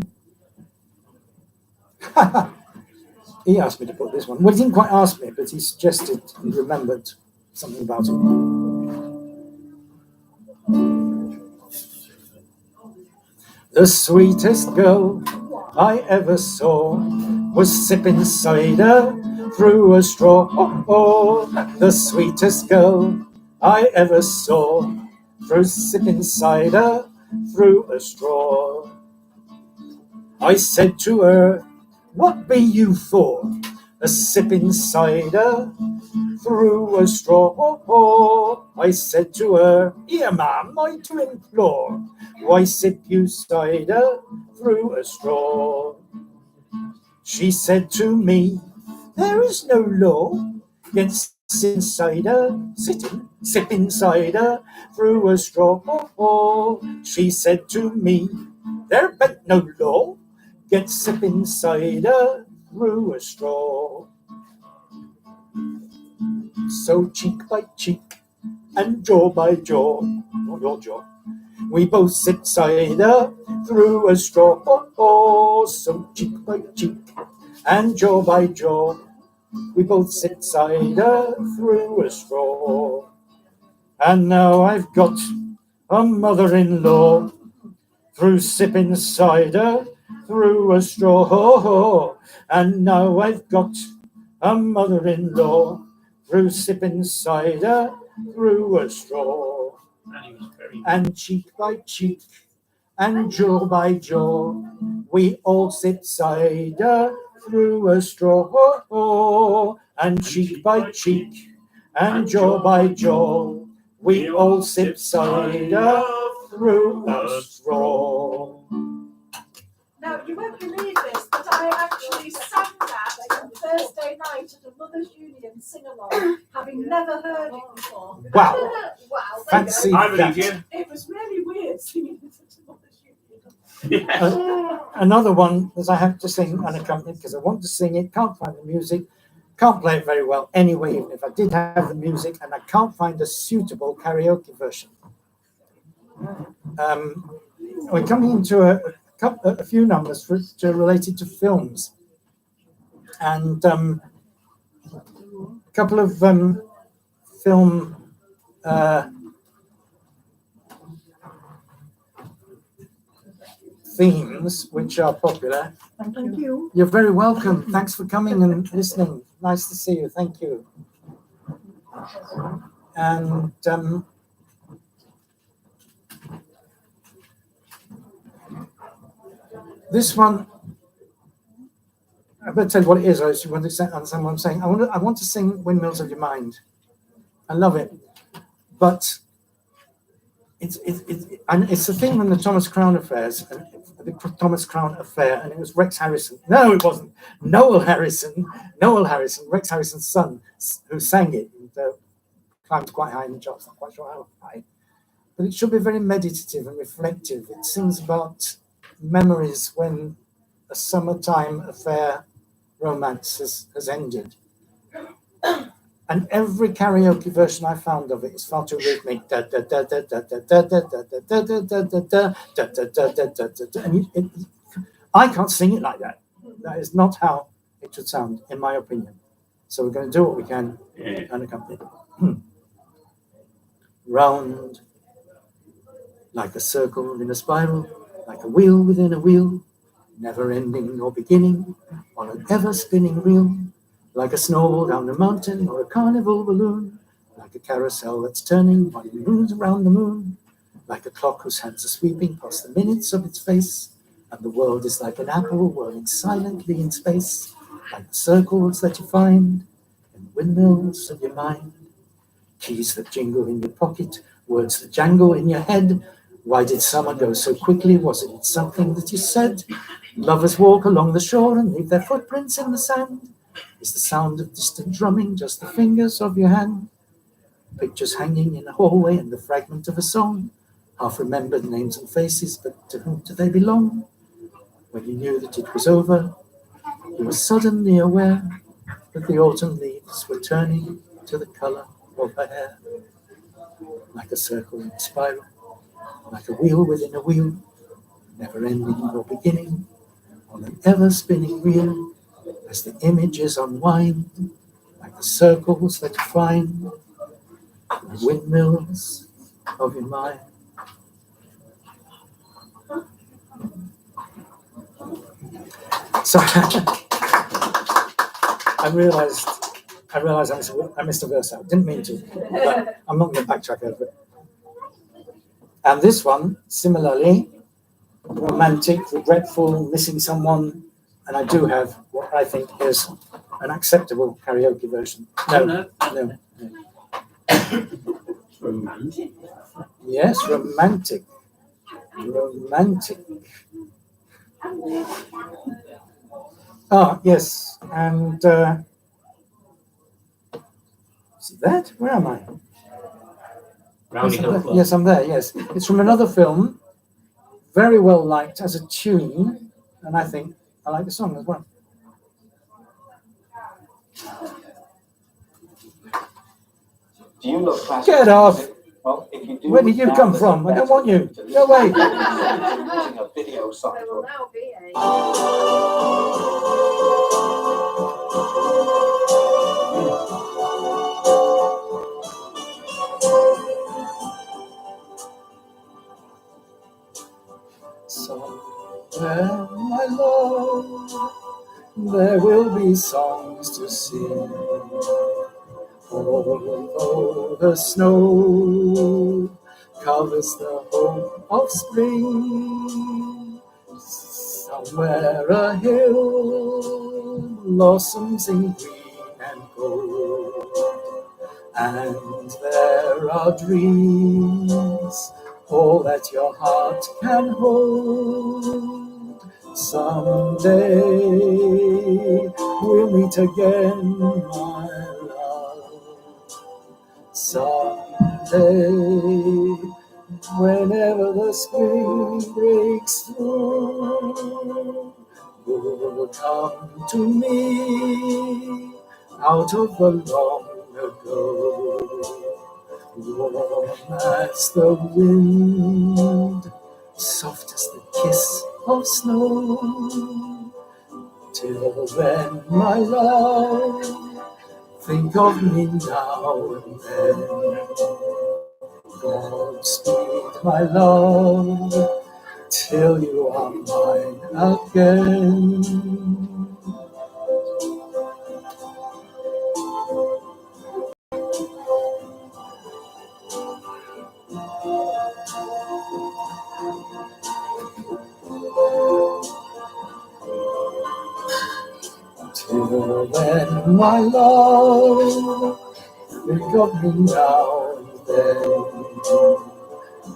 He asked me to put this one. Well, he didn't quite ask me, but he suggested and remembered something about it. The sweetest girl I ever saw was sipping cider through a straw. Oh, oh. The sweetest girl I ever saw sipping cider through a straw. I said to her, "What be you for, a sipping cider through a straw?" I said to her, "Here, ma'am, I do implore, why sip you cider through a straw?" She said to me, "There is no law against sipping cider through a straw." She said to me, "There ben't no law against sipping cider through a straw." So cheek by cheek and jaw by jaw, not your jaw, we both sipped cider through a straw. So cheek by cheek and jaw by jaw, we both sipped cider through a straw. And now I've got a mother-in-law through sipping cider through a straw. And now I've got a mother-in-law through sipping cider through a straw. And cheek by cheek and jaw by jaw, we all sip cider through a straw. And cheek by cheek and jaw by jaw, We all sip cider through a straw. Now, you won't believe this, but I actually sang that on Thursday night at a Mothers' Union sing-along, having never heard it before. Wow. Wow. Fancy I believe that. you. It was really weird singing it at a Mothers' Union. Yes. Another one that I have to sing unaccompanied because I want to sing it, can't find the music, can't play it very well anyway, even if I did have the music, and I can't find a suitable karaoke version. We're coming into a few numbers which are related to films, and a couple of film themes which are popular. Thank you. You're very welcome. Thanks for coming and listening. Nice to see you. Thank you. And this one, I better tell you what it is. I just want to understand what I'm saying. I want to sing "Windmills of Your Mind." I love it, but it's the thing from the Thomas Crown affairs, the Thomas Crown affair, and it was Rex Harrison. No, it wasn't. Noel Harrison, Rex Harrison's son, who sang it. And, climbed quite high in the charts. Not quite sure how high, but it should be very meditative and reflective. It sings about memories when a summertime affair romance has ended. And every karaoke version I found of it is far too rhythmic. And I can't sing it like that. That is not how it should sound, in my opinion. So we're going to do what we can unaccompanied. Round, like a circle in a spiral, like a wheel within a wheel, never ending nor beginning, on an ever-spinning reel, like a snowball down the mountain or a carnival balloon, like a carousel that's turning while it moves around the moon, like a clock whose hands are sweeping past the minutes of its face, and the world is like an apple whirling silently in space, like the circles that you find in the windmills of your mind. Keys that jingle in your pocket, words that jangle in your head. Why did summer go so quickly? Was it something that you said? Lovers walk along the shore and leave their footprints in the sand. Is the sound of distant drumming just the fingers of your hand? Pictures hanging in a hallway and the fragment of a song. Half-remembered names and faces, but to whom do they belong? When you knew that it was over, you were suddenly aware that the autumn leaves were turning to the colour of her hair, like a circle in a spiral, like a wheel within a wheel, never ending nor beginning, on an ever-spinning reel, as the images unwind, like the circles that you find, the windmills of your mind. So I realised I missed a verse out. Didn't mean to, but I'm not going to backtrack over it. And this one, similarly, romantic, regretful, missing someone, and I do have what I think is an acceptable karaoke version. No. Romantic. Yes, romantic. Yes, and see that? Where am I? Rowley Hill Club. Yes, I'm there, yes. It's from another film, very well liked as a tune, and I think I like the song as well. Do you look classic? Get off! Well, if you do, Where did you come from? I don't want you. Go away. Using a video site. There will now be a... Somewhere, my love, there will be songs to sing. Although the snow covers the home of spring, somewhere a hill blossoms in green and gold, And there are dreams, all that your heart can hold. Someday we'll meet again, my love. Someday, whenever the spring breaks through, you'll come to me out of the long ago, warm as the wind, soft as the kiss of snow. Till then, my love, think of me now and then. Godspeed, my love, till you are mine again. Till then, my love, think of me now and then.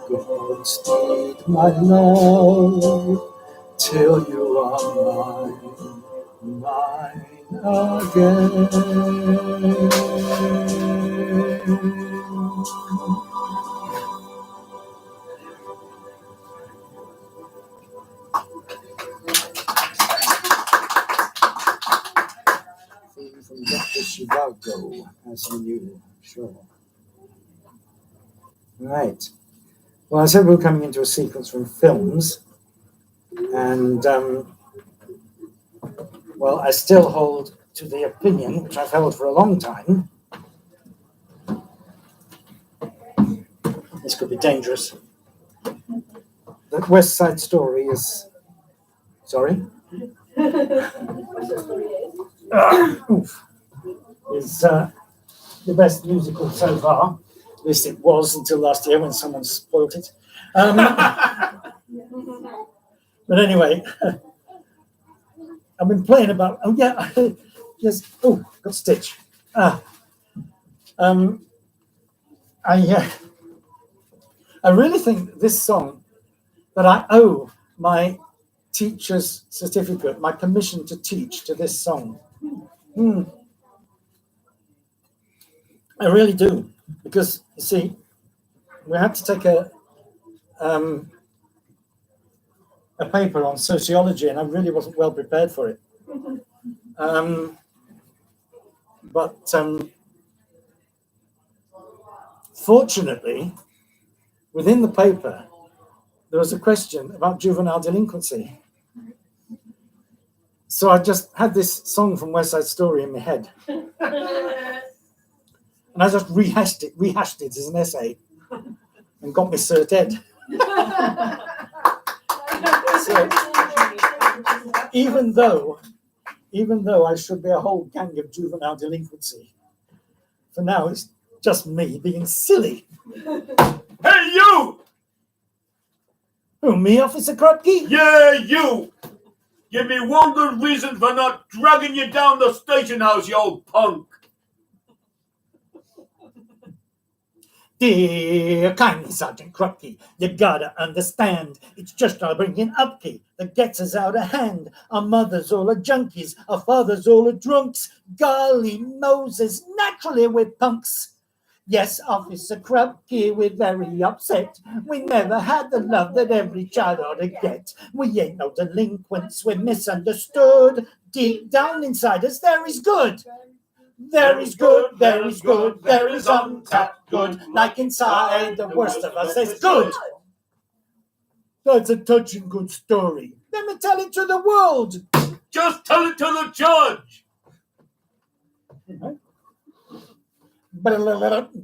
Godspeed, my love, till you are mine again. From Dr. Chivago, as you knew, sure. Right. Well, I said we were coming into a sequence from films, and well, I still hold to the opinion, which I've held for a long time. This could be dangerous. That West Side Story is, sorry? Is the best musical so far. At least it was until last year when someone spoiled it. But anyway, I've been playing about. Oh yeah, yes. Oh, got Stitch. I really think this song that I owe my teacher's certificate, my permission to teach, to this song. I really do, because you see, we had to take a paper on sociology, and I really wasn't well prepared for it. But fortunately, within the paper, there was a question about juvenile delinquency. So I just had this song from West Side Story in my head. And I just rehashed it as an essay and got my Cert Ed. So, even though I should be a whole gang of juvenile delinquency, for now it's just me being silly. Hey, you! Who, me, Officer Krupke? Yeah, you! Give me one good reason for not dragging you down the station house, you old punk! Dear kindly Sergeant Krupke, you gotta understand, it's just our bringing up key that gets us out of hand. Our mothers all are junkies, our fathers all are drunks. Golly Moses, naturally we're punks. Yes, Officer Krupke, we're very upset. We never had the love that every child ought to get. We ain't no delinquents, we're misunderstood. Deep down inside us, there is good. There is good, there is good, there is untapped good. Like inside the worst of us, there's good. That's a touching good story. Let me tell it to the world. Just tell it to the judge.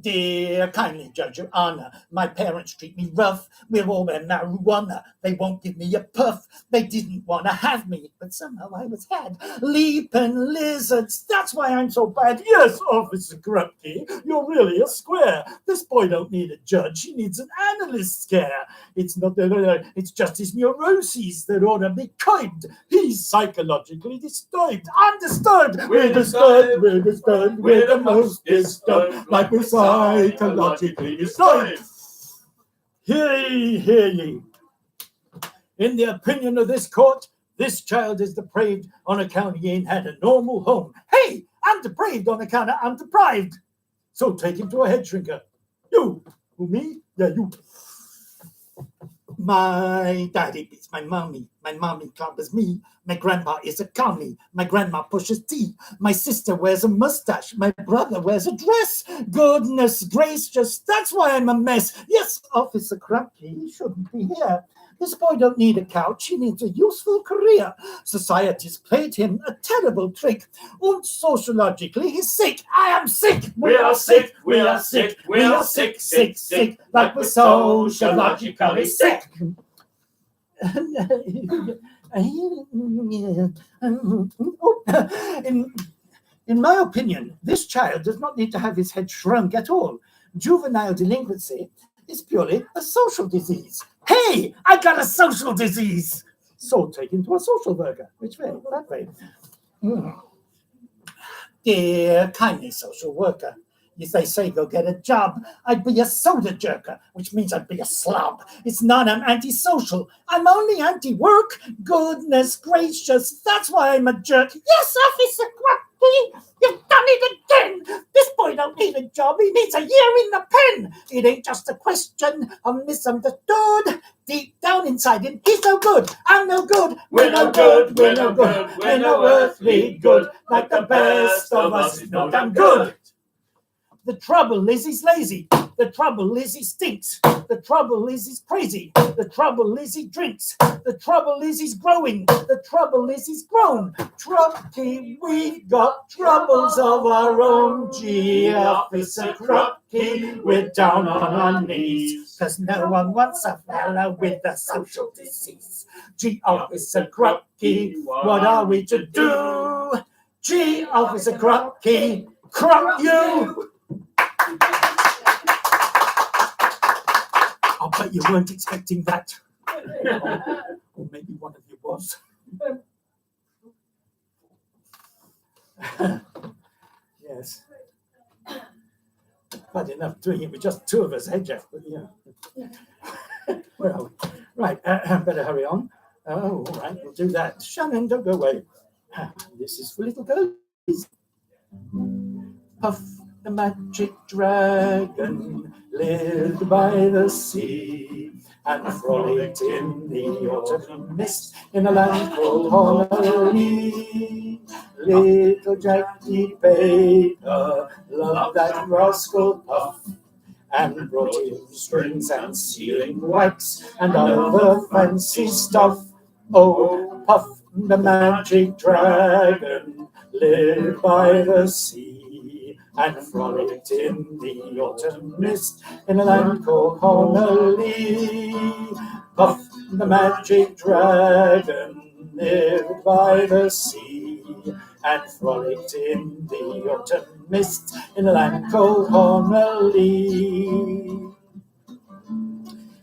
Dear kindly Judge, Your Honor, my parents treat me rough. We're all wear marijuana. They won't give me a puff. They didn't want to have me, but somehow I was had. Leaping lizards, that's why I'm so bad. Yes, Officer Krupke, you're really a square. This boy don't need a judge. He needs an analyst's care. It's not it's just his neuroses that ought to be curbed. He's psychologically disturbed. I'm disturbed. We're disturbed. We're disturbed. We're the most disturbed. like we're psychologically designed. Hear ye, hear ye. In the opinion of this court, this child is depraved on account he ain't had a normal home. Hey, I'm depraved on account I'm deprived. So take him to a head shrinker. You, who, me? Yeah, you. My daddy beats my mommy clobbers me. My grandpa is a commie. My grandma pushes tea. My sister wears a mustache. My brother wears a dress. Goodness gracious, that's why I'm a mess. Yes, Officer Crumpy, he shouldn't be here. This boy don't need a couch, he needs a useful career. Society's played him a terrible trick. And sociologically, he's sick. I am sick. We are sick, we are sick, we are sick, sick, sick, like we're sociologically sick. In my opinion, this child does not need to have his head shrunk at all. Juvenile delinquency is purely a social disease. Hey, I got a social disease. So take him to a social worker. Which way? That way. Dear kindly social worker, if they say go get a job, I'd be a soda jerker, which means I'd be a slob. It's not I'm antisocial. I'm only anti-work. Goodness gracious, that's why I'm a jerk. Yes, Officer Grumpy, you've done it again. This boy don't need a job. He needs a year in the pen. It ain't just a question of misunderstood. Deep down inside him, he's no good. I'm no good. We're no good. We're no good. We're no earthly good. Like the best of us is no damn good. The trouble is he's lazy. The trouble is he stinks. The trouble is he's crazy. The trouble is he drinks. The trouble is he's growing. The trouble is he's grown. Trumpy, we got troubles of our own. Gee, Officer Crumpy, we're down on our knees. 'Cause no one wants a fella with a social disease. Gee, Officer Crumpy, what are we to do? Gee, Officer Crumpy, crump you! I'll bet you weren't expecting that. Or maybe one of you was. Yes. Bad enough doing it with just two of us, hey, Jeff? But yeah. Where are we? Right, better hurry on. Oh, all right, we'll do that. Shannon, don't go away. This is for little girls. Puff the magic dragon lived by the sea and frolicked in the autumn mist in a land called Honolulu. Little Jackie Baker loved that rascal Puff and brought him strings and sealing wax and other fancy stuff. Oh, Puff the magic dragon lived by the sea and frolicked in the autumn mist in a land called Honolulu. Puff the magic dragon lived by the sea and frolicked in the autumn mist in a land called Honolulu.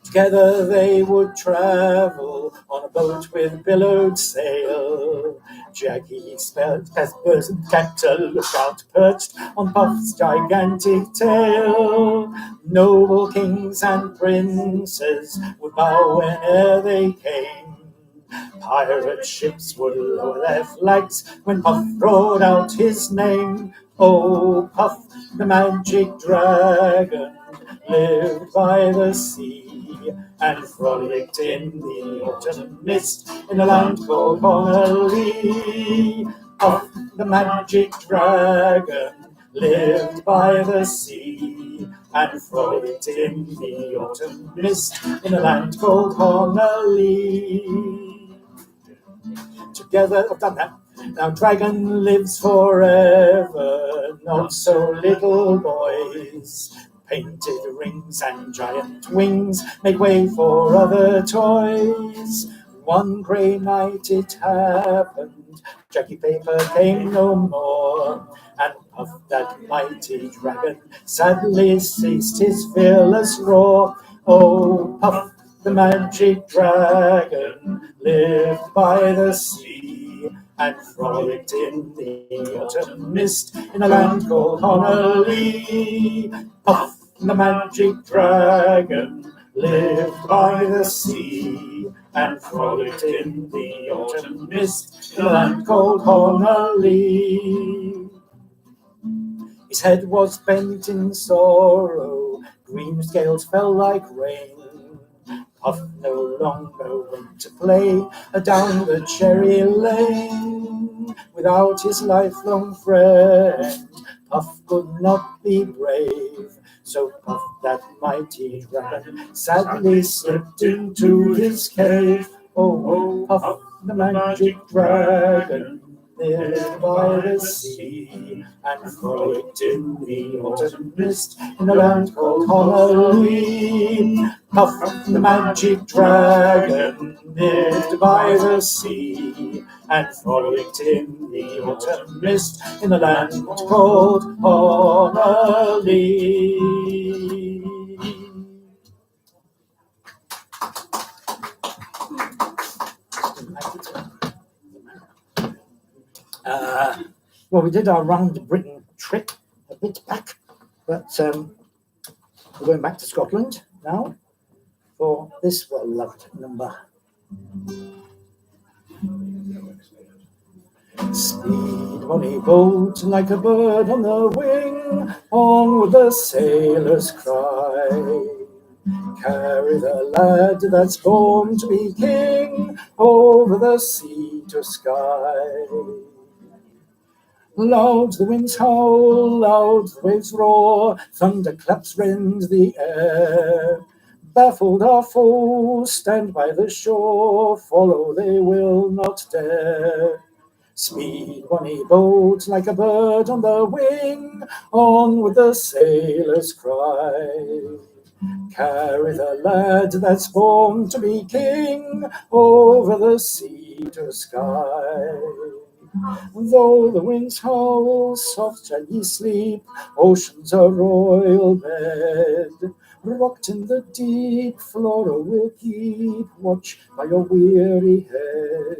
Together they would travel on a boat with billowed sail. Jackie spelled peppers and kept a lookout perched on Puff's gigantic tail. Noble kings and princes would bow whene'er they came. Pirate ships would lower their flags when Puff roared out his name. Oh, Puff the magic dragon lived by the sea and frolicked in the autumn mist in a land called Honolulu. Puff the magic dragon lived by the sea and frolicked in the autumn mist in a land called Honolulu. Together, I've done that. Now dragon lives forever, not so little boys. Painted rings and giant wings make way for other toys. One grey night it happened, Jackie Paper came no more, and Puff that mighty dragon sadly ceased his fearless roar. Oh, Puff the magic dragon lived by the sea and frolicked in the autumn mist in a land called Honolly. Puff, the magic dragon, lived by the sea and frolicked in the autumn mist in a land called Honolly. His head was bent in sorrow, green scales fell like rain. Puff no longer went to play down the cherry lane. Without his lifelong friend, Puff could not be brave. So Puff, that mighty dragon, sadly slipped into his cave. Oh, Puff, the magic dragon, lived by the sea and frolicked in the autumn mist in a land called Honolly. Puff, the magic dragon, lived by the sea and frolicked in the autumn mist in a land called Honolly. Well, we did our round Britain trip a bit back, but we're going back to Scotland now for this well-loved number. Speed, bonny boat, like a bird on the wing, onward the sailors cry. Carry the lad that's born to be king, over the sea to sky. Loud the winds howl, loud the waves roar, thunderclaps rend the air. Baffled our foes, stand by the shore, follow they will not dare. Speed, bonny boat, like a bird on the wing, onward the sailors cry. Carry the lad that's born to be king, over the sea to sky. Though the winds howl, soft shall ye sleep, ocean's a royal bed. Rocked in the deep, Floral will keep watch by your weary head.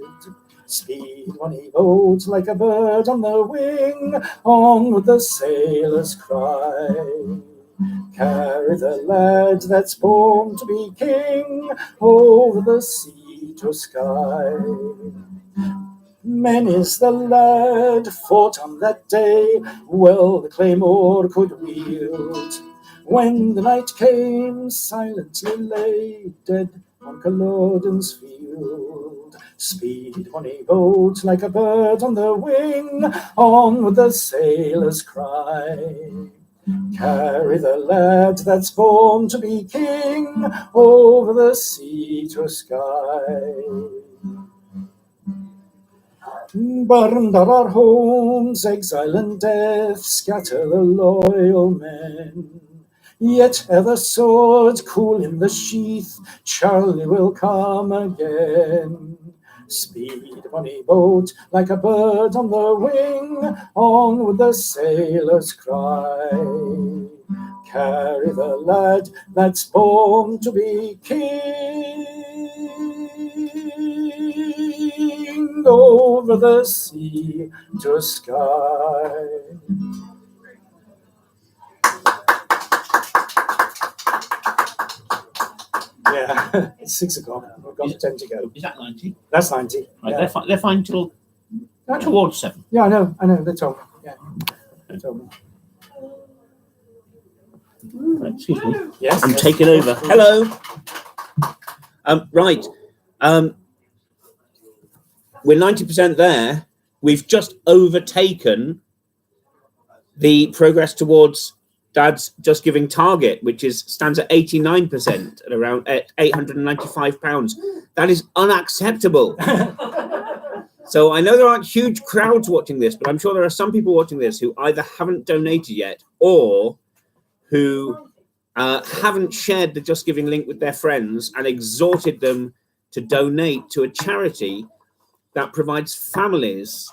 Speed, bonny boat, like a bird on the wing, onward the sailors cry. Carry the lad that's born to be king, over the sea to sky. Many's the lad fought on that day, well the claymore could wield. When the night came, silently lay dead on Culloden's field. Speed, bonny boat, like a bird on the wing, onward the sailors cry. Carry the lad that's born to be king, over the sea to sky. Burned are our homes, exile and death scatter the loyal men. Yet ere the sword cool in the sheath, Charlie will come again. Speed, bonny boat, like a bird on the wing, onward the sailors cry. Carry the lad that's born to be king, over the sea to sky. Yeah, it's 6 o'clock. We've got 10 to go. Is that 90? That's 90. Right, Yeah. they're fine till towards 7. Yeah, I know, they told me. Yeah, they told me. Right, excuse me. Yes, I'm yes. taking over. Hello. Right. We're 90% there. We've just overtaken the progress towards Dad's Just Giving target, which stands at 89% at around £895. That is unacceptable. So I know there aren't huge crowds watching this, but I'm sure there are some people watching this who either haven't donated yet or who haven't shared the Just Giving link with their friends and exhorted them to donate to a charity that provides families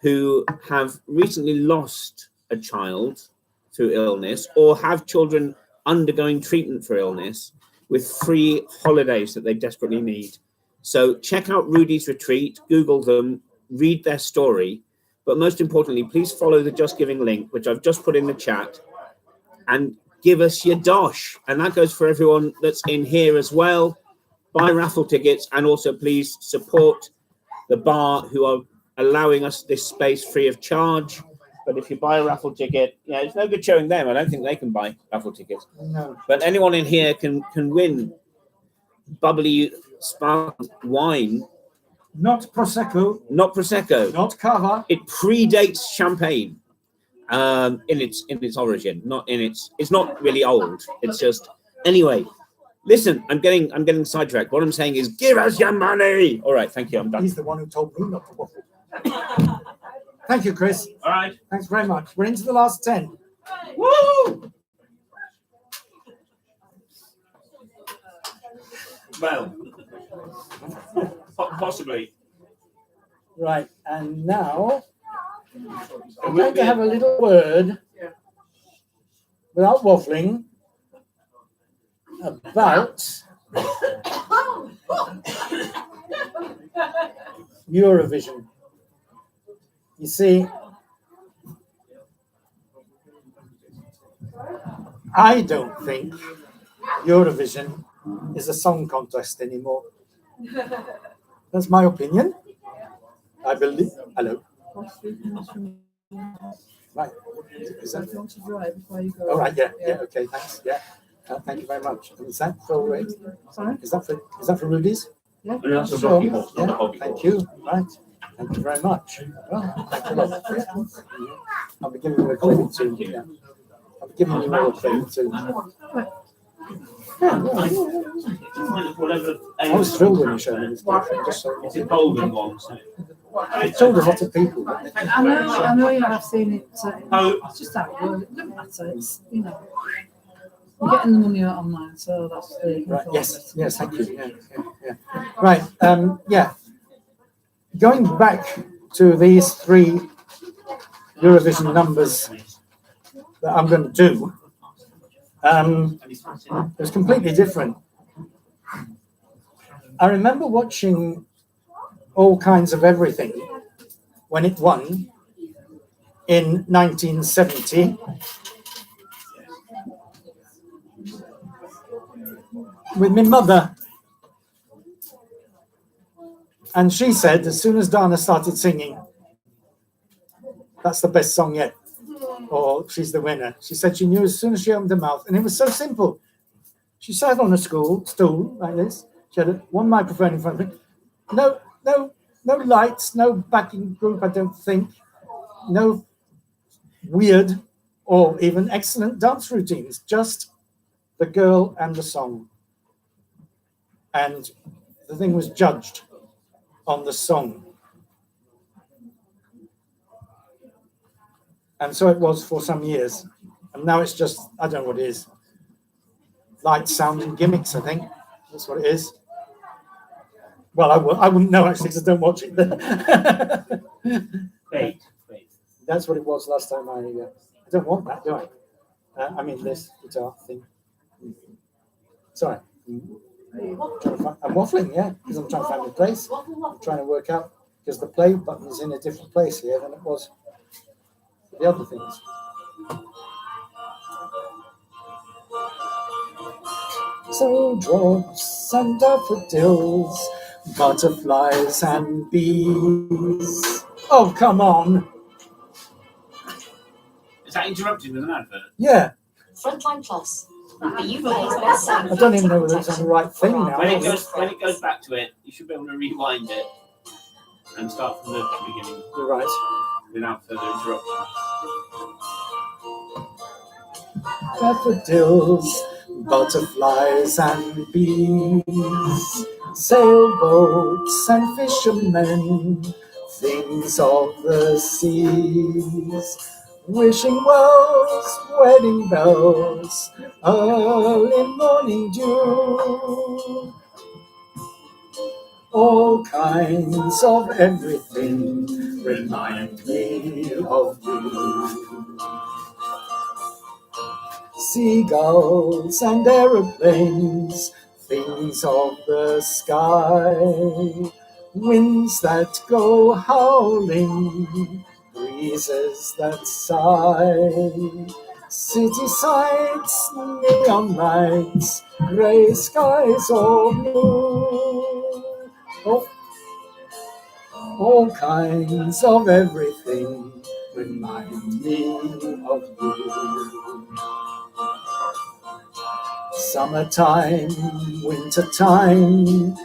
who have recently lost a child through illness or have children undergoing treatment for illness with free holidays that they desperately need. So check out Rudi's retreat, Google them, read their story, but most importantly, please follow the Just Giving link, which I've just put in the chat, and give us your dosh. And that goes for everyone that's in here as well. Buy raffle tickets, and also please support the bar who are allowing us this space free of charge. But if you buy a raffle ticket, yeah, it's no good showing them. I don't think they can buy raffle tickets. No. But anyone in here can win bubbly sparkling wine. Not Prosecco. Not Prosecco. Not Cava. It predates champagne in its origin. It's not really old. It's just anyway. Listen, I'm getting sidetracked. What I'm saying is, give us your money. All right, thank you. I'm done. He's the one who told me not to waffle. Thank you, Chris. All right. Thanks very much. We're into the last 10. Woo! Well, possibly. Right, and now I'm going to have a little word, without waffling, about Eurovision. You see, I don't think Eurovision is a song contest anymore. That's my opinion. I believe. Hello. Right. Is that? All right. Yeah. Yeah. Okay. Thanks. Yeah. Thank you very much. And is that for? Sorry? Is that for Ruddi's? Yeah. Yeah, so Sure. people, Yeah. not people. Thank you. Right. Thank you very much. Well, thank you a lot. Yeah. I'll be giving you a clip soon. Yeah. I'll be giving you all a clip soon. Whatever. I was thrilled when you showed me this clip. Just so It's a golden one. So. it told a lot of people. I know you have seen it. Oh. It's just that word. It doesn't matter. It's, you know, you're getting the money out online, so that's the. Right. Yes. Yes. Thank you. Yeah. Right. Yeah. Going back to these 3 Eurovision numbers that I'm going to do, it was completely different. I remember watching All Kinds of Everything when it won in 1970. With my mother. And she said, as soon as Dana started singing, that's the best song yet, or she's the winner. She said she knew as soon as she opened her mouth, and it was so simple. She sat on a stool like this. She had one microphone in front of her. No lights, no backing group, I don't think. No weird or even excellent dance routines, just the girl and the song. And the thing was judged on the song. And so it was for some years. And now it's just, I don't know what it is. Light, sound, and gimmicks, I think. That's what it is. Well, I wouldn't know actually because I don't watch it. Wait. That's what it was last time I don't want that, do I? I mean this guitar thing. Sorry. I'm waffling, yeah, because I'm trying to find the place. I'm trying to work out, because the play button is in a different place here than it was for the other things. So dwarfs and daffodils, butterflies and bees. Oh, come on. Is that interrupted with an advert? Yeah. Frontline Plus. The UK's best-selling. I don't even know whether it's on the right thing now. When it goes back to it, you should be able to rewind it and start from the beginning. You're right. Without further interruption. Daffodils, butterflies and bees, sailboats and fishermen, things of the seas. Wishing wells, wedding bells, early morning dew. All kinds of everything remind me of you. Seagulls and aeroplanes, things of the sky. winds that go howling, breezes that sigh, city sights, neon lights, grey skies or blue. Oh, all kinds of everything remind me of you. Summertime, wintertime,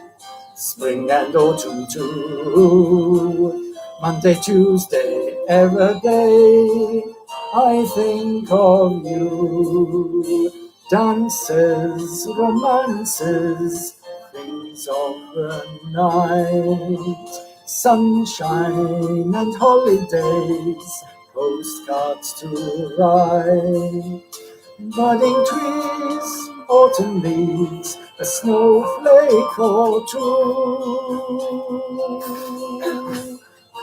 spring and autumn too. Monday, Tuesday, every day, I think of you. Dances, romances, things of the night. Sunshine and holidays, postcards to write. Budding trees, autumn leaves, a snowflake or two.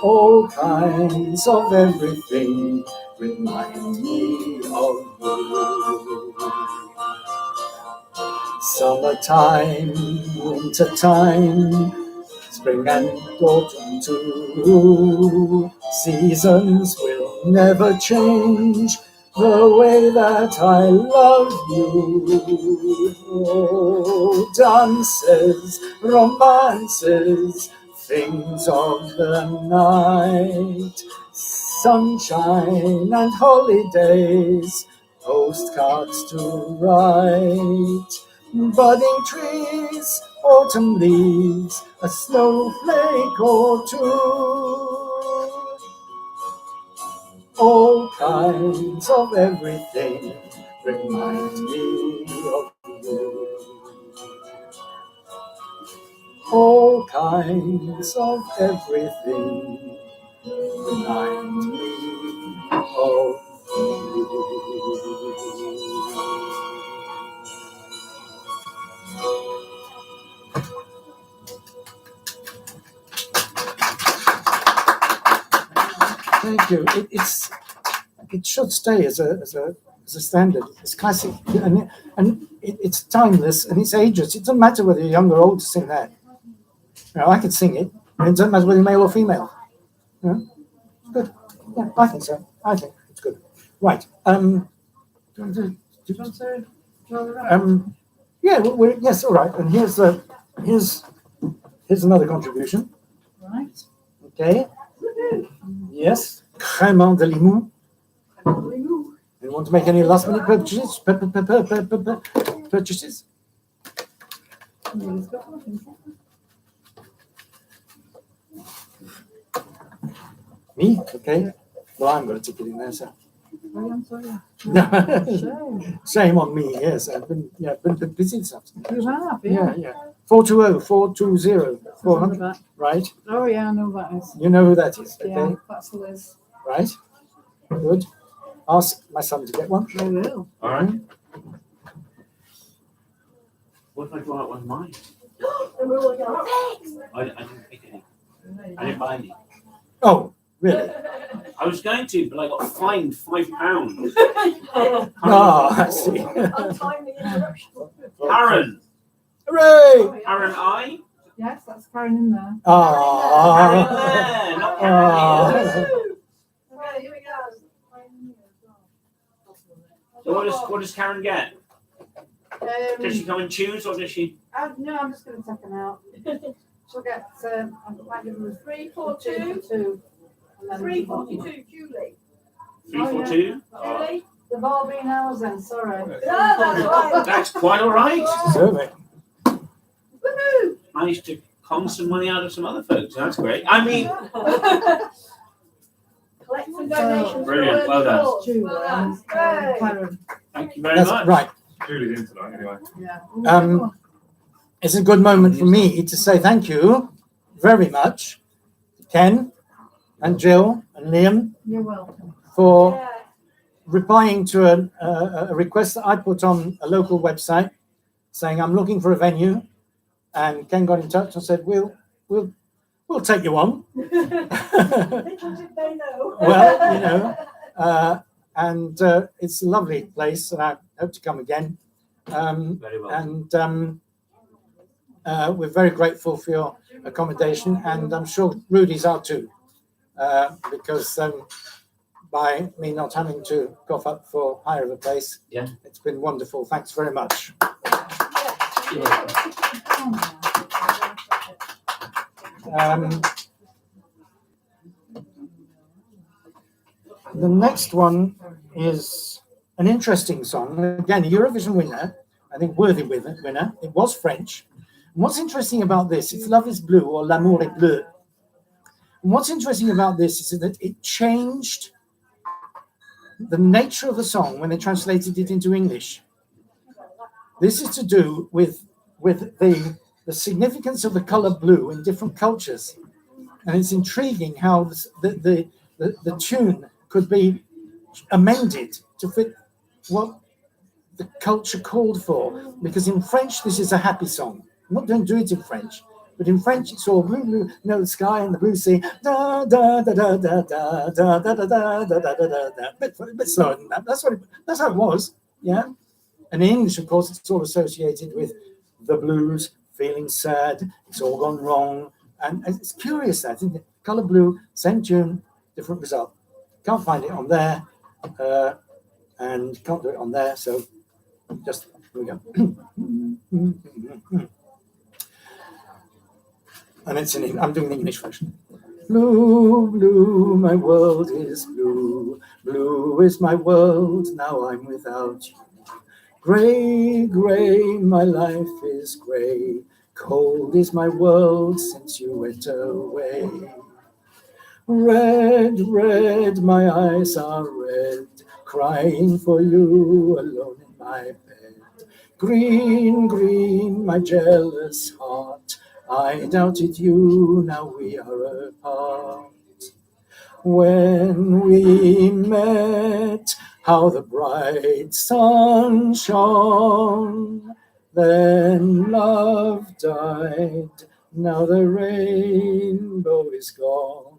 All kinds of everything remind me of you. Summertime, wintertime, spring and autumn too. Seasons will never change the way that I love you. Oh, dances, romances, things of the night, sunshine and holidays, postcards to write. Budding trees, autumn leaves, a snowflake or two. All kinds of everything remind me of you. All kinds of everything remind me of you. Thank you. It should stay as a standard. It's classic, and it's timeless and it's ageless. It doesn't matter whether you're young or old to sing that. You know, I could sing it, and it doesn't matter whether you're male or female. You know? Good. Yeah, I think so. I think it's good. Right. Yeah. Yes. All right. And here's another contribution. Right. Okay. Yes. Crème de limon. You want to make any last minute purchases? Purchases? Me? Okay. Well, I'm going to ticket in there, so. I'm sorry. Shame on me. Yes, I've been busy this afternoon. You have, yeah. Yeah. 420, 400. Right. Oh yeah, I know that is. You know who that is, okay? Yeah, that's Liz. Right. Good. Ask my son to get one. I will. All right. What if I go out with mine? I didn't pick any. I didn't buy any. Oh, really? I was going to, but I got fined £5. Oh, I see. Karen. Hooray! Karen I. Yes, that's Karen in there. Karen there, not Karen here. Right, here we go. So what does Karen get? Does she come and choose, or does she? No, I'm just going to take them out. She'll get, I might give them 342. 342, Julie. 342? Julie? They've all been ours then, sorry. No, that's right. That's quite all right. Certainly. Woohoo! Managed to con some money out of some other folks. That's great. I mean, Collect some donations. Brilliant, well done. Julie Well done. and Great. Karen. thank you very That's much. right. Julie's in tonight, anyway. Yeah. It's a good moment for me to say thank you very much to Ken and Jill and Liam You're welcome. for Yeah. replying to a request that I put on a local website saying I'm looking for a venue, and Ken got in touch and said we'll take you on. Little did they know. Well, you know, and it's a lovely place, and I hope to come again. Very well. And We're very grateful for your accommodation, and I'm sure Ruddi's are too, because by me not having to cough up for hire of a place, it's been wonderful. Thanks very much. The next one is an interesting song. Again, a Eurovision winner, I think worthy winner. It was French. And what's interesting about this, it's Love is Blue or L'amour est bleu. And what's interesting about this is that it changed the nature of the song when they translated it into English. This is to do with the significance of the color blue in different cultures. And it's intriguing how the tune could be amended to fit what the culture called for. Because in French, this is a happy song. I'm not going to do it in French, but in French, it's all blue, blue, the sky and the blue sea, da da da da da da da da da da da da da da. A bit slower than that. That's how it was, yeah. And in English, of course, it's all associated with the blues, feeling sad, it's all gone wrong. And it's curious that, isn't it? Color blue, same tune, different result. Can't find it on there, and can't do it on there, so just, here we go. And it's I'm doing the English version. Blue, blue, my world is blue. Blue is my world, now I'm without you. Gray, gray, my life is gray. Cold is my world since you went away. Red, red, my eyes are red, crying for you alone in my bed. Green, green, my jealous heart, I doubted you, now we are apart. When we met, how the bright sun shone, then love died, now the rainbow is gone.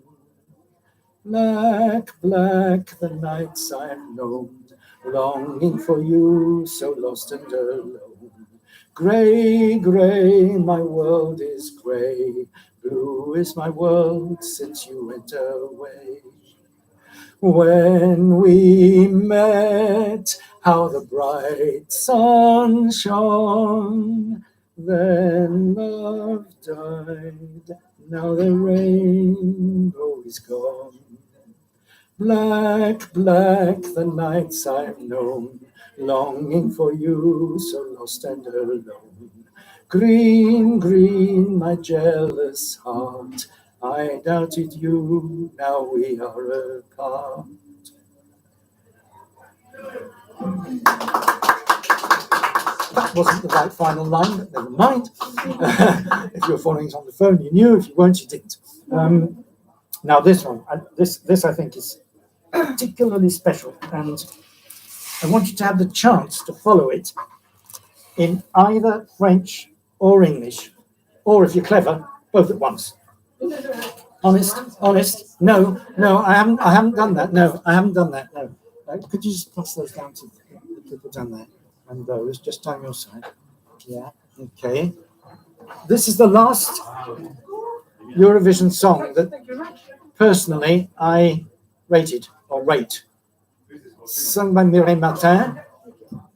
Black, black, the nights I've known, longing for you, so lost and alone. Gray, gray, my world is gray, blue is my world since you went away. When we met, how the bright sun shone, then love died, now the rainbow is gone. Black, black, the nights I've known, longing for you, so lost and alone. Green, green, my jealous heart, I doubted you, now we are apart. That wasn't the right final line, but never mind. If you were following it on the phone, you knew. If you weren't, you didn't. Now this one, this I think is particularly special, and I want you to have the chance to follow it in either French or English, or if you're clever, both at once. Honest. No, I haven't done that. No, I haven't done that. No. Could you just pass those down to the people down there? And those just down your side. Yeah. Okay. This is the last Eurovision song that personally I rate. Sung by Mireille Martin.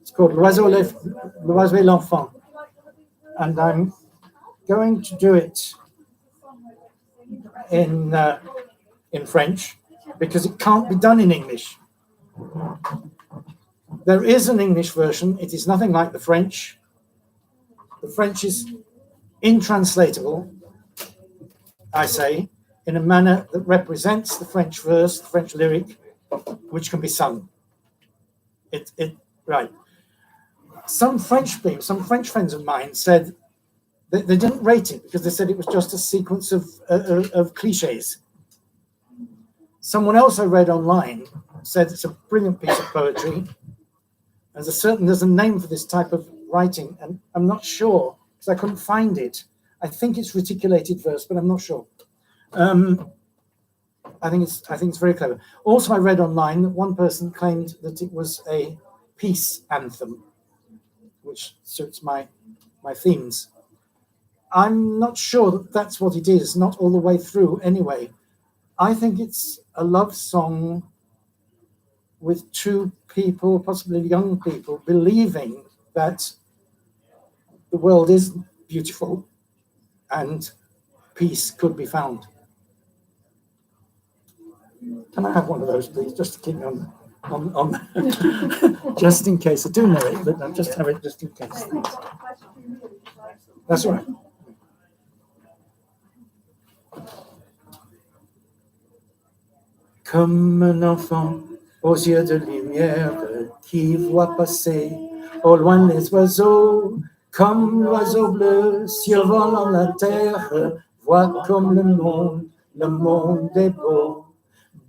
It's called L'Oiseau et l'Enfant. And I'm going to do it in French because it can't be done in English. There is an English version. It is nothing like the French. The French is intranslatable, I say, in a manner that represents the French verse, the French lyric, which can be sung. Right. Some French friends of mine said that they didn't rate it because they said it was just a sequence of cliches. Someone else I read online said it's a brilliant piece of poetry. There's a name for this type of writing, and I'm not sure because I couldn't find it. I think it's reticulated verse, but I'm not sure. I think it's very clever. Also, I read online that one person claimed that it was a peace anthem, which suits my themes. I'm not sure that that's what it is, not all the way through anyway. I think it's a love song with two people, possibly young people, believing that the world is beautiful and peace could be found. Can I have one of those, please, just to keep me on just in case. I do know it, but I'll just have it just in case. Thanks. That's all right. Comme un enfant aux yeux de lumière qui voit passer au loin les oiseaux, comme l'oiseau bleu survolant la terre, voit comme le monde est beau.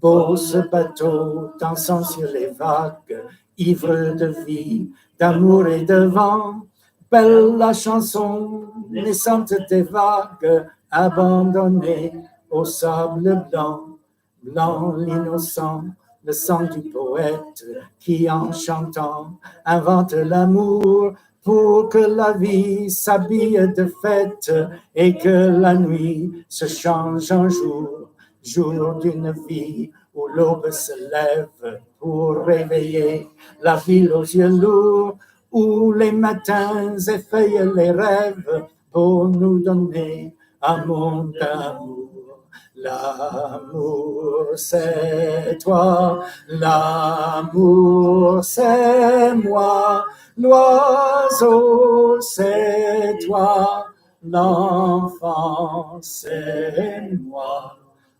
Beau ce bateau dansant sur les vagues, ivre de vie, d'amour et de vent. Belle la chanson naissante des vagues, abandonnée au sable blanc. Blanc l'innocent, le sang du poète qui en chantant invente l'amour pour que la vie s'habille de fête et que la nuit se change en jour, jour d'une vie où l'aube se lève pour réveiller la ville aux yeux lourds, où les matins effeuillent les rêves pour nous donner un monde d'amour. L'amour, c'est toi, l'amour, c'est moi, l'oiseau, c'est toi, l'enfant, c'est moi.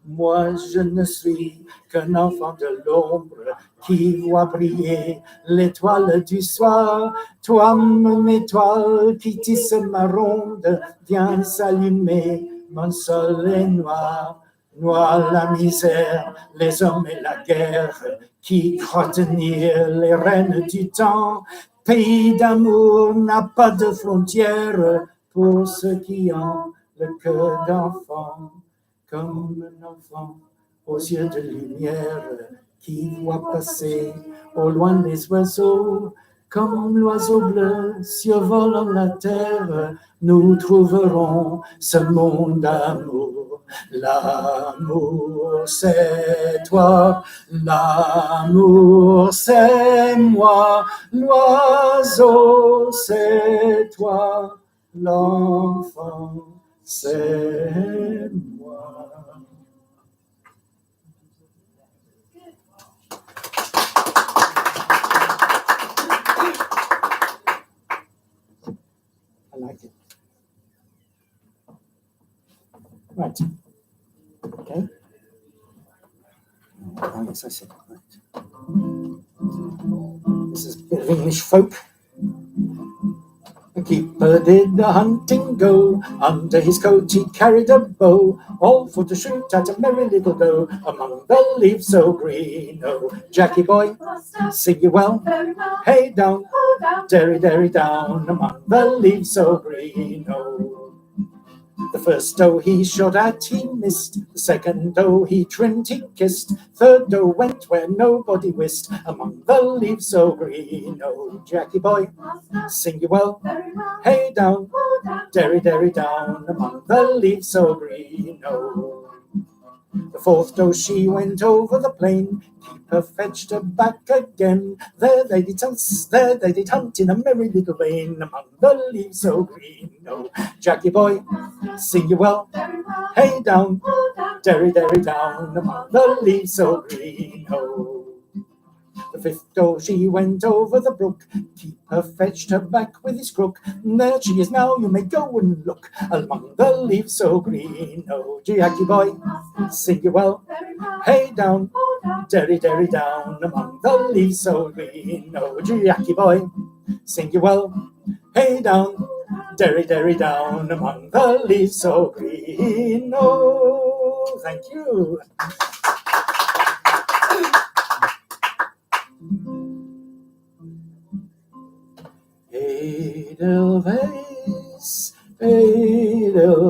Moi, je ne suis qu'un enfant de l'ombre qui voit briller l'étoile du soir. Toi, mon étoile qui tisse ma ronde, viens s'allumer, mon soleil noir. Noir la misère, les hommes et la guerre, qui croient tenir les rênes du temps. Pays d'amour n'a pas de frontières pour ceux qui ont le cœur d'enfant. Comme un enfant aux yeux de lumière qui voit passer au loin les oiseaux. Comme l'oiseau bleu survolant la terre, nous trouverons ce monde d'amour. L'amour, c'est toi, l'amour, c'est moi, l'oiseau, c'est toi, l'enfant, c'est moi. I like it. Right. Okay. Oh, yes, I said right. This is a bit of English folk. The keeper did a hunting go. Under his coat he carried a bow, all for to shoot at a merry little doe among the leaves so green. Oh, Jackie boy, sing you well. Hey down, derry derry down among the leaves so green. Oh. The first doe he shot at, he missed. The second doe he trimmed, he kissed. Third doe went where nobody wist, among the leaves so green. Oh, Jackie boy, sing you well. Hey down, derry derry down, among the leaves so green. Oh. The fourth doe she went over the plain. Keeper fetched her back again. There they did hunt in a merry little lane among the leaves so green. Oh, Jackie boy, sing you well. Hey down, derry derry down among the leaves so green. Oh. The fifth doe she went over the brook. Keeper fetched her back with his crook. There she is now, you may go and look among the leaves so green. Oh, Jackie boy, sing you well. Hey down, derry derry down among the leaves so green. Oh, Jackie boy, sing you well. Hey down, derry derry down among the leaves so green. Oh, thank you. Edelweiss, Edelweiss,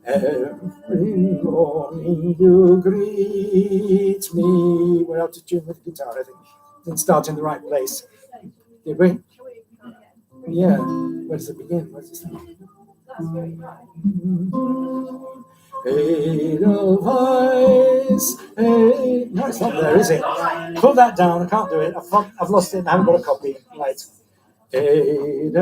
every morning you greet me. We're out of tune with the guitar, I think. Didn't start in the right place. Did we? Yeah. Where does it begin? Where does it start? Edelweiss, hey. No, it's not there, is it? Pull that down. I can't do it. I've lost it. I haven't got a copy. Right. Edelweiss,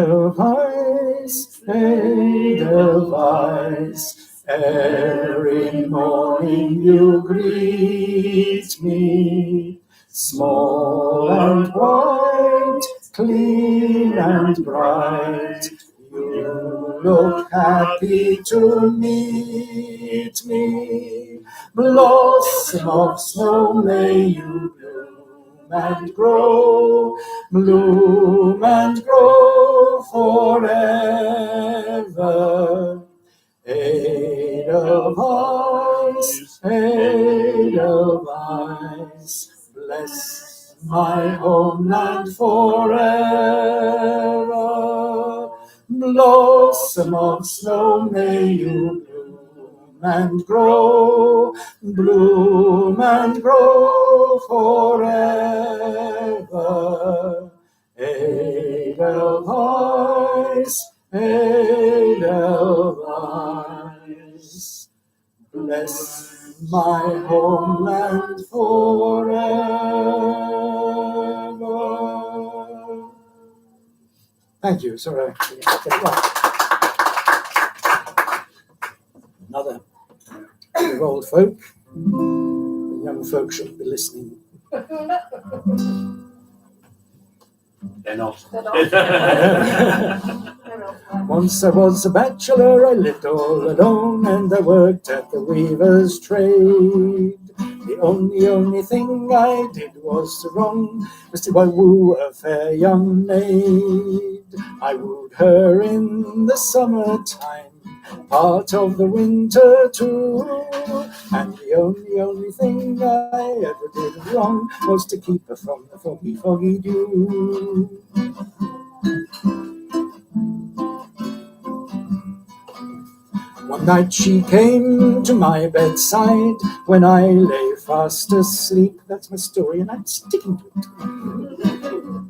Edelweiss, every morning you greet me, small and white, clean and bright. You look happy to meet me. Blossom of snow, may you bloom and grow forever. Edelweiss, Edelweiss, bless my homeland forever. Blossom of snow, may you bloom and grow forever. Edelweiss, Edelweiss, bless my homeland forever. Thank you. Sorry. Another of old folk. The young folk shouldn't be listening. They're not. Once I was a bachelor, I lived all alone, and I worked at the weaver's trade. The only thing I did was wrong, was to woo a fair young maid. I wooed her in the summertime, part of the winter too, and the only thing I ever did wrong was to keep her from the foggy dew. One night she came to my bedside when I lay fast asleep. That's my story and I'm sticking to it.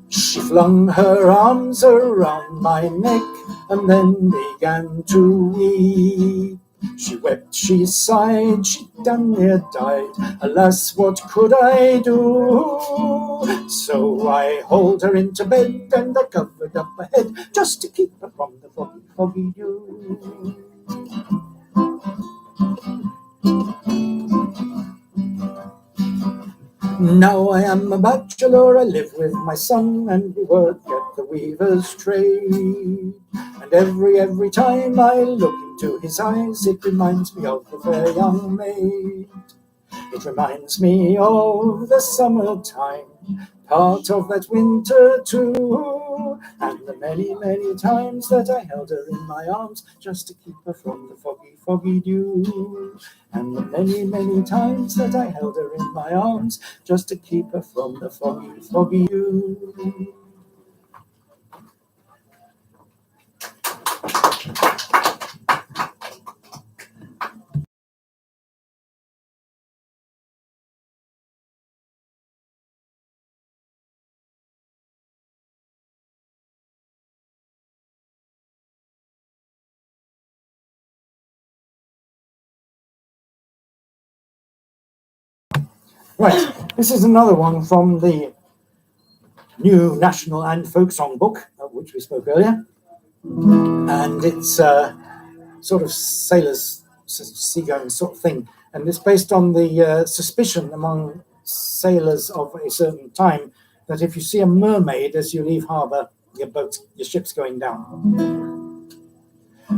She flung her arms around my neck and then began to weep. She wept, she sighed, she damn near died. Alas, what could I do? So I hauled her into bed and I covered up her head just to keep her from the foggy dew. Now I am a bachelor, I live with my son, and we work at the weaver's trade. And every time I look into his eyes, it reminds me of the fair young maid. It reminds me of the summertime, part of that winter too, and the many times that I held her in my arms just to keep her from the foggy dew. And the many times that I held her in my arms just to keep her from the foggy dew. Right, this is another one from the new National and Folk Song book, of which we spoke earlier. And it's sort of sailors, seagoing sort of thing. And it's based on the suspicion among sailors of a certain time that if you see a mermaid as you leave harbour, your ship's going down.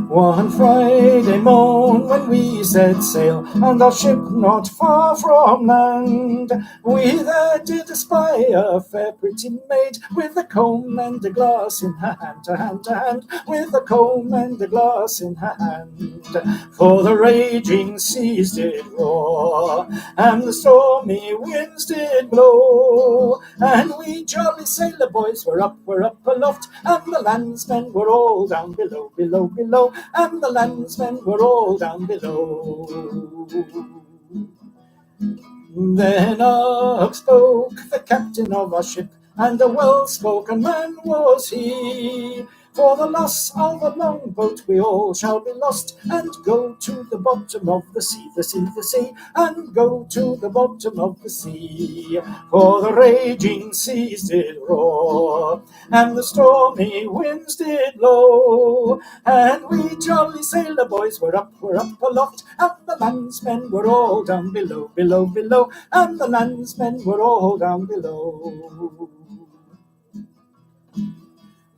One Friday morn when we set sail, and our ship not far from land, we there did espy a fair pretty maid, with a comb and a glass in her hand, with a comb and a glass in her hand. For the raging seas did roar, and the stormy winds did blow, and we jolly sailor boys were up aloft, and the landsmen were all down below, and the landsmen were all down below. Then up spoke the captain of our ship, and a well-spoken man was he. For the loss of a longboat we all shall be lost, and go to the bottom of the sea, the sea, the sea, and go to the bottom of the sea. For the raging seas did roar, and the stormy winds did blow, and we jolly sailor boys were up aloft, and the landsmen were all down below, below, below, and the landsmen were all down below.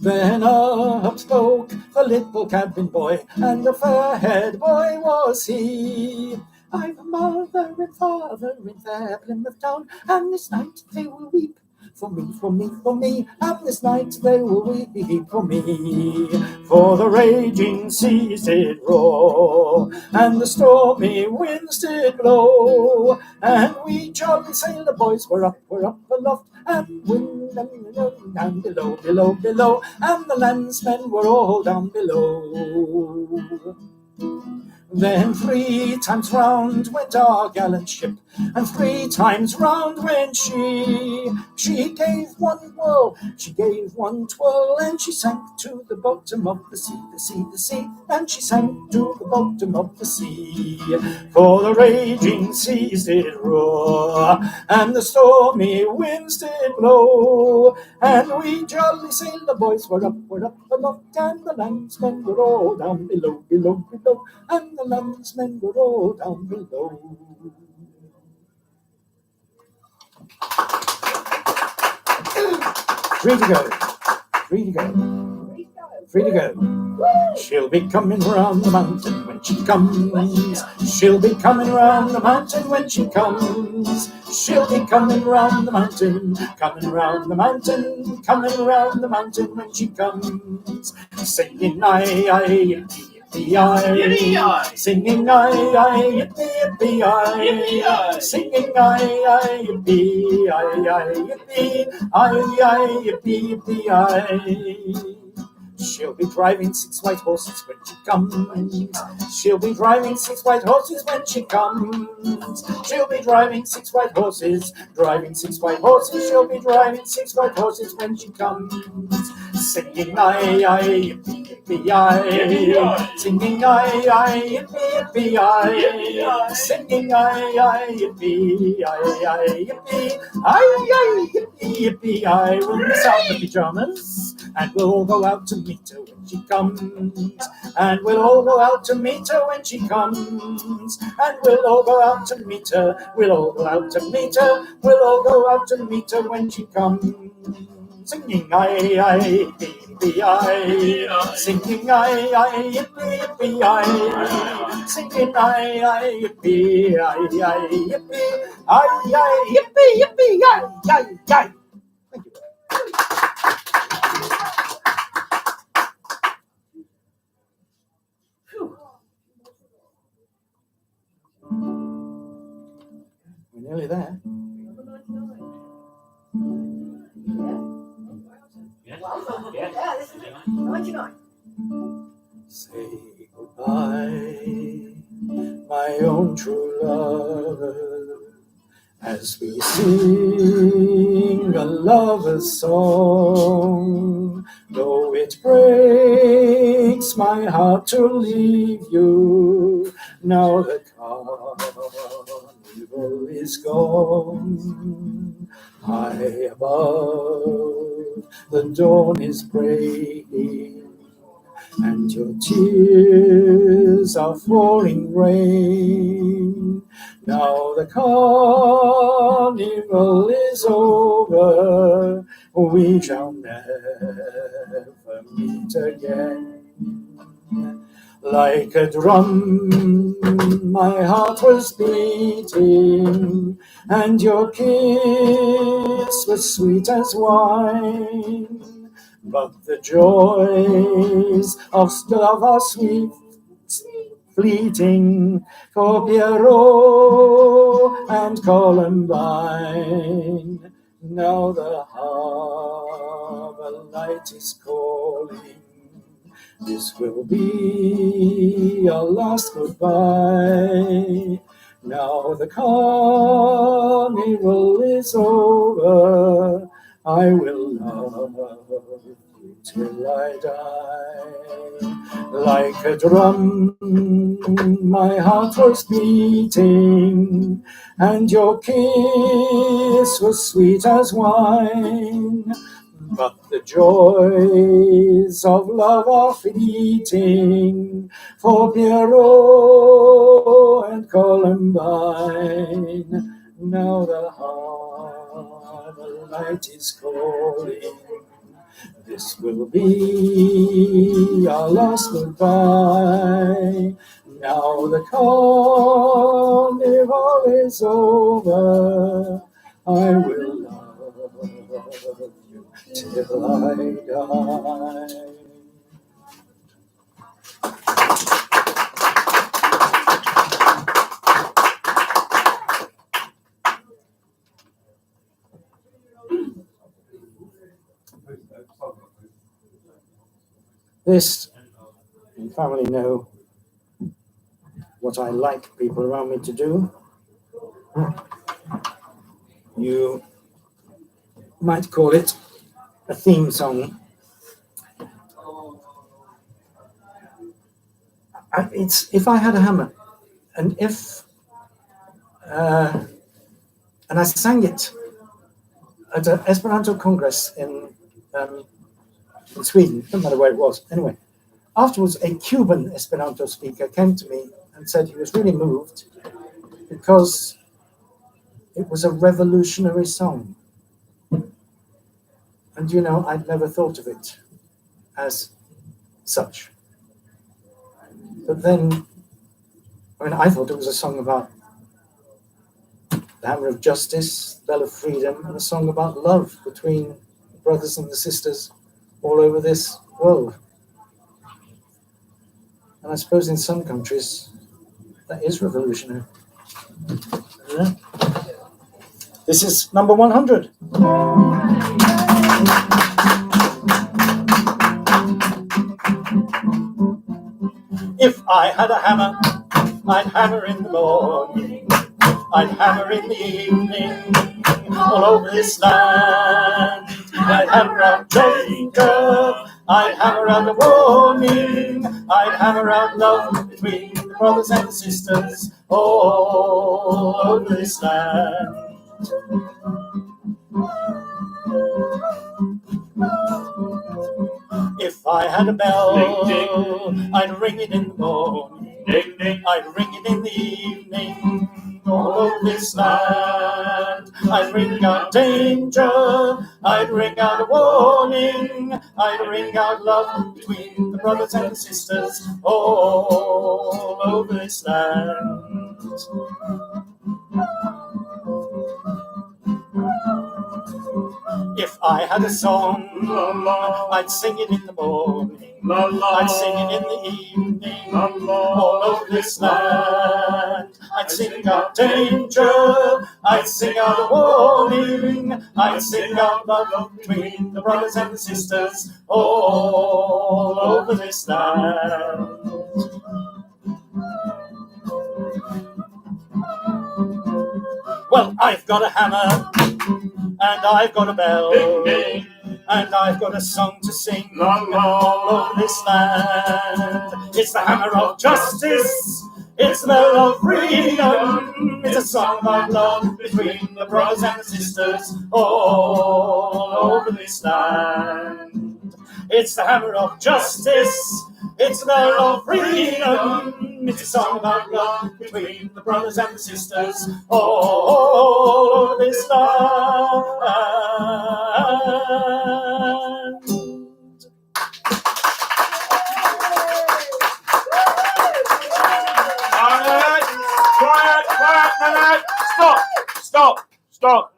Then up spoke the little cabin boy, and a fair-haired boy was he. I've a mother and father in fair Plymouth town, and this night they will weep for me, for me, for me, and this night they will weep for me. For the raging seas did roar, and the stormy winds did blow, and we jolly sailor boys were up aloft, and wind down below, below, below, and the landsmen were all down below. Then 3 times round went our gallant ship, and 3 times round went she. She gave one whirl, she gave one twirl, and she sank to the bottom of the sea, the sea, the sea, and she sank to the bottom of the sea. For the raging seas did roar, and the stormy winds did blow, and we jolly sailor boys were up aloft, and the landsmen were all down below, below, below, and the landsmen were all down below. Free to go, free to go, free to go. She'll be coming round the mountain when she comes. She'll be coming round the mountain when she comes. She'll be coming round the mountain, coming round the mountain, coming round the mountain when she comes. Singing aye, yippee-yi, singing aye, yippee-yi, singing aye, yippee-yi, yippee-yi. She'll be driving 6 white horses when she comes. She'll be driving 6 white horses when she comes. She'll be driving 6 white horses, driving 6 white horses. She'll be driving 6 white horses when she comes. Singing aye, yippee-yi, singing aye, yippee-yi, singing aye, yippee-yi, yippee-yi. We'll miss out the pajamas, and we'll all go out to meet her when she comes. And we'll all go out to meet her when she comes. And we'll all go out to meet her. We'll all go out to meet her. We'll all go out to meet her when she comes. Singing aye, yippee-yi, singing aye, yippee-yi, singing aye, yippee-yi, yippee-yi. Thank you. We're nearly there. Yeah, this is 99. Say goodbye, my own true love, as we sing a lover's song. Though it breaks my heart to leave you, now the carnival is gone. High above, the dawn is breaking, and your tears are falling rain. Now the carnival is over, we shall never meet again. Like a drum, my heart was beating, and your kiss was sweet as wine. But the joys of love are sweet, fleeting, for Pierrot and Columbine. Now the harbour light is calling. This will be our last goodbye. Now the carnival is over, I will love you till I die. Like a drum, my heart was beating, and your kiss was sweet as wine. But the joys of love are fleeting, for Pierrot and Columbine. Now the harbor light is calling. This will be our last goodbye. Now the carnival is over. I will love you till I die. This, you family know what I like people around me to do. You might call it a theme song. It's If I Had a Hammer, and I sang it at an Esperanto Congress in Sweden, no matter where it was. Anyway, afterwards, a Cuban Esperanto speaker came to me and said he was really moved because it was a revolutionary song. And, you know, I'd never thought of it as such. But then, I thought it was a song about the hammer of justice, the bell of freedom, and a song about love between the brothers and the sisters all over this world. And I suppose in some countries that is revolutionary. Yeah. This is number 100. If I had a hammer, I'd hammer in the morning, I'd hammer in the evening, all over this land. I'd hammer out danger, I'd hammer out a warning, I'd hammer out love between the brothers and the sisters all over this land. If I had a bell, ding, ding, I'd ring it in the morning, ding, ding, I'd ring it in the evening, all over this land. I'd ring out danger, I'd ring out a warning, I'd ring out love between the brothers and the sisters all over this land. If I had a song, I'd sing it in the morning, I'd sing it in the evening, all over this land. I'd sing out danger, I'd sing out a warning, I'd sing out love between the brothers and the sisters all over this land. Well, I've got a hammer, and I've got a bell, ding, ding, and I've got a song to sing all over this land. It's the hammer of justice, it's the bell of freedom, it's a song of love between the brothers and the sisters all over this land. It's the hammer of justice, it's the bell of freedom, it's a song about love between the brothers and the sisters all over this land. Quiet, stop.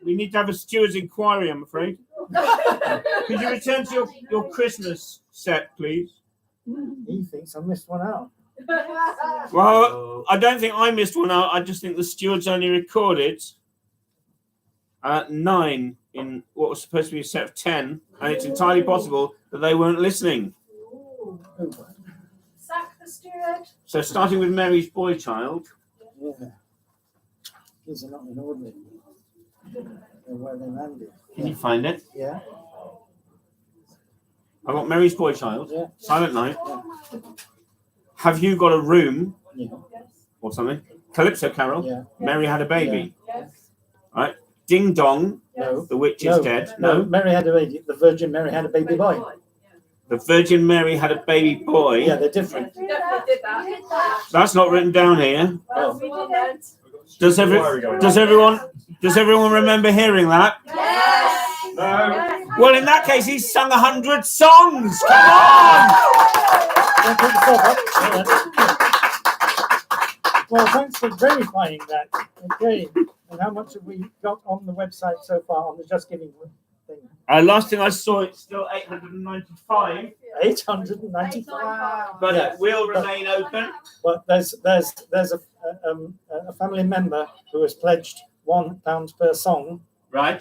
We need to have a steward's inquiry, I'm afraid. Could you return to your Christmas set, please? He thinks I missed one out. Well, I don't think I missed one out. I just think the stewards only recorded 9 in what was supposed to be a set of 10, and it's entirely possible that they weren't listening. Sack the steward. So starting with Mary's boy child. Yeah. These are not in order. They're where they landed. Can you find it? Yeah. I've got Mary's Boy Child, Yeah. Silent Night. Have You Got a Room? Yeah. Or something. Calypso Carol. Yeah. Mary Had a Baby. Yes. Right. Ding Dong. No. The Witch is Dead. No. No. Mary had a baby. The Virgin Mary had a baby boy. The Virgin Mary Had a Baby Boy. Yeah, they're different. We definitely did that. That's not written down here. Well, we didn't. Does everyone remember hearing that? Yes. No. Well, in that case, he's sung 100 songs. Come on! Don't put yourself up. Well, thanks for verifying that. Okay. And how much have we got on the website so far on the Just Giving thing? Last thing I saw, it's still 895, 895. but Yeah. it will remain open. Well, there's a family member who has pledged £1 per song. Right.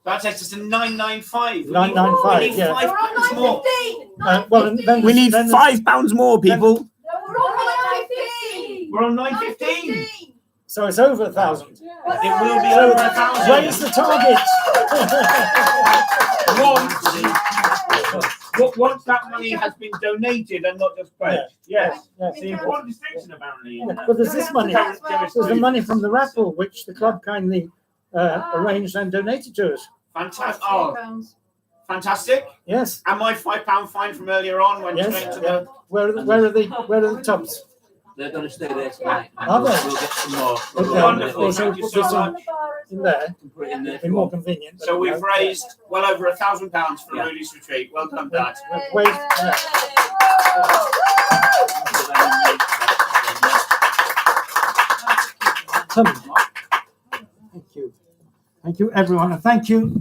That takes us to 995. 995, We need yeah. 5 pounds more. Well, and then We need then £5 more, people. We're on 915. We're on 915. So it's over 1,000. It will be over 1,000. Raise the target. Once that money has been donated and not just pledged. Yes. Yes. It's the important distinction, apparently. But there's this money. There's the money from the raffle, which the club kindly arranged and donated to us. Fantastic. Oh, fantastic. Yes. And my £5 fine from earlier on went straight Yes. to Yeah. the. Where are the tubs? They're going to stay there tonight. Are they? We'll get some more. Okay. Wonderful. So Thank you put so this much. in there. Put it in there. Be more convenient. So we've raised well over £1,000 for Ruddi's retreat. Well done, Dad. Wait. Yeah. Thank you. Thank you, everyone. And thank you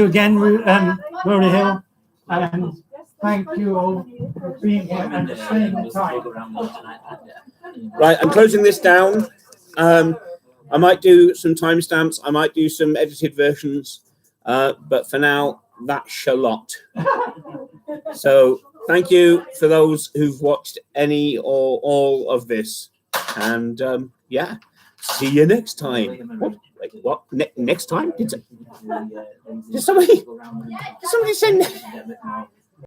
again, Rowley Hill. And thank you all for being here and staying on time. Right, I'm closing this down. I might do some timestamps. I might do some edited versions. But for now, that's Charlotte. So thank you for those who've watched any or all of this. And yeah, see you next time. What? Next time? Did somebody say?